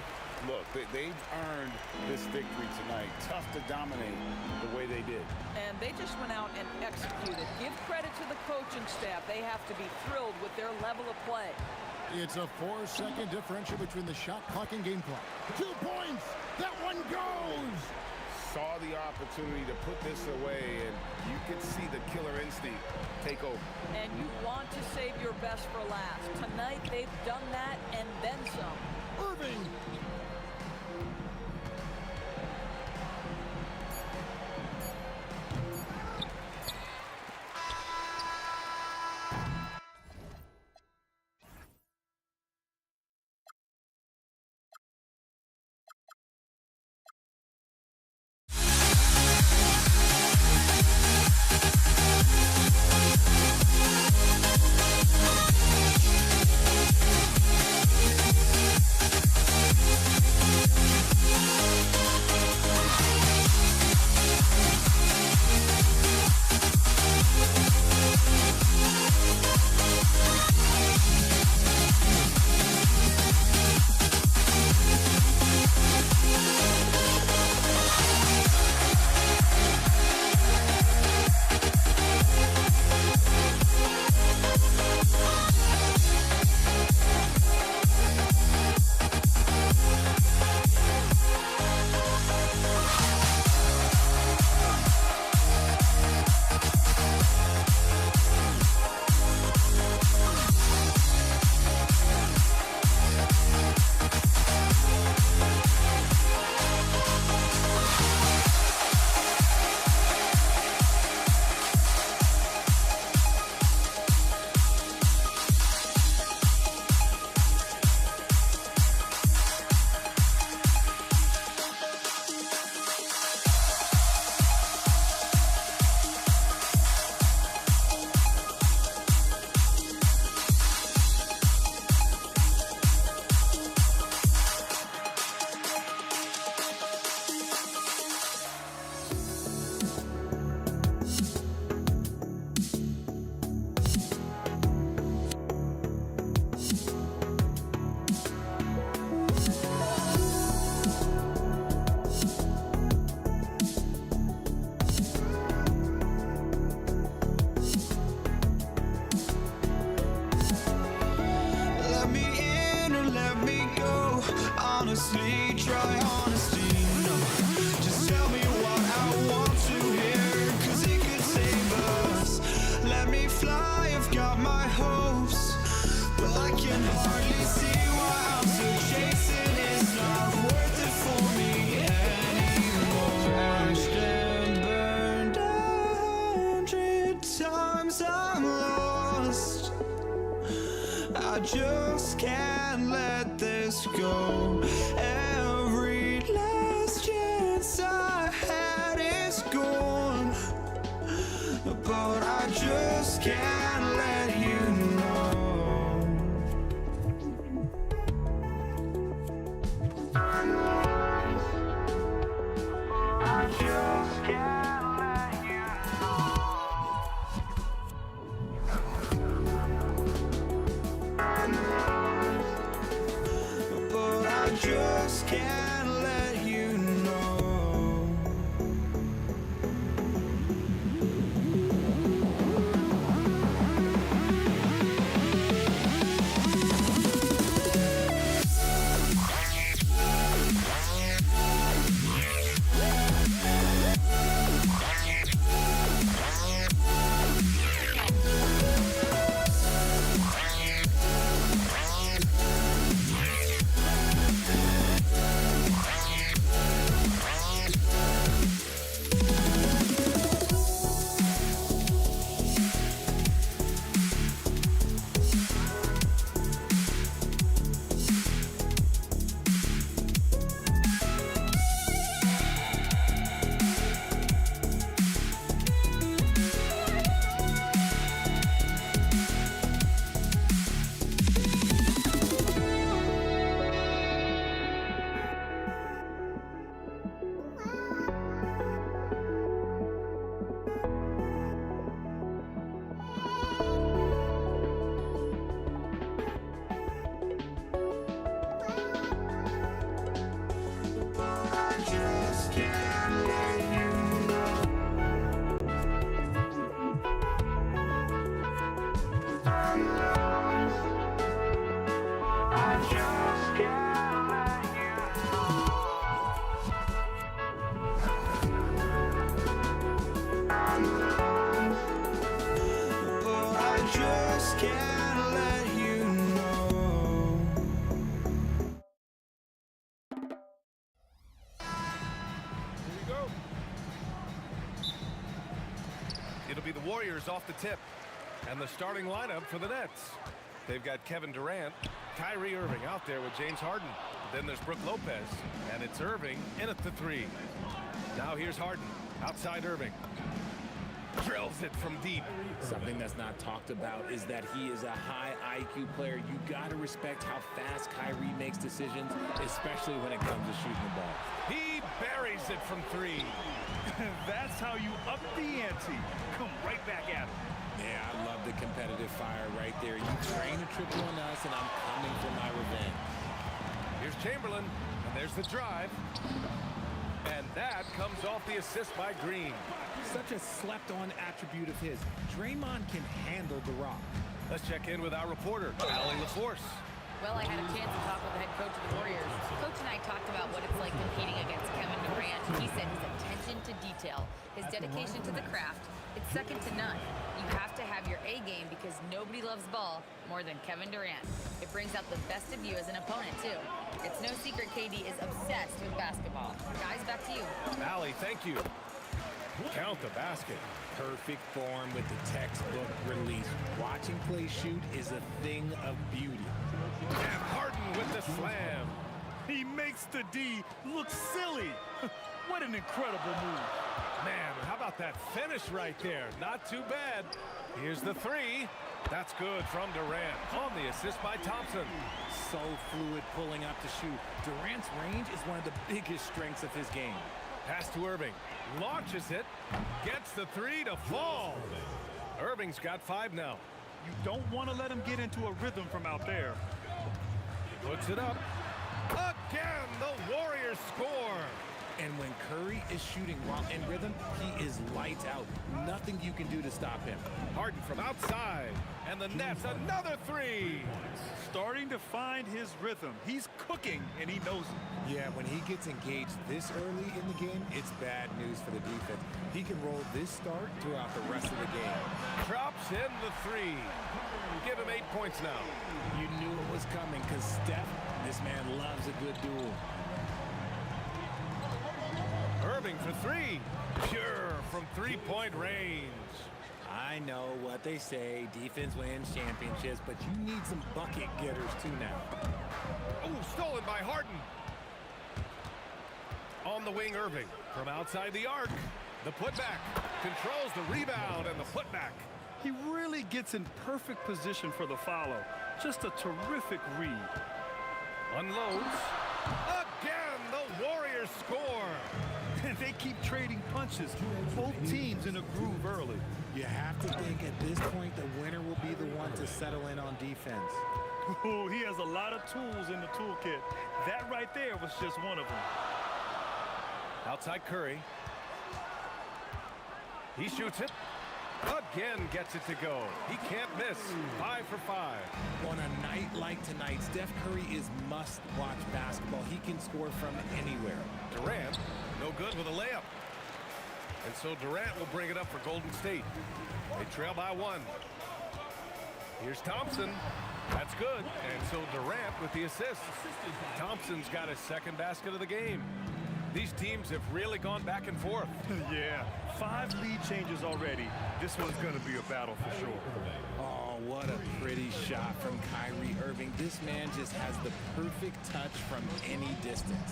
Look, they've earned this victory tonight. Tough to dominate the way they did. And they just went out and executed. Give credit to the coaching staff. They have to be thrilled with their level of play. It's a 4-second differential between the shot clock and game clock. 2 points! That one goes! Saw the opportunity to put this away, and you could see the killer instinct take over. And you want to save your best for last. Tonight, they've done that and then some. Irving! fly, I've got my hopes, but I can hardly see why I'm still chasing. It's not worth it for me anymore. Crashed and burned 100 times, I'm lost. I just can't let this go. Every last chance I had is gone, but I just can't let you know. I just can't let you know. But I just can't let you know. It'll be the Warriors off the tip. And the starting lineup for the Nets. They've got Kevin Durant, Kyrie Irving out there with James Harden. Then there's Brook Lopez, and it's Irving in at the three. Now here's Harden, outside Irving. Drills it from deep. Something that's not talked about is that he is a high IQ player. You got to respect how fast Kyrie makes decisions, especially when it comes to shooting the ball. He buries it from three. That's how you up the ante. Come right back at him. Yeah, I love the competitive fire right there. You train a triple on us, and I'm coming for my revenge. Here's Chamberlain, and there's the drive. And that comes off the assist by Green. Such a slept-on attribute of his. Draymond can handle the rock. Let's check in with our reporter, Allie LaForce. Well, I had a chance to talk with the head coach of the Warriors. Coach and I talked about what it's like competing against Kevin Durant. He said his attention to detail, his dedication to the craft, it's second to none. You have to have your A game because nobody loves ball more than Kevin Durant. It brings out the best of you as an opponent, too. It's no secret KD is obsessed with basketball. Guys, back to you. Allie, thank you. Count the basket. Perfect form with the textbook release. Watching play shoot is a thing of beauty. And Harden with the slam. He makes the D look silly. What an incredible move. Man, how about that finish right there? Not too bad. Here's the three. That's good from Durant on the assist by Thompson. So fluid pulling up to shoot. Durant's range is one of the biggest strengths of his game. Pass to Irving. Launches it. Gets the three to fall. Irving's got 5 now. You don't want to let him get into a rhythm from out there. Puts it up. Again, the Warriors score. And when Curry is shooting while in rhythm, he is lights out. Nothing you can do to stop him. Harden from outside. And the net's another three. Starting to find his rhythm. He's cooking, and he knows it. Yeah, when he gets engaged this early in the game, it's bad news for the defense. He can roll this start throughout the rest of the game. Drops in the three. Give him 8 points now. You knew it was coming because Steph, this man loves a good duel. Irving for three. Pure from three-point range. I know what they say, defense wins championships, but you need some bucket getters too now. Oh, stolen by Harden. On the wing, Irving. From outside the arc. The putback. Controls the rebound and the putback. He really gets in perfect position for the follow. Just a terrific read. Unloads. Again, the Warriors score. And they keep trading punches. Both teams in a groove early. You have to think at this point the winner will be the one to settle in on defense. Oh, he has a lot of tools in the toolkit. That right there was just one of them. Outside Curry. He shoots it. Again gets it to go. He can't miss. 5 for 5. On a night like tonight, Steph Curry is must-watch basketball. He can score from anywhere. Durant, no good with a layup. And so Durant will bring it up for Golden State. They trail by 1. Here's Thompson. That's good. And so Durant with the assist. Thompson's got his second basket of the game. These teams have really gone back and forth. Yeah, 5 lead changes already. This one's going to be a battle for sure. Oh, what a pretty shot from Kyrie Irving. This man just has the perfect touch from any distance.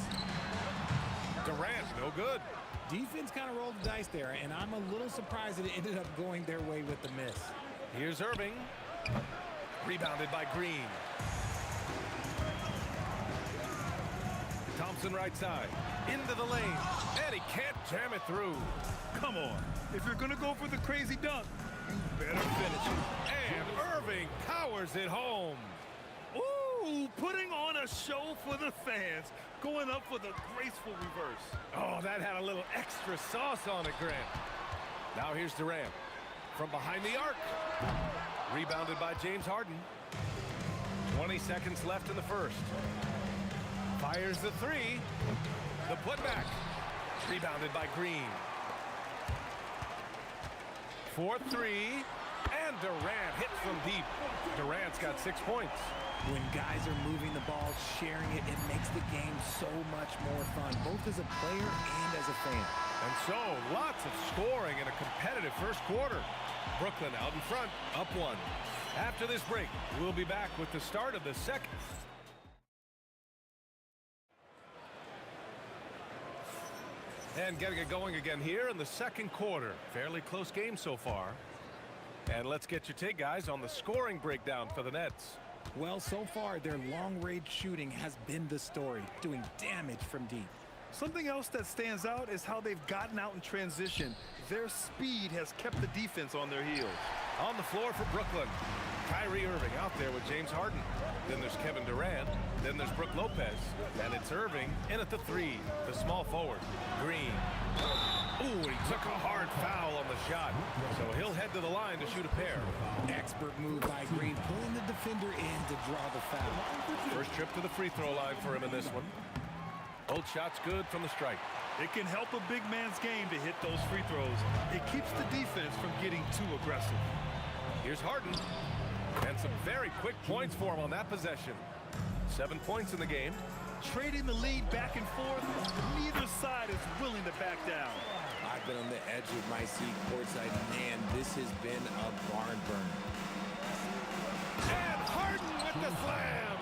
Durant, no good. Defense kind of rolled the dice there, and I'm a little surprised that it ended up going their way with the miss. Here's Irving. Rebounded by Green. Thompson right side. Into the lane. And he can't jam it through. Come on. If you're going to go for the crazy dunk, you better finish it. And Irving powers it home. Ooh, putting on a show for the fans. Going up for the graceful reverse. Oh, that had a little extra sauce on it, Grant. Now here's Durant. From behind the arc. Rebounded by James Harden. 20 seconds left in the first. Fires the three. The putback. Rebounded by Green. 4-3. And Durant hits from deep. Durant's got 6 points. When guys are moving the ball, sharing it, it makes the game so much more fun, both as a player and as a fan. And so, lots of scoring in a competitive first quarter. Brooklyn out in front, up 1. After this break, we'll be back with the start of the second. And getting it going again here in the second quarter. Fairly close game so far. And let's get your take, guys, on the scoring breakdown for the Nets. Well, so far, their long-range shooting has been the story, doing damage from deep. Something else that stands out is how they've gotten out in transition. Their speed has kept the defense on their heels. On the floor for Brooklyn, Kyrie Irving out there with James Harden. Then there's Kevin Durant. Then there's Brook Lopez. And it's Irving in at the 3, the small forward, Green. Ooh, he took a hard foul on the shot. So he'll head to the line to shoot a pair. Expert move by Green, pulling the defender in to draw the foul. First trip to the free throw line for him in this one. Both shots good from the stripe. It can help a big man's game to hit those free throws. It keeps the defense from getting too aggressive. Here's Harden. And some very quick points for him on that possession. 7 points in the game. Trading the lead back and forth, neither side is willing to back down. I've been on the edge of my seat courtside. Man, this has been a barn burner. And Harden with the slam.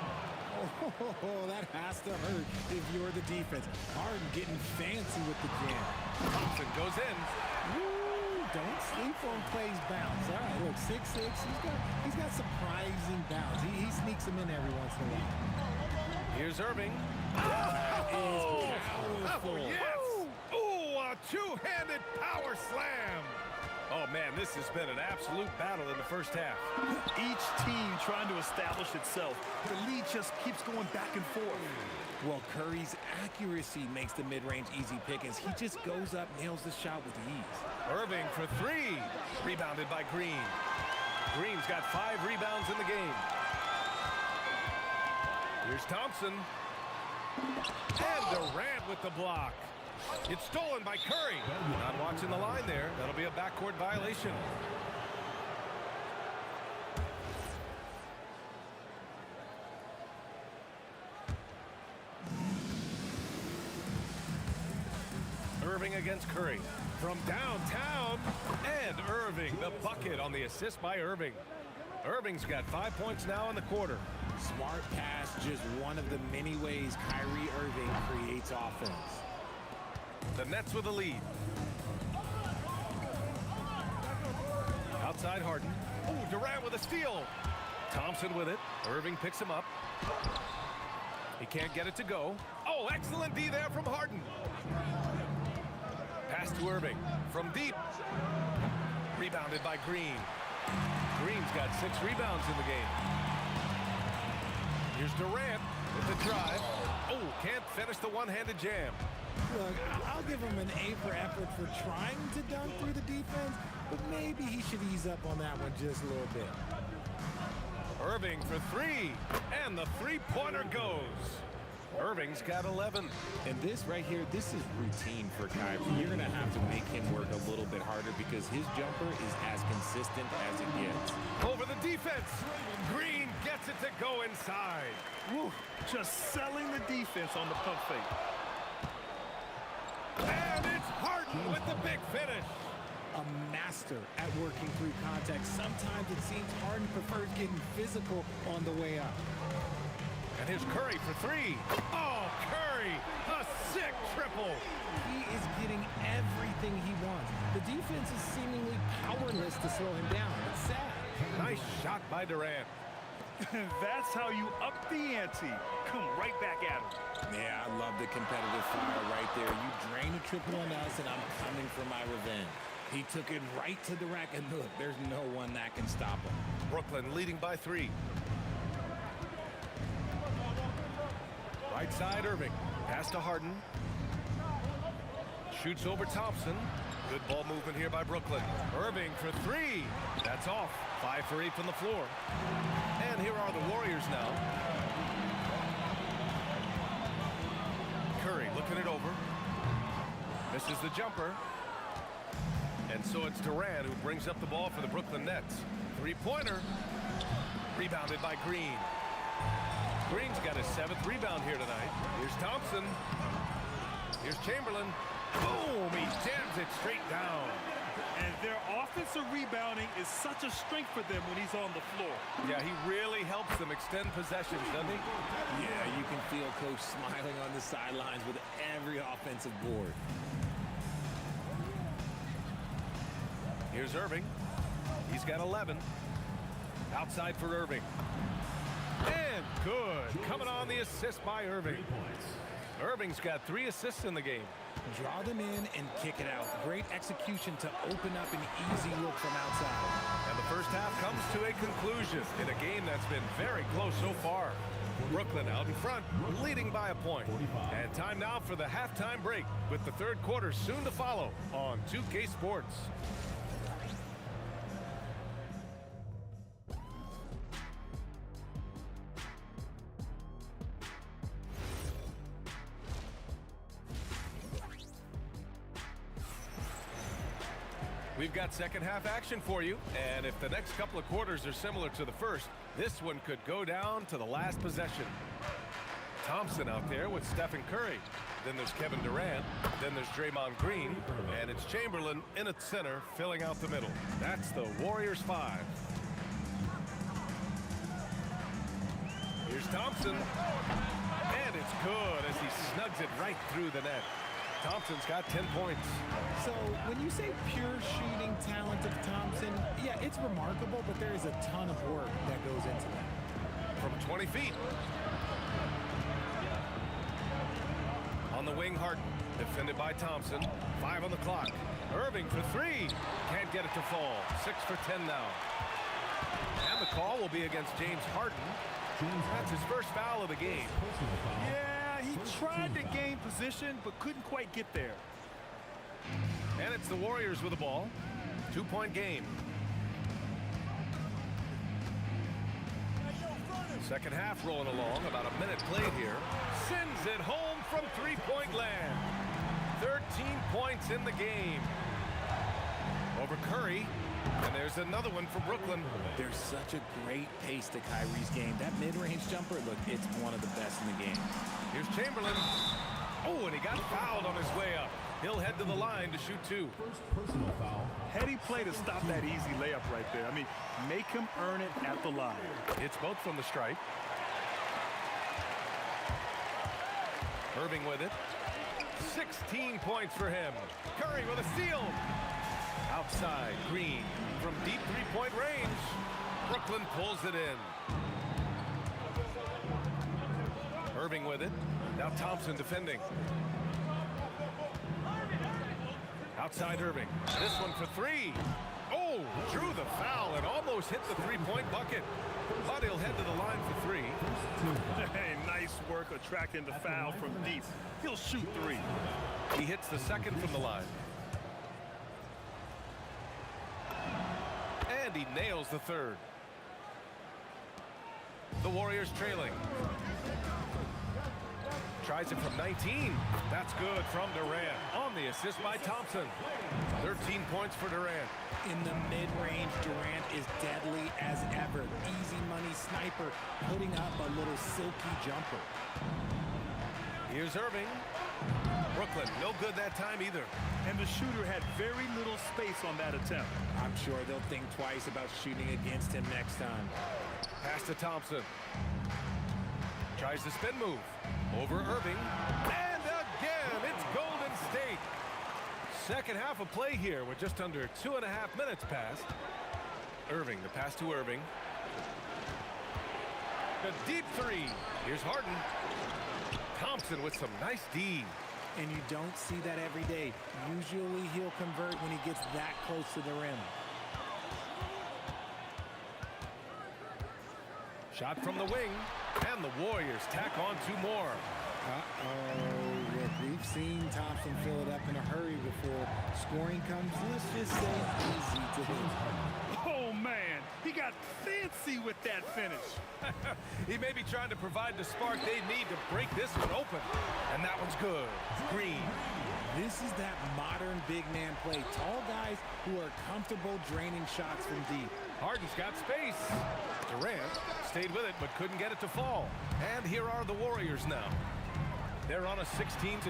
Oh, that has to hurt if you're the defense. Harden getting fancy with the jam. Thompson goes in. Woo, don't sleep on Clay's bounce. All right, look, 6'6". He's got surprising bounce. He sneaks them in every once in a while. Here's Irving. That is powerful. Oh, yes. Ooh, a two-handed power slam. Oh, man, this has been an absolute battle in the first half. Each team trying to establish itself. The lead just keeps going back and forth. Well, Curry's accuracy makes the mid-range easy pickings. He just goes up, nails the shot with ease. Irving for three. Rebounded by Green. Green's got 5 rebounds in the game. Here's Thompson. And Durant with the block. It's stolen by Curry. Not watching the line there. That'll be a backcourt violation. Irving against Curry. From downtown. And Irving, the bucket on the assist by Irving. Irving's got 5 points now in the quarter. Smart pass, just one of the many ways Kyrie Irving creates offense. The Nets with a lead. Outside Harden. Oh, Durant with a steal. Thompson with it. Irving picks him up. He can't get it to go. Oh, excellent D there from Harden. Pass to Irving from deep. Rebounded by Green. Green's got 6 rebounds in the game. Here's Durant with the drive. Oh, can't finish the one-handed jam. Look, I'll give him an A for effort for trying to dunk through the defense, but maybe he should ease up on that one just a little bit. Irving for 3, and the three-pointer goes. Irving's got 11. And this right here, this is routine for Kyrie. You're going to have to make him work a little bit harder because his jumper is as consistent as it gets. Over the defense. Green gets it to go inside. Woo, just selling the defense on the pump fake. And it's Harden with the big finish. A master at working through contact. Sometimes it seems Harden prefers getting physical on the way up. And here's Curry for 3. Oh, Curry, a sick triple. He is getting everything he wants. The defense is seemingly powerless to slow him down. It's sad. Nice shot by Durant. That's how you up the ante. Come right back at him. Yeah, I love the competitive fire right there. You drain a triple on us, and I'm coming for my revenge. He took it right to the rack, and look, there's no one that can stop him. Brooklyn leading by 3. Right side, Irving. Pass to Harden. Shoots over Thompson. Good ball movement here by Brooklyn. Irving for 3. That's off. 5 for 8 from the floor. And here are the Warriors now. Curry looking it over. Misses the jumper. And so it's Durant who brings up the ball for the Brooklyn Nets. 3-pointer. Rebounded by Green. Green's got his 7th rebound here tonight. Here's Thompson. Here's Chamberlain. Boom! He jams it straight down. And their offensive rebounding is such a strength for them when he's on the floor. Yeah, he really helps them extend possessions, doesn't he? Yeah, you can feel Coach smiling on the sidelines with every offensive board. Here's Irving. He's got 11. Outside for Irving. And good. Coming on the assist by Irving. Irving's got 3 assists in the game. Draw them in and kick it out. Great execution to open up an easy look from outside. And the first half comes to a conclusion in a game that's been very close so far. Brooklyn out in front, leading by a point. And time now for the halftime break with the third quarter soon to follow on 2K Sports. We've got second half action for you, and if the next couple of quarters are similar to the first, this one could go down to the last possession. Thompson out there with Stephen Curry. Then there's Kevin Durant. Then there's Draymond Green. And it's Chamberlain in at center, filling out the middle. That's the Warriors 5. Here's Thompson. And it's good as he snugs it right through the net. Thompson's got 10 points. So when you say pure shooting talent of Thompson, yeah, it's remarkable, but there is a ton of work that goes into that. From 20 feet. On the wing, Harden. Defended by Thompson. 5 on the clock. Irving for 3. Can't get it to fall. 6 for 10 now. And the call will be against James Harden. That's his first foul of the game. Yeah, he tried to gain position, but couldn't quite get there. And it's the Warriors with the ball. 2-point game. Second half rolling along. About a minute played here. Sends it home from three-point land. 13 points in the game. Over Curry. And there's another one for Brooklyn. There's such a great pace to Kyrie's game. That mid-range jumper, look, it's one of the best in the game. Here's Chamberlain. Oh, and he got fouled on his way up. He'll head to the line to shoot 2. First personal foul. Heady play to stop that easy layup right there. I mean, make him earn it at the line. It's both from the stripe. Irving with it. 16 points for him. Curry with a steal. Outside, Green from deep three-point range. Brooklyn pulls it in. Irving with it. Now Thompson defending. Outside Irving. This one for 3. Oh, drew the foul and almost hit the three-point bucket. But he'll head to the line for 3. Hey, nice work attracting the foul from deep. He'll shoot 3. He hits the second from the line. And he nails the third. The Warriors trailing. Tries it from 19. That's good from Durant. On the assist by Thompson. 13 points for Durant. In the mid-range, Durant is deadly as ever. Easy money sniper, putting up a little silky jumper. Here's Irving. Brooklyn, no good that time either. And the shooter had very little space on that attempt. I'm sure they'll think twice about shooting against him next time. Pass to Thompson. Tries the spin move. Over Irving. And again, it's Golden State. Second half of play here with just under 2.5 minutes passed. Irving, the pass to Irving. A deep 3. Here's Harden. Thompson with some nice D. And you don't see that every day. Usually he'll convert when he gets that close to the rim. Shot from the wing. And the Warriors tack on 2 more. Uh-oh. Look, we've seen Thompson fill it up in a hurry before. Scoring comes, let's just say, easy to him. Oh, man. He got fancy with that finish. He may be trying to provide the spark they need to break this one open. And that one's good. Green. This is that modern big man play. Tall guys who are comfortable draining shots from deep. Harden's got space. Durant stayed with it but couldn't get it to fall. And here are the Warriors now. They're on a 16-7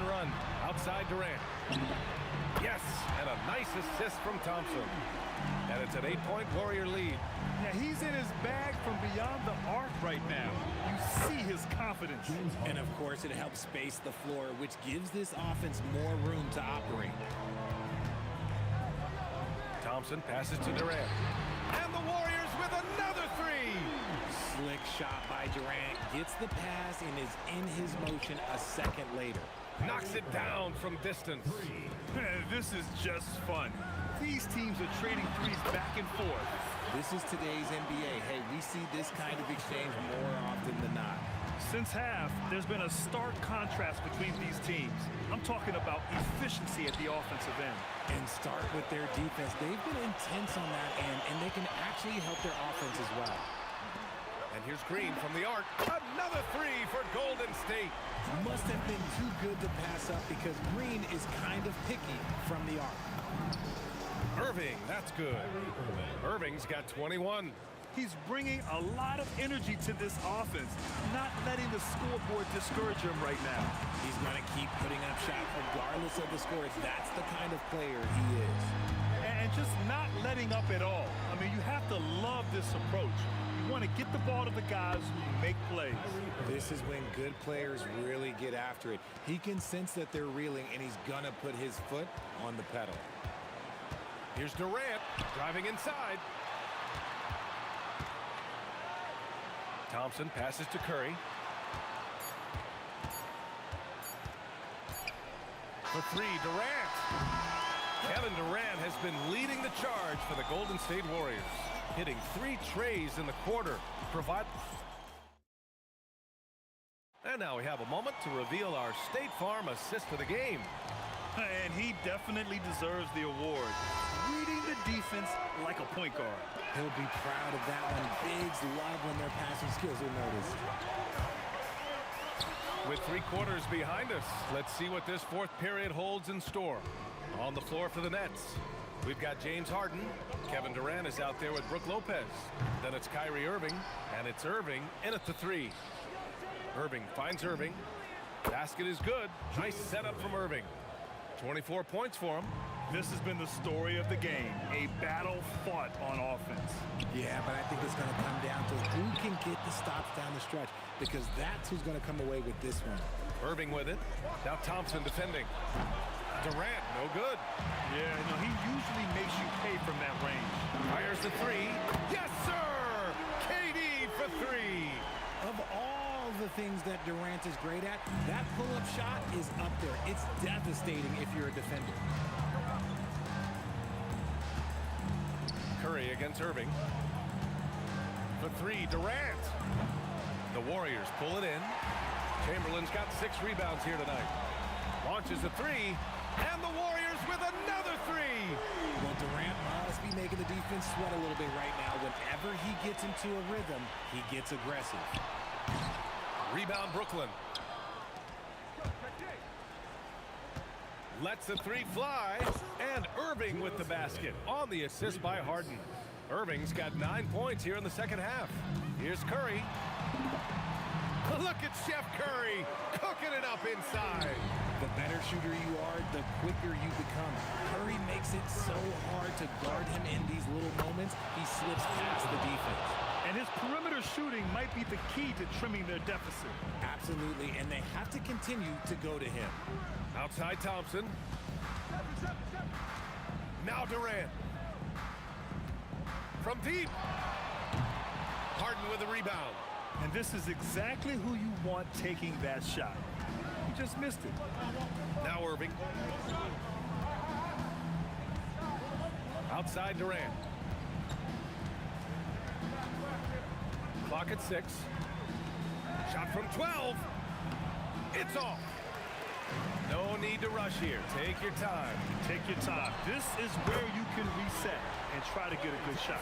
run. Outside Durant. Yes, and a nice assist from Thompson. And it's an 8-point Warrior lead. Yeah, he's in his bag from beyond the arc right now. You see his confidence. And of course, it helps space the floor, which gives this offense more room to operate. Thompson passes to Durant. And the Warriors with another 3. Slick shot by Durant. Gets the pass and is in his motion a second later. Knocks it down from distance. This is just fun. These teams are trading threes back and forth. This is today's NBA. Hey, we see this kind of exchange more often than not. Since half, there's been a stark contrast between these teams. I'm talking about efficiency at the offensive end. And start with their defense. They've been intense on that end, and they can actually help their offense as well. And here's Green from the arc. Another 3 for Golden State. Must have been too good to pass up because Green is kind of picky from the arc. Irving, that's good. Irving's got 21. He's bringing a lot of energy to this offense, not letting the scoreboard discourage him right now. He's going to keep putting up shots regardless of the score. That's the kind of player he is. And just not letting up at all. I mean, you have to love this approach. You want to get the ball to the guys who make plays. This is when good players really get after it. He can sense that they're reeling, and he's going to put his foot on the pedal. Here's Durant driving inside. Thompson passes to Curry. For three, Durant. Kevin Durant has been leading the charge for the Golden State Warriors, hitting 3 trays in the quarter. And now we have a moment to reveal our State Farm assist of the game. And he definitely deserves the award. Reading the defense like a point guard. He'll be proud of that one. Bigs love when their passing skills are noticed. With 3 quarters behind us, let's see what this 4th period holds in store. On the floor for the Nets, we've got James Harden. Kevin Durant is out there with Brook Lopez. Then it's Kyrie Irving, and it's Irving in at the 3. Irving finds Irving. Basket is good. Nice setup from Irving. 24 points for him. This has been the story of the game. A battle fought on offense. Yeah, but I think it's going to come down to who can get the stops down the stretch, because that's who's going to come away with this one. Irving with it. Now Thompson defending. Durant, no good. Yeah, no, he usually makes you pay from that range. Fires the 3. Yes, sir! KD for 3. Of all the things that Durant is great at, that pull-up shot is up there. It's devastating if you're a defender. Curry against Irving. For 3, Durant. The Warriors pull it in. Chamberlain's got 6 rebounds here tonight. Launches a 3, and the Warriors with another 3. Well, Durant must be making the defense sweat a little bit right now. Whenever he gets into a rhythm, he gets aggressive. Rebound Brooklyn. Lets the 3 fly, and Irving with the basket on the assist by Harden. Irving's got 9 points here in the second half. Here's Curry. Look at Chef Curry cooking it up inside. The better shooter you are, the quicker you become. Curry makes it so hard to guard him in these little moments. He slips past the defense. And his perimeter shooting might be the key to trimming their deficit. Absolutely, and they have to continue to go to him. Outside Thompson. Now Durant. From deep. Harden with a rebound. And this is exactly who you want taking that shot. You just missed it. Now Irving. Outside Durant. Clock at 6. Shot from 12. It's off. No need to rush here. Take your time. Take your time. This is where you can reset and try to get a good shot.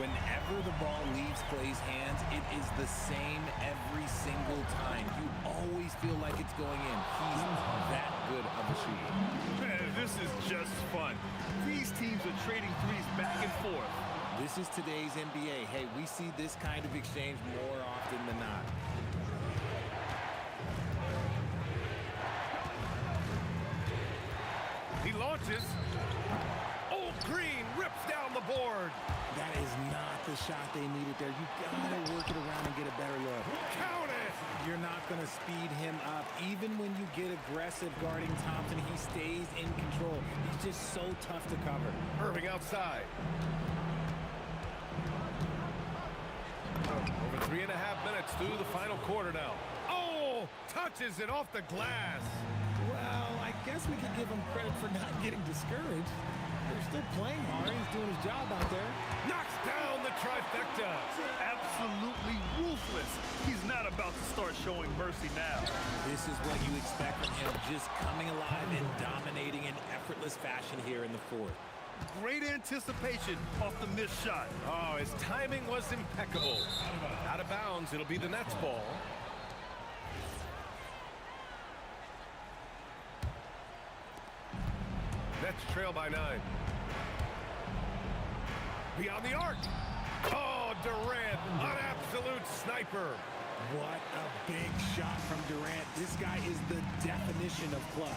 Whenever the ball leaves Clay's hands, it is the same every single time. You always feel like it's going in. He's that good of a shooter. Man, this is just fun. These teams are trading threes back and forth. This is today's NBA. Hey, we see this kind of exchange more often than not. He launches. Old Green rips down the board. That is not the shot they needed there. You gotta work it around and get a better look. Count it. You're not gonna speed him up. Even when you get aggressive guarding Thompson, he stays in control. He's just so tough to cover. Irving outside. Over 3.5 minutes through the final quarter now. Oh, touches it off the glass. Well, I guess we could give him credit for not getting discouraged. They're still playing hard. He's doing his job out there. Knocks down the trifecta. Absolutely ruthless. He's not about to start showing mercy now. This is what you expect from him, just coming alive and dominating in effortless fashion here in the 4th. Great anticipation off the missed shot. Oh, his timing was impeccable. Out of bounds, it'll be the Nets ball. Nets trail by 9. Beyond the arc. Oh, Durant, an absolute sniper. What a big shot from Durant. This guy is the definition of clutch.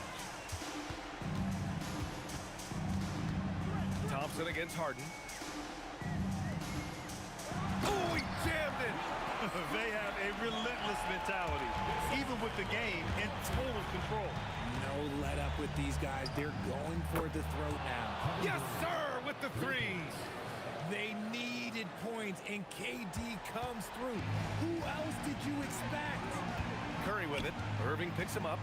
Thompson against Harden. Oh, he jammed it. They have a relentless mentality, even with the game in total control. No let up with these guys. They're going for the throat now. Yes, sir, with the 3s. They needed points, and KD comes through. Who else did you expect? Curry with it. Irving picks him up.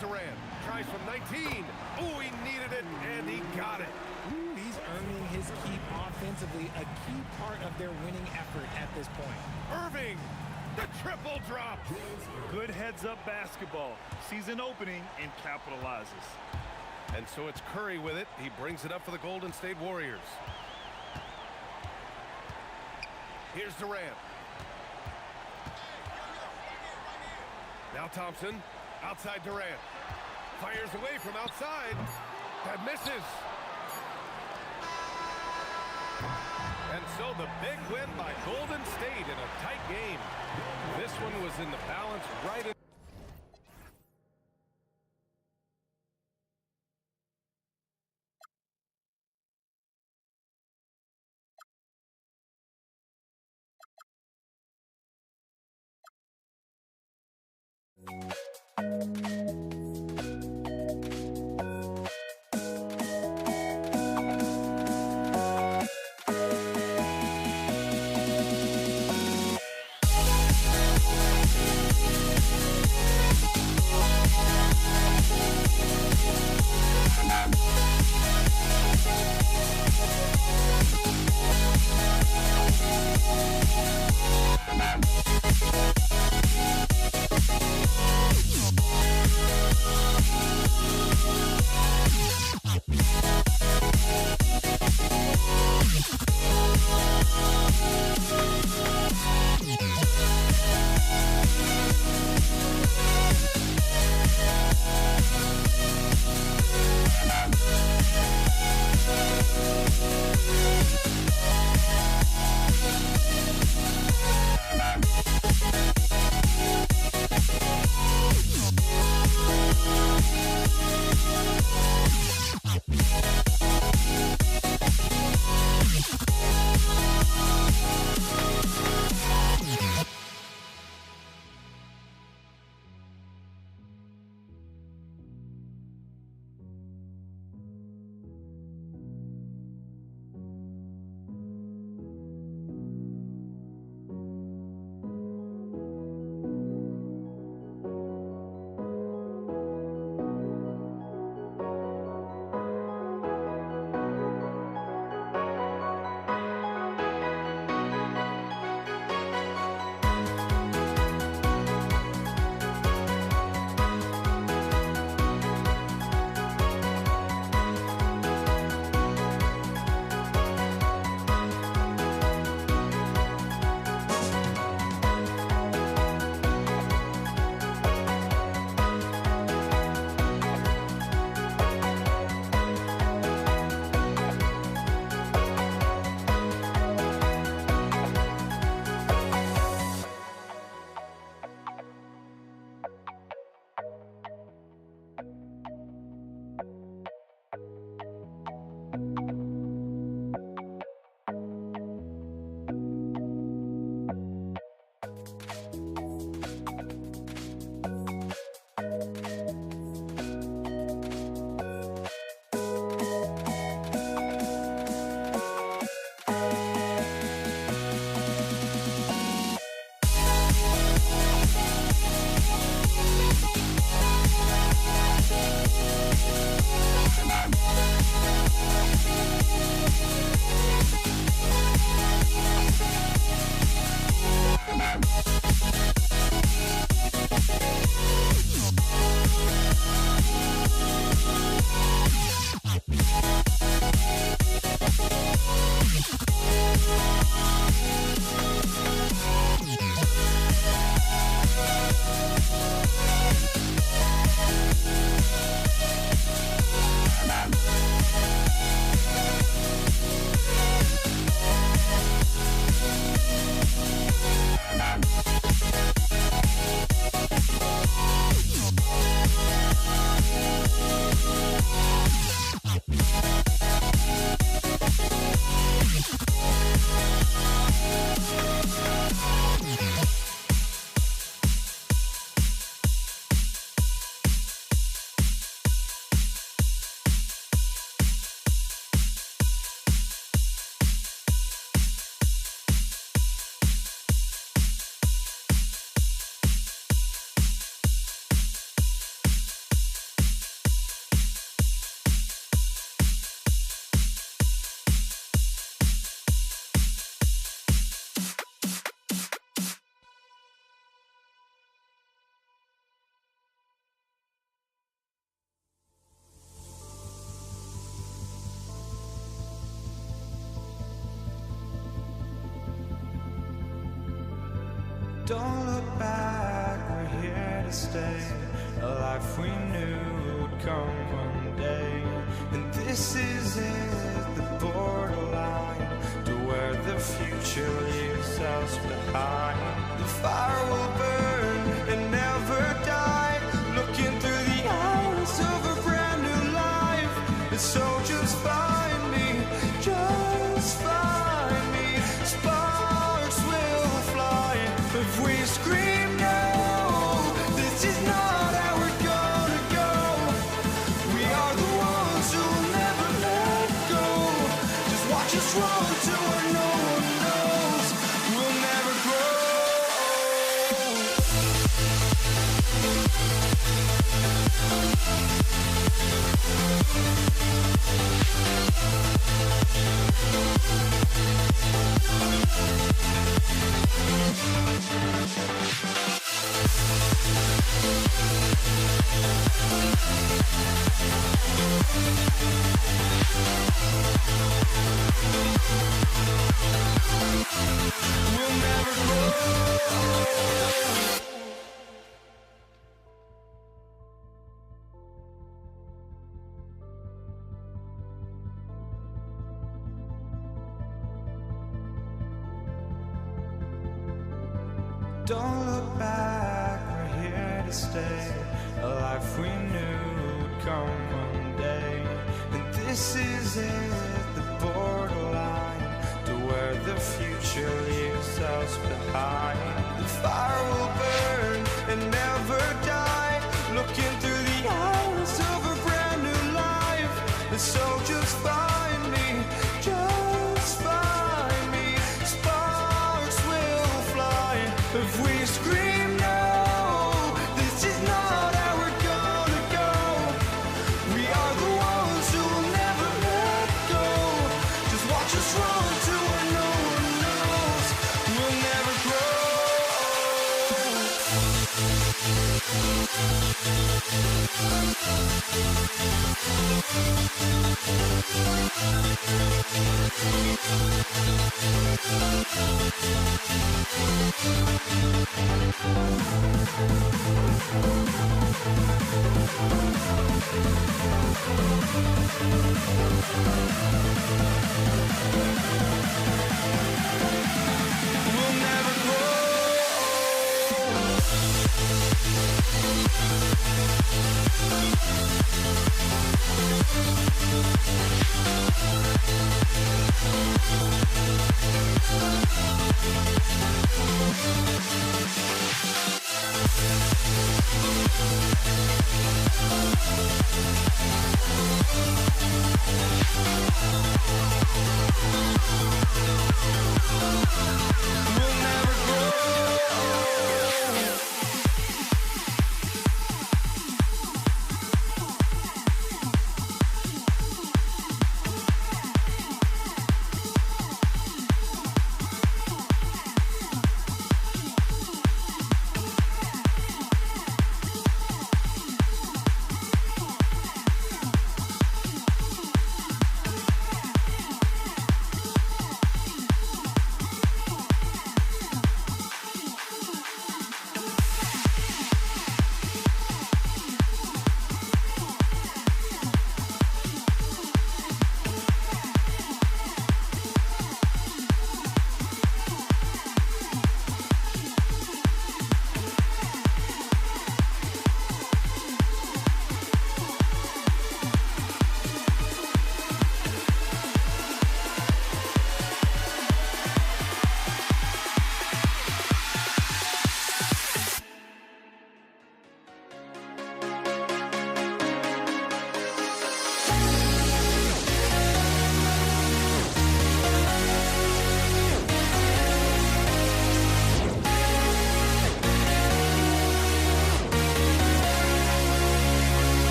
Durant. Tries from 19. Ooh, he needed it, and he got it. Ooh, he's earning his keep offensively, a key part of their winning effort at this point. Irving, the triple drop. Good heads-up basketball. Sees an opening and capitalizes. And so it's Curry with it. He brings it up for the Golden State Warriors. Here's Durant. Now Thompson, outside Durant. Fires away from outside. That misses. And so the big win by Golden State in a tight game. This one was in the balance right in. We'll be right back. Don't look back, we're here to stay. A life we knew would come one day. And this is it, the borderline to where the future leaves us behind. The fire will burn and never die, looking through the eyes of a brand new life. And so just find me, just find me. Sparks will fly if we scream no. This is not how we're gonna go. We are the ones who will never let go. Just watch us run to where no one knows. We'll never grow. We'll never grow. Don't look back, we're here to stay. A life we knew would come one day. And this is it, the borderline to where the future leaves us behind. The fire will burn and never die, looking through the eyes of a brand new life. And so just find me, just find me. Sparks will fly if we scream no. This is not how we're gonna go. We are the ones who will never let go. Just watch us run to where no one knows. We'll never grow. We'll never grow.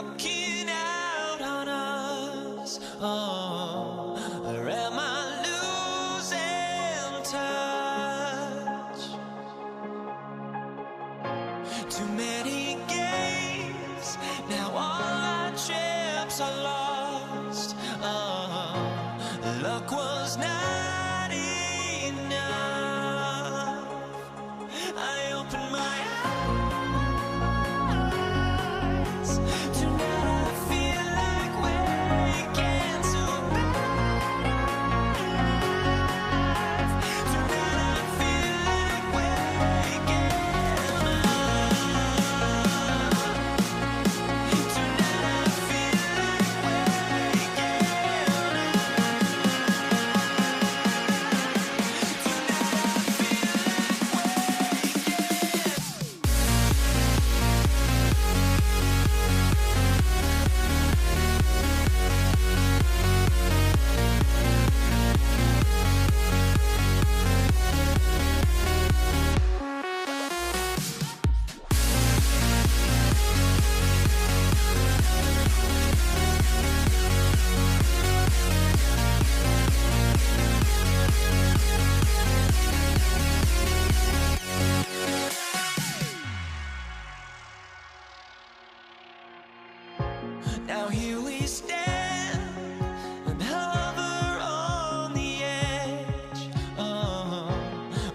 walking out on us? Oh, or am I losing touch? Too many games, now all our chips are lost. Oh, luck was not enough. I opened my eyes. Tonight I feel like waking to life. Tonight I feel like waking up. Tonight I feel like waking Now here we stand and hover on the edge. Oh,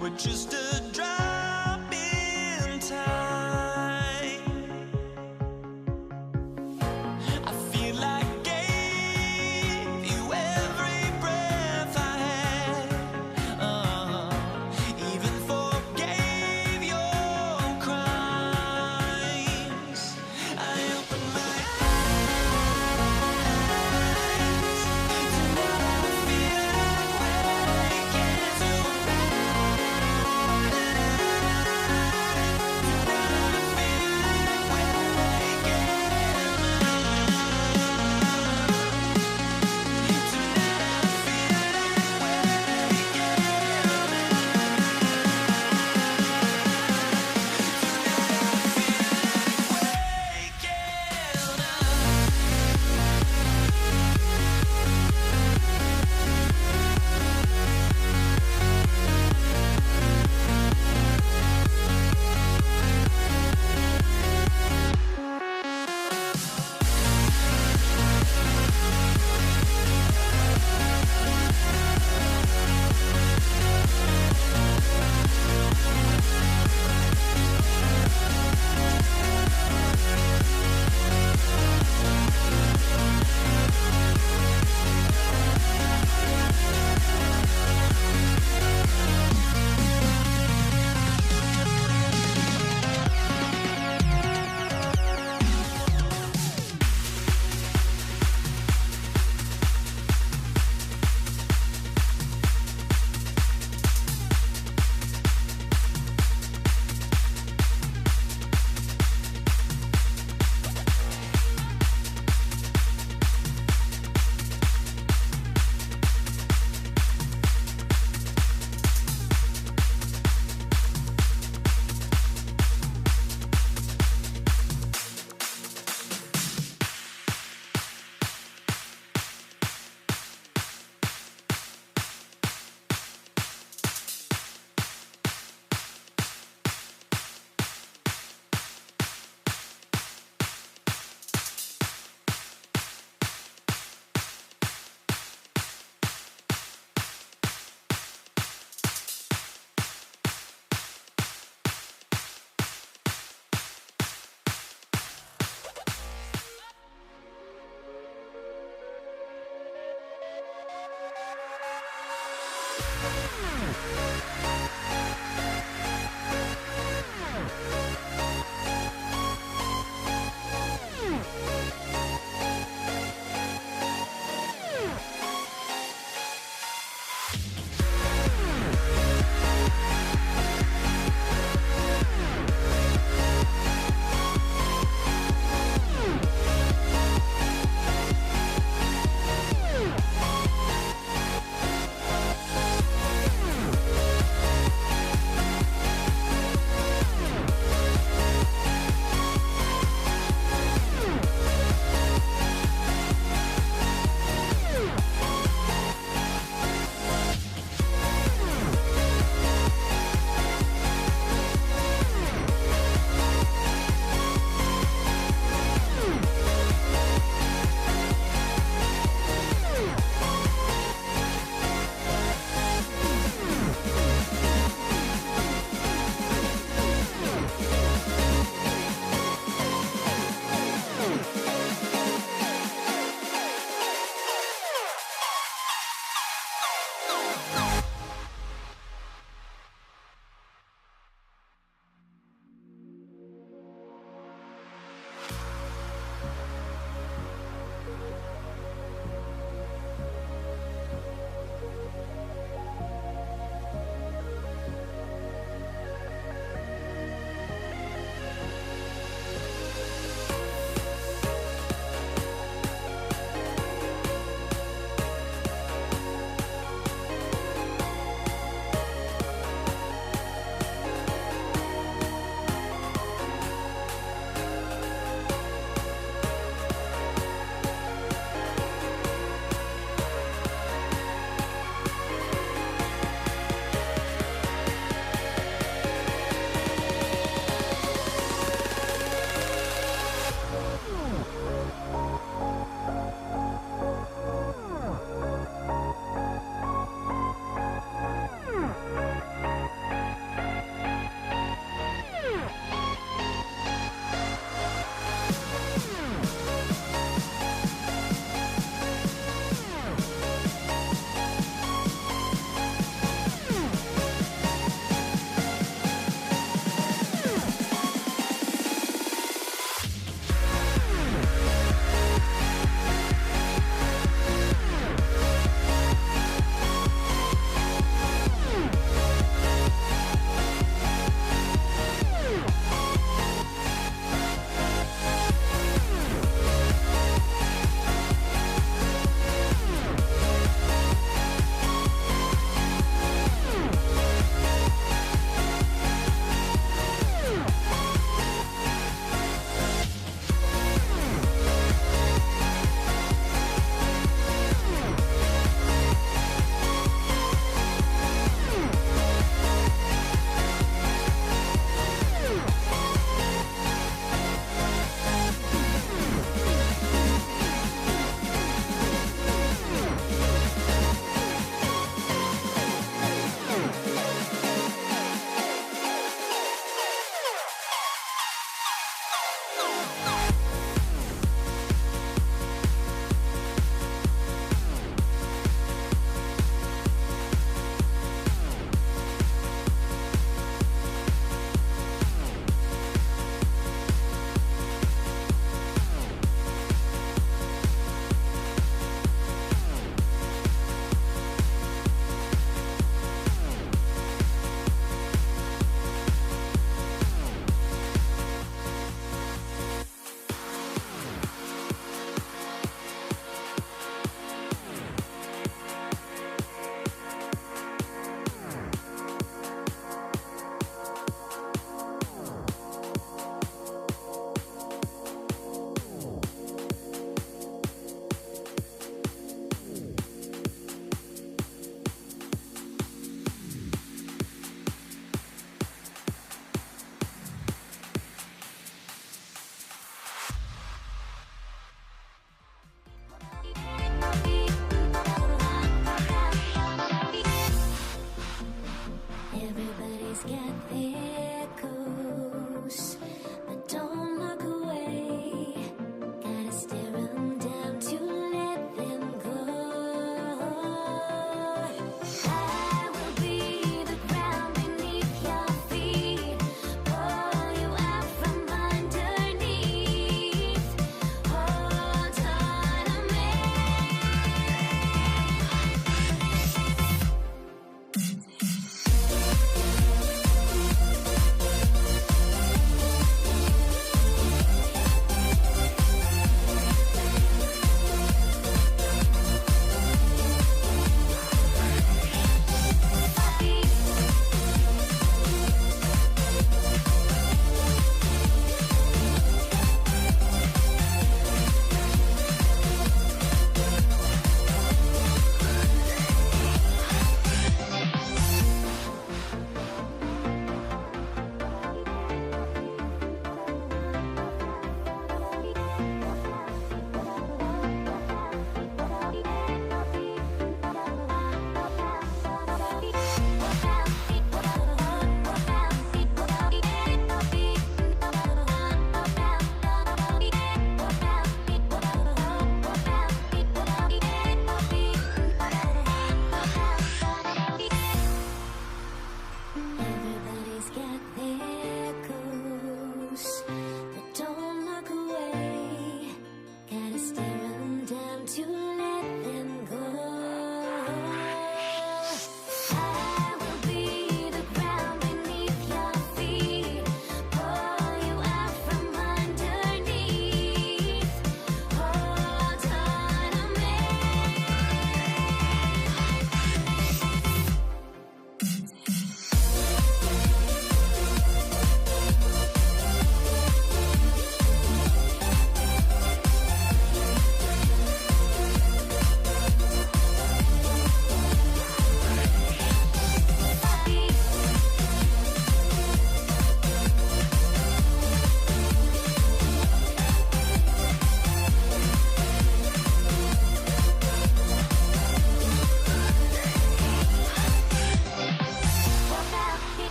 we're just a drop in time. I feel like I gave you every breath I had. Oh, even forgave your crimes. I opened my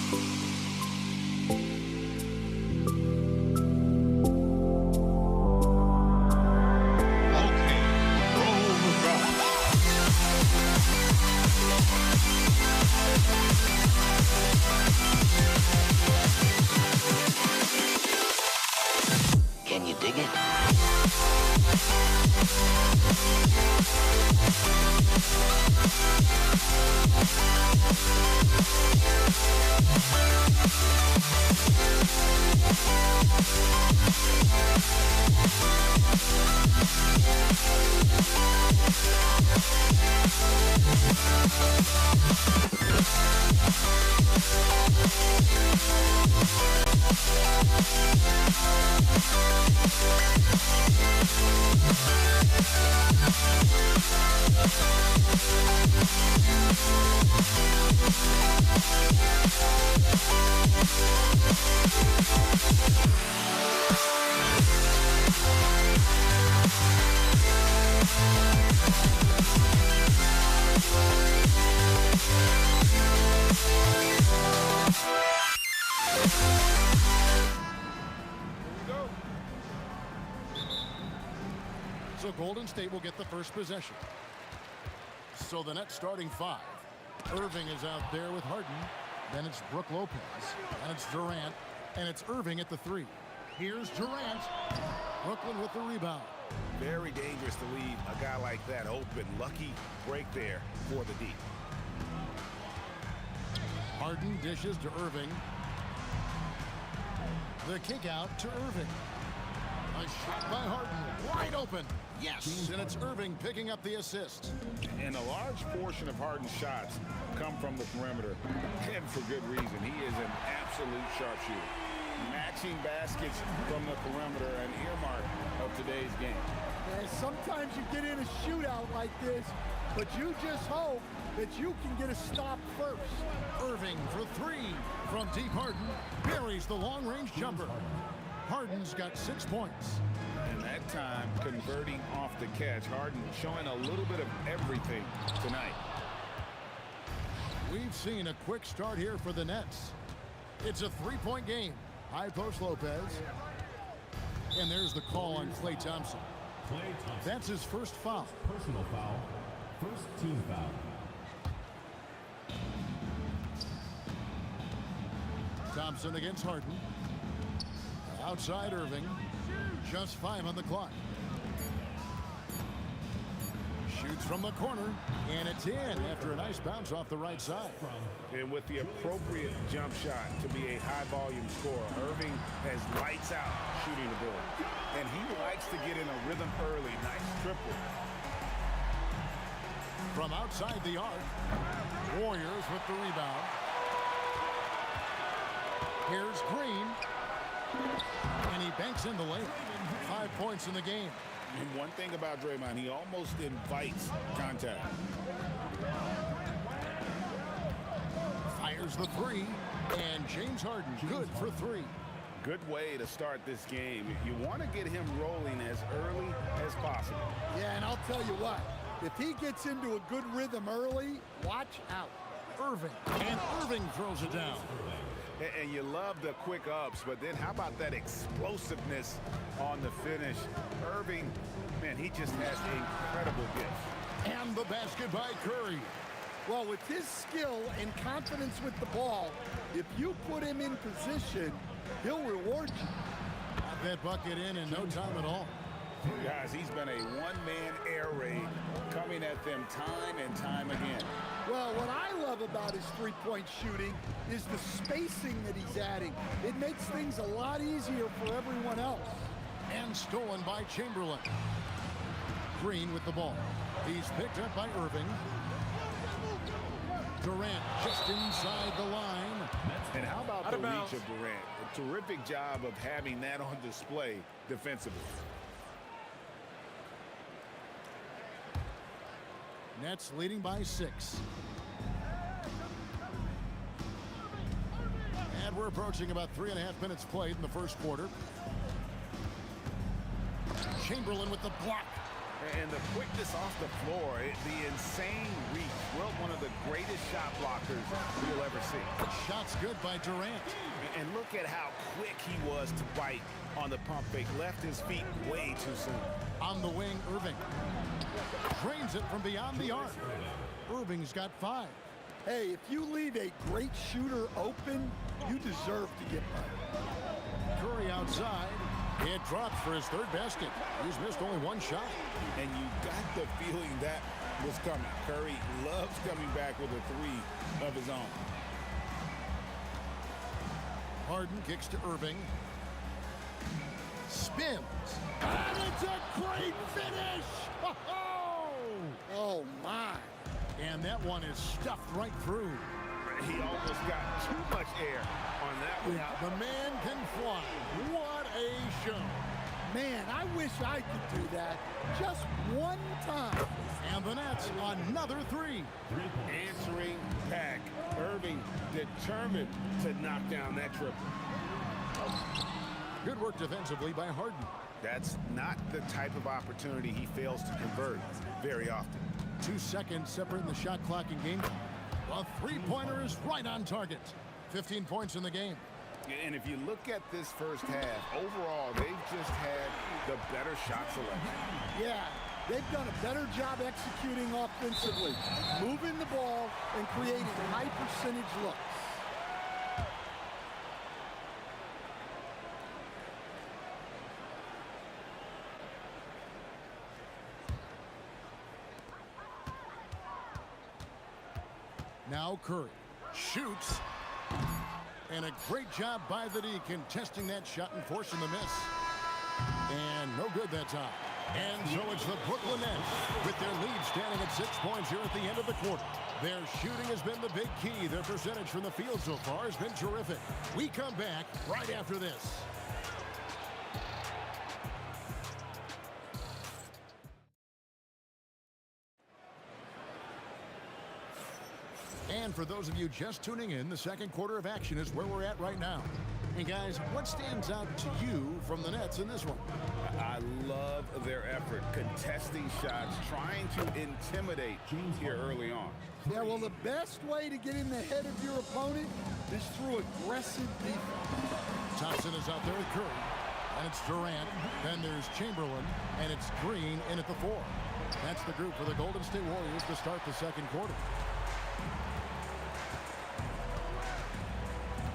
Can you dig it? So Golden State will get the first possession. So the Nets starting five. Irving is out there with Harden. Then it's Brook Lopez. And it's Durant. And it's Irving at the three. Here's Durant. Brooklyn with the rebound. Very dangerous to leave a guy like that open. Lucky break there for the D. Harden dishes to Irving. The kick out to Irving. A shot by Harden. Wide open. Yes. And it's Irving picking up the assist. And a large portion of Harden's shots come from the perimeter. And for good reason. He is an absolute sharpshooter. Matching baskets from the perimeter, an earmark of today's game. And sometimes you get in a shootout like this, but you just hope that you can get a stop first. Irving for three from deep. Harden buries the long-range jumper. Harden's got 6 points. And that time converting off the catch. Harden showing a little bit of everything tonight. We've seen a quick start here for the Nets. It's a three-point game. High post Lopez. And there's the call on Klay Thompson. That's his first foul. Personal foul. First team foul. Thompson against Harden. Outside Irving. Just 5 on the clock. Shoots from the corner. And it's in after a nice bounce off the right side. And with the appropriate jump shot to be a high-volume scorer, Irving has lights out shooting the ball. And he likes to get in a rhythm early. Nice triple. From outside the arc. Warriors with the rebound. Here's Green. And he banks in the layup. 5 points in the game. And one thing about Draymond, he almost invites contact. Fires the three. And James Harden good for three. Good way to start this game. You want to get him rolling as early as possible. Yeah, and I'll tell you what. If he gets into a good rhythm early, watch out. Irving. And Irving throws it down. And you love the quick ups, but then how about that explosiveness on the finish? Irving, man, he just has incredible gifts. And the basket by Curry. Well, with his skill and confidence with the ball, if you put him in position, he'll reward you. Got that bucket in no time at all. Guys, he's been a one-man air raid coming at them time and time again. Well, what I love about his three-point shooting is the spacing that he's adding. It makes things a lot easier for everyone else. And stolen by Chamberlain. Green with the ball. He's picked up by Irving. Durant just inside the line. And how about the reach of Durant? A terrific job of having that on display defensively. Nets leading by 6. And we're approaching about 3.5 minutes played in the first quarter. Chamberlain with the block. And the quickness off the floor, the insane reach. Well, one of the greatest shot blockers you'll ever see. Shot's good by Durant. And look at how quick he was to bite on the pump fake. Left his feet way too soon. On the wing, Irving. Drains it from beyond the arc. Irving's got 5. Hey, if you leave a great shooter open, you deserve to get by. Curry outside. It drops for his 3rd basket. He's missed only 1 shot. And you got the feeling that was coming. Curry loves coming back with a 3 of his own. Harden kicks to Irving. Spins. And it's a great finish! Oh, my. And that one is stuffed right through. He almost got too much air on that one. Yeah, the man can fly. What a show. Man, I wish I could do that just one time. And the Nets, another 3. Answering back. Irving determined to knock down that triple. Good work defensively by Harden. That's not the type of opportunity he fails to convert very often. 2 seconds separating the shot clock and game. A 3-pointer is right on target. 15 points in the game. And if you look at this first half, overall, they've just had the better shot selection. Yeah, they've done a better job executing offensively, moving the ball and creating high percentage looks. Now Curry shoots. And a great job by the D contesting that shot and forcing the miss. And no good that time. And so it's the Brooklyn Nets with their lead standing at 6 points here at the end of the quarter. Their shooting has been the big key. Their percentage from the field so far has been terrific. We come back right after this. And for those of you just tuning in, the second quarter of action is where we're at right now. And guys, what stands out to you from the Nets in this one? I love their effort, contesting shots, trying to intimidate here early on. Yeah, well, the best way to get in the head of your opponent is through aggressive defense. Thompson is out there with Curry. And it's Durant. Then there's Chamberlain. And it's Green in at the 4. That's the group for the Golden State Warriors to start the second quarter.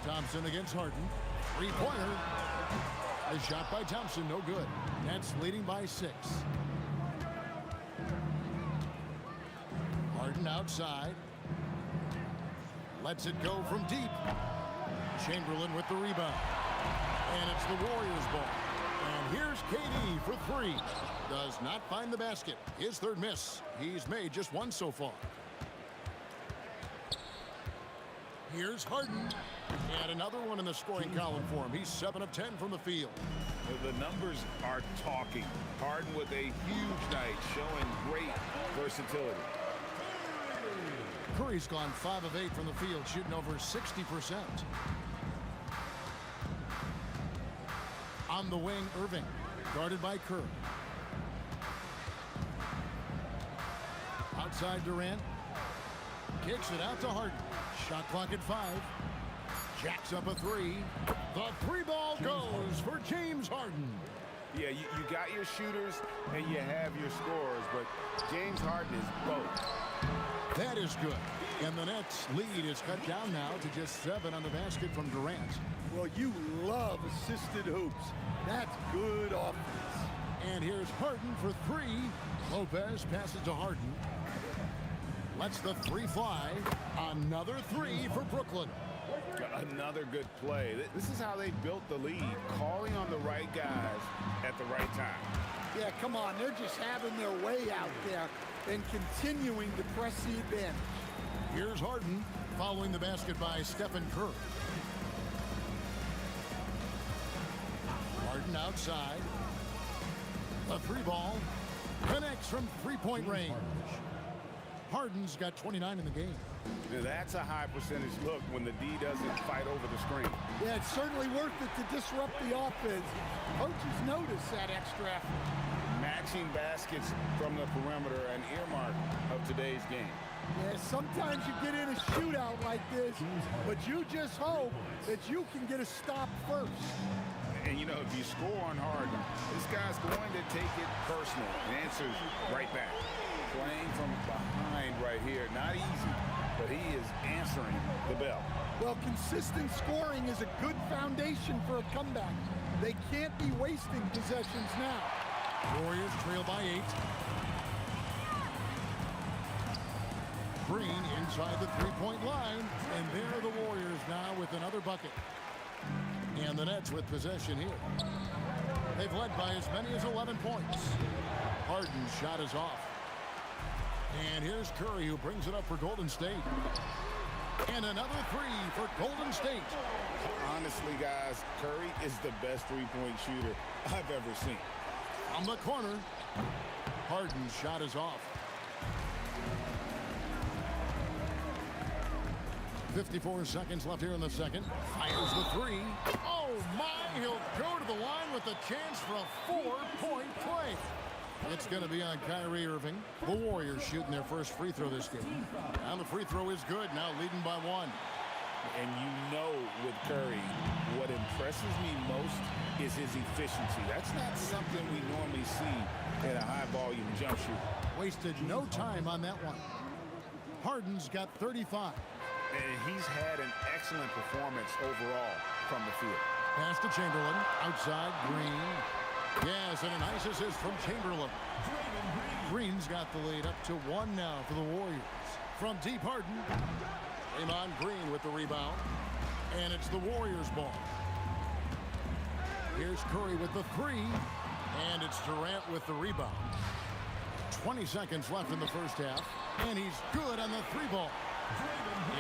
Thompson against Harden. 3-pointer. A shot by Thompson, no good. Nets leading by 6. Harden outside. Lets it go from deep. Chamberlain with the rebound. And it's the Warriors ball. And here's KD for 3. Does not find the basket. His 3rd miss. He's made just 1 so far. Here's Harden. And another one in the scoring column for him. He's 7 of 10 from the field. The numbers are talking. Harden with a huge night, showing great versatility. Curry's gone 5 of 8 from the field, shooting over 60%. On the wing, Irving, guarded by Curry. Outside Durant. Kicks it out to Harden. Shot clock at 5. Jacks up a 3. The 3 ball goes for James Harden. Yeah, you got your shooters and you have your scorers, but James Harden is both. That is good. And the Nets lead is cut down now to just 7 on the basket from Durant. Well, you love assisted hoops. That's good offense. And here's Harden for 3. Lopez passes to Harden. Lets the 3 fly. Another 3 for Brooklyn. Another good play. This is how they built the lead, calling on the right guys at the right time. Yeah, come on. They're just having their way out there and continuing to press the advantage. Here's Harden following the basket by Stephen Curry. Harden outside. The 3 ball connects from 3-point range. Harden's got 29 in the game. That's a high percentage look when the D doesn't fight over the screen. Yeah, it's certainly worth it to disrupt the offense. Coaches notice that extra effort. Catching baskets from the perimeter, an earmark of today's game. Yeah, sometimes you get in a shootout like this, but you just hope that you can get a stop first. And, you know, if you score on Harden, this guy's going to take it personal and answers right back. Playing from behind right here, not easy, but he is answering the bell. Well, consistent scoring is a good foundation for a comeback. They can't be wasting possessions now. Warriors trail by 8. Green inside the three-point line, and there are the Warriors now with another bucket. And the Nets with possession here. They've led by as many as 11 points. Harden's shot is off. And here's Curry, who brings it up for Golden State. And another three for Golden State. Honestly, guys, Curry is the best three-point shooter I've ever seen. From the corner, Harden's shot is off. 54 seconds left here in the second. Fires the three. Oh, my! He'll go to the line with a chance for a 4-point play. It's going to be on Kyrie Irving. The Warriors shooting their first free throw this game. And the free throw is good, now leading by 1. And you know with Curry, what impresses me most is his efficiency. That's not something we normally see in a high-volume jump shooter. Wasted no time on that one. Harden's got 35. And he's had an excellent performance overall from the field. Pass to Chamberlain. Outside, Green. Yes, and a nice assist from Chamberlain. Green's got the lead up to 1 now for the Warriors. From deep, Harden. Draymond Green with the rebound. And it's the Warriors' ball. Here's Curry with the three. And it's Durant with the rebound. 20 seconds left in the first half. And he's good on the three ball.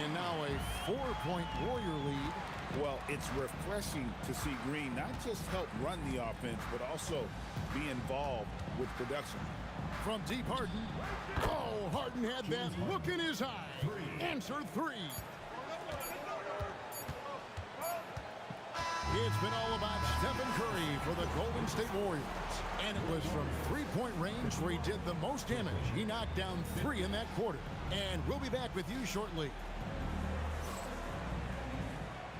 And now a 4-point Warrior lead. Well, it's refreshing to see Green not just help run the offense, but also be involved with production. From deep, Harden. Oh, Harden had that look in his eye. Answer three. It's been all about Stephen Curry for the Golden State Warriors. And it was from three-point range where he did the most damage. He knocked down 3 in that quarter. And we'll be back with you shortly.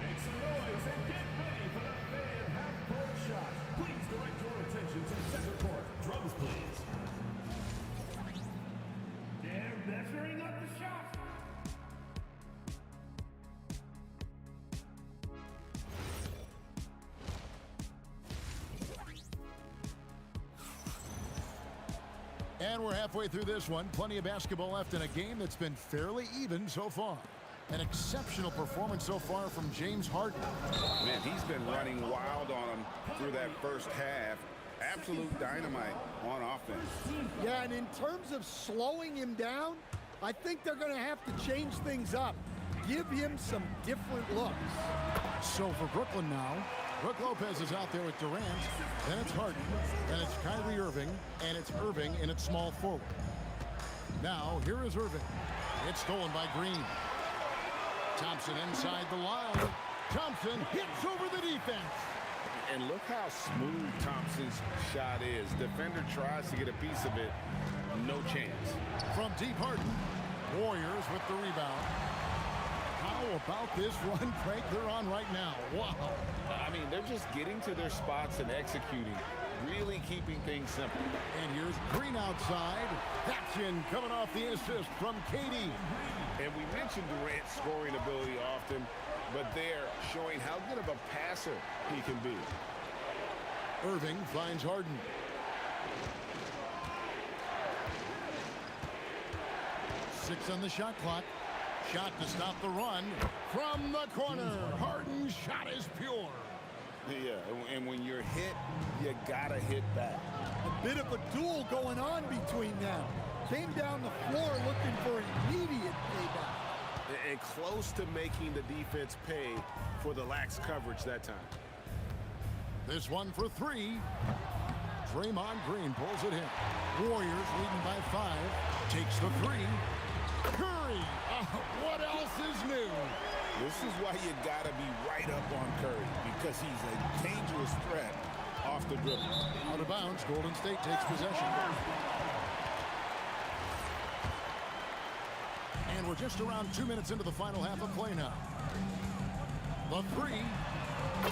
Make some noise and get ready for the fan half-court shot. Please direct your attention to center court. Drums, please. They're measuring up the shot. And we're halfway through this one. Plenty of basketball left in a game that's been fairly even so far. An exceptional performance so far from James Harden. Man, he's been running wild on him through that first half. Absolute dynamite on offense. Yeah, and in terms of slowing him down, I think they're going to have to change things up. Give him some different looks. So for Brooklyn now, Brook Lopez is out there with Durant. Then it's Harden. Then it's Kyrie Irving. And it's Irving in its small forward. Now, here is Irving. It's stolen by Green. Thompson inside the line. Thompson hits over the defense. And look how smooth Thompson's shot is. Defender tries to get a piece of it. No chance. From deep, Harden. Warriors with the rebound. How about this run break they're on right now? Wow. I mean, they're just getting to their spots and executing. Really keeping things simple. And here's Green outside. That's in, coming off the assist from KD. And we mentioned Durant's scoring ability often, but they're showing how good of a passer he can be. Irving finds Harden. Six on the shot clock. Shot to stop the run from the corner. Harden's shot is pure. Yeah, and when you're hit, you gotta hit back. A bit of a duel going on between them. Came down the floor looking for immediate payback. And close to making the defense pay for the lax coverage that time. This one for three. Draymond Green pulls it in. Warriors leading by 5. Takes the three. Curry! What else is new? This is why you gotta be right up on Curry, because he's a dangerous threat off the dribble. Out of bounds, Golden State takes possession. And we're just around 2 minutes into the final half of play now. The three,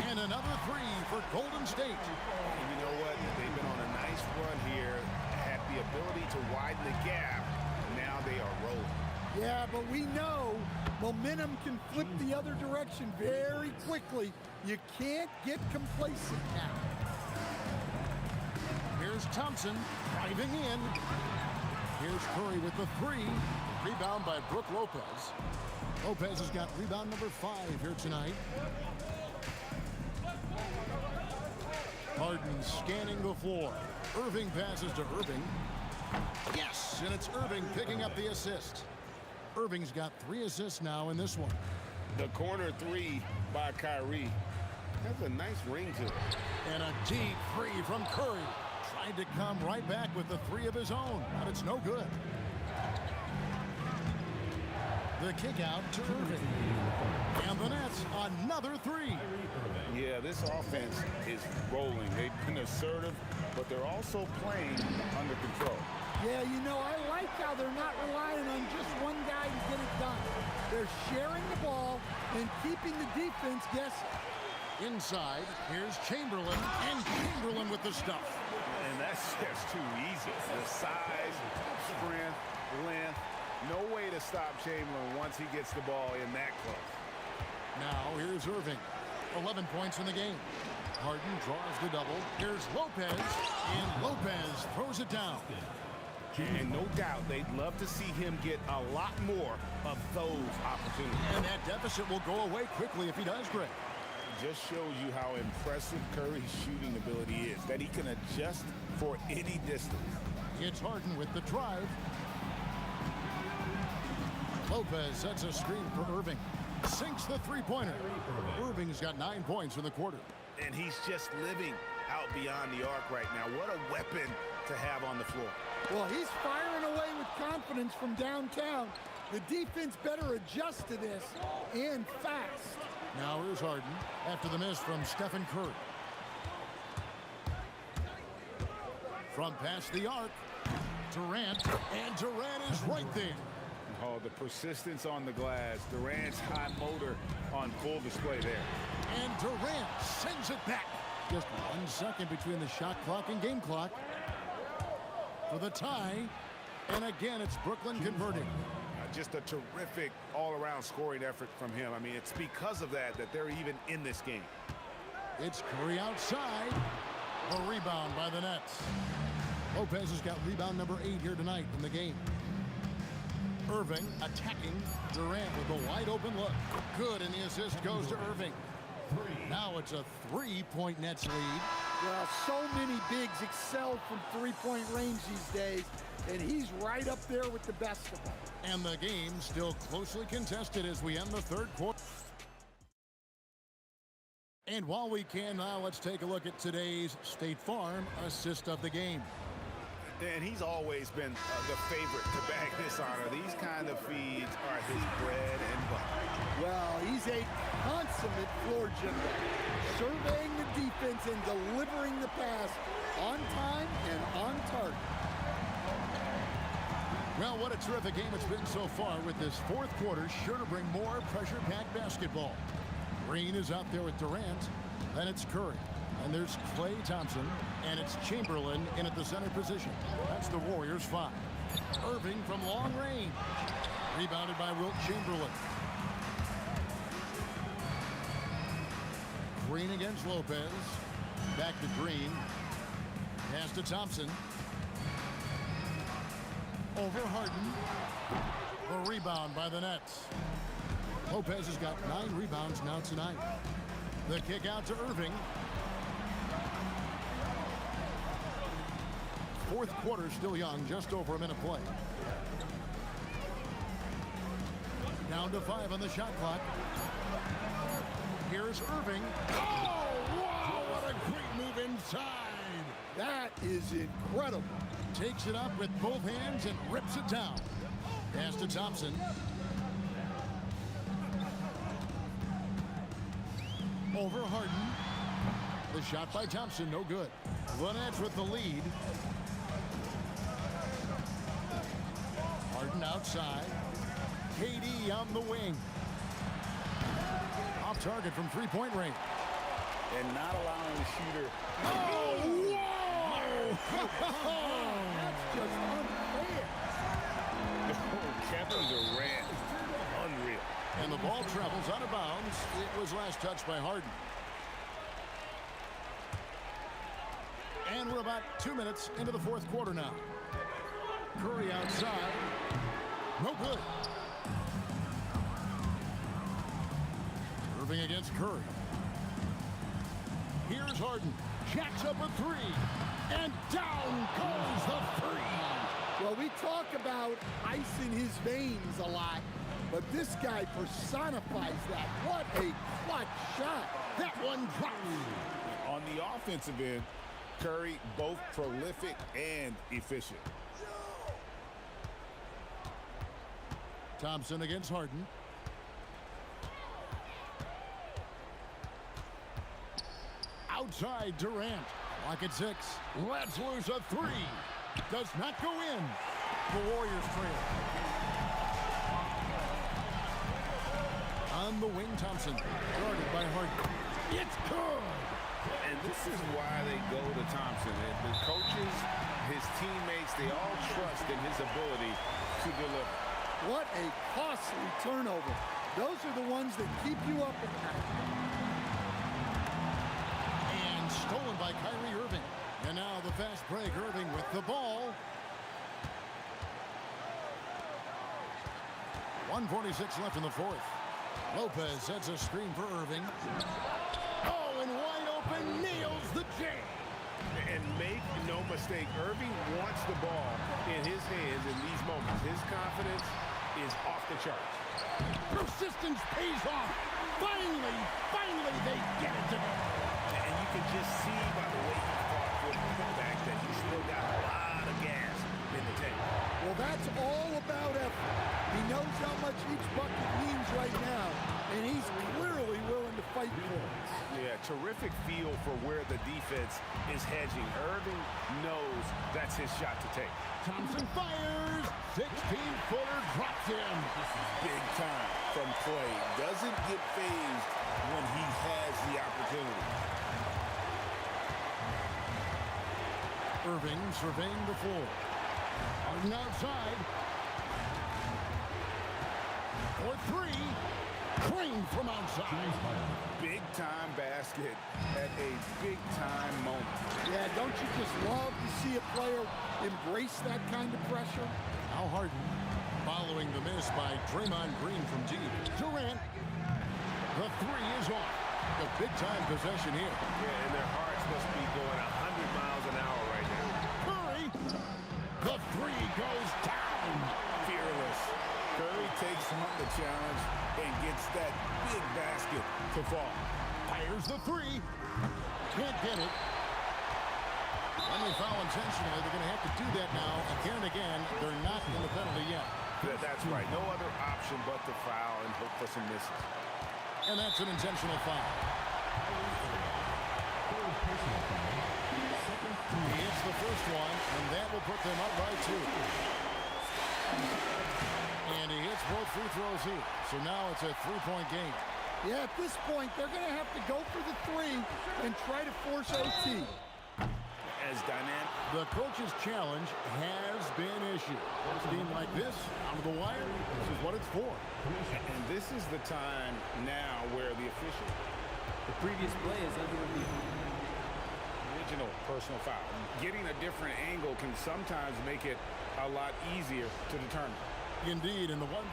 and another three for Golden State. And you know what? They've been on a nice run here, had the ability to widen the gap. Now they are rolling. Yeah, but we know momentum can flip the other direction very quickly. You can't get complacent now. Here's Thompson driving in. Here's Curry with the three. Rebound by Brook Lopez. Lopez has got rebound number 5 here tonight. Harden scanning the floor. Irving passes to Irving. Yes, and it's Irving picking up the assist. Irving's got 3 assists now in this one. The corner three by Kyrie has a nice ring to it. And a deep three from Curry. Tried to come right back with the 3 of his own, but it's no good. The kick out to Irving. And the Nets, another 3. Yeah, this offense is rolling. They've been assertive, but they're also playing under control. Yeah, you know, I like how they're not relying on just one guy to get it done. They're sharing the ball and keeping the defense guessing. Inside, here's Chamberlain, and Chamberlain with the stuff. And that's just too easy. The size, strength, length, no way to stop Chamberlain once he gets the ball in that close. Now here's Irving, 11 points in the game. Harden draws the double. Here's Lopez, and Lopez throws it down. And no doubt they'd love to see him get a lot more of those opportunities. And that deficit will go away quickly if he does, Greg. Just shows you how impressive Curry's shooting ability is, that he can adjust for any distance. It's Harden with the drive. Lopez sets a screen for Irving. Sinks the three-pointer. Irving's got 9 points in the quarter. And he's just living out beyond the arc right now. What a weapon to have on the floor. Well, he's firing away with confidence from downtown. The defense better adjust to this, and fast. Now here's Harden after the miss from Stephen Curry. From past the arc, Durant, and Durant is right there. Oh, the persistence on the glass. Durant's high motor on full display there. And Durant sends it back. Just 1 second between the shot clock and game clock. For the tie, and again it's Brooklyn converting. Just a terrific all-around scoring effort from him. I mean, it's because of that they're even in this game. It's Curry outside. A rebound by the Nets. Lopez has got rebound number 8 here tonight in the game. Irving attacking Durant with a wide open look. Good, and the assist goes to Irving. Now it's a 3-point Nets lead. Well, so many bigs excel from three-point range these days, and he's right up there with the best of them. And the game still closely contested as we end the third quarter. And while we can now, let's take a look at today's State Farm assist of the game. And he's always been the favorite to bag this honor. These kind of feeds are his bread and butter. Well, he's a consummate floor general, surveying the defense and delivering the pass on time and on target. Well, what a terrific game it's been so far, with this fourth quarter sure to bring more pressure-packed basketball. Green is out there with Durant, then it's Curry. And there's Klay Thompson, and it's Chamberlain in at the center position. That's the Warriors' 5. Irving from long range. Rebounded by Wilt Chamberlain. Green against Lopez. Back to Green. Pass to Thompson. Over Harden. A rebound by the Nets. Lopez has got 9 rebounds now tonight. The kick out to Irving. Fourth quarter still young, just over a minute play. Down to 5 on the shot clock. Here's Irving. Oh, wow, what a great move inside. That is incredible. Takes it up with both hands and rips it down. Pass to Thompson. Over Harden. The shot by Thompson, no good. Lynette with the lead. Harden outside. KD on the wing. Off target from three-point range. And not allowing the shooter. Oh, whoa! That's just unfair. Kevin Durant, unreal. And the ball travels out of bounds. It was last touched by Harden. And we're about 2 minutes into the fourth quarter now. Curry outside. No good. Irving against Curry. Here's Harden. Jacks up a three. And down goes the three. Well, we talk about ice in his veins a lot, but this guy personifies that. What a clutch shot. That one drops. On the offensive end, Curry both prolific and efficient. Thompson against Harden. Outside Durant. Clock at 6. Let's lose a three. Does not go in. The Warriors trail. On the wing, Thompson. Guarded by Harden. It's good. And this is why they go to Thompson. The coaches, his teammates, they all trust in his ability to deliver. What a costly turnover. Those are the ones that keep you up at night. And stolen by Kyrie Irving. And now the fast break. Irving with the ball. 1:46 left in the fourth. Lopez sets a screen for Irving. Oh, and wide open, nails the jam. And make no mistake, Irving wants the ball in his hands in these moments. His confidence is off the charts. Persistence pays off. Finally, they get it together. And you can just see by the way he fought for the comeback that he's still got a lot of gas in the tank. Well, that's all about effort. He knows how much each bucket means right now, and he's clearly willing to fight for it. Yeah, terrific feel for where the defense is hedging. Irving knows that's his shot to take. Thompson fires. 16-footer drops in. Big time from Clay. Doesn't get phased when he has the opportunity. Irving surveying the floor. Harden outside. For three. Crane from outside. Big time basket at a big time moment. Yeah, don't you just love to see a player embrace that kind of pressure? Now Harden following the miss by Draymond Green from deep. Durant. The three is off. A big time possession here. Yeah, and their hearts must be going 100 miles an hour right now. Curry. The three goes down. Fearless. Curry takes on the challenge and gets that big basket to fall. Fires the three. Can't get it. When they foul intentionally, they're going to have to do that now. Again and again, they're not in the penalty yet. That's right. No other option but to foul and hope for some misses. And that's an intentional foul. He hits the first one, and that will put them up by 2. And he hits both free throws here. So now it's a three-point game. Yeah, at this point, they're going to have to go for the three and try to force OT. As dynamic. The coach's challenge has been issued. A team like this, out of the wire, this is what it's for. And this is the time now where the official. The previous play is under review. Original personal foul. Getting a different angle can sometimes make it a lot easier to determine. Indeed, and the one.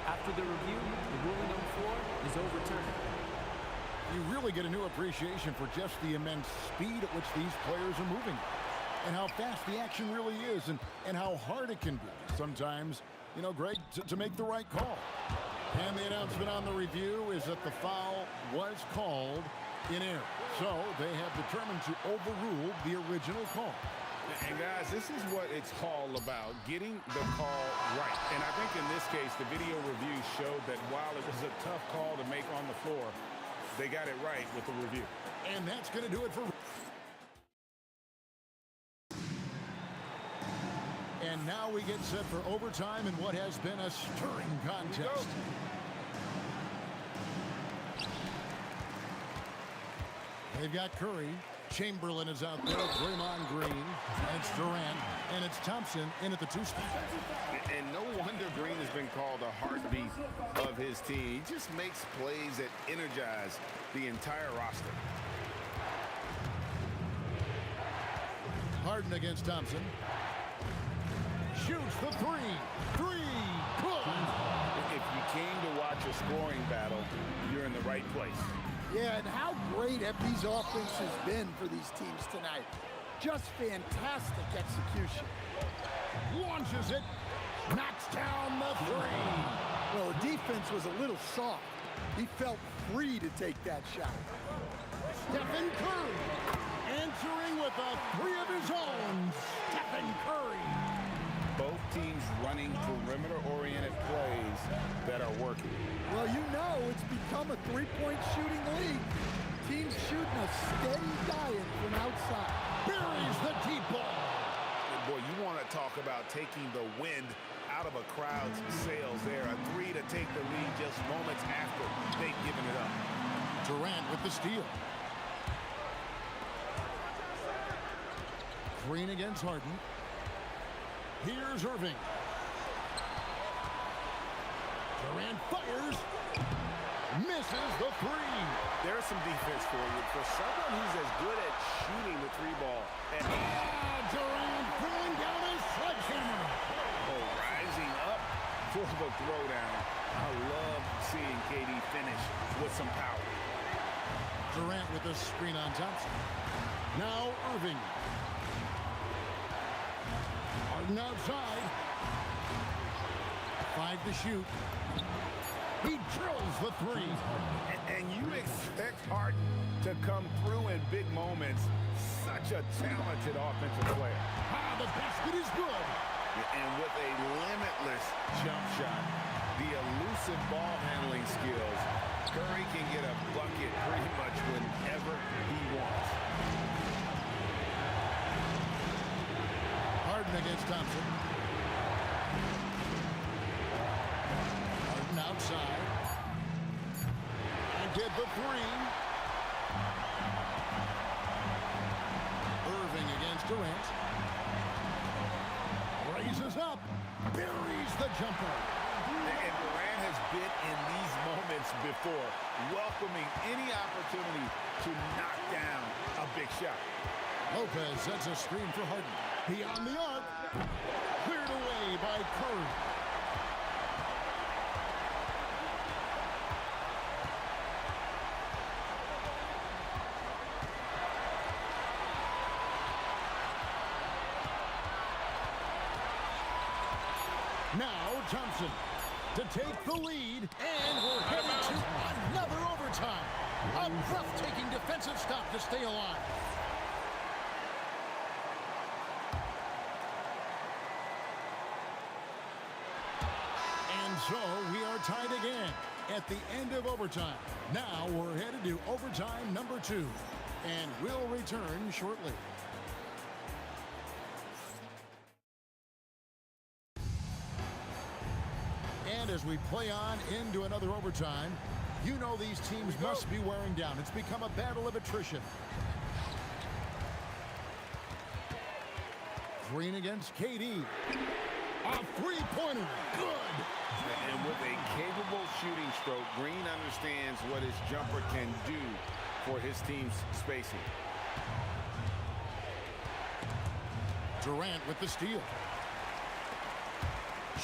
After the review, the ruling on the floor is overturned. You really get a new appreciation for just the immense speed at which these players are moving. And how fast the action really is, and how hard it can be sometimes, you know, Greg, to make the right call. And the announcement on the review is that the foul was called in error. So they have determined to overrule the original call. And guys, this is what it's all about, getting the call right. And I think in this case, the video review showed that while it was a tough call to make on the floor, they got it right with the review. And that's going to do it for... And now we get set for overtime in what has been a stirring contest. They've got Curry. Chamberlain is out there. Draymond Green. And it's Durant. And it's Thompson in at the 2 spot. And no wonder Green has been called a heartbeat of his team. He just makes plays that energize the entire roster. Harden against Thompson. Shoots the 3. 3. Good. If you came to watch a scoring battle, you're in the right place. Yeah, and how great have these offenses been for these teams tonight? Just fantastic execution. Launches it. Knocks down the 3. Well, the defense was a little soft. He felt free to take that shot. Stephen Curry answering with a 3 of his own. Stephen Curry. Both teams running perimeter-oriented plays that are working. Well, you know it's become a three-point shooting league. Teams shooting a steady diet from outside. Buries the deep ball. Boy, you want to talk about taking the wind out of a crowd's sails there. A 3 to take the lead just moments after they've given it up. Durant with the steal. Green against Harden. Here's Irving. Durant fires. Misses the 3. There's some defense for you. For someone who's as good at shooting the 3-ball. Durant throwing down a sledgehammer. Oh, rising up for the throwdown. I love seeing KD finish with some power. Durant with a screen on Thompson. Now Irving. Harden outside. 5 to shoot. He drills the 3. And you expect Harden to come through in big moments. Such a talented offensive player. The basket is good. And with a limitless jump shot, the elusive ball handling skills, Curry can get a bucket pretty much whenever he wants. Harden against Thompson. Harden outside. And did the 3. Irving against Durant. Raises up. Buries the jumper. And Durant has been in these moments before, welcoming any opportunity to knock down a big shot. Lopez sets a screen for Harden. Beyond the arc. Cleared away by Curry. Now Thompson to take the lead, and we're headed to another overtime. A breathtaking defensive stop to stay alive. And so we are tied again at the end of overtime. Now we're headed to overtime number 2, and we'll return shortly. And as we play on into another overtime, you know these teams must be wearing down. It's become a battle of attrition. Green against KD. A 3-pointer. Good. And with a capable shooting stroke, Green understands what his jumper can do for his team's spacing. Durant with the steal.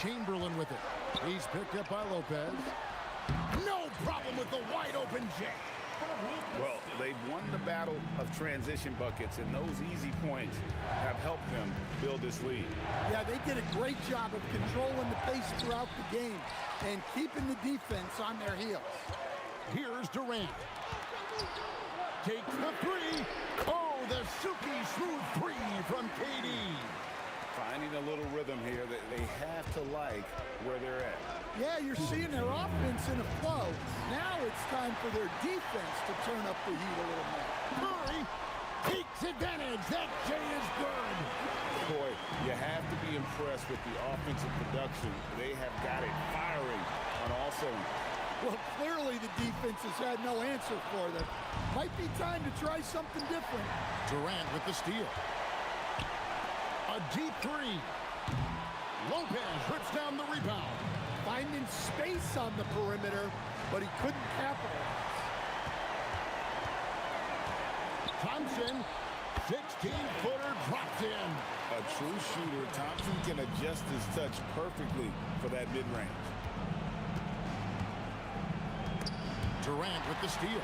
Chamberlain with it. He's picked up by Lopez. No problem with the wide-open jet. Well, they've won the battle of transition buckets, and those easy points have helped them build this lead. Yeah, they did a great job of controlling the pace throughout the game and keeping the defense on their heels. Here's Durant. Takes the 3. Oh, the silky smooth 3 from KD. Finding a little rhythm here that they have to like where they're at. Yeah, you're seeing their offense in a flow. Now it's time for their defense to turn up the heat a little more. takes advantage. That J is good. Boy, you have to be impressed with the offensive production. They have got it firing on all cylinders. Well, clearly the defense has had no answer for them. Might be time to try something different. Durant with the steal. A deep three. Lopez rips down the rebound. Finding space on the perimeter, but he couldn't capitalize. Thompson, 16-footer drops in. A true shooter, Thompson can adjust his touch perfectly for that mid-range. Durant with the steal.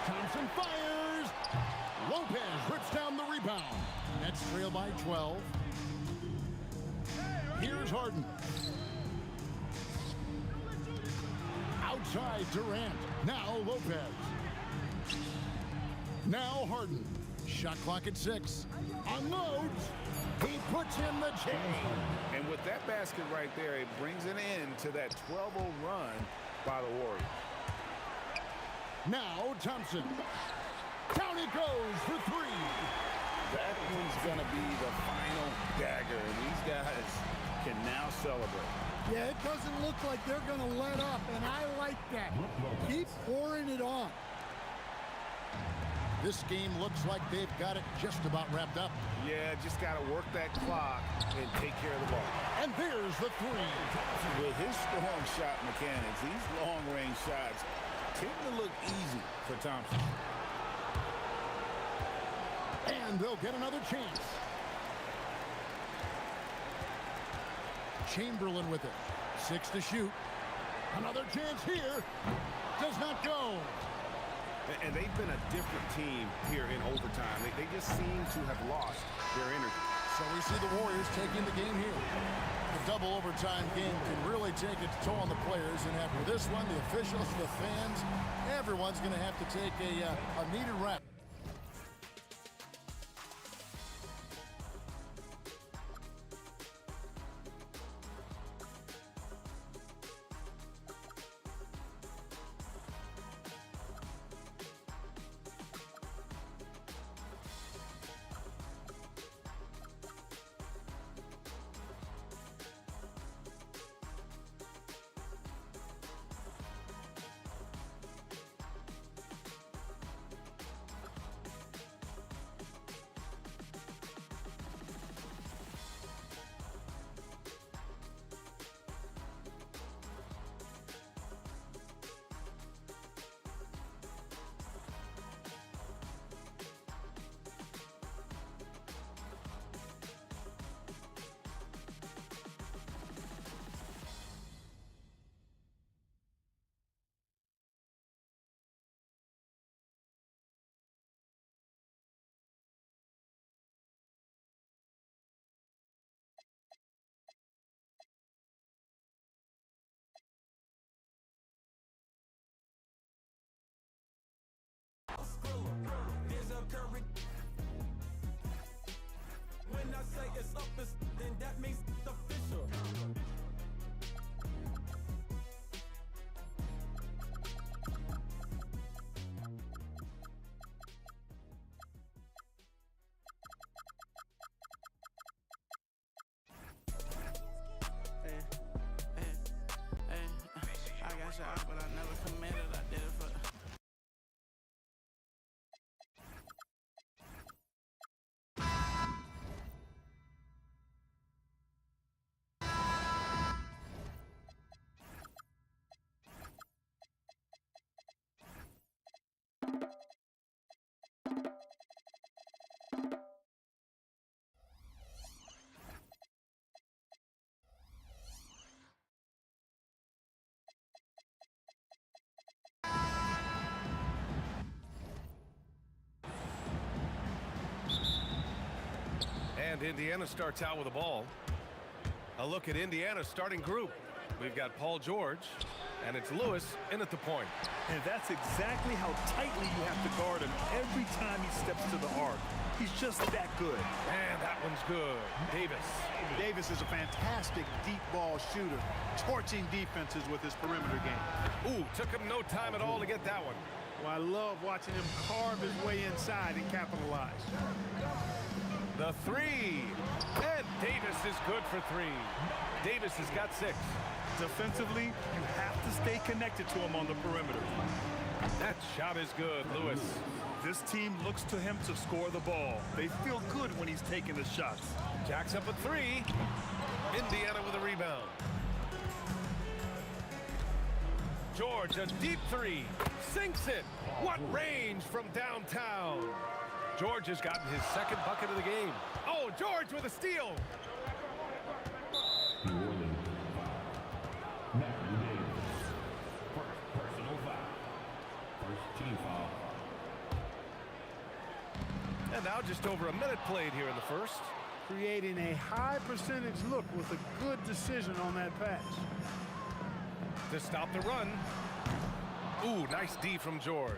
Thompson fires. Lopez rips down the rebound. Nets trail by 12. Here's Harden. Outside Durant. Now Lopez. Now Harden. Shot clock at 6. Unloads. He puts in the chain. And with that basket right there, it brings an end to that 12-0 run by the Warriors. Now Thompson. Down he goes for 3. That one's going to be the final dagger, and these guys can now celebrate. Yeah, it doesn't look like they're going to let up, and I like that. Keep pouring it on. This game looks like they've got it just about wrapped up. Yeah, just got to work that clock and take care of the ball. And there's the 3. With his strong shot mechanics, these long-range shots tend to look easy for Thompson. And they'll get another chance. Chamberlain with it. 6 to shoot. Another chance here. Does not go. And they've been a different team here in overtime. They just seem to have lost their energy. So we see the Warriors taking the game here. The double overtime game can really take its toll on the players. And after this one, the officials, the fans, everyone's going to have to take a needed rest. When I say it's up, then that means it's official. I got shot, but I never committed. I did it for the... And Indiana starts out with the ball. A look at Indiana's starting group. We've got Paul George, and it's Lewis in at the point. And that's exactly how tightly you have to guard him every time he steps to the arc. He's just that good. And that one's good. Davis. Davis is a fantastic deep ball shooter, torching defenses with his perimeter game. Ooh, took him no time at all to get that one. Well, I love watching him carve his way inside and capitalize. The three. And Davis is good for three. Davis has got 6. Defensively, you have to stay connected to him on the perimeter. That shot is good, Lewis. This team looks to him to score the ball. They feel good when he's taking the shots. Jacks up a 3. Indiana with a rebound. George, a deep 3. Sinks it. What range from downtown. George has gotten his 2nd bucket of the game. Oh, George with a steal. And now just over a minute played here in the first. Creating a high percentage look with a good decision on that pass. To stop the run. Ooh, nice D from George.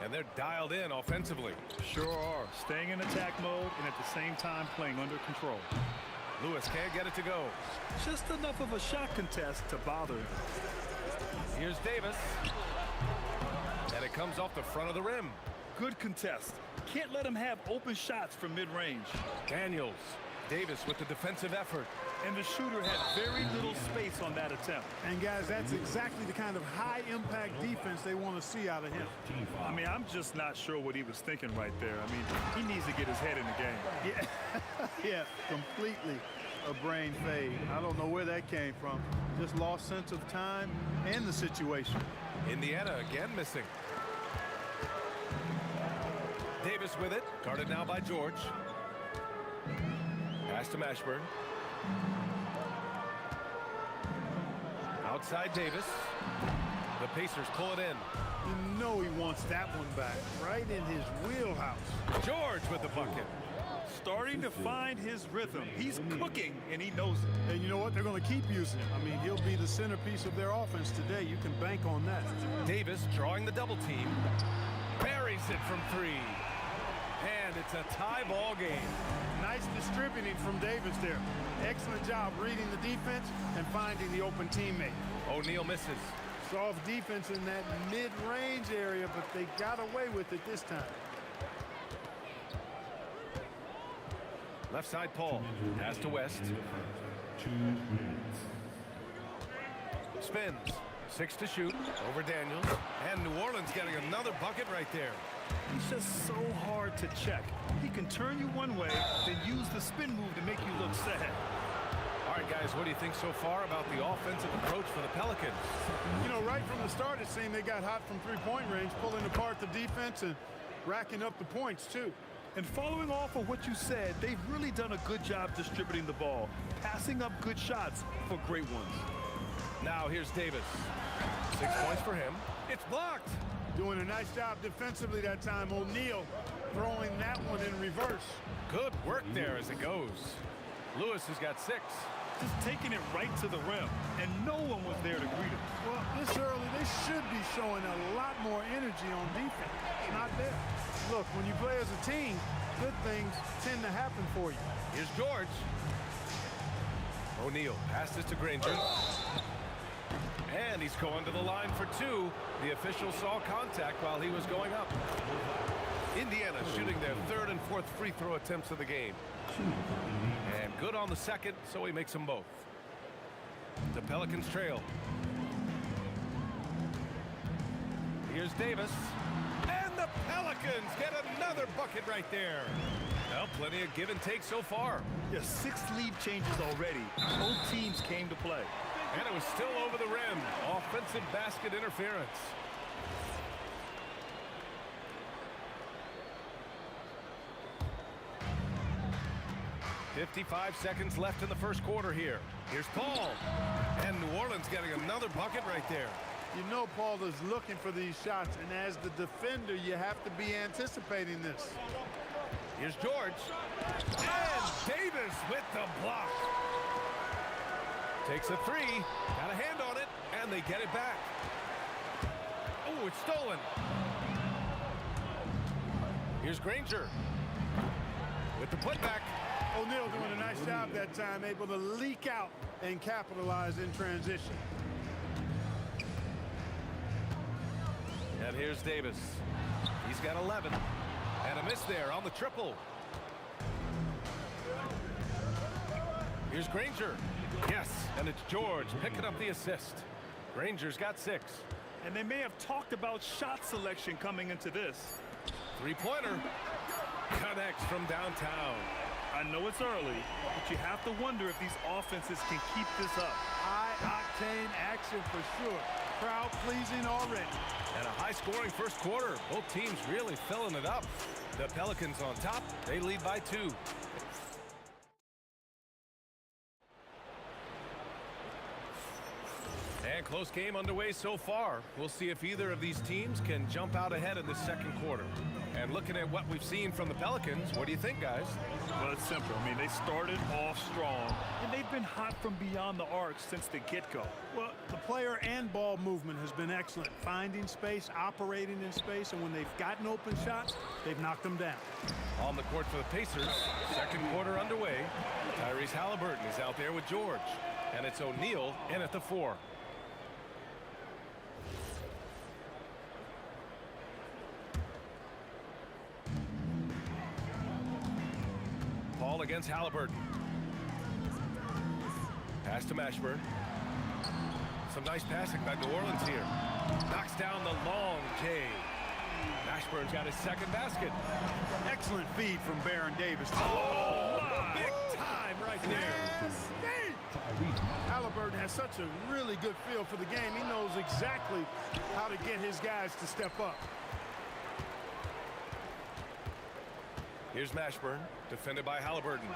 And they're dialed in offensively. Sure are. Staying in attack mode and at the same time playing under control. Lewis can't get it to go. Just enough of a shot contest to bother him. Here's Davis. And it comes off the front of the rim. Good contest. Can't let him have open shots from mid-range. Daniels. Davis with the defensive effort. And the shooter had very little space on that attempt. And guys, that's exactly the kind of high-impact defense they want to see out of him. I mean, I'm just not sure what he was thinking right there. I mean, he needs to get his head in the game. Yeah, yeah, completely a brain fade. I don't know where that came from. Just lost sense of time and the situation. Indiana again missing. Davis with it, guarded now by George. Pass to Mashburn. Outside Davis. The Pacers pull it in. You know he wants that one back, right in his wheelhouse. George with the bucket. Starting to find his rhythm. He's cooking, and he knows it. And you know what? They're going to keep using him. I mean, he'll be the centerpiece of their offense today. You can bank on that. Davis drawing the double team. Buries it from 3. And it's a tie ball game. Nice distributing from Davis there. Excellent job reading the defense and finding the open teammate. O'Neal misses. Soft defense in that mid-range area, but they got away with it this time. Left side, Paul. Pass to West. Spins. 6 to shoot. Over Daniels. And New Orleans getting another bucket right there. He's just so hard to check. He can turn you one way, then use the spin move to make you look sad. All right, guys, what do you think so far about the offensive approach for the Pelicans? You know, right from the start, it seemed they got hot from three-point range, pulling apart the defense and racking up the points, too. And following off of what you said, they've really done a good job distributing the ball, passing up good shots for great ones. Now here's Davis. 6 points for him. It's blocked. Doing a nice job defensively that time. O'Neal throwing that one in reverse. Good work there as it goes. Lewis has got 6. Just taking it right to the rim, and no one was there to greet him. Well, this early, they should be showing a lot more energy on defense. It's not there. Look, when you play as a team, good things tend to happen for you. Here's George. O'Neal passes to Granger. And he's going to the line for 2. The official saw contact while he was going up. Indiana shooting their 3rd and 4th free throw attempts of the game. And good on the 2nd, so he makes them both. The Pelicans trail. Here's Davis. And the Pelicans get another bucket right there. Well, plenty of give and take so far. Yeah, 6 lead changes already. Both teams came to play. And it was still over the rim. Offensive basket interference. .55 seconds left in the first quarter here. Here's Paul. And New Orleans getting another bucket right there. You know Paul is looking for these shots, and as the defender, you have to be anticipating this. Here's George. And Davis with the block. Takes a 3. Got a hand on it, and they get it back. Oh, it's stolen. Here's Granger with the putback. O'Neal doing a nice job that time, able to leak out and capitalize in transition. And here's Davis. He's got 11. And a miss there on the triple. Here's Granger. Yes, and it's George picking up the assist. Granger's got 6. And they may have talked about shot selection coming into this. Three-pointer. Connects from downtown. I know it's early, but you have to wonder if these offenses can keep this up. High-octane action for sure. Crowd-pleasing already. And a high-scoring first quarter. Both teams really filling it up. The Pelicans on top. They lead by 2. And close game underway so far. We'll see if either of these teams can jump out ahead in the second quarter. And looking at what we've seen from the Pelicans, what do you think, guys? Well, it's simple. I mean, they started off strong, and they've been hot from beyond the arc since the get-go. Well, the player and ball movement has been excellent. Finding space, operating in space, and when they've gotten open shots, they've knocked them down. On the court for the Pacers, second quarter underway. Tyrese Halliburton is out there with George. And it's O'Neal in at the 4. Paul against Halliburton. Pass to Mashburn. Some nice passing by New Orleans here. Knocks down the long J. Mashburn's got his second basket. Excellent feed from Baron Davis. Oh, big time right there. Halliburton has such a really good feel for the game. He knows exactly how to get his guys to step up. Here's Mashburn, defended by Halliburton.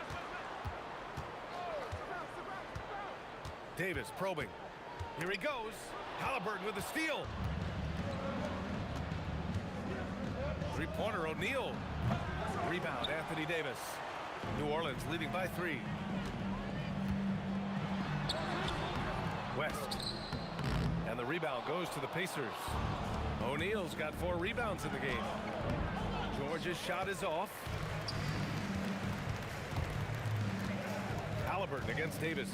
Davis probing. Here he goes. Halliburton with the steal. Three-pointer, O'Neal. Rebound, Anthony Davis. New Orleans leading by 3. West. And the rebound goes to the Pacers. O'Neal's got 4 rebounds in the game. George's shot is off. Halliburton against Davis.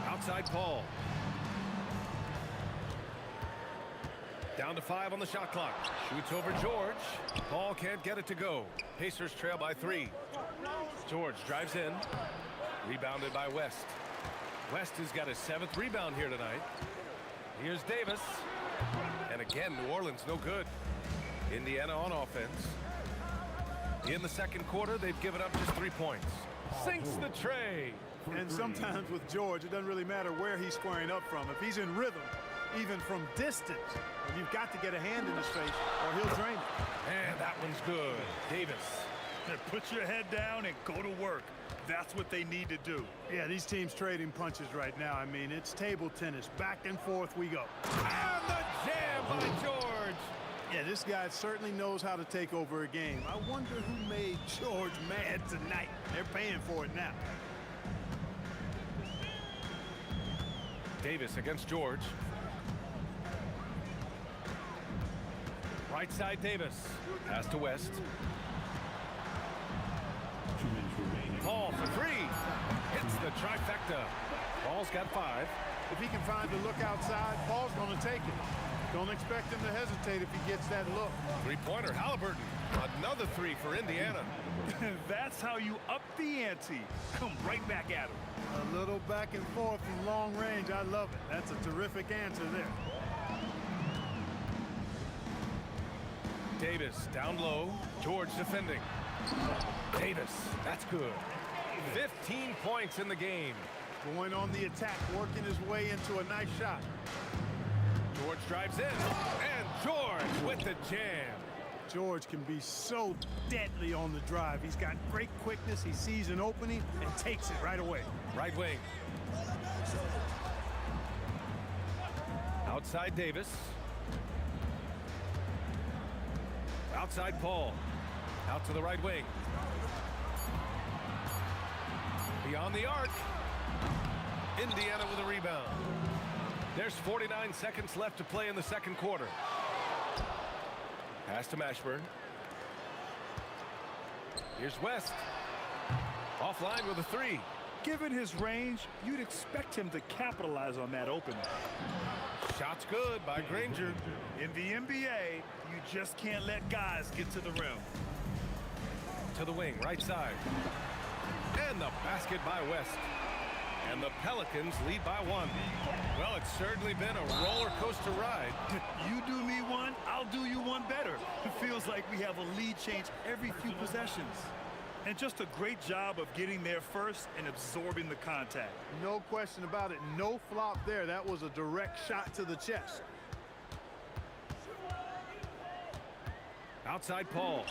Outside Paul. Down to 5 on the shot clock. Shoots over George. Paul can't get it to go. Pacers trail by 3. George drives in. Rebounded by West. West has got his 7th rebound here tonight. Here's Davis. And again, New Orleans no good. Indiana on offense. In the second quarter, they've given up just 3 points. Sinks the tray. And sometimes with George, it doesn't really matter where he's squaring up from. If he's in rhythm, even from distance, you've got to get a hand in his face or he'll drain it. And that one's good. Davis. Put your head down and go to work. That's what they need to do. Yeah, these teams trading punches right now. I mean, it's table tennis. Back and forth we go. And the jam by George. Yeah, this guy certainly knows how to take over a game. I wonder who made George mad tonight. They're paying for it now. Davis against George. Right side Davis. Pass to West. Paul for 3. Hits the trifecta. Paul's got 5. If he can find a look outside, Paul's going to take it. Don't expect him to hesitate if he gets that look. Three-pointer, Halliburton. Another 3 for Indiana. That's how you up the ante. Come right back at him. A little back and forth from long range. I love it. That's a terrific answer there. Davis down low. George defending. Davis, that's good. 15 points in the game. Going on the attack, working his way into a nice shot. George drives in, and George with the jam. George can be so deadly on the drive. He's got great quickness. He sees an opening and takes it right away. Right wing. Outside Davis. Outside Paul. Out to the right wing. Beyond the arc. Indiana with a rebound. There's 49 seconds left to play in the second quarter. Pass to Mashburn. Here's West. Offline with a 3. Given his range, you'd expect him to capitalize on that opening. Shot's good by Granger. In the NBA, you just can't let guys get to the rim. To the wing, right side. And the basket by West. And the Pelicans lead by 1. Well, it's certainly been a roller coaster ride. You do me one, I'll do you one better. It feels like we have a lead change every few possessions. And just a great job of getting there first and absorbing the contact. No question about it. No flop there. That was a direct shot to the chest. Outside Paul.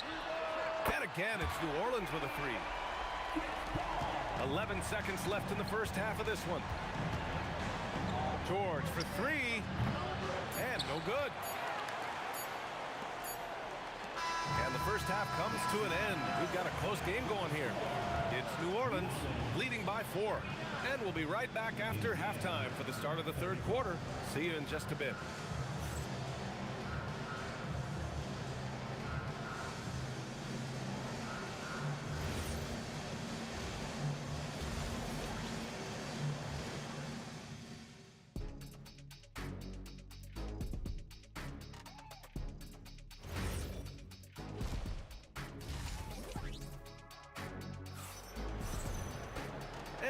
And again, it's New Orleans with a 3. 11 seconds left in the first half of this one. George for 3. And no good. And the first half comes to an end. We've got a close game going here. It's New Orleans leading by 4. And we'll be right back after halftime for the start of the third quarter. See you in just a bit.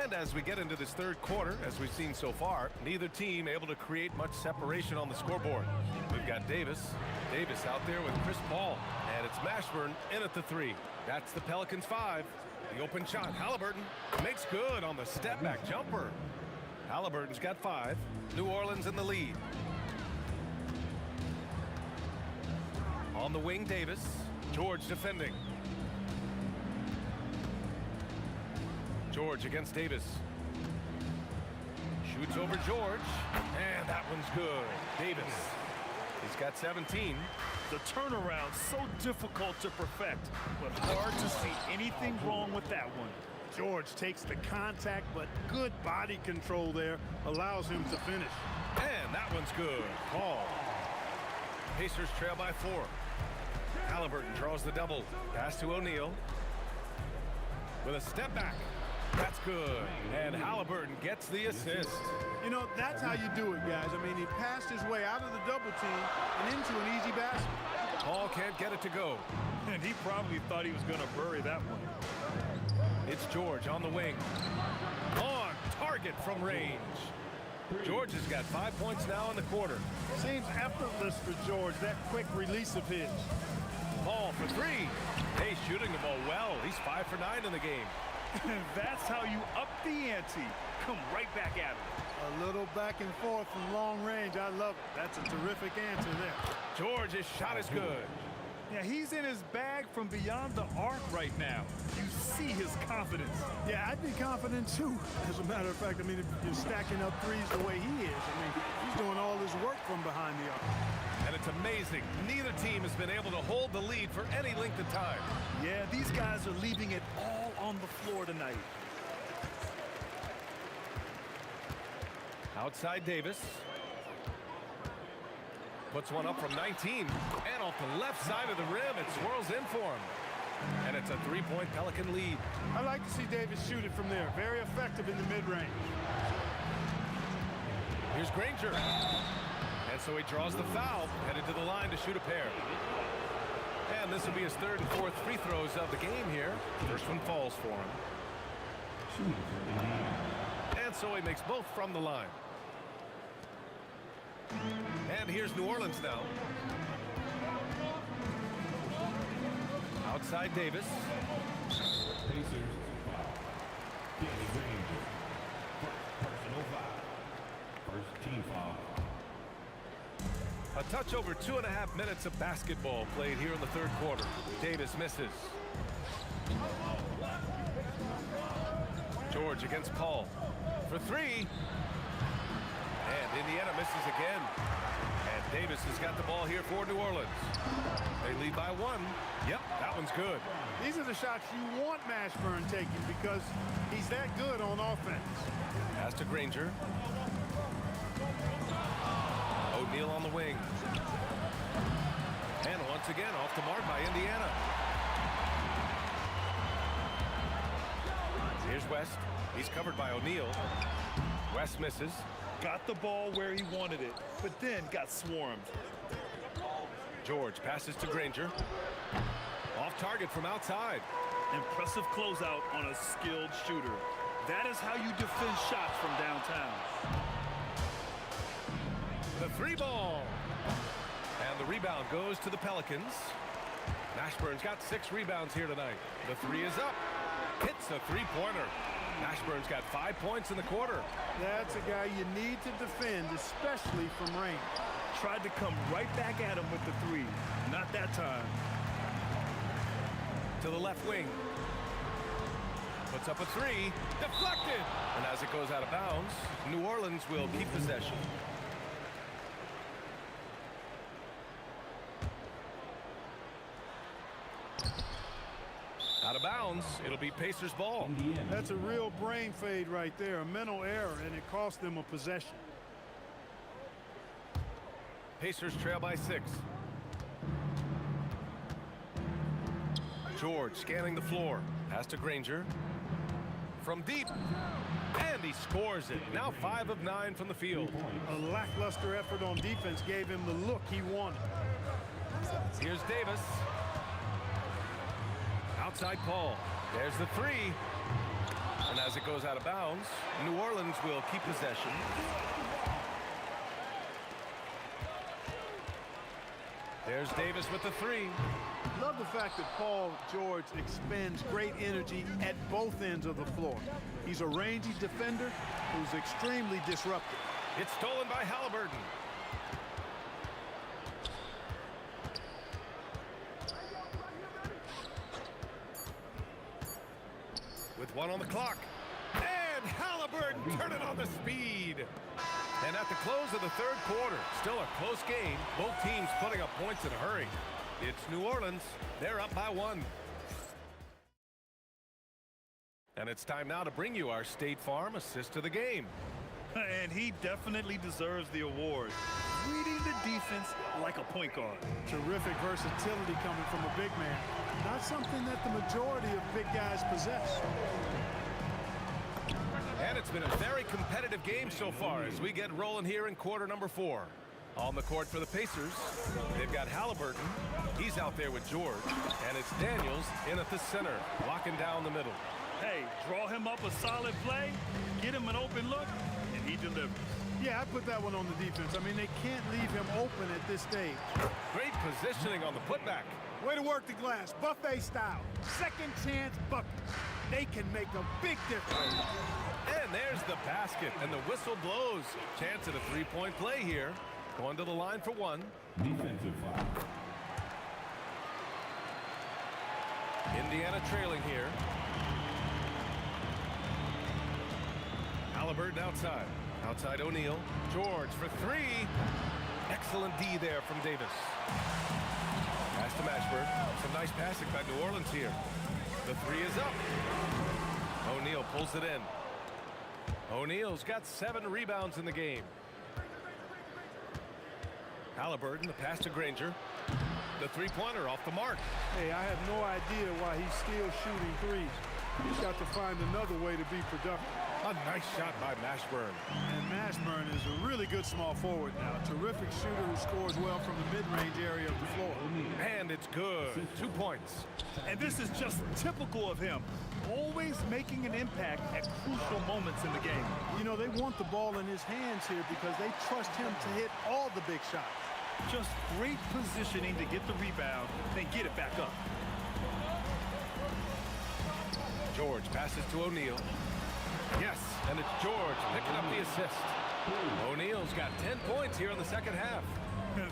And as we get into this third quarter, as we've seen so far, neither team able to create much separation on the scoreboard. We've got Davis out there with Chris Paul. And it's Mashburn in at the 3. That's the Pelicans 5. The open shot, Halliburton makes good on the step back jumper. Halliburton's got 5. New Orleans in the lead. On the wing, Davis. George defending. George against Davis. Shoots over George. And that one's good. Davis. He's got 17. The turnaround so difficult to perfect, but hard to see anything wrong with that one. George takes the contact, but good body control there allows him to finish. And that one's good. Paul. Pacers trail by 4. Halliburton draws the double. Pass to O'Neal. With a step back. That's good. And Halliburton gets the assist. You know, that's how you do it, guys. I mean, he passed his way out of the double team and into an easy basket. Paul can't get it to go. And he probably thought he was going to bury that one. It's George on the wing. On target from range. George has got 5 points now in the quarter. Seems effortless for George, that quick release of his. Paul for 3. Hey, shooting the ball well. He's 5 for 9 in the game. And that's how you up the ante. Come right back at him. A little back and forth from long range. I love it. That's a terrific answer there. George's shot is good. Yeah, he's in his bag from beyond the arc right now. You see his confidence. Yeah, I'd be confident too. As a matter of fact, I mean, if you're stacking up threes the way he is, I mean, he's doing all his work from behind the arc. And it's amazing. Neither team has been able to hold the lead for any length of time. Yeah, these guys are leaving it all on the floor tonight. Outside Davis. Puts one up from 19. And off the left side of the rim, it swirls in for him. And it's a 3-point Pelican lead. I like to see Davis shoot it from there. Very effective in the mid-range. Here's Granger. And so he draws the foul, headed to the line to shoot a pair. And this will be his 3rd and 4th free throws of the game here. First one falls for him. And so he makes both from the line. And here's New Orleans now. Outside Davis. Pacers, Danny Granger. Personal foul. First team foul. A touch over 2.5 minutes of basketball played here in the third quarter. Davis misses. George against Paul for 3. And Indiana misses again. And Davis has got the ball here for New Orleans. They lead by 1. Yep, that one's good. These are the shots you want Mashburn taking because he's that good on offense. Pass to Granger. O'Neal on the wing. And once again off the mark by Indiana. Here's West. He's covered by O'Neal. West misses. Got the ball where he wanted it, but then got swarmed. George passes to Granger. Off target from outside. Impressive closeout on a skilled shooter. That is how you defend shots from downtown. The three ball. And the rebound goes to the Pelicans. Mashburn's got 6 rebounds here tonight. The three is up. Hits a three-pointer. Mashburn's got 5 points in the quarter. That's a guy you need to defend, especially from range. Tried to come right back at him with the three. Not that time. To the left wing. Puts up a three. Deflected. And as it goes out of bounds, New Orleans will keep possession. Out of bounds. It'll be Pacers ball. That's a real brain fade right there. A mental error, and it cost them a possession. Pacers trail by 6. George scanning the floor. Pass to Granger. From deep. And he scores it. Now 5 of 9 from the field. A lackluster effort on defense gave him the look he wanted. Here's Davis. Outside Paul. There's the three. And as it goes out of bounds, New Orleans will keep possession. There's Davis with the three. Love the fact that Paul George expends great energy at both ends of the floor. He's a rangy defender who's extremely disruptive. It's stolen by Halliburton. With 1 on the clock. And Halliburton turning on the speed. And at the close of the third quarter, still a close game. Both teams putting up points in a hurry. It's New Orleans. They're up by 1. And it's time now to bring you our State Farm assist of the game. And he definitely deserves the award. Reading the defense like a point guard. Terrific versatility coming from a big man. Not something that the majority of big guys possess. And it's been a very competitive game so far as we get rolling here in quarter number 4. On the court for the Pacers, they've got Halliburton. He's out there with George. And it's Daniels in at the center, locking down the middle. Hey, draw him up a solid play, get him an open look, and he delivers. Yeah, I put that one on the defense. I mean, they can't leave him open at this stage. Great positioning on the putback. Way to work the glass, buffet style. Second chance buckets. They can make a big difference. And there's the basket, and the whistle blows. Chance at a three-point play here. Going to the line for 1. Defensive foul. Indiana trailing here. Halliburton outside. Outside O'Neal. George for 3. Excellent D there from Davis. Pass to Mashburn. Some nice passing by New Orleans here. The 3 is up. O'Neal pulls it in. O'Neal's got 7 rebounds in the game. Halliburton, the pass to Granger. The three-pointer off the mark. Hey, I have no idea why he's still shooting threes. He's got to find another way to be productive. A nice shot by Mashburn. And Mashburn is a really good small forward now. A terrific shooter who scores well from the mid-range area of the floor. And it's good. 2 points. And this is just typical of him. Always making an impact at crucial moments in the game. You know, they want the ball in his hands here because they trust him to hit all the big shots. Just great positioning to get the rebound, then get it back up. George passes to O'Neal. Yes, and it's George picking up the assist. O'Neal's got 10 points here in the second half.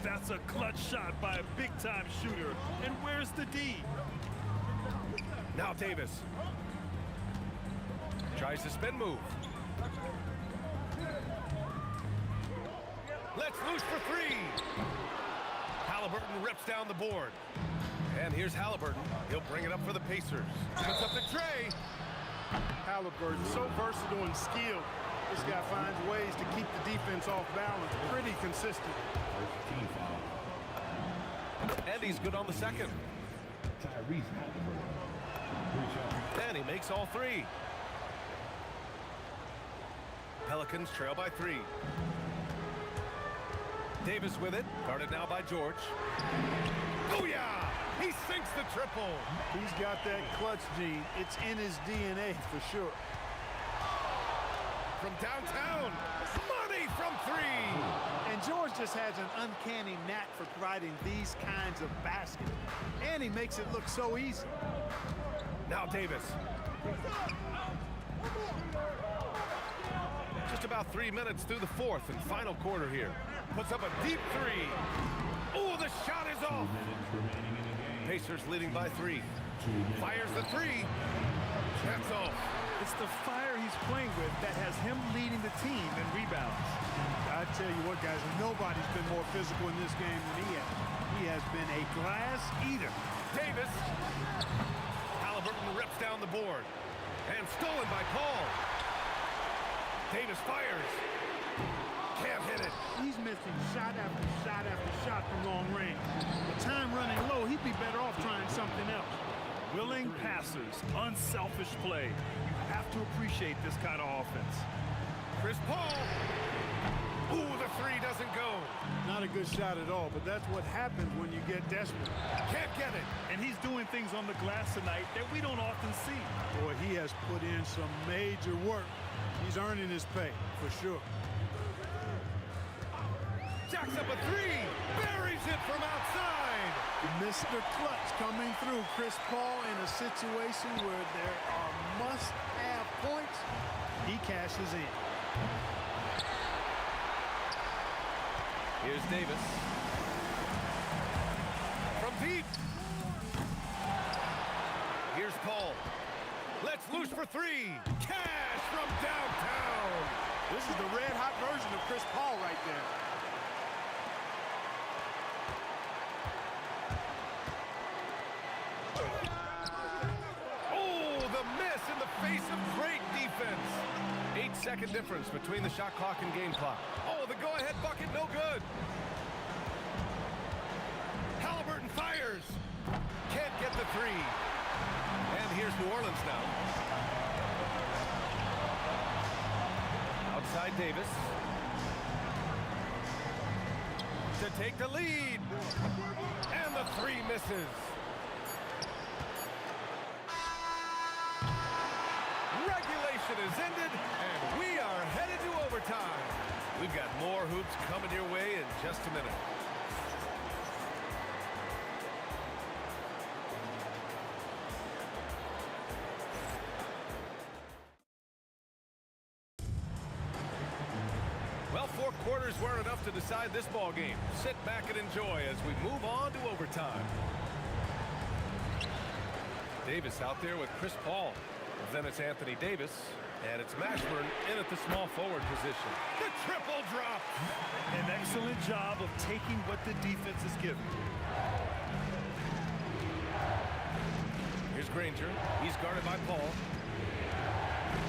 That's a clutch shot by a big-time shooter. And where's the D? Now Davis. Tries the spin move. Let's loose for 3. Halliburton rips down the board. And here's Halliburton. He'll bring it up for the Pacers. Puts up the tray. Halliburton, so versatile and skilled. This guy finds ways to keep the defense off balance. Pretty consistent. And he's good on the second. And he makes all 3. Pelicans trail by 3. Davis with it, guarded now by George. Booyah! He sinks the triple. He's got that clutch gene. It's in his DNA for sure. From downtown, money from 3. And George just has an uncanny knack for providing these kinds of baskets. And he makes it look so easy. Now Davis. Just about 3 minutes through the fourth and final quarter here. Puts up a deep 3. Oh, the shot is off. Pacers leading by 3. Fires the 3. That's off. It's the fire he's playing with that has him leading the team in rebounds. I tell you what, guys, nobody's been more physical in this game than he has. He has been a glass eater. Davis. Halliburton rips down the board. And stolen by Paul. Davis fires. Can't hit it. He's missing shot after shot after shot from long range. With time running low, he'd be better off trying something else. Willing passers, unselfish play. You have to appreciate this kind of offense. Chris Paul. Ooh, the 3 doesn't go. Not a good shot at all, but that's what happens when you get desperate. Can't get it. And he's doing things on the glass tonight that we don't often see. Boy, he has put in some major work. He's earning his pay, for sure. Jacks up a 3. Buries it from outside. Mr. Clutch coming through. Chris Paul in a situation where there are must-have points. He cashes in. Here's Davis. From deep. Here's Paul. Let's loose for 3. Cash from downtown. This is the red-hot version of Chris Paul right there. Oh, the miss in the face of great defense. 8-second difference between the shot clock and game clock. Oh, the go-ahead bucket, no good. Halliburton fires. Can't get the 3. And here's New Orleans now. Outside Davis. To take the lead. And the 3 misses. Regulation is ended, and we are headed to overtime. We've got more hoops coming your way in just a minute. Well, 4 quarters weren't enough to decide this ball game. Sit back and enjoy as we move on to overtime. Davis out there with Chris Paul. Then it's Anthony Davis, and it's Mashburn in at the small forward position. The triple drop. An excellent job of taking what the defense is giving. Here's Granger. He's guarded by Paul.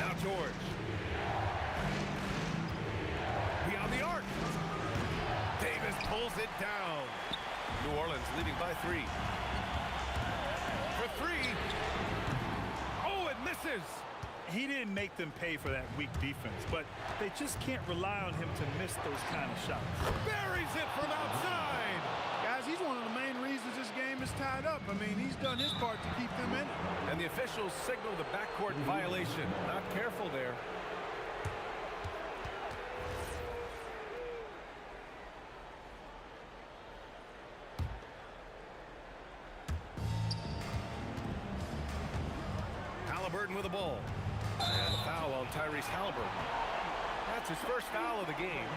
Now George. Beyond the arc. Davis pulls it down. New Orleans leading by 3. For 3. Oh, it misses. He didn't make them pay for that weak defense, but they just can't rely on him to miss those kind of shots. Buries it from outside. Guys, he's one of the main reasons this game is tied up. I mean, he's done his part to keep them in it. And the officials signal the backcourt violation. Not careful there. Halliburton with the ball. And a foul on Tyrese Halliburton. That's his first foul of the game.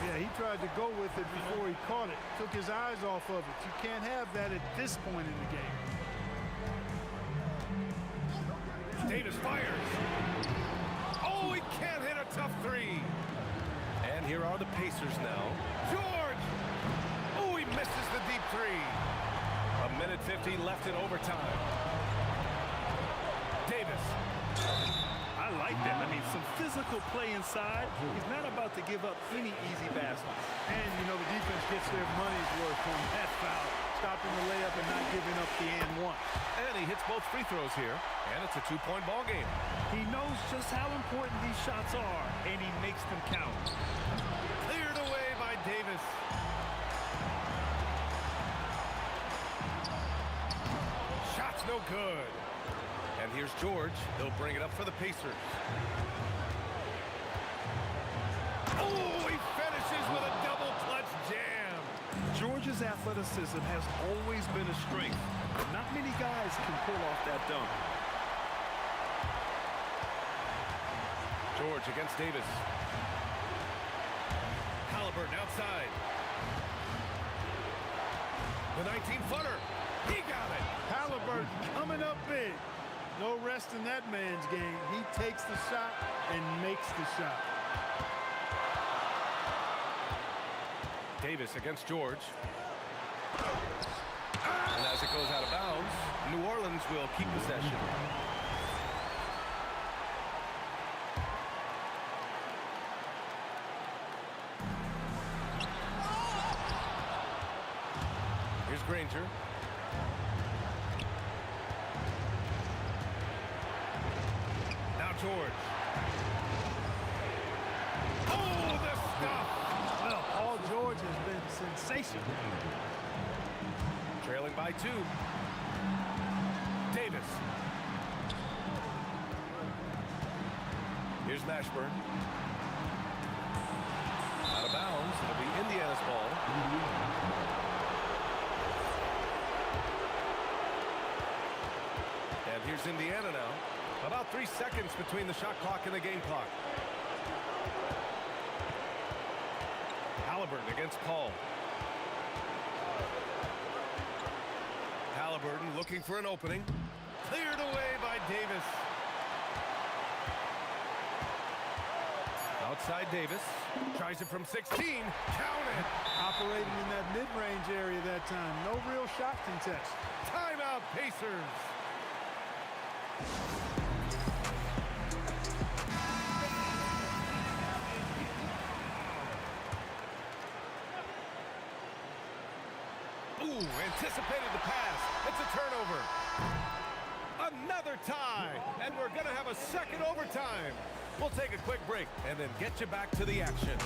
Yeah, he tried to go with it before he caught it. Took his eyes off of it. You can't have that at this point in the game. Davis fires. Oh, he can't hit a tough 3. And here are the Pacers now. George! Oh, he misses the deep 3. 1:50 left in overtime. Davis. I like that. I mean, some physical play inside. He's not about to give up any easy baskets. And, you know, the defense gets their money's worth on that foul. Stop making the layup and not giving up the and one. And he hits both free throws here, and it's a two-point ball game. He knows just how important these shots are, and he makes them count. Cleared away by Davis. Shot's no good. And here's George. He'll bring it up for the Pacers. Oh, he finishes with a double-clutch jam. George's athleticism has always been a strength. Not many guys can pull off that dunk. George against Davis. Halliburton outside. The 19-footer. He got it. Halliburton coming up big. No rest in that man's game. He takes the shot and makes the shot. Davis against George. And as it goes out of bounds, New Orleans will keep possession. Here's Granger. Now George. Oh, the stuff! Well, Paul George has been sensational. Trailing by 2. Davis. Here's Mashburn. Out of bounds. It'll be Indiana's ball. And here's Indiana now. About 3 seconds between the shot clock and the game clock. Halliburton against Paul. Halliburton looking for an opening. Cleared away by Davis. Outside Davis. Tries it from 16. Count it. Operating in that mid-range area that time. No real shot contest. Timeout, Pacers. Ooh, anticipated the pass. It's a turnover. Another tie, and we're going to have a second overtime. We'll take a quick break and then get you back to the action.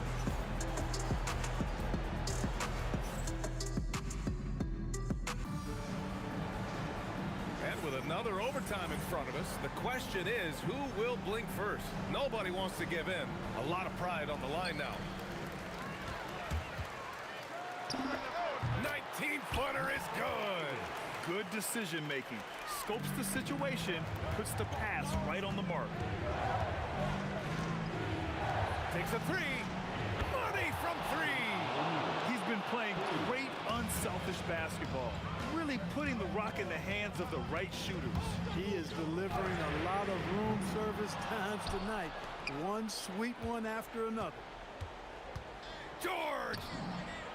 And with another overtime in front of us, the question is, who will blink first? Nobody wants to give in. A lot of pride on the line now. 19-footer is good. Good decision-making. Scopes the situation, puts the pass right on the mark. Takes a 3. Money from 3. He's been playing great, unselfish basketball. Really putting the rock in the hands of the right shooters. He is delivering a lot of room service times tonight. One sweet one after another. George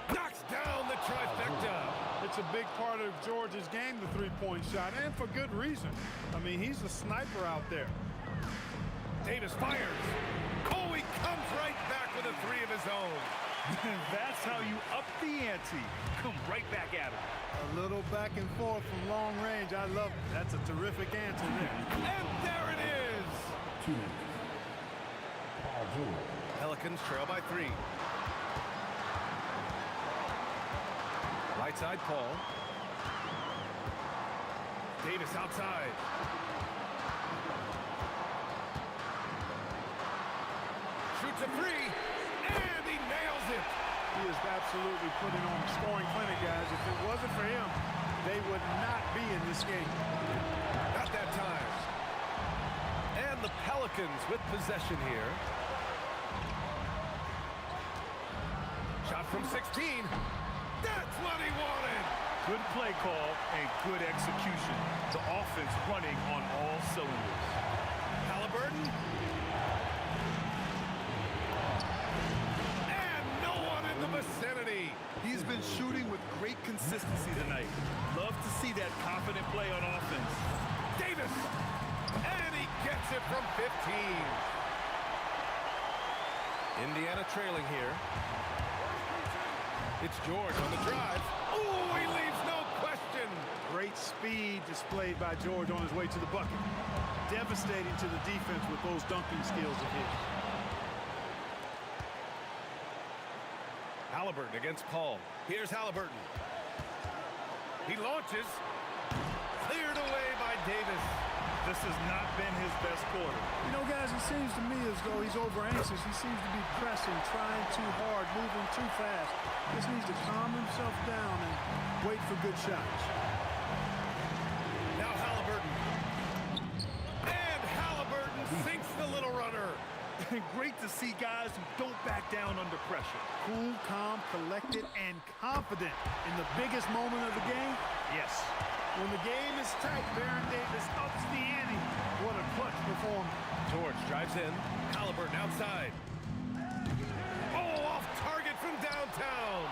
knocks down the trifecta. It's a big part of George's game, the three-point shot, and for good reason. I mean, he's a sniper out there. Davis fires. Oh, he comes right back with a 3 of his own. That's how you up the ante. Come right back at him. A little back and forth from long range. I love it. That's a terrific answer there. And there it is. 2. Pelicans trail by 3. Right side, Paul. Davis outside. Shoots a 3, and he nails it. He is absolutely putting on a scoring clinic, guys. If it wasn't for him, they would not be in this game. Not that time. And the Pelicans with possession here. Shot from 16. That's what he wanted. Good play call and good execution. The offense running on all cylinders. Halliburton. And no one in the vicinity. He's been shooting with great consistency tonight. Love to see that confident play on offense. Davis. And he gets it from 15. Indiana trailing here. It's George on the drive. Oh, he leaves no question Great speed displayed by George on his way to the bucket. Devastating to the defense with those dunking skills of his. Halliburton against Paul. Here's Halliburton. He launches. Cleared away by Davis. This has not been his best quarter. You know, guys, it seems to me as though he's over anxious. He seems to be pressing, trying too hard, moving too fast. Just needs to calm himself down and wait for good shots. Now Halliburton. And Halliburton sinks the little runner. Great to see guys who don't back down under pressure. Cool, calm, collected, and confident in the biggest moment of the game. Yes. When the game is tight, Baron Davis ups the ante. What a clutch performance. George drives in. Halliburton outside. Oh, off target from downtown.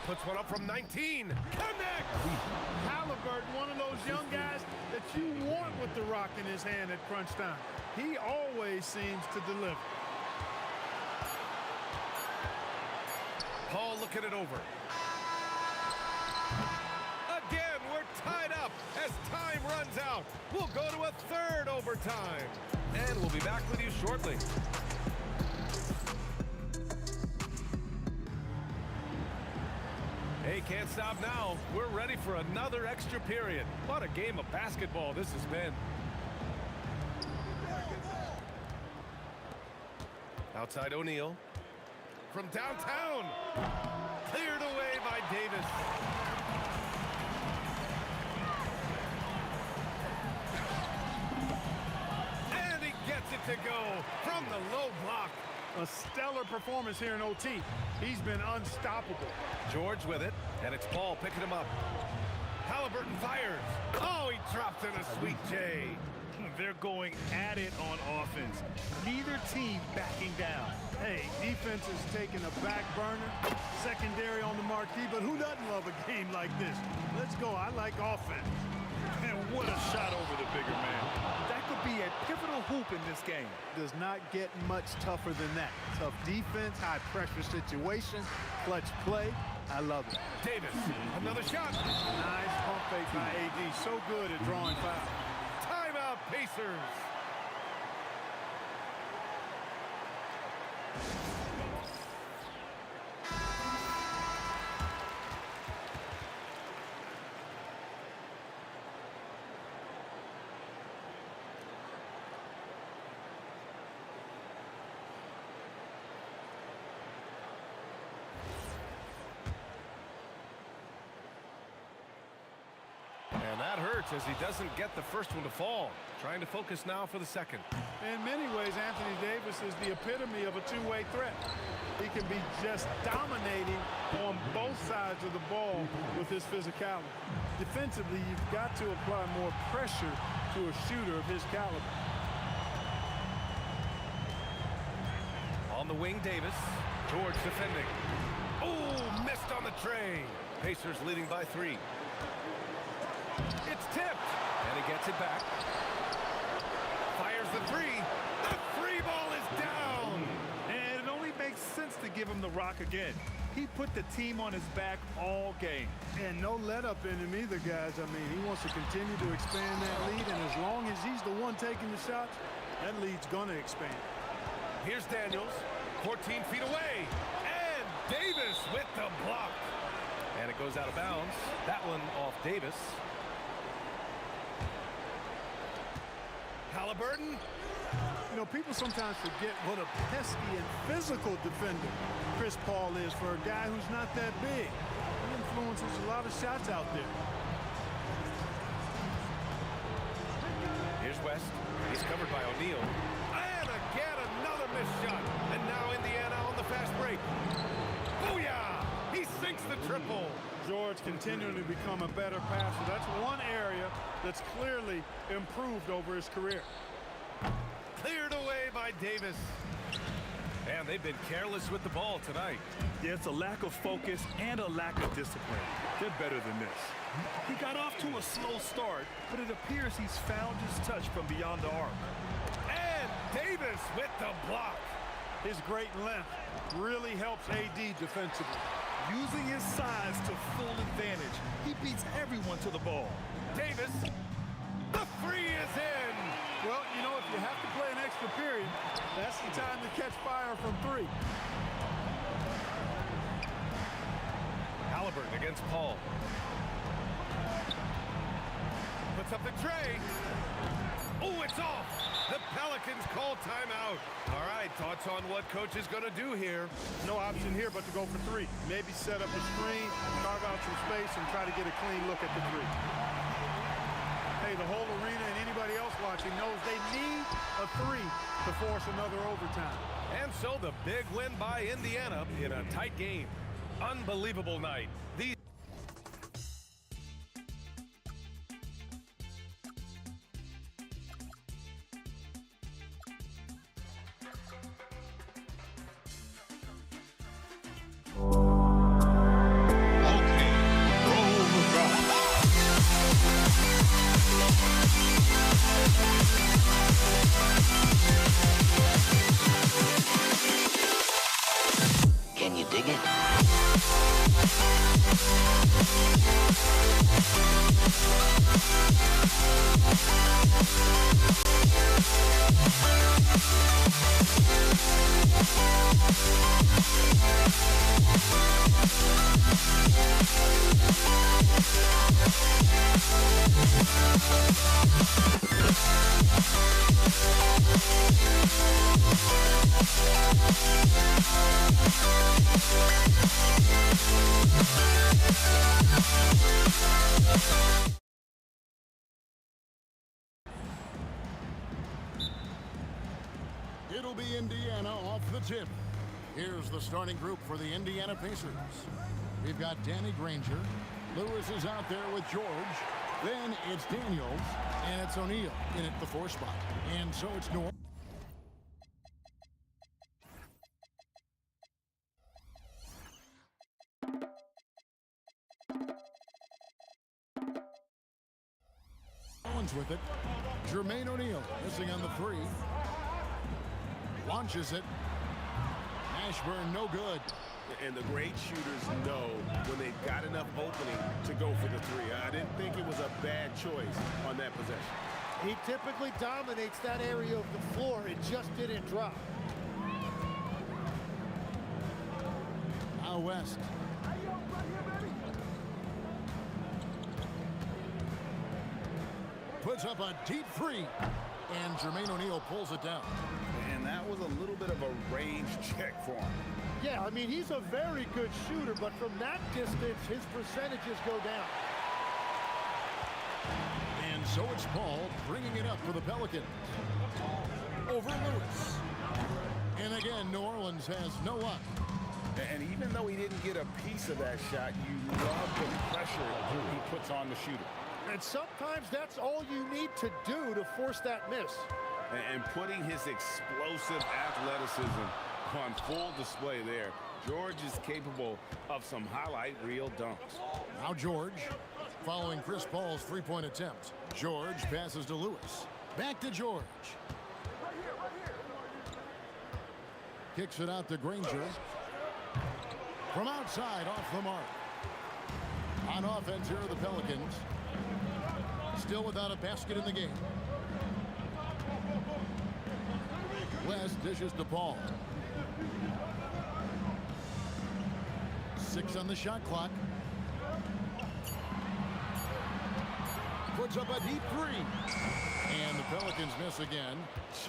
Puts one up from 19. Connects! Halliburton, one of those young guys that you want with the rock in his hand at crunch time. He always seems to deliver. Paul looking it over. Again, we're tied up as time runs out. We'll go to a third overtime. And we'll be back with you shortly. Hey, can't stop now. We're ready for another extra period. What a game of basketball this has been. Outside O'Neal. From downtown. Cleared away by Davis. And he gets it to go from the low block. A stellar performance here in OT. He's been unstoppable. George with it, and it's Paul picking him up. Halliburton fires. Oh, he drops in a sweet J. They're going at it on offense. Neither team backing down. Hey, defense is taking a back burner, secondary on the marquee, but who doesn't love a game like this? Let's go. I like offense. And what a shot over the bigger man. That could be a pivotal hoop in this game. Does not get much tougher than that. Tough defense, high pressure situation, clutch play. I love it. Davis, another shot. Nice pump fake by AD. So good at drawing fouls. Timeout, Pacers. And that hurts as he doesn't get the first one to fall. Trying to focus now for the second. In many ways, Anthony Davis is the epitome of a two-way threat. He can be just dominating on both sides of the ball with his physicality. Defensively, you've got to apply more pressure to a shooter of his caliber. On the wing, Davis. George defending. Oh, missed on the tray. Pacers leading by 3. It's tipped, and he gets it back. Fires the 3. The 3 ball is down. And it only makes sense to give him the rock again. He put the team on his back all game. And no let up in him either, guys. I mean, he wants to continue to expand that lead, and as long as he's the one taking the shots, that lead's going to expand. Here's Daniels, 14 feet away, and Davis with the block. And it goes out of bounds. That one off Davis. Halliburton. You know, people sometimes forget what a pesky and physical defender Chris Paul is for a guy who's not that big. He influences a lot of shots out there. Here's West. He's covered by O'Neal. And again, another missed shot. And now Indiana on the fast break. Booyah! He sinks the triple. George continuing to become a better passer. That's one area that's clearly improved over his career. Cleared away by Davis. And they've been careless with the ball tonight. Yeah, it's a lack of focus and a lack of discipline. They're better than this. He got off to a slow start, but it appears he's found his touch from beyond the arc. And Davis with the block. His great length really helps AD defensively. using his size to full advantage. He beats everyone to the ball. Davis, the three is in. Well, you know, if you have to play an extra period, that's the time to catch fire from three. Halliburton against Paul. Puts up the tray. Oh, it's off. The Pelicans call timeout. All right, thoughts on what coach is going to do here? No option here but to go for three. Maybe set up a screen, carve out some space, and try to get a clean look at the three. Hey, the whole arena and anybody else watching knows they need a three to force another overtime. And so the big win by Indiana in a tight game. Unbelievable night. These Can you dig it? It'll be Indiana off the tip. Here's the starting group for the Indiana Pacers. We've got Danny Granger. Lewis is out there with George. Then it's Daniels. And it's O'Neal in at the 4 spot. And so it's New Orleans with it. Jermaine O'Neal missing on the 3. Launches it. Ashburn no good. And the great shooters know when they've got enough opening to go for the 3. I didn't think it was a bad choice on that possession. He typically dominates that area of the floor. It just didn't drop. Now West. Puts up a deep 3. And Jermaine O'Neal pulls it down. And that was a little bit of a range check for him. Yeah, I mean, he's a very good shooter, but from that distance, his percentages go down. And so it's Paul bringing it up for the Pelicans. Over Lewis. And again, New Orleans has no luck. And even though he didn't get a piece of that shot, you love the pressure he puts on the shooter. And sometimes that's all you need to do to force that miss. And putting his explosive athleticism on full display there. George is capable of some highlight reel dunks. Now George, following Chris Paul's 3-point attempt. George passes to Lewis. Back to George. Kicks it out to Granger. From outside, off the mark. On offense here are the Pelicans. Still without a basket in the game. West dishes to Paul. 6 on the shot clock. Puts up a deep 3. And the Pelicans miss again.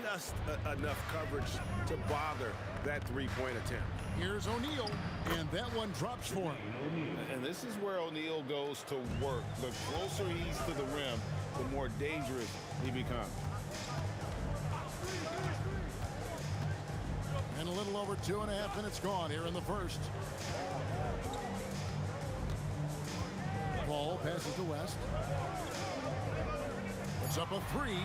Just enough coverage to bother that 3-point attempt. Here's O'Neal, and that one drops for him. And this is where O'Neal goes to work. The closer he's to the rim, the more dangerous he becomes. And a little over 2.5 minutes gone here in the first. Paul passes to West. Puts up a 3.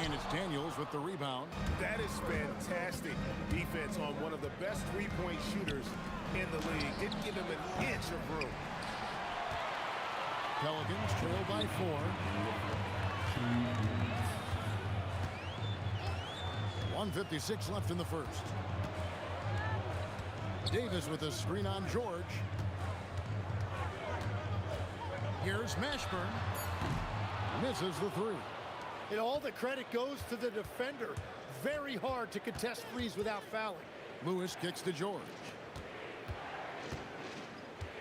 And it's Daniels with the rebound. That is fantastic defense on one of the best 3-point shooters in the league. Didn't give him an inch of room. Pelicans trail by 4. 1:56 left in the first. Davis with a screen on George. Here's Mashburn. Misses the three. And all the credit goes to the defender. Very hard to contest threes without fouling. Lewis kicks to George.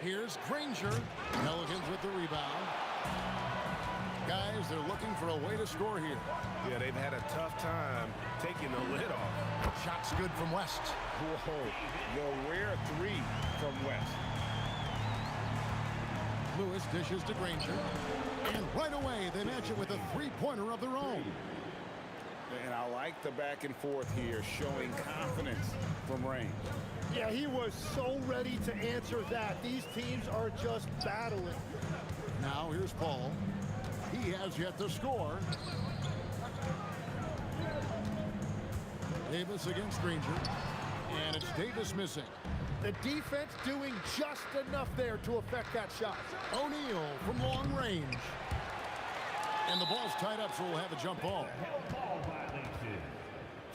Here's Granger. Pelicans with the rebound. Guys, they're looking for a way to score here. Yeah, they've had a tough time taking the lid off. Shot's good from West. Whoa, the rare three from West. Lewis dishes to Granger. And right away, they match it with a three-pointer of their own. And I like the back and forth here, showing confidence from range. Yeah, he was so ready to answer that. These teams are just battling. Now here's Paul. He has yet to score. Davis against Granger. And it's Davis missing. The defense doing just enough there to affect that shot. O'Neal from long range. And the ball's tied up, so we'll have a jump ball. Ball violation.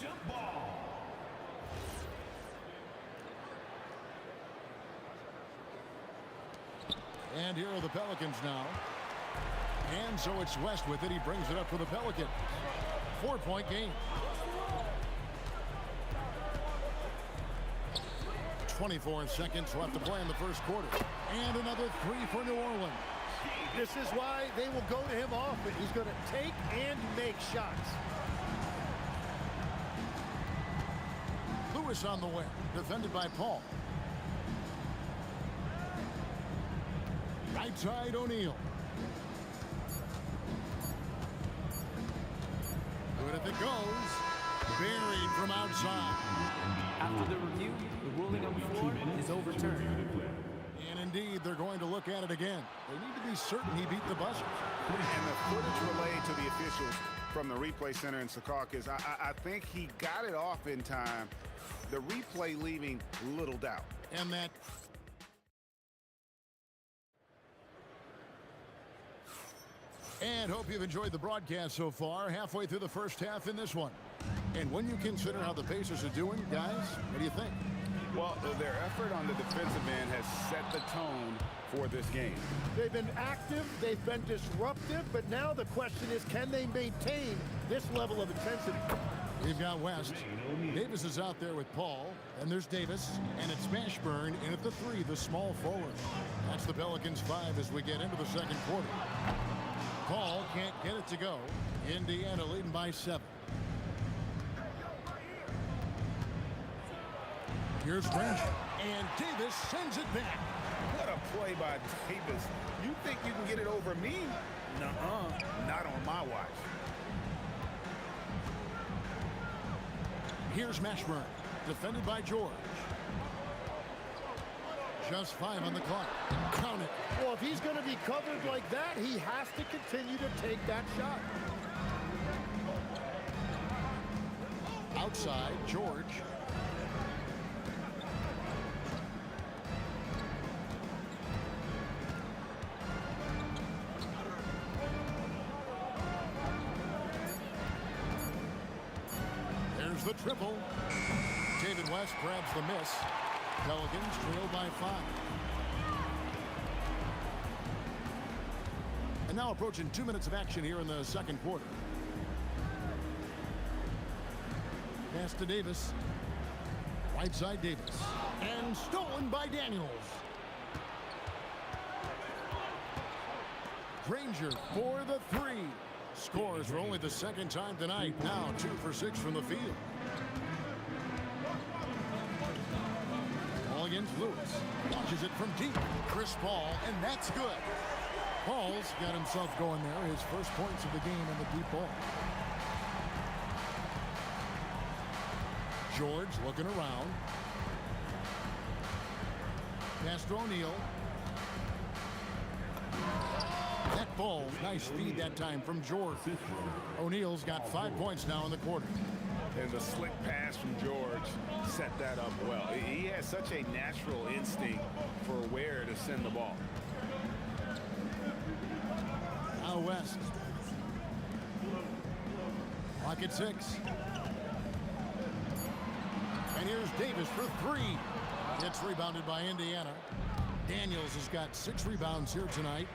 Jump ball. And here are the Pelicans now. And so it's West with it. He brings it up for the Pelicans. 4-point game. 24 seconds left to play in the first quarter. And another three for New Orleans. This is why they will go to him often. He's going to take and make shots. Lewis on the wing, defended by Paul. Right side, O'Neal. Good if it goes. Buried from outside. After the review, the ruling on the floor is overturned. And indeed, they're going to look at it again. They need to be certain he beat the buzzer. And the footage relayed to the officials from the replay center in Secaucus, I think he got it off in time. The replay leaving little doubt. And that... And hope you've enjoyed the broadcast so far. Halfway through the first half in this one. And when you consider how the Pacers are doing, guys, what do you think? Well, their effort on the defensive end has set the tone for this game. They've been active, they've been disruptive, but now the question is, can they maintain this level of intensity? We've got West. Davis is out there with Paul. Then there's Davis. And it's Mashburn in at the three, the small forward. That's the Pelicans 5 as we get into the second quarter. Paul can't get it to go. Indiana leading by 7. Here's Granger. And Davis sends it back. What a play by Davis. You think you can get it over me? Nuh-uh. Not on my watch. Here's Mashburn, defended by George. Just 5 on the clock. Count it. Well, if he's going to be covered like that, he has to continue to take that shot. Outside, George. There's the triple. David West grabs the miss. Pelicans trail by 5. And now approaching 2 minutes of action here in the second quarter. Pass to Davis. Right side Davis. And stolen by Daniels. Granger for the three. Scores for only the second time tonight. Now 2 for 6 from the field. Ball against Lewis. Launches it from deep. Chris Paul, and that's good. Paul's got himself going there. His first points of the game in the deep ball. George looking around. Pass to O'Neal. That ball, nice feed that time from George. O'Neal's got 5 points now in the quarter. And the slick pass from George set that up well. He has such a natural instinct for where to send the ball. Now West. Clock at 6. And here's Davis for 3. It's rebounded by Indiana. Daniels has got 6 rebounds here tonight.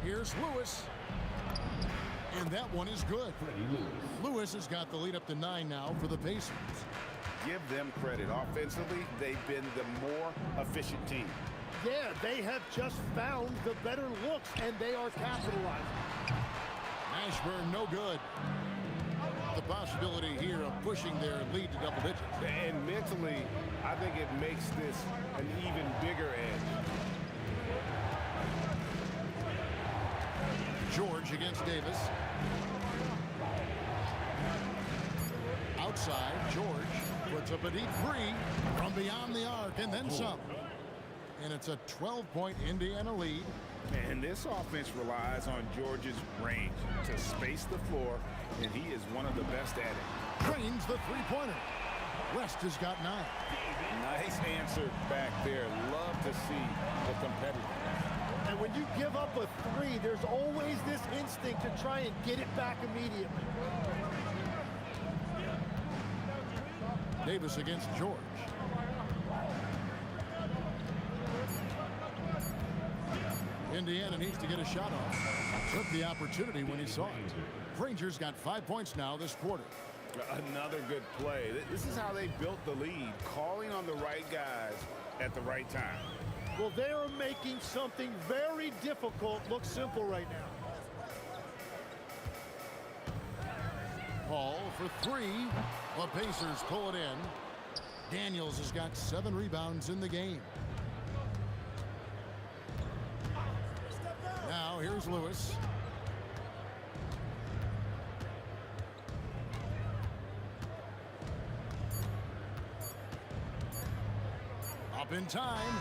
Here's Lewis. And that one is good. Lewis has got the lead up to 9 now for the Pacers. Give them credit. Offensively, they've been the more efficient team. Yeah, they have just found the better looks, and they are capitalizing. Mashburn, no good. The possibility here of pushing their lead to double digits. And mentally, I think it makes this an even bigger edge. George against Davis. Outside, George puts up a deep 3 from beyond the arc and then some. And it's a 12-point Indiana lead. And this offense relies on George's range to space the floor, and he is one of the best at it. Drains the 3-pointer. West has got 9. Nice answer back there. Love to see the competitiveness. And when you give up a 3, there's always this instinct to try and get it back immediately. Davis against George. Indiana needs to get a shot off. Took the opportunity when he saw it. Granger's got 5 points now this quarter. Another good play. This is how they built the lead, calling on the right guys at the right time. Well, they are making something very difficult look simple right now. Paul for 3. The Pacers pull it in. Daniels has got 7 rebounds in the game. Now here's Lewis. Up in time.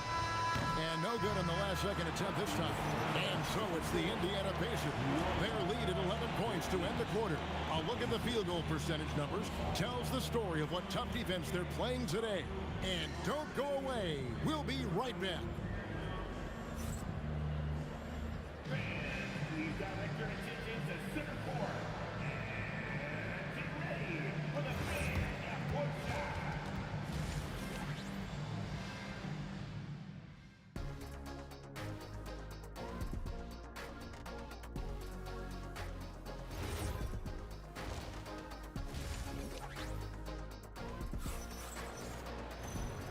And no good on the last second attempt this time. And so it's the Indiana Pacers. Their lead at 11 points to end the quarter. A look at the field goal percentage numbers tells the story of what tough defense they're playing today. And don't go away. We'll be right back. Please direct your attention to center court. And get ready for the fan half-court shot.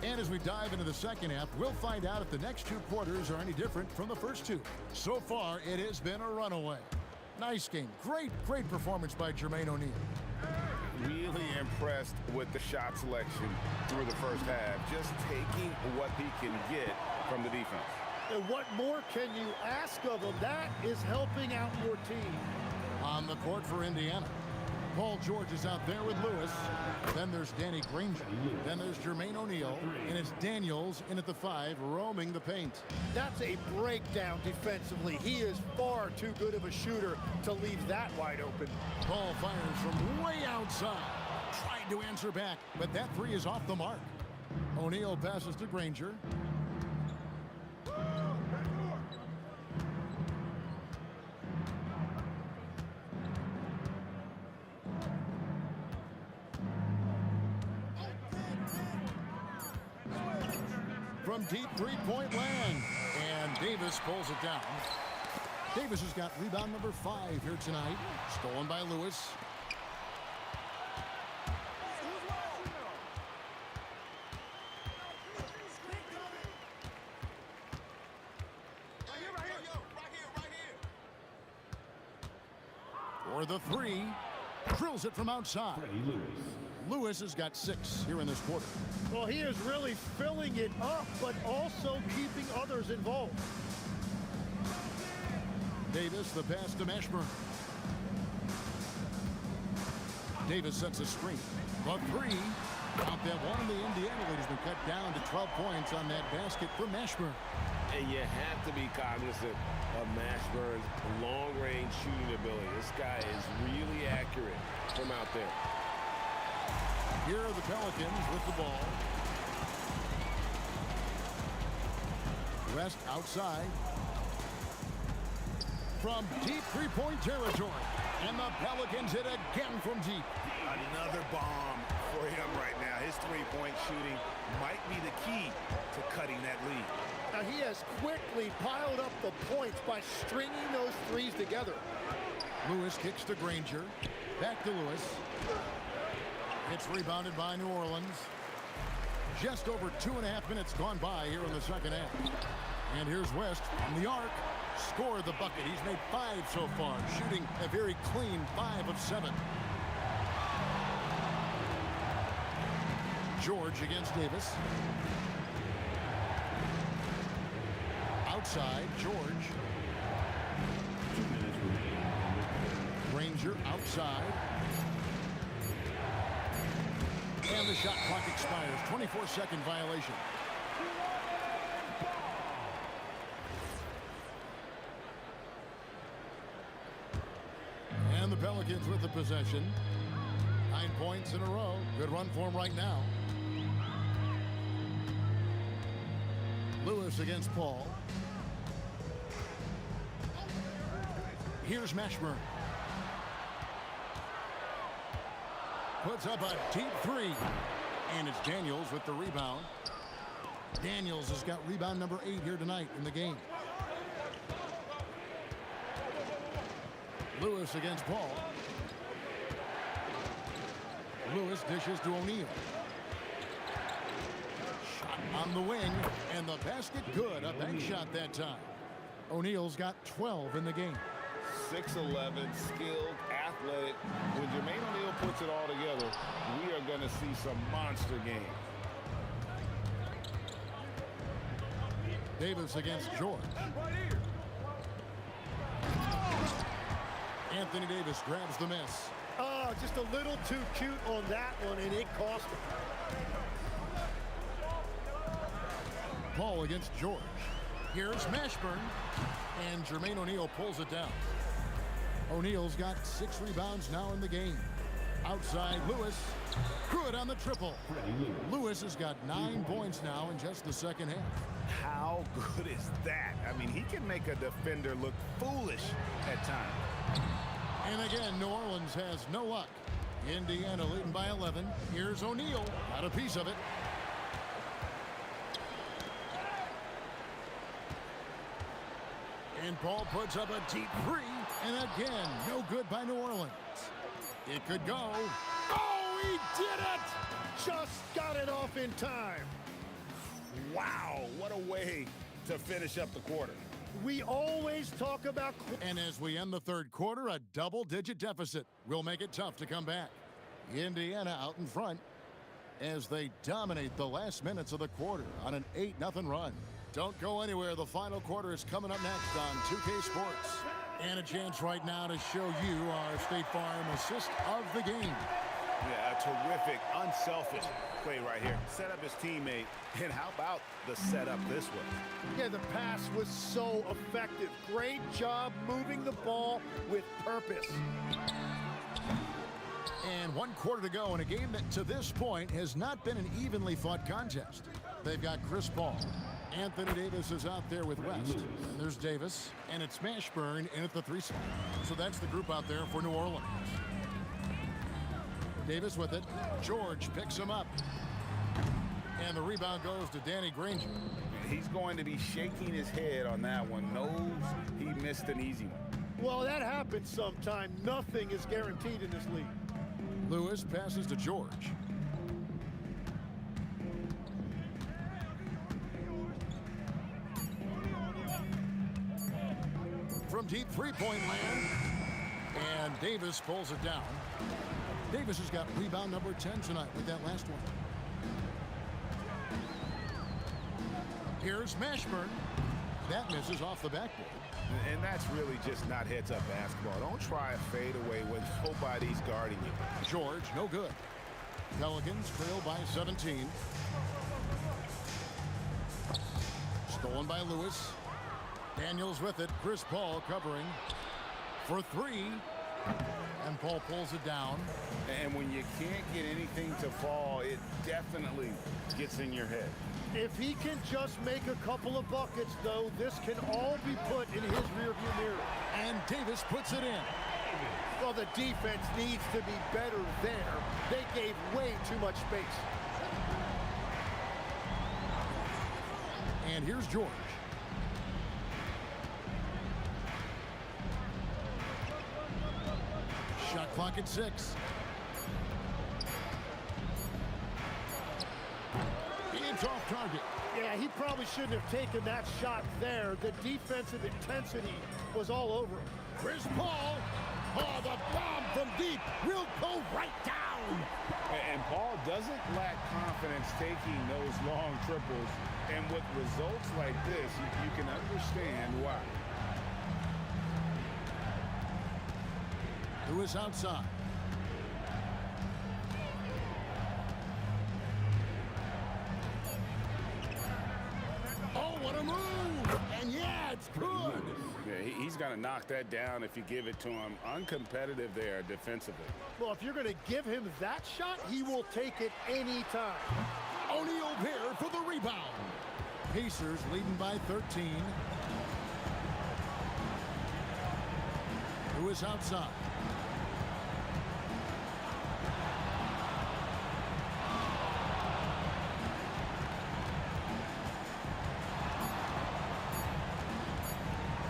And as we dive into the second half, we'll find out if the next 2 quarters are any different from the first 2. So far, it has been a runaway. Nice game. Great performance by Jermaine O'Neal. Really impressed with the shot selection through the first half. Just taking what he can get from the defense. And what more can you ask of him? That is helping out your team. On the court for Indiana. Paul George is out there with Lewis. Then there's Danny Granger. Then there's Jermaine O'Neal. And it's Daniels in at the 5, roaming the paint. That's a breakdown defensively. He is far too good of a shooter to leave that wide open. Paul fires from way outside. Tried to answer back, but that 3 is off the mark. O'Neal passes to Granger. From deep 3-point land. And Davis pulls it down. Davis has got rebound number 5 here tonight. Stolen by Lewis. For the 3. Drills it from outside. Lewis has got 6 here in this quarter. Well, he is really filling it up, but also keeping others involved. Davis, the pass to Mashburn. Davis sets a screen. The 3. Out that one, the Indiana lead has been cut down to 12 points on that basket for Mashburn. And you have to be cognizant of Mashburn's long-range shooting ability. This guy is really accurate from out there. Here are the Pelicans with the ball. West outside. From deep 3-point territory. And the Pelicans hit again from deep. Another bomb for him right now. his three-point shooting might be the key to cutting that lead. Now he has quickly piled up the points by stringing those threes together. Lewis kicks to Granger. Back to Lewis. It's rebounded by New Orleans. Just over 2.5 minutes gone by here in the second half. And here's West from the arc. Scored the bucket. He's made 5 so far, shooting a very clean 5 of 7. George against Davis. Outside, George. Granger outside. And the shot clock expires. 24-second violation. And the Pelicans with the possession. 9 points in a row. Good run for him right now. Lewis against Paul. Here's Mashburn. Puts up a deep 3. And it's Daniels with the rebound. Daniels has got rebound number 8 here tonight in the game. Lewis against Paul. Lewis dishes to O'Neal. Shot on the wing, and the basket good. A bank shot that time. O'Neal's got 12 in the game. 6'11", skilled, athletic. When Jermaine O'Neal puts it all together, we are going to see some monster game. Davis against George. Anthony Davis grabs the miss. Oh, just a little too cute on that one, and it cost him. Paul against George. Here's Mashburn, and Jermaine O'Neal pulls it down. O'Neal's got 6 rebounds now in the game. Outside, Lewis. Good on the triple. Lewis has got 9 points now in just the second half. How good is that? I mean, he can make a defender look foolish at times. And again, New Orleans has no luck. Indiana leading by 11. Here's O'Neal. Got a piece of it. And Paul puts up a deep 3. And again, no good by New Orleans. It could go. Oh, he did it! Just got it off in time. Wow, what a way to finish up the quarter. We always talk about... And as we end the third quarter, a double-digit deficit will make it tough to come back. Indiana out in front as they dominate the last minutes of the quarter on an 8-0 run. Don't go anywhere. The final quarter is coming up next on 2K Sports. And a chance right now to show you our State Farm assist of the game. Yeah, a terrific, unselfish play right here. Set up his teammate, and how about the setup this way? Yeah, the pass was so effective. Great job moving the ball with purpose. And 1 quarter to go in a game that to this point has not been an evenly fought contest. They've got Chris Paul. Anthony Davis is out there with West. And there's Davis, and it's Mashburn in at the 3 spot. So that's the group out there for New Orleans. Davis with it. George picks him up. And the rebound goes to Danny Granger. He's going to be shaking his head on that one. Knows he missed an easy one. Well, that happens sometime. Nothing is guaranteed in this league. Lewis passes to George. From deep three-point land. And Davis pulls it down. Davis has got rebound number 10 tonight with that last one. Here's Mashburn. That misses off the backboard. And that's really just not heads-up basketball. Don't try a fadeaway when nobody's guarding you. George, no good. Pelicans trail by 17. Stolen by Lewis. Daniels with it. Chris Paul covering for 3. And Paul pulls it down. And when you can't get anything to fall, it definitely gets in your head. If he can just make a couple of buckets, though, this can all be put in his rearview mirror. And Davis puts it in. Well, the defense needs to be better there. They gave way too much space. And here's George. Shot clock at 6. It's off target. Yeah, he probably shouldn't have taken that shot there. The defensive intensity was all over him. Chris Paul. Oh, the bomb from deep will go right down. And Paul doesn't lack confidence taking those long triples. And with results like this, you can understand why. Who is outside? Oh, what a move! And yeah, it's good. Yeah, he's going to knock that down if you give it to him. Uncompetitive there defensively. Well, if you're going to give him that shot, he will take it anytime. O'Neal here for the rebound. Pacers leading by 13. Who is outside?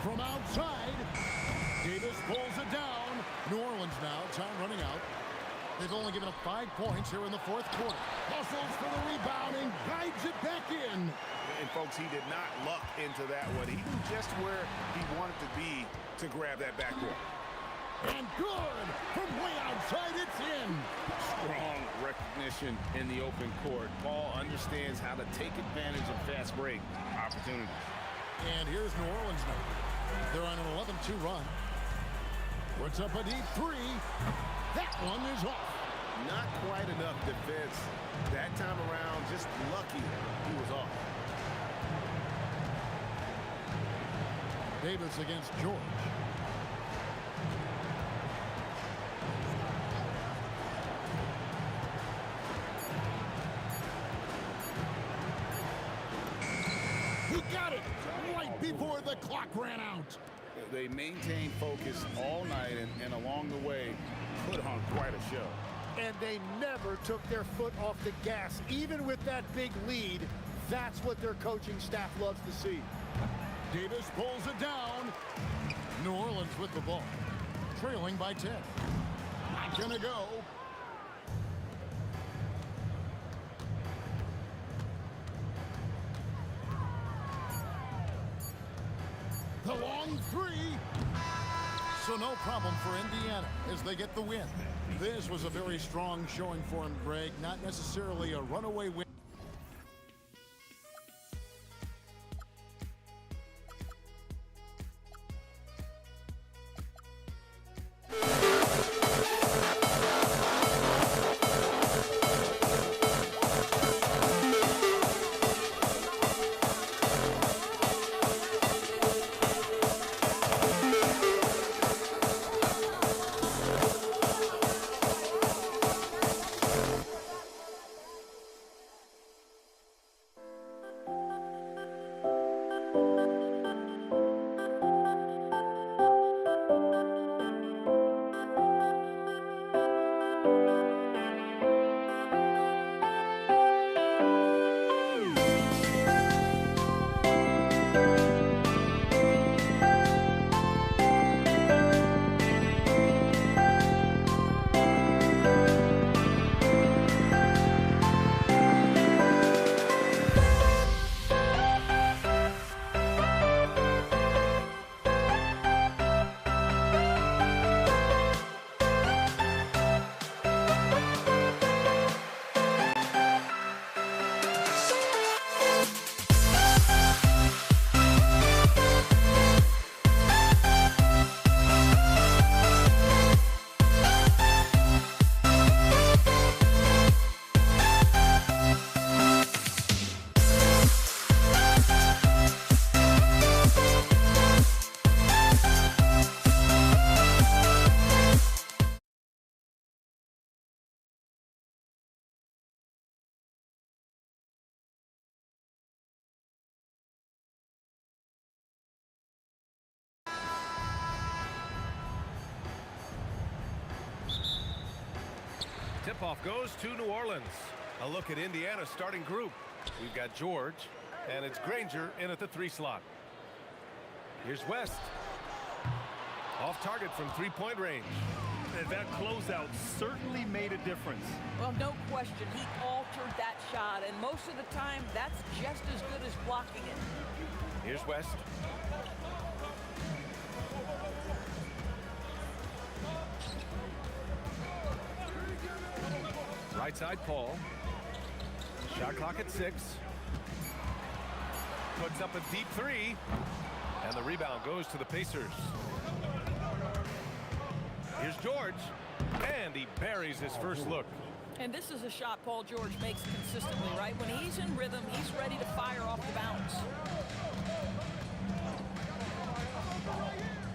From outside, Davis pulls it down. New Orleans now, time running out. They've only given up 5 points here in the fourth quarter. Hustles for the rebound and guides it back in. And folks, he did not luck into that one. He knew just where he wanted to be to grab that backboard. And good! From way outside, it's in. Strong recognition in the open court. Paul understands how to take advantage of fast break opportunities. And here's New Orleans now. They're on an 11-2 run. Puts up a deep 3. That one is off. Not quite enough defense that time around. Just lucky he was off. Davis against George. He got it right before the clock ran out. They maintained focus all night and along the way put on quite a show. And they never took their foot off the gas. Even with that big lead, that's what their coaching staff loves to see. Davis pulls it down. New Orleans with the ball. Trailing by 10. Not gonna go. The long 3. So no problem for Indiana as they get the win. This was a very strong showing for him, Greg. Not necessarily a runaway win. Tip-off goes to New Orleans. A look at Indiana's starting group. We've got George, And it's Granger in at the 3 slot. Here's West. Off target from 3-point range. And that closeout certainly made a difference. Well, no question. He altered that shot, and most of the time, that's just as good as blocking it. Here's West. Right side, Paul. Shot clock at 6. Puts up a deep 3. And the rebound goes to the Pacers. Here's George. And he buries his first look. And this is a shot Paul George makes consistently, right? When he's in rhythm, he's ready to fire off the bounce.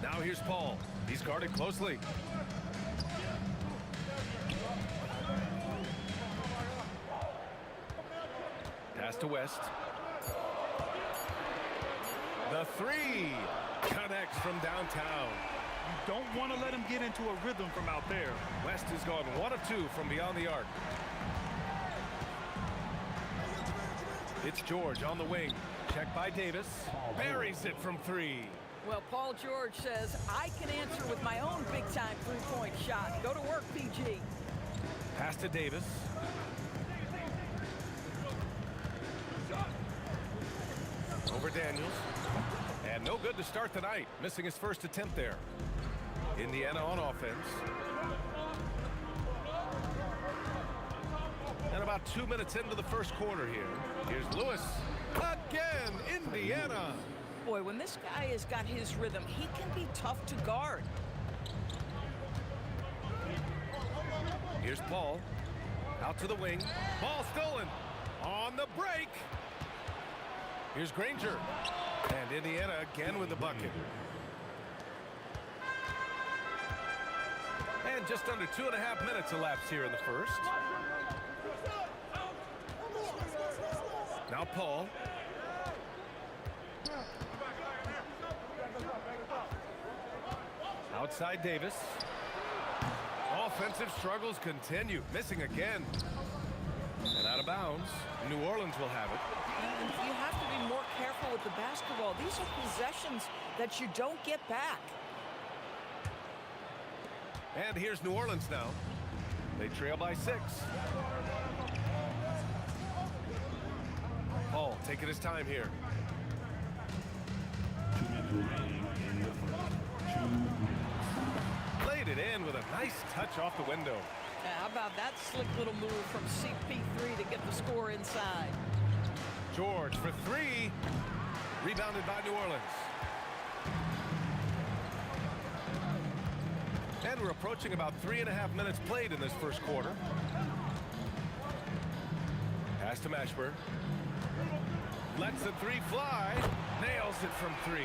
Now here's Paul. He's guarded closely. Pass to West. The 3 connects from downtown. You don't want to let him get into a rhythm from out there. West has gone 1 of 2 from beyond the arc. It's George on the wing. Check by Davis. Buries it from 3. Well, Paul George says, I can answer with my own big-time three-point shot. Go to work, PG. Pass to Davis. Over Daniels. And no good to start the night. Missing his first attempt there. Indiana on offense. And about 2 minutes into the first quarter here. Here's Lewis. Again, Indiana. Boy, when this guy has got his rhythm, he can be tough to guard. Here's Paul. Out to the wing. Ball stolen. On the break. Here's Granger. And Indiana again with the bucket. And just under 2.5 minutes elapsed here in the first. Now Paul. Outside Davis. Offensive struggles continue. Missing again. And out of bounds. New Orleans will have it. And you have to be more careful with the basketball. These are possessions that you don't get back. And here's New Orleans now. They trail by 6. Paul taking his time here. Laid it in with a nice touch off the window. How about that slick little move from CP3 to get the score inside? George for 3. Rebounded by New Orleans. And we're approaching about 3.5 minutes played in this first quarter. Pass to Mashburn. Lets the 3 fly. Nails it from 3.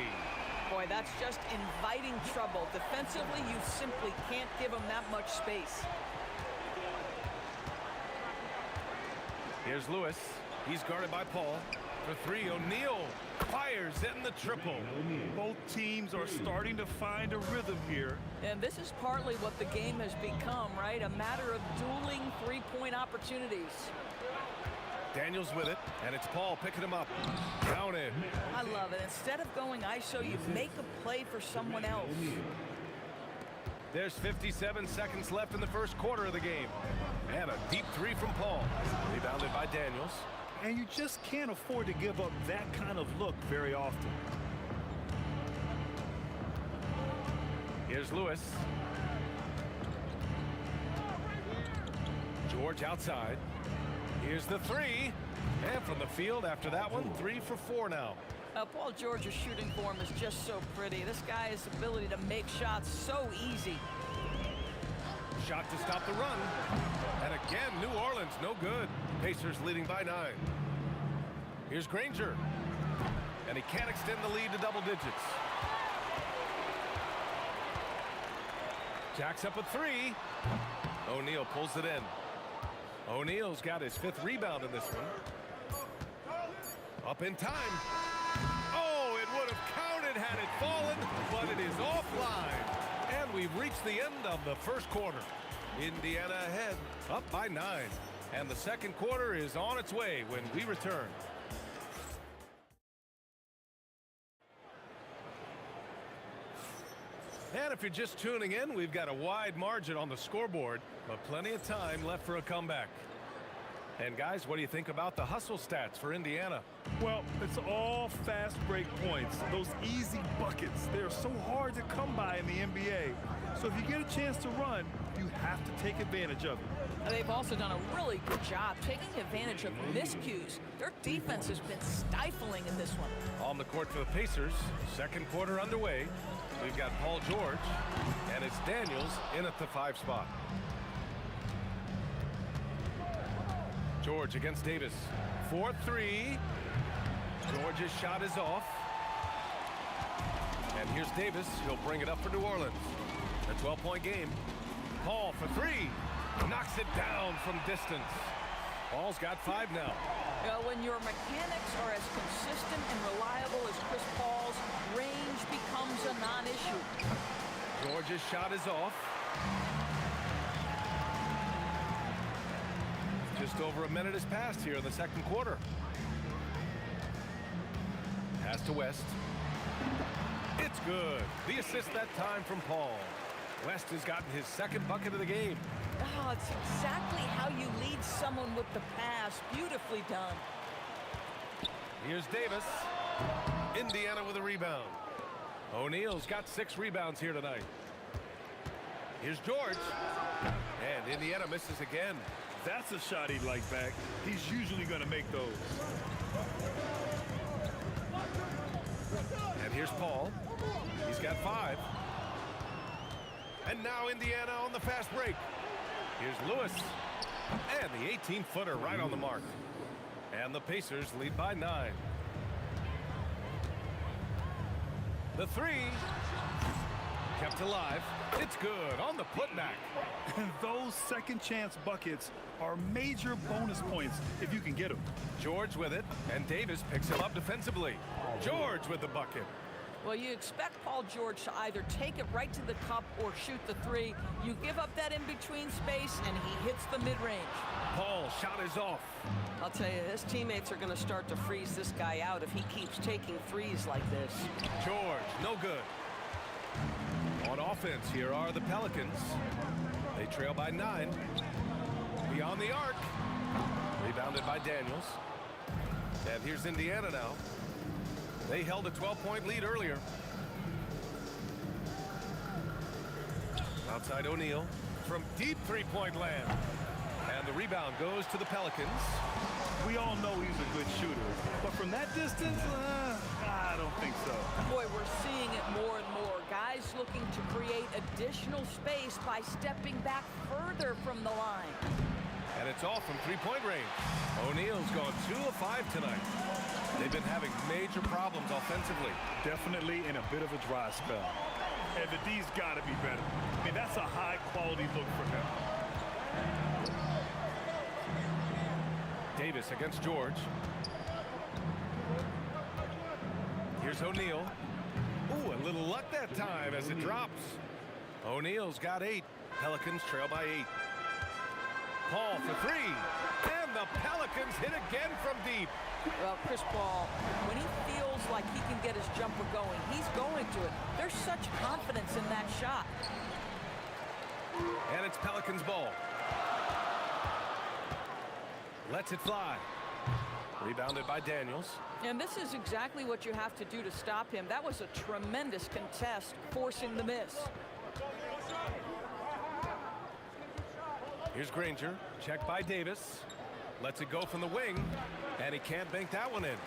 Boy, that's just inviting trouble. Defensively, you simply can't give him that much space. Here's Lewis. He's guarded by Paul. For 3, O'Neal fires in the triple. Both teams are starting to find a rhythm here. And this is partly what the game has become, right? A matter of dueling three-point opportunities. Daniels with it, and it's Paul picking him up. Counted. I love it. Instead of going ISO, you make a play for someone else. There's 57 seconds left in the first quarter of the game. And a deep 3 from Paul. Rebounded by Daniels. And you just can't afford to give up that kind of look very often. Here's Lewis. George outside. Here's the 3. And from the field after that one, 3 for 4 now. Paul George's shooting form is just so pretty. This guy's ability to make shots so easy. Shot to stop the run. And again, New Orleans, no good. Pacers leading by 9. Here's Granger. And he can't extend the lead to double digits. Jacks up a 3. O'Neal pulls it in. O'Neal's got his 5th rebound in this one. Up in time. Oh, it would have counted had it fallen, but it is offline. And we've reached the end of the first quarter. Indiana ahead, up by 9. And the second quarter is on its way when we return. And if you're just tuning in, we've got a wide margin on the scoreboard, but plenty of time left for a comeback. And guys, what do you think about the hustle stats for Indiana? Well, it's all fast break points. Those easy buckets, they're so hard to come by in the NBA. So if you get a chance to run, you have to take advantage of it. And they've also done a really good job taking advantage of miscues. Their defense has been stifling in this one. On the court for the Pacers, second quarter underway. We've got Paul George, and it's Daniels in at the 5 spot. George against Davis. 4-3. George's shot is off. And here's Davis. He'll bring it up for New Orleans. A 12-point game. Paul for 3. Knocks it down from distance. Paul's got 5 now. When your mechanics are as consistent and reliable as Chris Paul's, range becomes a non-issue. George's shot is off. Just over a minute has passed here in the second quarter. Pass to West. It's good. The assist that time from Paul. West has gotten his second bucket of the game. Oh, it's exactly how you lead someone with the pass. Beautifully done. Here's Davis. Indiana with a rebound. O'Neal's got 6 rebounds here tonight. Here's George. And Indiana misses again. That's a shot he'd like back. He's usually going to make those. And here's Paul. He's got 5. And now Indiana on the fast break. Here's Lewis. And the 18-footer right on the mark. And the Pacers lead by 9. The 3. Kept alive. It's good on the putback. And those second chance buckets are major bonus points if you can get them. George with it, and Davis picks him up defensively. George with the bucket. Well, you expect Paul George to either take it right to the cup or shoot the 3. You give up that in-between space, and he hits the mid-range. Paul's shot is off. I'll tell you, his teammates are going to start to freeze this guy out if he keeps taking threes like this. George, no good. On offense, here are the Pelicans. They trail by 9. Beyond the arc. Rebounded by Daniels. And here's Indiana now. They held a 12-point lead earlier. Outside O'Neal from deep three-point land. And the rebound goes to the Pelicans. We all know he's a good shooter, but from that distance, I don't think so. Boy, we're seeing it more and more. Guys looking to create additional space by stepping back further from the line. And it's all from three-point range. O'Neal's gone 2 of 5 tonight. They've been having major problems offensively. Definitely in a bit of a dry spell. And the D's got to be better. I mean, that's a high-quality look for him. Davis against George. Here's O'Neal. Ooh, a little luck that time as it drops. O'Neal's got 8. Pelicans trail by 8. Paul for 3. And the Pelicans hit again from deep. Well, Chris Paul, when he feels like he can get his jumper going, he's going to it. There's such confidence in that shot. And it's Pelicans ball. Lets it fly. Rebounded by Daniels. And this is exactly what you have to do to stop him. That was a tremendous contest, forcing the miss. Here's Granger. Checked by Davis. Lets it go from the wing. And he can't bank that one in.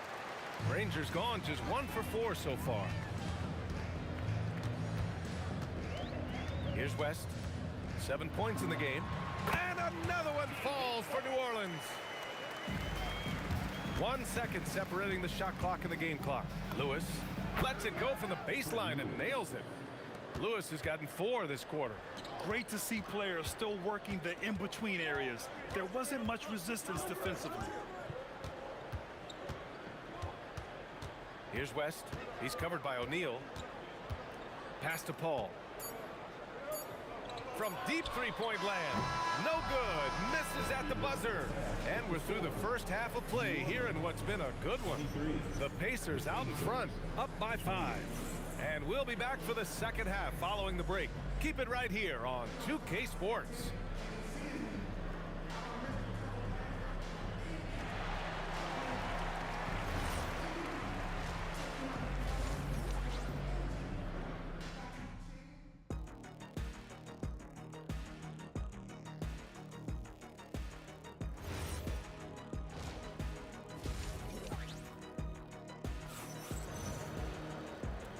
Granger's gone just 1 for 4 so far. Here's West. 7 points in the game. And another one falls for New Orleans. 1 second separating the shot clock and the game clock. Lewis lets it go from the baseline and nails it. Lewis has gotten 4 this quarter. Great to see players still working the in-between areas. There wasn't much resistance defensively. Here's West. He's covered by O'Neal. Pass to Paul. From deep three-point land. No good. Misses at the buzzer. And we're through the first half of play here in what's been a good one. The Pacers out in front, up by 5. And we'll be back for the second half following the break. Keep it right here on 2K Sports.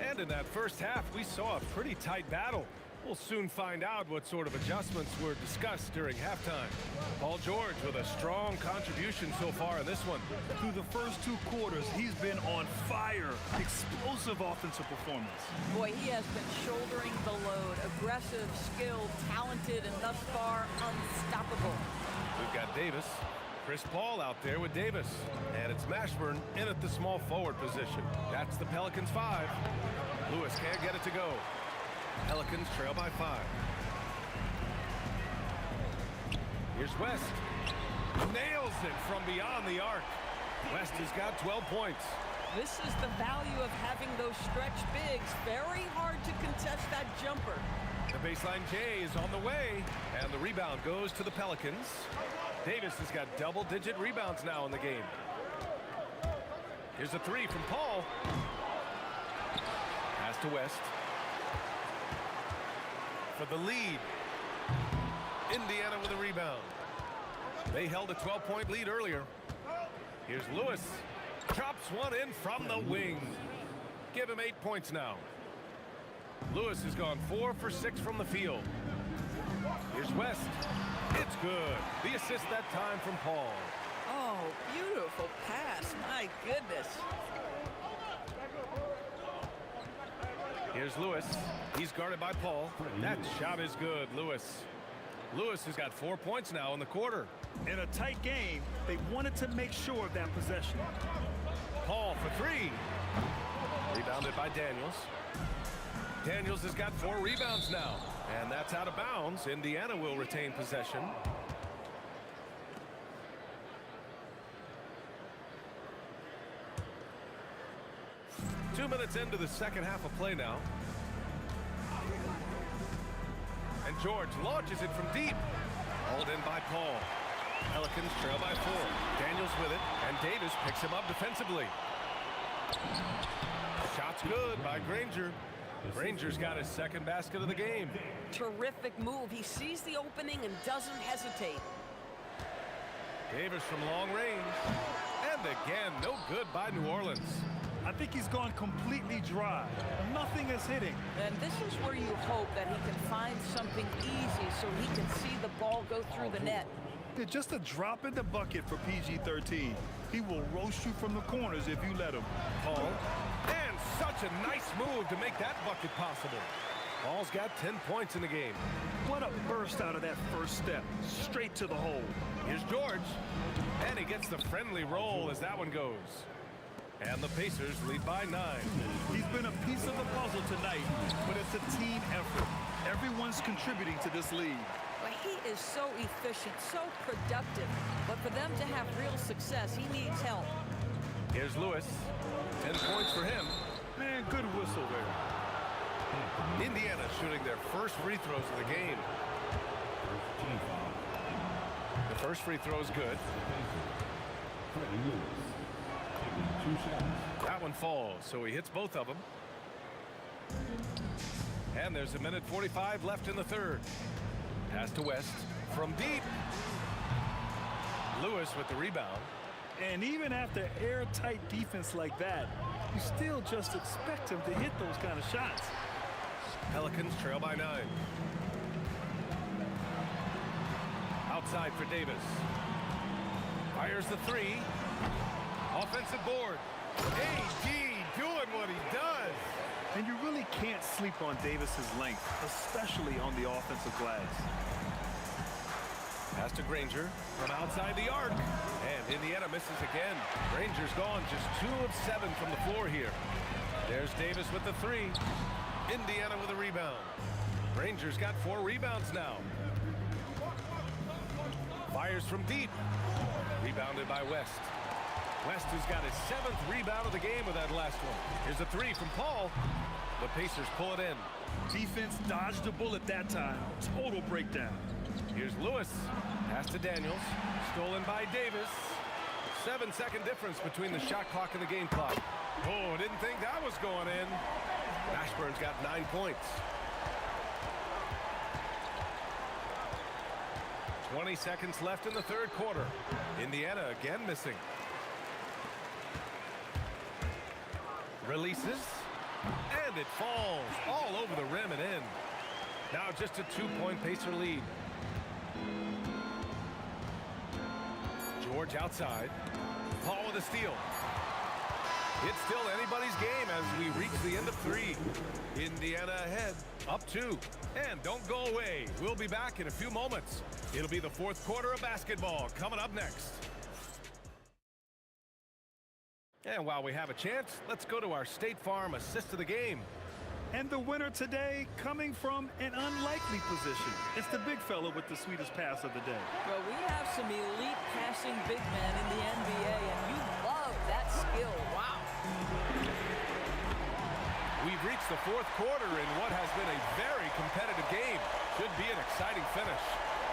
And in that first half, we saw a pretty tight battle. We'll soon find out what sort of adjustments were discussed during halftime. Paul George with a strong contribution so far in this one. Through the first 2 quarters, he's been on fire. Explosive offensive performance. Boy, he has been shouldering the load. Aggressive, skilled, talented, and thus far unstoppable. We've got Davis. Chris Paul out there with Davis. And it's Mashburn in at the small forward position. That's the Pelicans 5. Lewis can't get it to go. Pelicans trail by 5. Here's West. Nails it from beyond the arc. West has got 12 points. This is the value of having those stretch bigs. Very hard to contest that jumper. The baseline J is on the way. And the rebound goes to the Pelicans. Davis has got double-digit rebounds now in the game. Here's a 3 from Paul. Pass to West. For the lead. Indiana with a rebound. They held a 12-point lead earlier. Here's Lewis. Chops one in from the wing. Give him 8 points now. Lewis has gone 4 for 6 from the field. Here's West. It's good. The assist that time from Paul. Oh, beautiful pass. My goodness. Here's Lewis. He's guarded by Paul. That shot is good, Lewis. Lewis has got 4 points now in the quarter. In a tight game, they wanted to make sure of that possession. Paul for 3. Rebounded by Daniels. Daniels has got 4 rebounds now. And that's out of bounds. Indiana will retain possession. Two minutes into the second half of play now. And George launches it from deep. Hauled in by Paul. Pelicans trail by 4. Daniels with it, and Davis picks him up defensively. Shot's good by Granger. Granger's got his second basket of the game. Terrific move. He sees the opening and doesn't hesitate. Davis from long range. And again, no good by New Orleans. I think he's gone completely dry. Nothing is hitting. And this is where you hope that he can find something easy so he can see the ball go through the net. It's just a drop in the bucket for PG-13. He will roast you from the corners if you let him. Paul. And such a nice move to make that bucket possible. Paul's got 10 points in the game. What a burst out of that first step. Straight to the hole. Here's George. And he gets the friendly roll as that one goes. And the Pacers lead by 9. He's been a piece of the puzzle tonight, but it's a team effort. Everyone's contributing to this lead. Well, he is so efficient, so productive. But for them to have real success, he needs help. Here's Lewis. 10 points for him. Man, good whistle there. Indiana shooting their first free throws of the game. The first free throw is good. That one falls, so he hits both of them. And there's 1:45 left in the third. Pass to West from deep. Lewis with the rebound. And even after airtight defense like that, you still just expect him to hit those kind of shots. Pelicans trail by 9. Outside for Davis. Fires the 3. Offensive board. AD doing what he does. And you really can't sleep on Davis's length, especially on the offensive glass. Pass to Granger from outside the arc. And Indiana misses again. Granger's gone just 2 of 7 from the floor here. There's Davis with the 3. Indiana with a rebound. Granger's got 4 rebounds now. Fires from deep. Rebounded by West. West, who's got his 7th rebound of the game with that last one. Here's a 3 from Paul. The Pacers pull it in. Defense dodged a bullet that time. Total breakdown. Here's Lewis. Pass to Daniels. Stolen by Davis. 7-second difference between the shot clock and the game clock. Oh, didn't think that was going in. Mashburn's got 9 points. 20 seconds left in the third quarter. Indiana again missing. Releases. And it falls all over the rim and in. Now just a 2-point Pacer lead. George outside. Paul with a steal. It's still anybody's game as we reach the end of 3. Indiana ahead, up 2. And don't go away. We'll be back in a few moments. It'll be the fourth quarter of basketball coming up next. And while we have a chance, let's go to our State Farm assist of the game. And the winner today coming from an unlikely position. It's the big fella with the sweetest pass of the day. Well, we have some elite passing big men in the NBA, and you love that skill. Wow. We've reached the fourth quarter in what has been a very competitive game. Should be an exciting finish.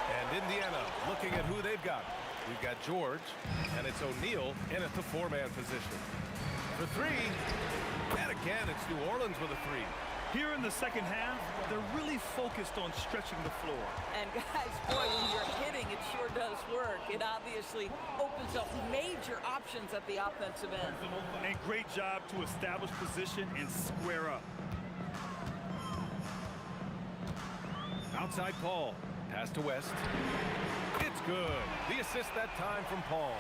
And Indiana looking at who they've got. We've got George, and it's O'Neal in at the 4-man position. For 3, and again, it's New Orleans with a 3. Here in the second half, they're really focused on stretching the floor. And guys, boy, when you're hitting, it sure does work. It obviously opens up major options at the offensive end. And great job to establish position and square up. Outside Paul. Pass to West. It's good. The assist that time from Paul.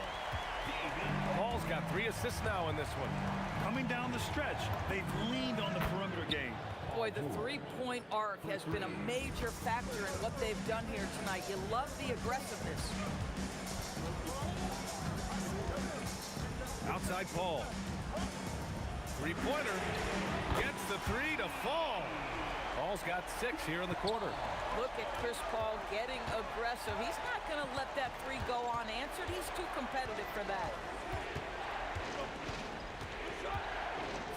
Paul's got 3 assists now in this one. Coming down the stretch, they've leaned on the perimeter game. Boy, the three-point arc has been a major factor in what they've done here tonight. You love the aggressiveness. Outside Paul. Three-pointer. Gets the 3 to fall. Paul's got 6 here in the quarter. Look at Chris Paul getting aggressive. He's not going to let that 3 go unanswered. He's too competitive for that.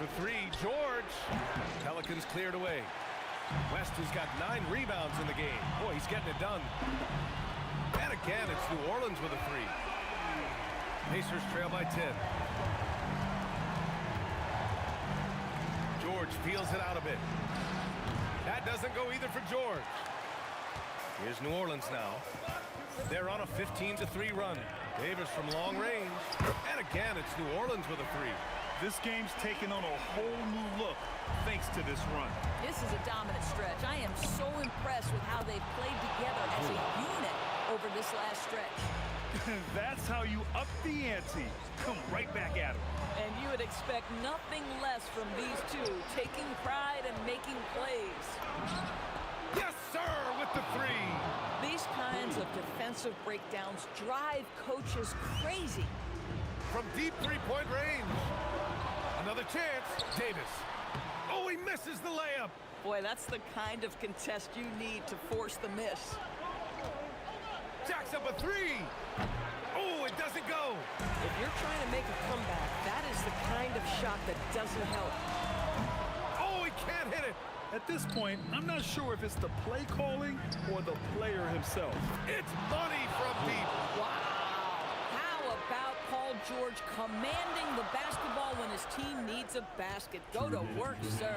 For 3, George. Pelicans cleared away. West has got 9 rebounds in the game. Boy, he's getting it done. And again, it's New Orleans with a 3. Pacers trail by 10. George feels it out a bit. That doesn't go either for George. Here's New Orleans now. They're on a 15-3 run. Davis from long range. And again, it's New Orleans with a 3. This game's taken on a whole new look thanks to this run. This is a dominant stretch. I am so impressed with how they've played together as a unit over this last stretch. That's how you up the ante. Come right back at them. And you would expect nothing less from these two, taking pride and making plays. Yes, sir, with the 3. These kinds of defensive breakdowns drive coaches crazy. From deep 3-point range. Another chance. Davis. Oh, he misses the layup. Boy, that's the kind of contest you need to force the miss. Jacks up a 3. Oh, it doesn't go. If you're trying to make a comeback, that is the kind of shot that doesn't help. Oh, he can't hit it. At this point, I'm not sure if it's the play calling or the player himself. It's money from deep. Wow. How about Paul George commanding the basketball when his team needs a basket? Go to work, sir.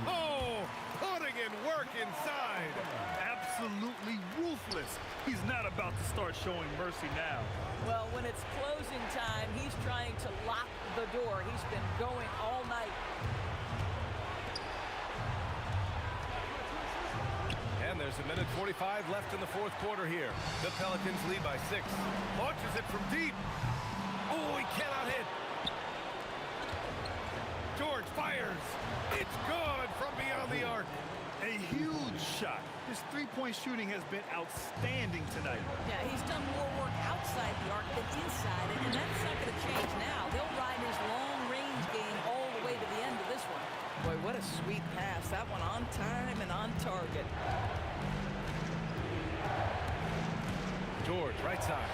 Oh, putting in work inside. Absolutely ruthless. He's not about to start showing mercy now. Well, when it's closing time, he's trying to lock the door. He's been going all night. And there's a minute 45 left in the fourth quarter here. The Pelicans lead by 6. Launches it from deep. Oh, he cannot hit. George fires. It's good from beyond the arc. A huge shot. His three-point shooting has been outstanding tonight. Yeah, he's done more work outside the arc than inside it, and that's not going to change now. They'll ride his long-range game all the way to the end of this one. Boy, what a sweet pass. That one on time and on target. George, right side.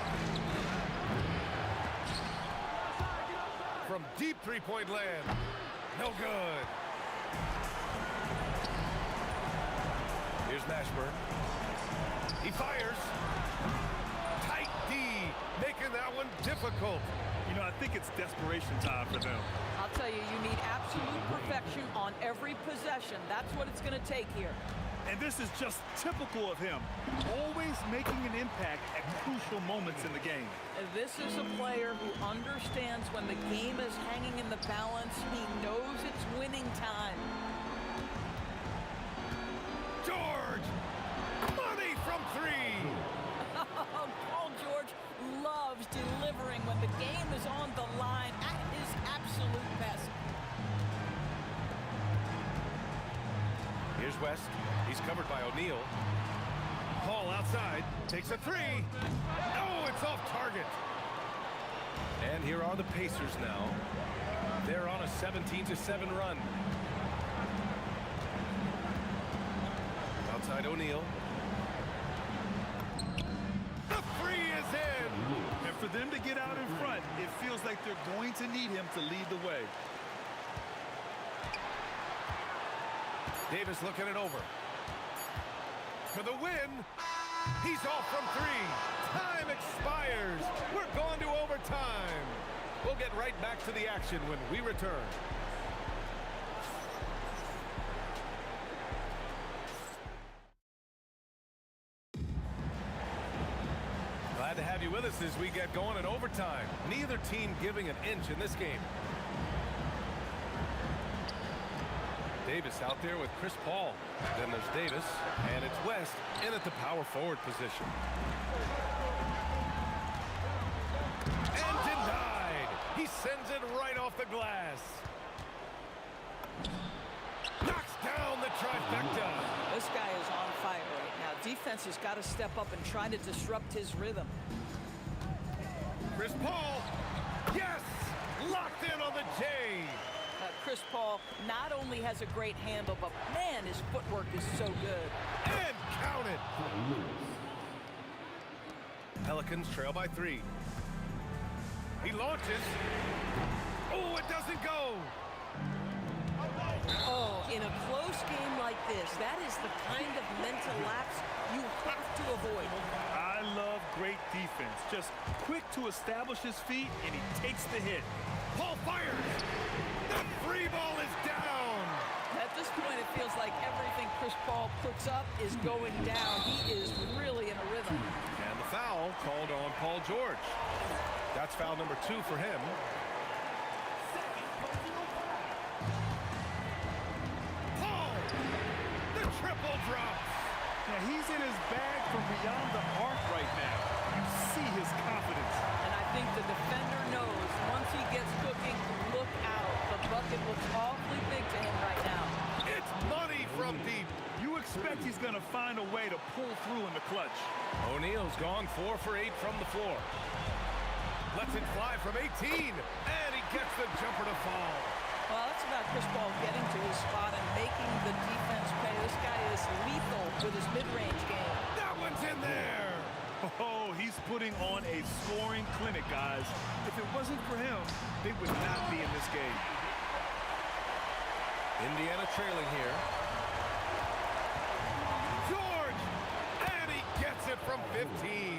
from deep three-point land. No good. Here's Mashburn. He fires. Tight D, making that one difficult. You know, I think it's desperation time for them. I'll tell you, you need absolute perfection on every possession. That's what it's going to take here. And this is just typical of him. Always making an impact at crucial moments in the game. This is a player who understands when the game is hanging in the balance. He knows it's winning time. George! Money from three! Paul George loves delivering when the game is on the line at his absolute best. Here's West. He's covered by O'Neal. Hall outside. Takes a three. Oh, it's off target. And here are the Pacers now. They're on a 17-7 run. Outside O'Neal. The three is in. And for them to get out in front, it feels like they're going to need him to lead the way. Davis looking it over. For the win. He's off from three. Time expires. We're going to overtime. We'll get right back to the action when we return. Glad to have you with us as we get going in overtime. Neither team giving an inch in this game. Davis out there with Chris Paul. Then there's Davis, and it's West in at the power forward position. And denied. He sends it right off the glass. Knocks down the trifecta. This guy is on fire right now. Defense has got to step up and try to disrupt his rhythm. Chris Paul. Yes! Locked in on the J. Chris Paul not only has a great handle, but man, his footwork is so good. And count it. Pelicans trail by three. He launches. Oh, it doesn't go. Oh, in a close game like this, that is the kind of mental lapse you have to avoid. I love great defense. Just quick to establish his feet, and he takes the hit. Paul fires. The free ball is down. At this point, it feels like everything Chris Paul puts up is going down. He is really in a rhythm. And the foul called on Paul George. That's foul number 2 for him. Paul! The triple drops. Now, he's in his bag from beyond the arc right now. You see his confidence. And I think the defender knows once he gets cooking, look out. The bucket looks awfully big to him right now. It's money from deep. You expect he's going to find a way to pull through in the clutch. O'Neal's gone 4 for 8 from the floor. Lets it fly from 18, and he gets the jumper to fall. Well, that's about Chris Paul getting to his spot and making the defense pay. This guy is lethal with his mid-range game. That one's in there. Oh, he's putting on a scoring clinic, guys. If it wasn't for him, they would not be in this game. Indiana trailing here. George! And he gets it from 15.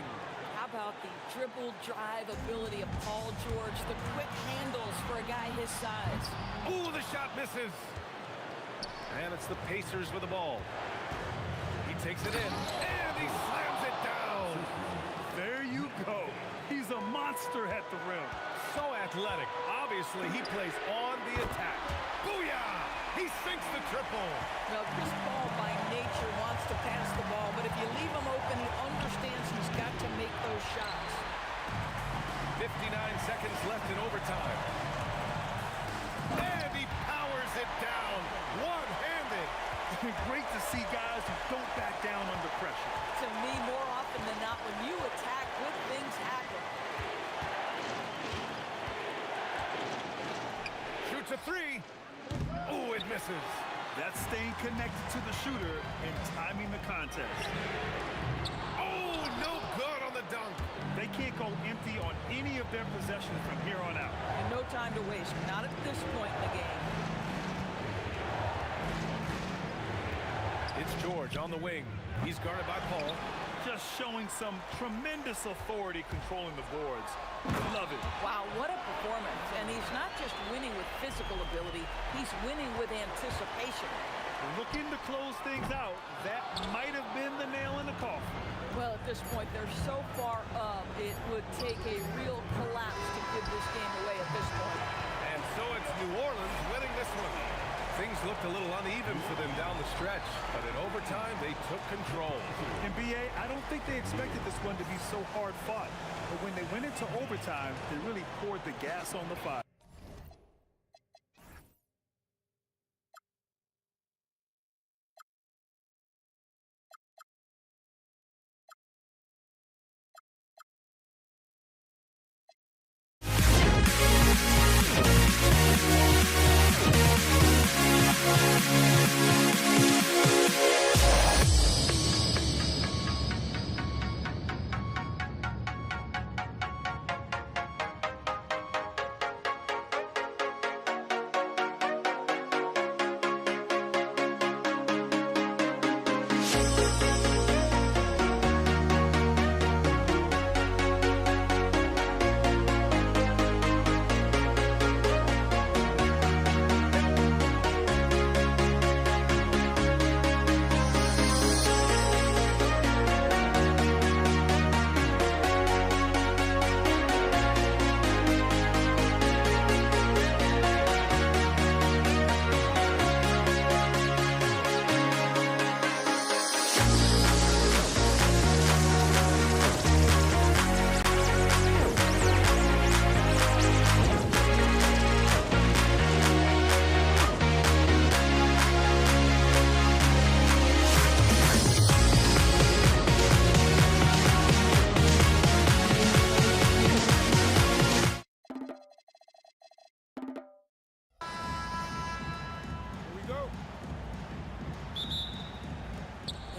How about the dribble drive ability of Paul George? The quick handles for a guy his size. Ooh, the shot misses. And it's the Pacers with the ball. He takes it in, and he slams it down. There you go. He's a monster at the rim. So athletic. Obviously, he plays on the attack. Booyah! He sinks the triple. Now, Chris Paul, by nature, wants to pass the ball, but if you leave him open, he understands he's got to make those shots. 59 seconds left in overtime. And he powers it down, one-handed. Great to see guys who don't back down under pressure. To me, more often than not, when you attack, good things happen. Shoots a three. Oh, it misses. That's staying connected to the shooter and timing the contest. Oh, no good on the dunk. They They can't go empty on any of their possessions from here on out. And no time to waste. Not at this point in the game. It's George on the wing. He's guarded by Paul. Just showing some tremendous authority controlling the boards. Love it. Wow, what a performance. And he's not just winning with physical ability, he's winning with anticipation. Looking to close things out. That might have been the nail in the coffin. Well, at this point, they're so far up, it would take a real collapse to give this game away at this point. And so it's New Orleans winning this one. Things looked a little uneven for them down the stretch, but in overtime, they took control. And BA, I don't think they expected this one to be so hard fought. But when they went into overtime, they really poured the gas on the fire.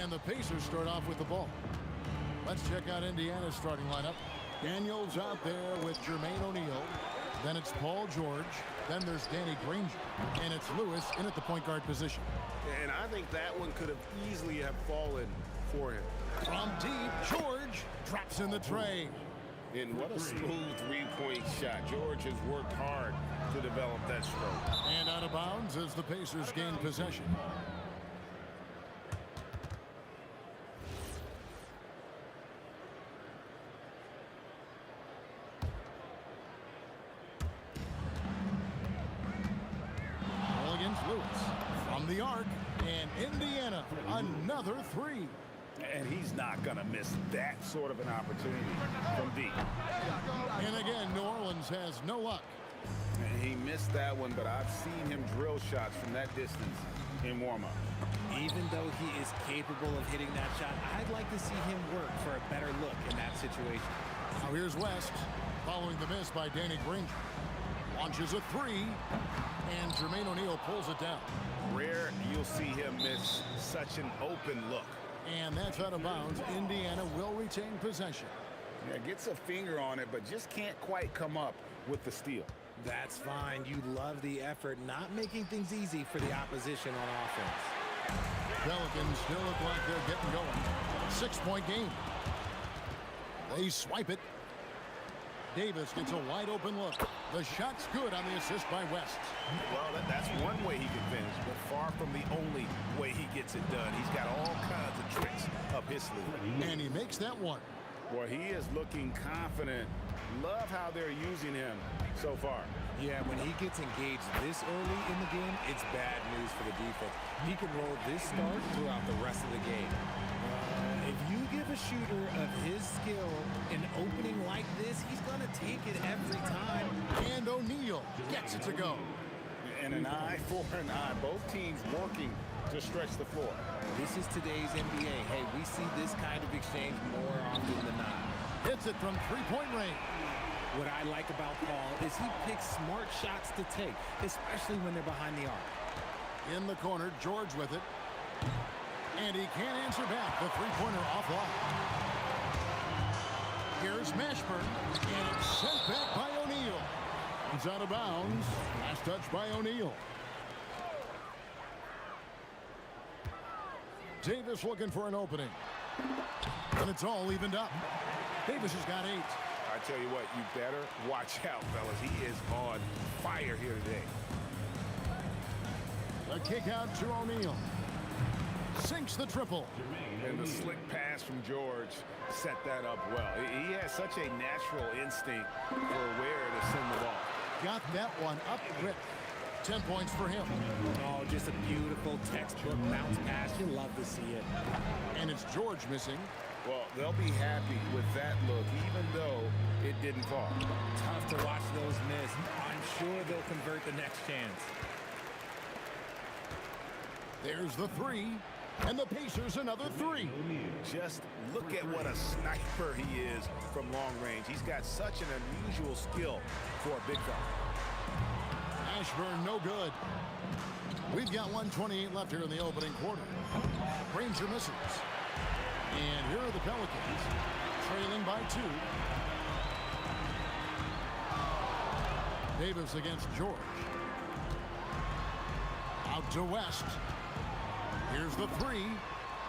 And the Pacers start off with the ball. Let's check out Indiana's starting lineup. Daniels out there with Jermaine O'Neal. Then it's Paul George. Then there's Danny Granger. And it's Lewis in at the point guard position. And I think that one could have easily have fallen for him. From deep, George drops in the tray. And what a smooth three-point shot. George has worked hard to develop that stroke. And out of bounds as the Pacers gain possession. Lewis from the arc, and Indiana another three. And he's not going to miss that sort of an opportunity from deep. And again, New Orleans has no luck. And he missed that one, but I've seen him drill shots from that distance in warm-up. Even though he is capable of hitting that shot, I'd like to see him work for a better look in that situation. Now here's West, following the miss by Danny Granger. Launches a three, and Jermaine O'Neal pulls it down. Rare you'll see him miss such an open look. And that's out of bounds. Indiana will retain possession. Yeah, gets a finger on it, but just can't quite come up with the steal. That's fine. You love the effort, not making things easy for the opposition on offense. Pelicans still look like they're getting going. 6-point game. They swipe it. Davis gets a wide open look. The shot's good on the assist by West. Well, that's one way he can finish, but far from the only way he gets it done. He's got all kinds of tricks up his sleeve. And he makes that one. Boy, he is looking confident. Love how they're using him so far. Yeah, when he gets engaged this early in the game, it's bad news for the defense. He can roll this start throughout the rest of the game. If you give a shooter of his skill an opening like this, he's going to take it every time. And O'Neal gets it to go. And an eye for an eye. Both teams working to stretch the floor. This is today's NBA. Hey, we see this kind of exchange more often than not. Hits it from three-point range. What I like about Paul is he picks smart shots to take, especially when they're behind the arc. In the corner, George with it. And he can't answer back. The three-pointer offline. Here's Mashburn, and it's sent back by O'Neal. It's out of bounds. Last touch by O'Neal. Davis looking for an opening. And it's all evened up. Davis has got 8. I tell you what, you better watch out, fellas. He is on fire here today. The kick out to O'Neal. Sinks the triple. And the slick pass from George set that up well. He has such a natural instinct for where to send the ball. Got that one up quick. 10 points for him. Oh, just a beautiful textbook bounce pass. You love to see it. And it's George missing. Well, they'll be happy with that look, even though it didn't fall. Tough to watch those miss. I'm sure they'll convert the next chance. There's the 3. And the Pacers another 3. Just look at what a sniper he is from long range. He's got such an unusual skill for a big fella. Ashburn no good. We've got 1:28 left here in the opening quarter. Granger misses. And here are the Pelicans, trailing by 2. Davis against George. Out to West. Here's the 3.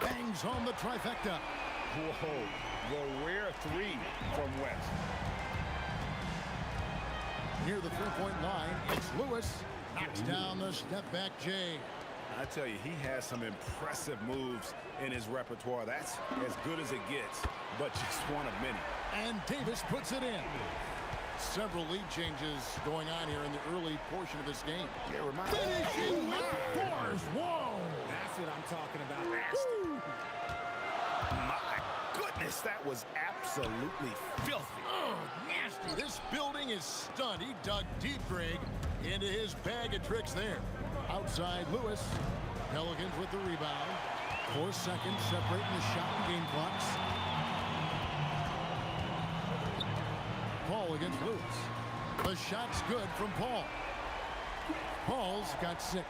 Bangs home the trifecta. Whoa, the rare 3 from West. Near the three-point line, it's Lewis. Knocks down the step-back J. I tell you, he has some impressive moves in his repertoire. That's as good as it gets, but just one of many. And Davis puts it in. Several lead changes going on here in the early portion of this game. Yeah, finishing with force. Whoa! That's what I'm talking about. My goodness, that was absolutely filthy. Oh, nasty. This building is stunned. He dug deep, Greg, into his bag of tricks there. Outside Lewis. Pelicans with the rebound. 4 seconds separating the shot and game clocks. Paul against Lewis. The shot's good from Paul. Paul's got 6.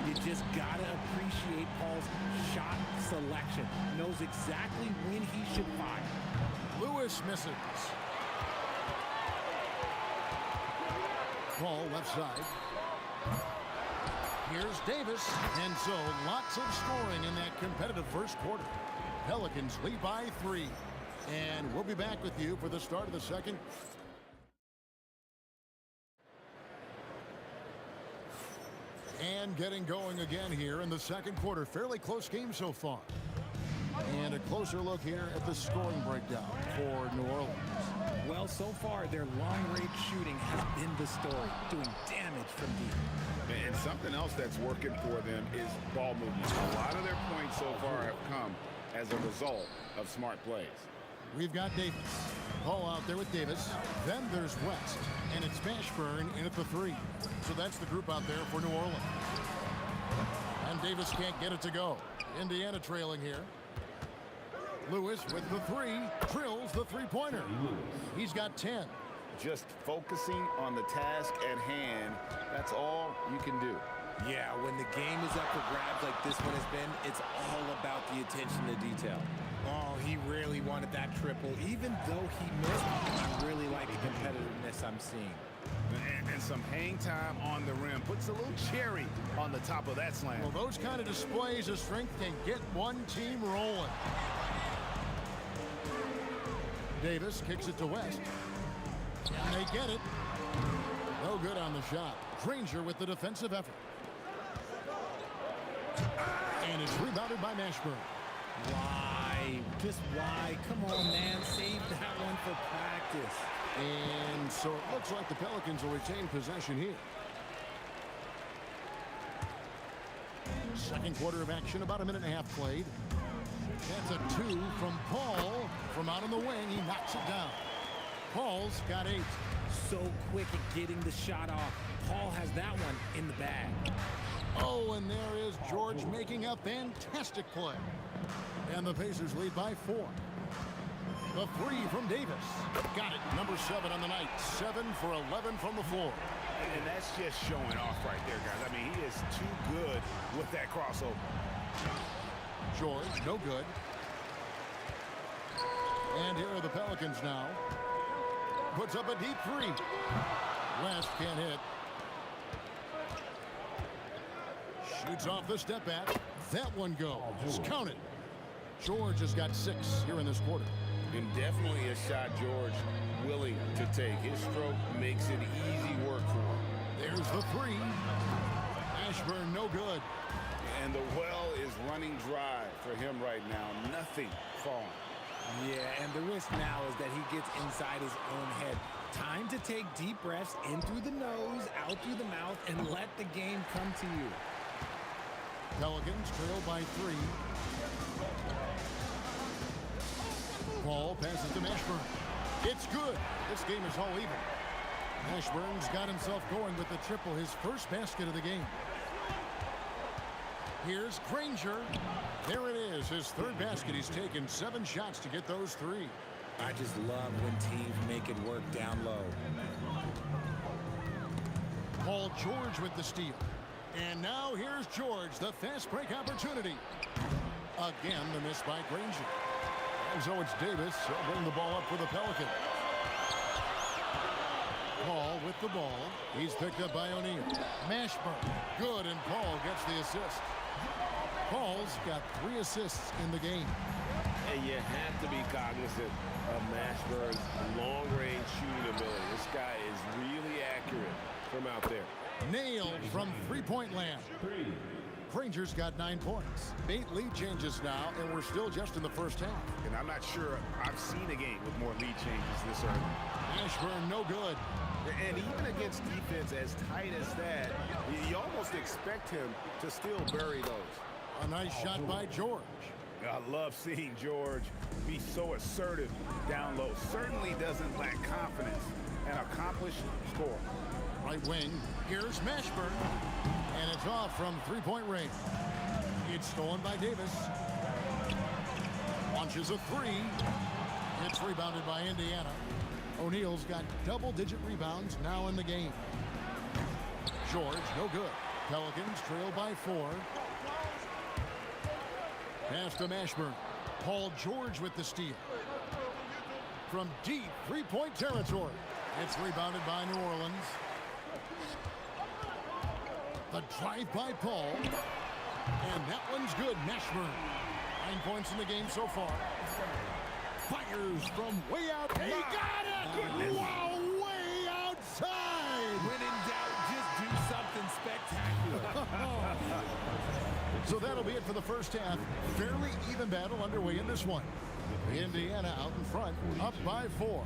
You just gotta appreciate Paul's shot selection. Knows exactly when he should fire. Lewis misses. Paul left side. Here's Davis. And so lots of scoring in that competitive first quarter. Pelicans lead by 3. And we'll be back with you for the start of the second. And getting going again here in the second quarter. Fairly close game so far. And a closer look here at the scoring breakdown for New Orleans. Well, so far, their long-range shooting has been the story, doing damage from deep. And something else that's working for them is ball movement. A lot of their points so far have come as a result of smart plays. We've got Davis. Paul out there with Davis. Then there's West. And it's Mashburn in at the 3. So that's the group out there for New Orleans. And Davis can't get it to go. Indiana trailing here. Lewis with the 3. Drills the three-pointer. He's got 10. Just focusing on the task at hand, that's all you can do. Yeah, when the game is up for grabs like this one has been, it's all about the attention to detail. Oh, he really wanted that triple. Even though he missed, I really like the competitiveness I'm seeing. And some hang time on the rim. Puts a little cherry on the top of that slam. Well, those kind of displays of strength can get one team rolling. Davis kicks it to West. And they get it. No good on the shot. Granger with the defensive effort. And it's rebounded by Mashburn. Why? Just why? Come on, man. Save that one for practice. And so it looks like the Pelicans will retain possession here. Second quarter of action, about a minute and a half played. That's a 2 from Paul. From out on the wing, he knocks it down. Paul's got 8. So quick at getting the shot off. Paul has that one in the bag. Oh, and there is George making a fantastic play. And the Pacers lead by 4. The 3 from Davis. Got it. Number 7 on the night. 7 for 11 from the floor. And that's just showing off right there, guys. I mean, he is too good with that crossover. George, no good. And here are the Pelicans now. Puts up a deep three. West can't hit. Shoots off the step back. That one goes. Count it. George has got 6 here in this quarter. And definitely a shot George willing to take. His stroke makes it easy work for him. There's the 3. Ashburn, no good. And the well is running dry for him right now. Nothing falling. Yeah, and the risk now is that he gets inside his own head. Time to take deep breaths in through the nose, out through the mouth, and let the game come to you. Pelicans trail by 3. Ball passes to Ashburn. It's good. This game is all even. Ashburn's got himself going with the triple, his first basket of the game. Here's Granger. There it is, his 3rd basket. He's taken 7 shots to get those 3. I just love when teams make it work down low. Paul George with the steal. And now here's George, the fast break opportunity. Again, the miss by Granger. And so it's Davis. He'll bring the ball up for the Pelicans. Paul with the ball. He's picked up by O'Neal. Mashburn. Good, and Paul gets the assist. Paul's got 3 assists in the game. And you have to be cognizant of Mashburn's long-range shooting ability. This guy is really accurate from out there. Nailed from 3-point land. Granger's got 9 points. 8 lead changes now, and we're still just in the first half. And I'm not sure I've seen a game with more lead changes this early. Ashburn, no good. And even against defense as tight as that, you almost expect him to still bury those. A nice shot by George. I love seeing George be so assertive down low. Certainly doesn't lack confidence. An accomplished scorer. Right wing. Here's Mashburn. And it's off from 3-point range. It's stolen by Davis. Launches a 3. It's rebounded by Indiana. O'Neal's got double-digit rebounds now in the game. George, no good. Pelicans trail by 4. Pass to Mashburn. Paul George with the steal. From deep 3-point territory. It's rebounded by New Orleans. The drive by Paul. And that one's good. Mashburn. 9 points in the game so far. Fires from way out. He got it! Wow, way outside! When in doubt, just do something spectacular. So that'll be it for the first half. Fairly even battle underway in this one. Indiana out in front, up by 4.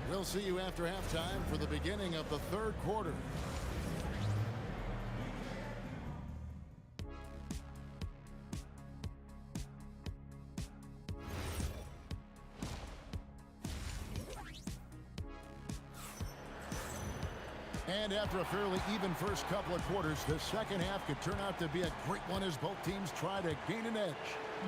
We'll see you after halftime for the beginning of the 3rd quarter. And after a fairly even first couple of quarters, the second half could turn out to be a great one as both teams try to gain an edge.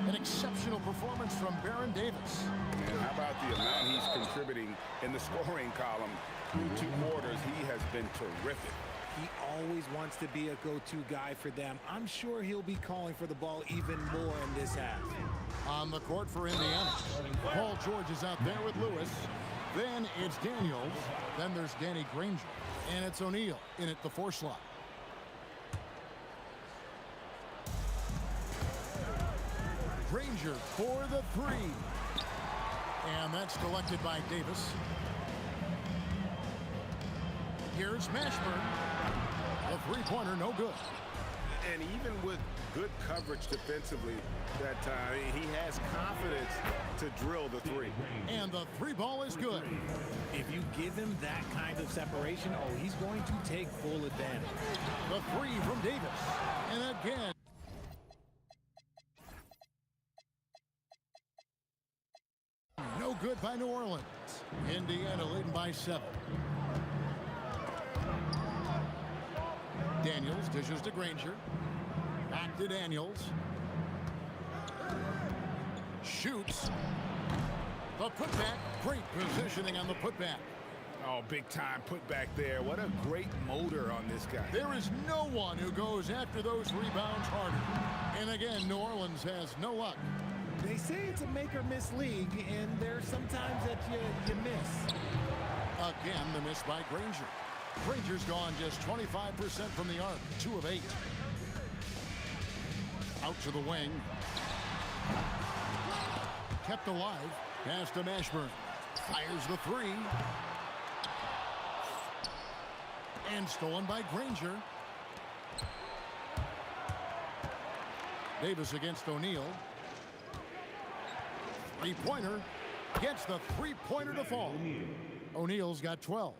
An exceptional performance from Baron Davis. And how about the amount he's contributing in the scoring column? Through 2 quarters, he has been terrific. He always wants to be a go-to guy for them. I'm sure he'll be calling for the ball even more in this half. On the court for Indiana, Paul George is out there with Lewis. Then it's Daniels. Then there's Danny Granger. And it's O'Neal in at the 4 slot. Granger for the 3. And that's collected by Davis. Here's Mashburn. The 3-pointer, no good. And even with good coverage defensively that time, he has confidence to drill the 3. And the 3 ball is good. If you give him that kind of separation, oh, he's going to take full advantage. The 3 from Davis. And again. No good by New Orleans. Indiana leading by 7. Daniels dishes to Granger. Back to Daniels. Shoots. The putback. Great positioning on the putback. Oh, big time putback there. What a great motor on this guy. There is no one who goes after those rebounds harder. And again, New Orleans has no luck. They say it's a make-or-miss league, and there's sometimes that you miss. Again, the miss by Granger. Granger's gone just 25% from the arc, 2 of 8. Out to the wing. Kept alive. Pass to Mashburn. Fires the 3. And stolen by Granger. Davis against O'Neal. Three-pointer. Gets the three-pointer to fall. O'Neal's got 12.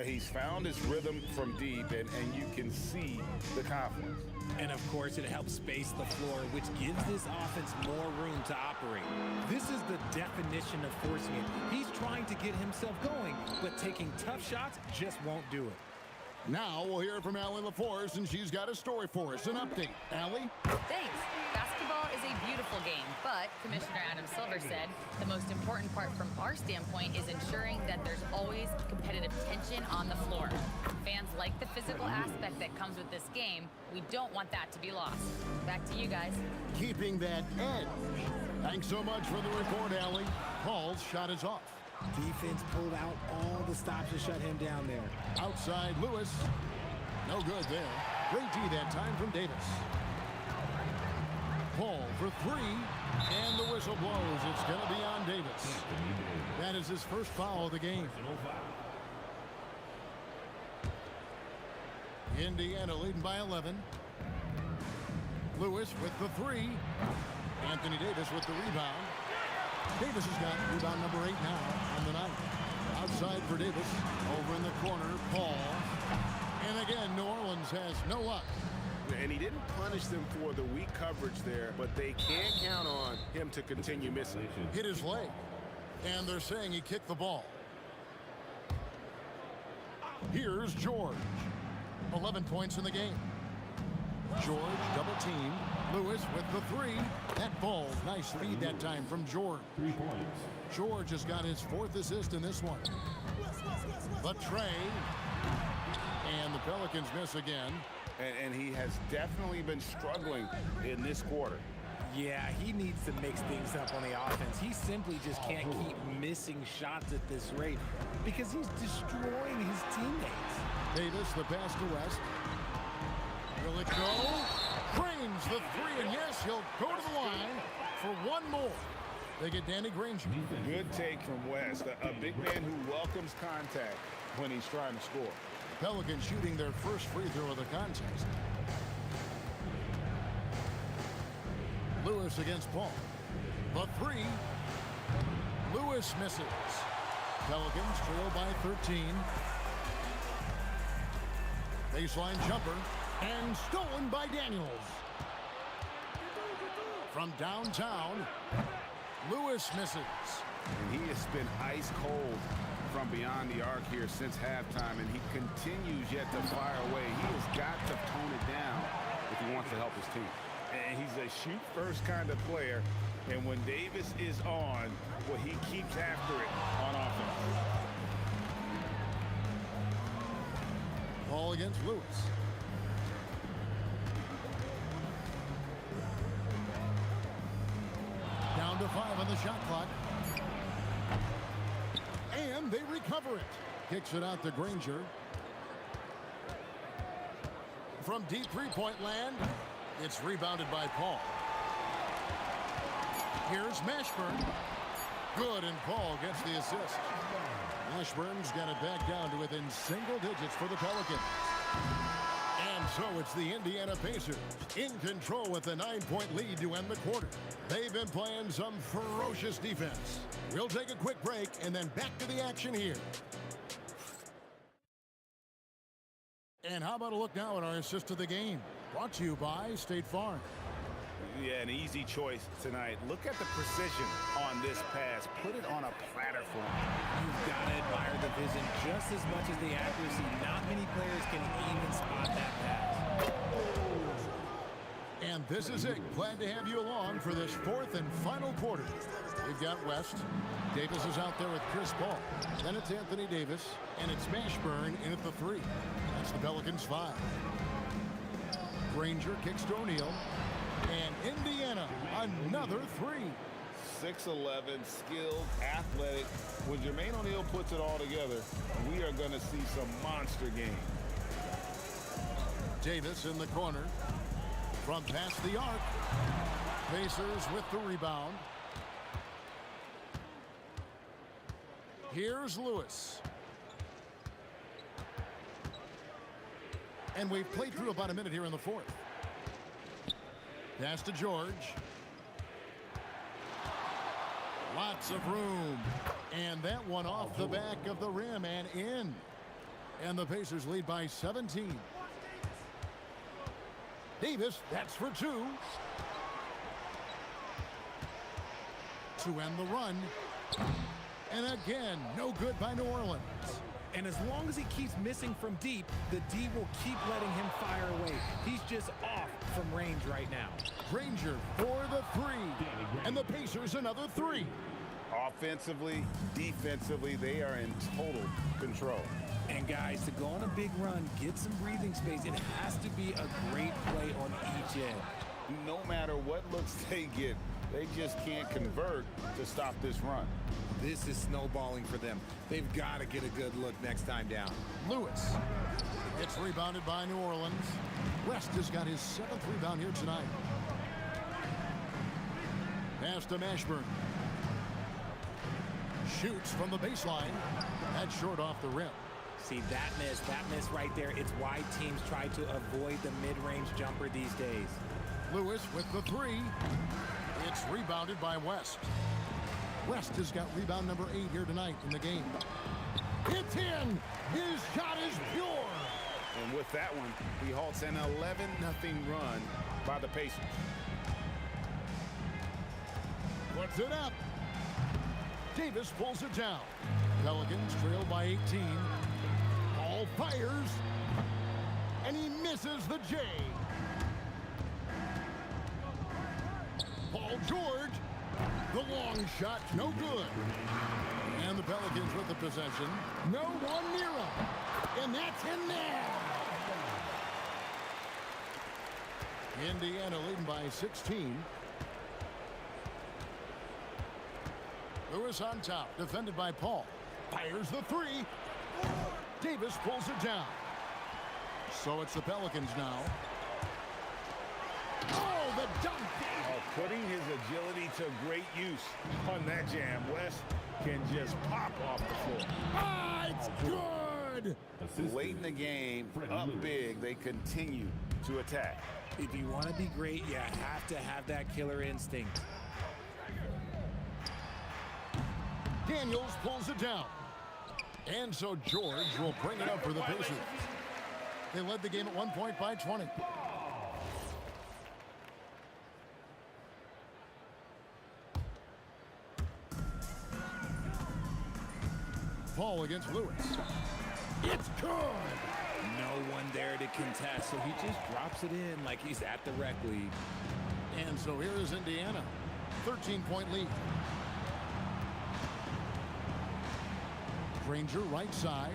He's found his rhythm from deep, and you can see the confidence. And of course, it helps space the floor, which gives this offense more room to operate. This is the definition of forcing it. He's trying to get himself going, but taking tough shots just won't do it. Now we'll hear from Allie LaForce, and she's got a story for us. An update. Allie? Thanks. Basketball is a beautiful game, but Commissioner Adam Silver said the most important part from our standpoint is ensuring that there's always competitive tension on the floor. Fans like the physical aspect that comes with this game. We don't want that to be lost. Back to you guys. Keeping that edge. Thanks so much for the report, Allie. Paul's shot is off. Defense pulled out all the stops to shut him down there. Outside Lewis. No good there. Great D that time from Davis. Paul for 3. And the whistle blows. It's going to be on Davis. That is his first foul of the game. Indiana leading by 11. Lewis with the 3. Anthony Davis with the rebound. Davis has got rebound number 8 now on the night. Outside for Davis. Over in the corner, Paul. And again, New Orleans has no luck. And he didn't punish them for the weak coverage there, but they can't count on him to continue missing. Hit his leg. And they're saying he kicked the ball. Here's George. 11 points in the game. George double teamed. Lewis with the 3. That falls. Nice feed that time from George. 3 points. George has got his 4th assist in this one. The tray. And the Pelicans miss again. And he has definitely been struggling in this quarter. Yeah, he needs to mix things up on the offense. He simply just can't keep missing shots at this rate because he's destroying his teammates. Davis, the pass to West. Will it go? Cranes the 3, and yes, he'll go to the line for one more. They get Danny Granger. Good take from West, a big man who welcomes contact when he's trying to score. Pelicans shooting their first free throw of the contest. Lewis against Paul. The 3. Lewis misses. Pelicans trail by 13. Baseline jumper. And stolen by Daniels. From downtown, Lewis misses. And he has been ice cold from beyond the arc here since halftime, and he continues yet to fire away. He has got to tone it down if he wants to help his team. And he's a shoot-first kind of player, and when Davis is on, well, he keeps after it on offense. Ball against Lewis. Down to 5 on the shot clock. And they recover it. Kicks it out to Granger. From deep three-point land, it's rebounded by Paul. Here's Mashburn. Good, and Paul gets the assist. Mashburn's got it back down to within single digits for the Pelicans. And so it's the Indiana Pacers in control with a 9-point lead to end the quarter. They've been playing some ferocious defense. We'll take a quick break and then back to the action here. And how about a look now at our assist of the game? Brought to you by State Farm. Yeah, an easy choice tonight. Look at the precision on this pass. Put it on a platter for him. You've got to admire the vision just as much as the accuracy. Not many players can even spot that pass. And this is it. Glad to have you along for this 4th and final quarter. We've got West. Davis is out there with Chris Paul. Then it's Anthony Davis, and it's Mashburn in at the 3. That's the Pelicans 5. Granger kicks to O'Neal. And Indiana, another three. 6'11", skilled, athletic. When Jermaine O'Neal puts it all together, we are going to see some monster games. Davis in the corner. From past the arc. Pacers with the rebound. Here's Lewis. And we've played through about a minute here in the fourth. Pass to George. Lots of room. And that one off the back of the rim and in. And the Pacers lead by 17. Davis, that's for two. To end the run. And again, no good by New Orleans. And as long as he keeps missing from deep, the D will keep letting him fire away. He's just off from range right now. Granger for the three. And the Pacers another three. Offensively, defensively, they are in total control. And guys, to go on a big run, get some breathing space, it has to be a great play on each end. No matter what looks they get, they just can't convert to stop this run. This is snowballing for them. They've got to get a good look next time down. Lewis. It's rebounded by New Orleans. West has got his 7th rebound here tonight. Pass to Mashburn. Shoots from the baseline. That's short off the rim. See, that miss right there, it's why teams try to avoid the mid-range jumper these days. Lewis with the three. It's rebounded by West. West has got rebound number 8 here tonight in the game. It's in! His shot is pure! And with that one, he halts an 11-0 run by the Pacers. Puts it up. Davis pulls it down. Pelicans trail by 18. Ball fires. And he misses the J. Paul George. The long shot, no good. And the Pelicans with the possession. No one near him. And that's in there. Indiana leading by 16. Lewis on top, defended by Paul. Fires the three. Davis pulls it down. So it's the Pelicans now. Oh, the dunk. Putting his agility to great use on that jam. West can just pop off the floor. Ah, it's good. Late in the game, up big, they continue to attack. If you want to be great, you have to have that killer instinct. Daniels pulls it down. And so George will bring it up for the Pacers. They led the game at 1 point by 20. Paul against Lewis. It's good. No one there to contest, so he just drops it in like he's at the rec league. And so here is Indiana. 13-point lead. Granger right side.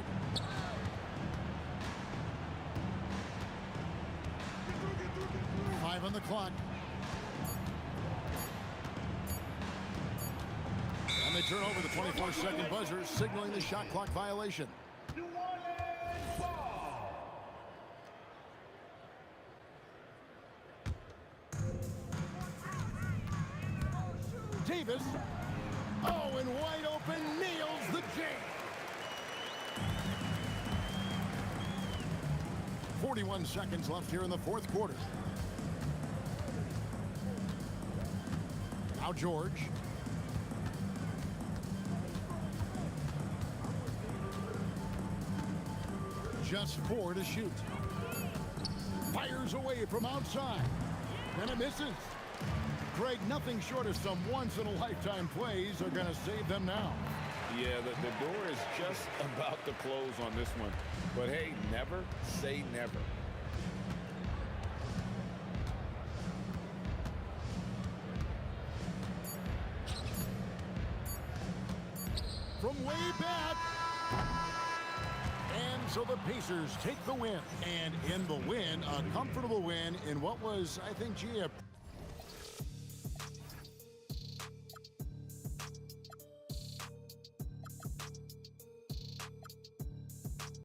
Five on the clock. And they turn over the 24-second buzzer, signaling the shot clock violation. Davis. Oh, and wide open, nails the jam. 41 seconds left here in the fourth quarter. Now George. Just 4 to shoot. Fires away from outside. And it misses. Greg, nothing short of some once-in-a-lifetime plays are going to save them now. Yeah, the door is just about to close on this one. But hey, never say never. From way back. And so the Pacers take the win. And in the win, a comfortable win in what was, I think,